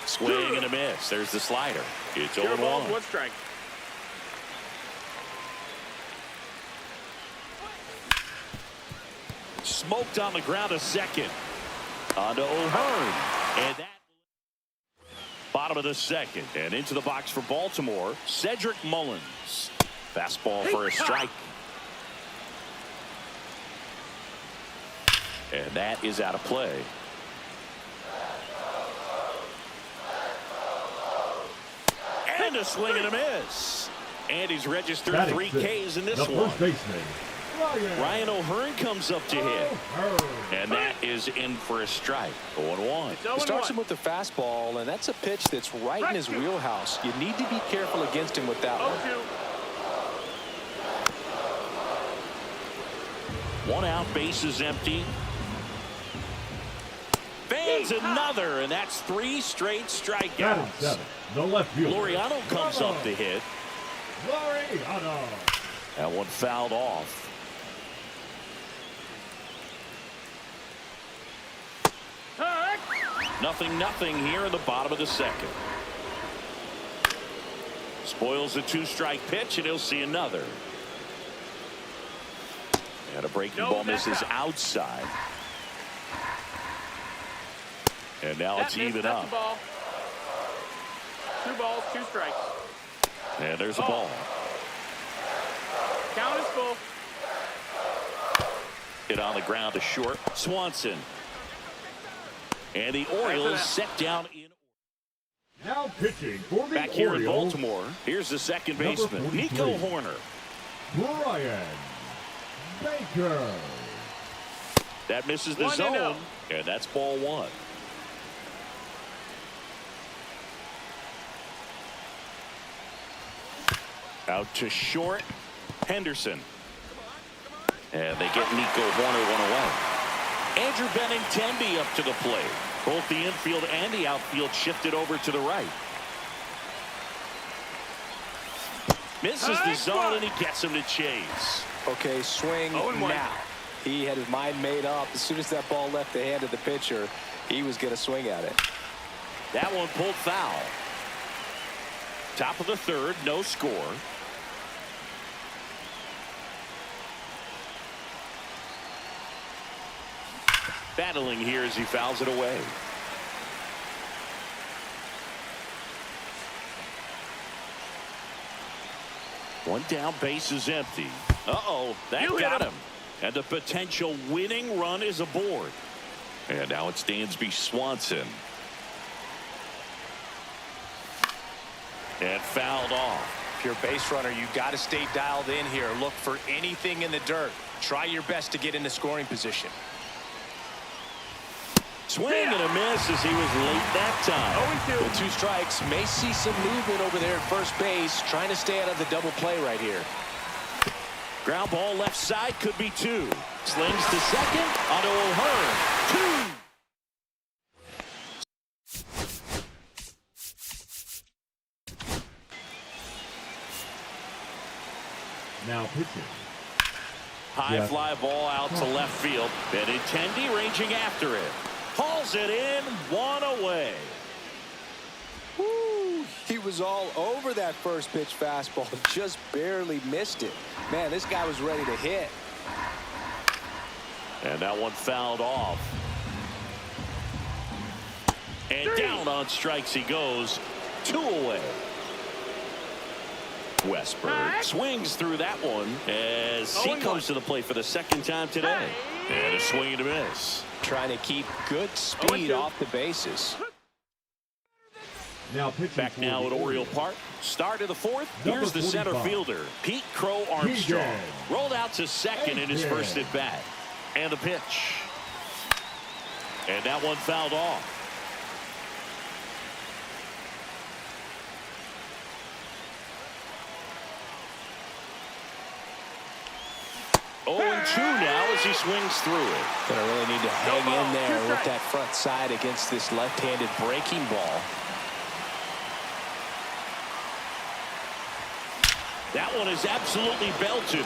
Swing and a miss. There's the slider. It's 0-1. 1 strike. Smoked on the ground, a second. On to O'Hearn. And that bottom of the 2nd. And into the box for Baltimore, Cedric Mullins. Fastball for a strike. And that is out of play. And a swing and a miss. And he's registered 3 Ks in this one. Ryan O'Hearn comes up to hit. And that is in for a strike. 0-1. He starts him with the fastball, and that's a pitch that's right in his wheelhouse. You need to be careful against him with that one. 1 out, base is empty. Fans another, and that's 3 straight strikeouts. The left fielder. Laureano comes up to hit. Laureano. That one fouled off. Nothing here in the bottom of the second. Spoils a two-strike pitch, and he'll see another. And a breaking ball misses outside. And now it's even up. Ball. 2 balls, 2 strikes. And there's a ball. Count is full. Hit on the ground to short. Swanson. And the Orioles set down in. Now pitching for the Back here in Orioles, Baltimore, here's the second Number baseman, 43. Nico Horner. Brian Baker. That misses the 1-0. zone, and that's ball 1. Out to short, Henderson. And they get Nico Horner one away. Andrew Benintendi up to the plate. Both the infield and the outfield shifted over to the right. Misses the zone, and he gets him to chase. Okay, swing now. He had his mind made up. As soon as that ball left the hand of the pitcher, he was going to swing at it. That one pulled foul. Top of the third, no score. Battling here as he fouls it away. One down, base is empty. Uh-oh, that got him. And the potential winning run is aboard. And now it's Dansby Swanson. And fouled off. If you're a base runner, you got to stay dialed in here. Look for anything in the dirt. Try your best to get into scoring position. Swing and a miss as he was late that time. With 2 strikes, may see some movement over there at first base, trying to stay out of the double play right here. Ground ball left side, could be 2. Slings to second, onto O'Hearn. 2. Now pitching. High fly ball out to left field. Benintendi ranging after it. Hauls it in, 1 away. Woo, he was all over that first pitch fastball, just barely missed it. Man, this guy was ready to hit. And that one fouled off. And down on strikes he goes. 2 away. Westberg swings through that one as he comes to the plate for the second time today. And a swing and a miss. Trying to keep good speed off the bases. Now pitching Back now at Oriole Park. Start of the 4th. Here's the center fielder, Pete Crow Armstrong. Rolled out to second in his first at bat. And the pitch. And that one fouled off. Oh, and 2 now as he swings through it. Gonna really need to hang in there with that front side against this left-handed breaking ball. That one is absolutely belted.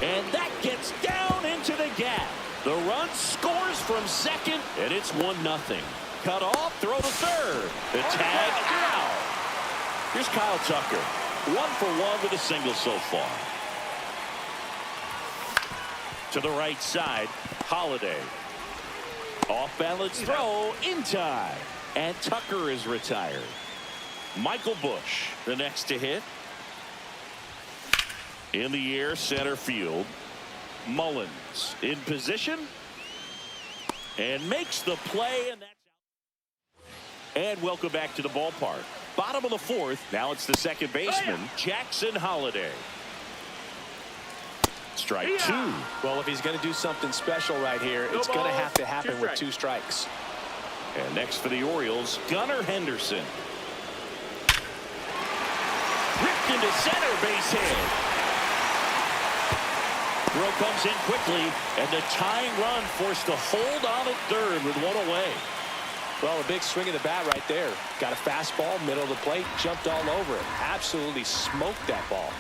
And that gets down into the gap. The run scores from second, and it's 1-0. Cut off, throw to third. The tag out. Here's Kyle Tucker. 1 for 1 with a single so far. To the right side, Holiday. Off balance throw in time. And Tucker is retired. Michael Bush, the next to hit. In the air, center field. Mullins in position. And makes the play, and that's out. And welcome back to the ballpark. Bottom of the 4th. Now it's the second baseman, Jackson Holiday. Strike 2. Well, if he's going to do something special right here, it's going to have to happen with 2 strikes. And next for the Orioles, Gunnar Henderson. Ripped into center, base hit. Throw comes in quickly, and the tying run forced to hold on at third with 1 away. Well, a big swing of the bat right there. Got a fastball, middle of the plate, jumped all over it. Absolutely smoked that ball.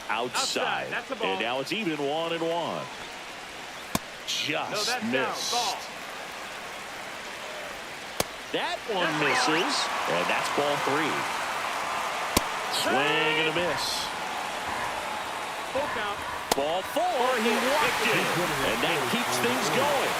Outside. That's a ball. And now it's even 1-1. Just missed. That one misses. And that's ball 3. Swing and a miss. Full count. Ball 4. He walked it. And that keeps things going.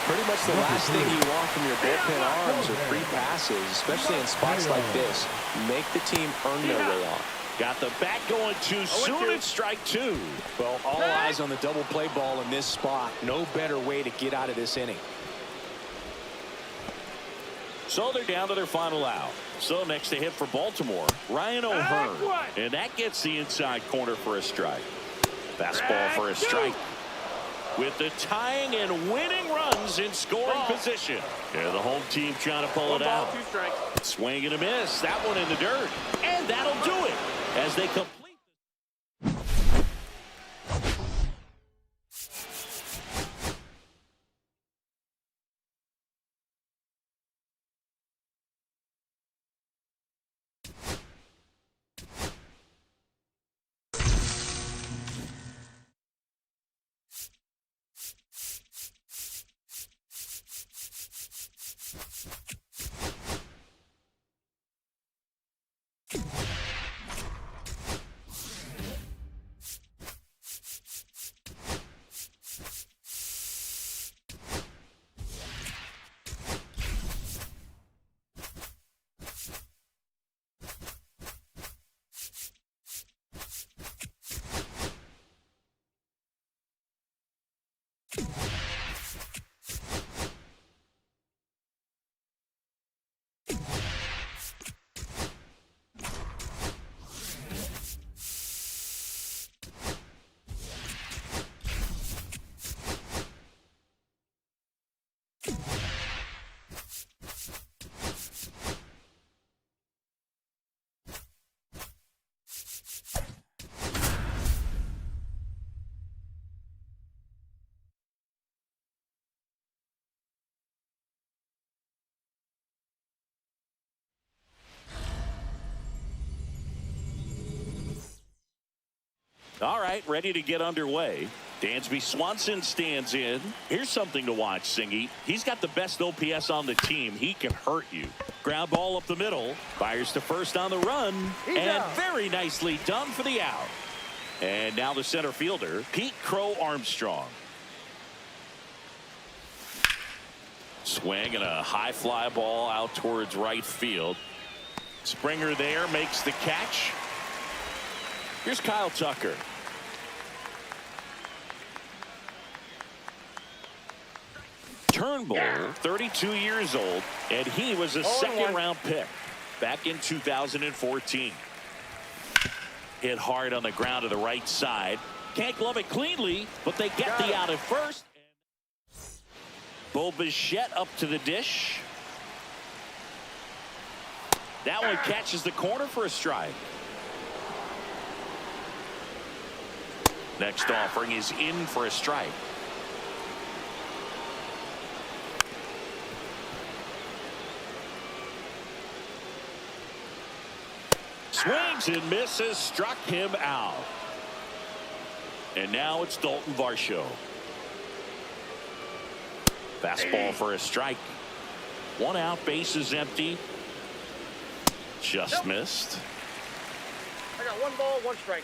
Pretty much the last thing you want from your bullpen arms are free passes, especially in spots like this. Make the team earn their way on. Got the bat going too soon. It's strike 2. Well, all eyes on the double play ball in this spot. No better way to get out of this inning. So they're down to their final out. So next to hit for Baltimore, Ryan O'Hearn. And that gets the inside corner for a strike. Fastball for a strike. With the tying and winning runs in scoring position. Yeah, the home team trying to pull it out. 2 strikes. Swing and a miss. That one in the dirt. And that'll do it as they complete. All right, ready to get underway. Dansby Swanson stands in. Here's something to watch, Singy. He's got the best OPS on the team. He can hurt you. Ground ball up the middle. Fires to first on the run. And very nicely done for the out. And now the center fielder, Pete Crow Armstrong. Swing and a high fly ball out towards right field. Springer there makes the catch. Here's Kyle Tucker. Turnbull, 32 years old, and he was a second-round pick back in 2014. Hit hard on the ground to the right side. Can't glove it cleanly, but they get the out at first. Bo Bichette up to the dish. That one catches the corner for a strike. Next offering is in for a strike. Swings and misses, struck him out. And now it's Dalton Varsho. Fastball for a strike. 1 out, base is empty. Just missed. I got 1 ball, 1 strike.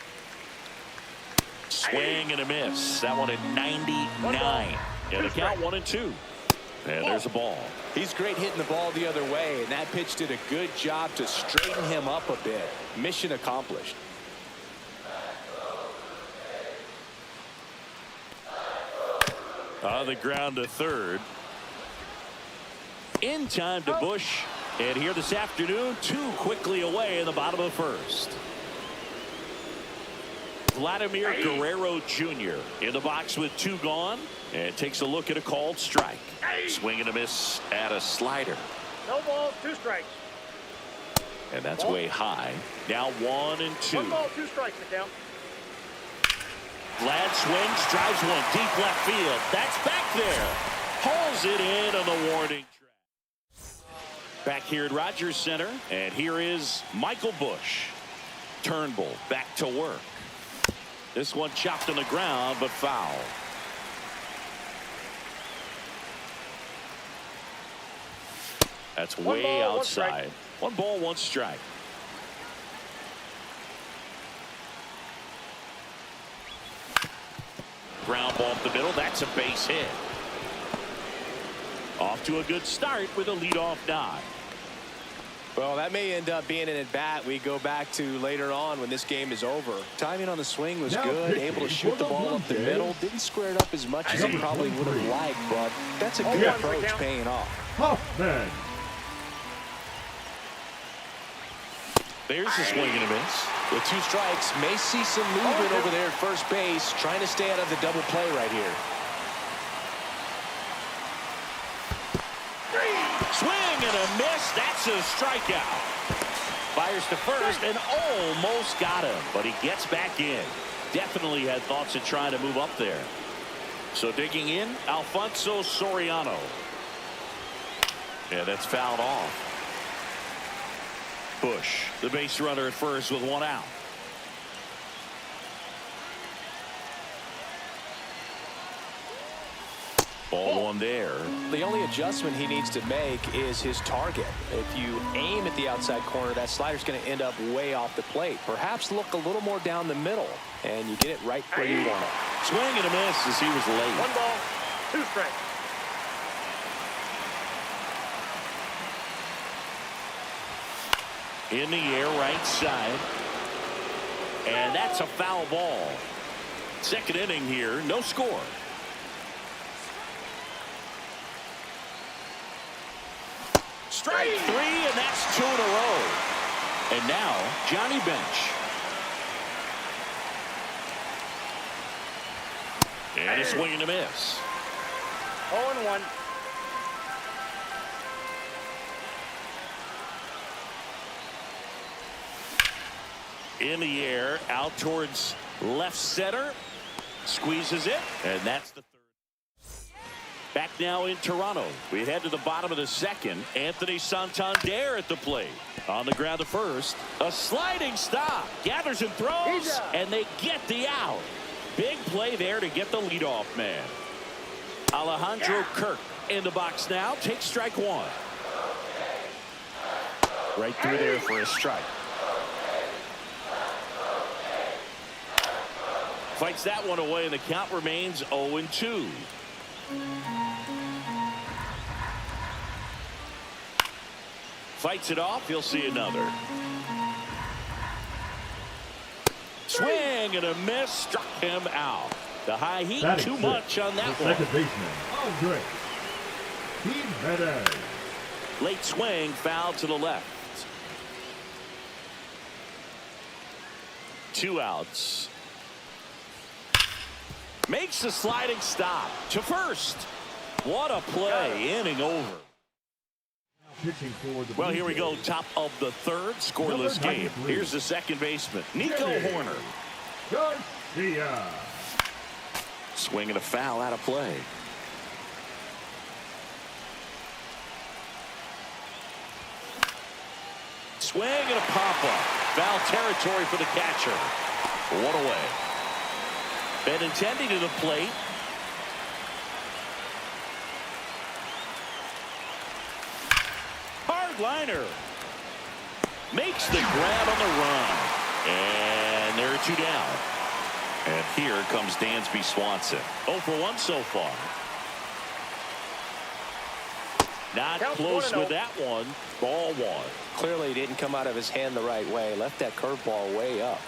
Swing and a miss. That one at 99. And the count 1-2. And there's a ball. He's great hitting the ball the other way, and that pitch did a good job to straighten him up a bit. Mission accomplished. On the ground to third. In time to Bush. And here this afternoon, 2 quickly away in the bottom of the first. Vladimir Guerrero Jr. in the box with 2 gone. And takes a look at a called strike. Swing and a miss at a slider. No balls, 2 strikes. And that's way high. Now 1-2. 1 ball, 2 strikes, the count. Vlad swings, drives one deep left field. That's back there. Hauls it in on the warning track. Back here at Rogers Center, and here is Michael Bush. Turnbull back to work. This one chopped on the ground, but foul. That's way outside. 1 ball, 1 strike. Ground ball up the middle. That's a base hit. Off to a good start with a leadoff nod. Well, that may end up being an at-bat we go back to later on when this game is over. Timing on the swing was good, able to shoot the ball up the middle. Didn't square it up as much as he probably would have liked, but that's a good approach paying off. Hoffman. There's a swing and a miss. With 2 strikes, may see some movement over there at first base, trying to stay out of the double play right here. Swing and a miss. That's a strikeout. Fires to first and almost got him, but he gets back in. Definitely had thoughts of trying to move up there. So digging in, Alfonso Soriano. Yeah, that's fouled off. Bush, the base runner at first with 1 out. Ball 1 there. The only adjustment he needs to make is his target. If you aim at the outside corner, that slider's going to end up way off the plate. Perhaps look a little more down the middle, and you get it right where you want it. Swing and a miss as he was late. 1 ball, 2 strikes. In the air, right side. And that's a foul ball. Second inning here, no score. Strike 3, and that's 2 in a row. And now, Johnny Bench. And a swing and a miss. 0-1. In the air, out towards left center. Squeezes it, and that's the 3rd. Back now in Toronto. We head to the bottom of the 2nd. Anthony Santander at the plate. On the ground to first. A sliding stop. Gathers and throws, and they get the out. Big play there to get the leadoff man. Alejandro Kirk in the box now. Takes strike 1. Right through there for a strike. Fights that one away, and the count remains 0-2. Fights it off. He'll see another. Swing and a miss. Struck him out. The high heat too much on that one. Second baseman, Andre. Jimenez. Late swing, foul to the left. 2 outs. Makes the sliding stop to first. What a play. Inning over. Well, here we go. Top of the 3rd. Scoreless game. Here's the second baseman, Nico Horner. Garcia. Swing and a foul out of play. Swing and a pop-up. Foul territory for the catcher. 1 away. Benintendi to the plate. Hard liner. Makes the grab on the run. And there are 2 down. And here comes Dansby Swanson. 0 for 1 so far. Not close with that one. Ball 1. Clearly didn't come out of his hand the right way. Left that curveball way up.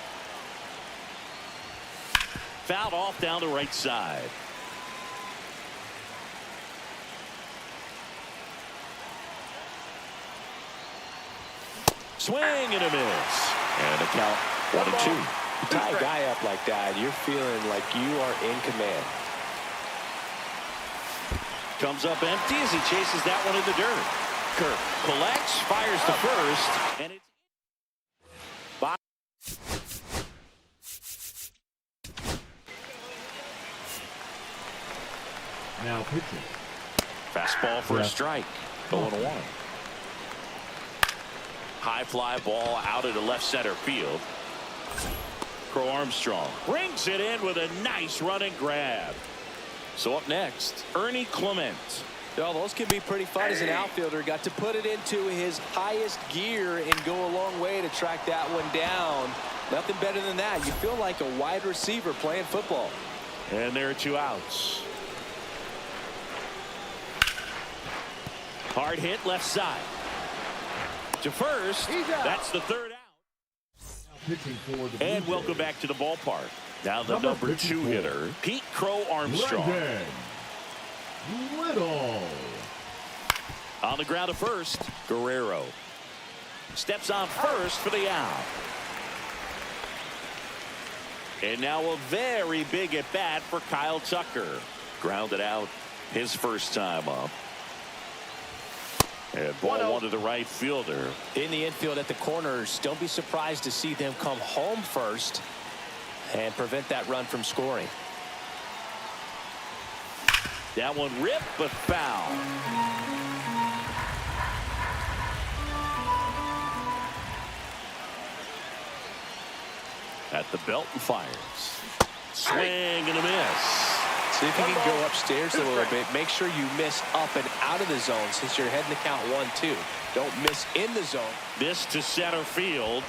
Fouled off down the right side. Swing and a miss. And a count 1-2. You tie a guy up like that, you're feeling like you are in command. Comes up empty as he chases that one in the dirt. Kirk collects, fires to first, and it's Now pitching. fastball for a strike. 0-1. High fly ball out into left center field. Crow Armstrong brings it in with a nice running grab. So up next, Ernie Clement. Well, those can be pretty fun as an outfielder. Got to put it into his highest gear and go a long way to track that one down. Nothing better than that. You feel like a wide receiver playing football. And there are 2 outs. Hard hit left side. To first. That's the 3rd out. And welcome back to the ballpark. Now the number 2 hitter, Pete Crow Armstrong. Little. On the ground to first, Guerrero. Steps on first for the out. And now a very big at bat for Kyle Tucker. Grounded out his first time up. And ball 1 to the right fielder. In the infield at the corners, don't be surprised to see them come home first and prevent that run from scoring. That one ripped but foul. At the belt and fires. Swing and a miss. See if you can go upstairs a little bit. Make sure you miss up and out of the zone since you're heading to count 1-2. Don't miss in the zone. This to center field.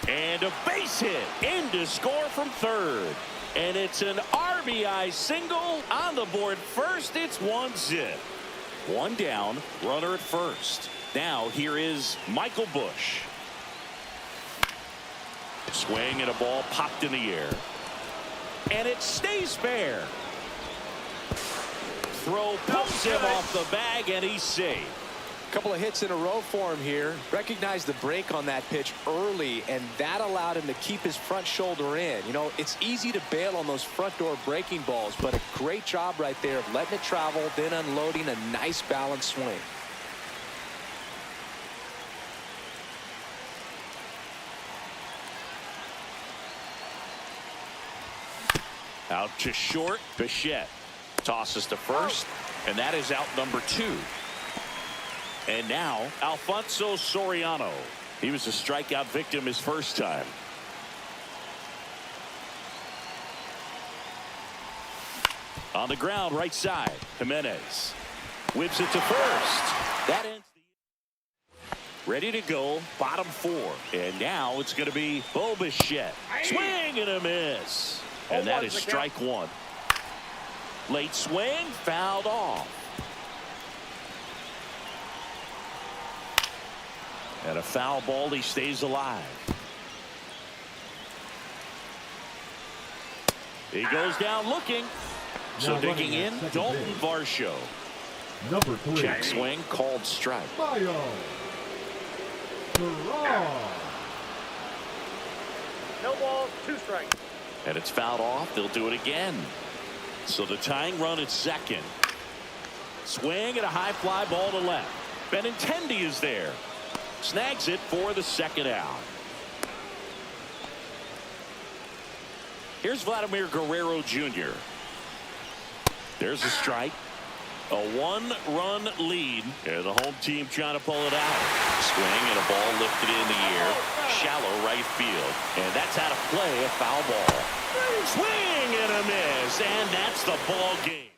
And a base hit in to score from third. And it's an RBI single on the board first. It's 1-0. 1 down, runner at first. Now here is Michael Bush. Swing and a ball popped in the air. And it stays fair. Throw pulls him off the bag and he's safe. Couple of hits in a row for him here. Recognized the break on that pitch early, and that allowed him to keep his front shoulder in. You know, it's easy to bail on those front door breaking balls, but a great job right there of letting it travel, then unloading a nice balanced swing. Out to short, Bichette tosses to first, and that is out number 2. And now Alfonso Soriano. He was a strikeout victim his first time. On the ground, right side, Jimenez whips it to first. That ends the ready to go, bottom 4. And now it's going to be Bo Bichette. Swing and a miss. And that is strike 1. Late swing, fouled off. And a foul ball, he stays alive. He goes down looking. So digging in, Dalton Varsho. Number 3. Check swing, called strike. Mayo. No balls, 2 strikes. And it's fouled off. They'll do it again. So the tying run at second. Swing and a high fly ball to left. Benintendi is there. Snags it for the second out. Here's Vladimir Guerrero Jr. There's a strike. A 1-run lead. And the home team trying to pull it out. Swing and a ball lifted in the air. Shallow right field. And that's out of play, a foul ball. Swing and a miss. And that's the ball game.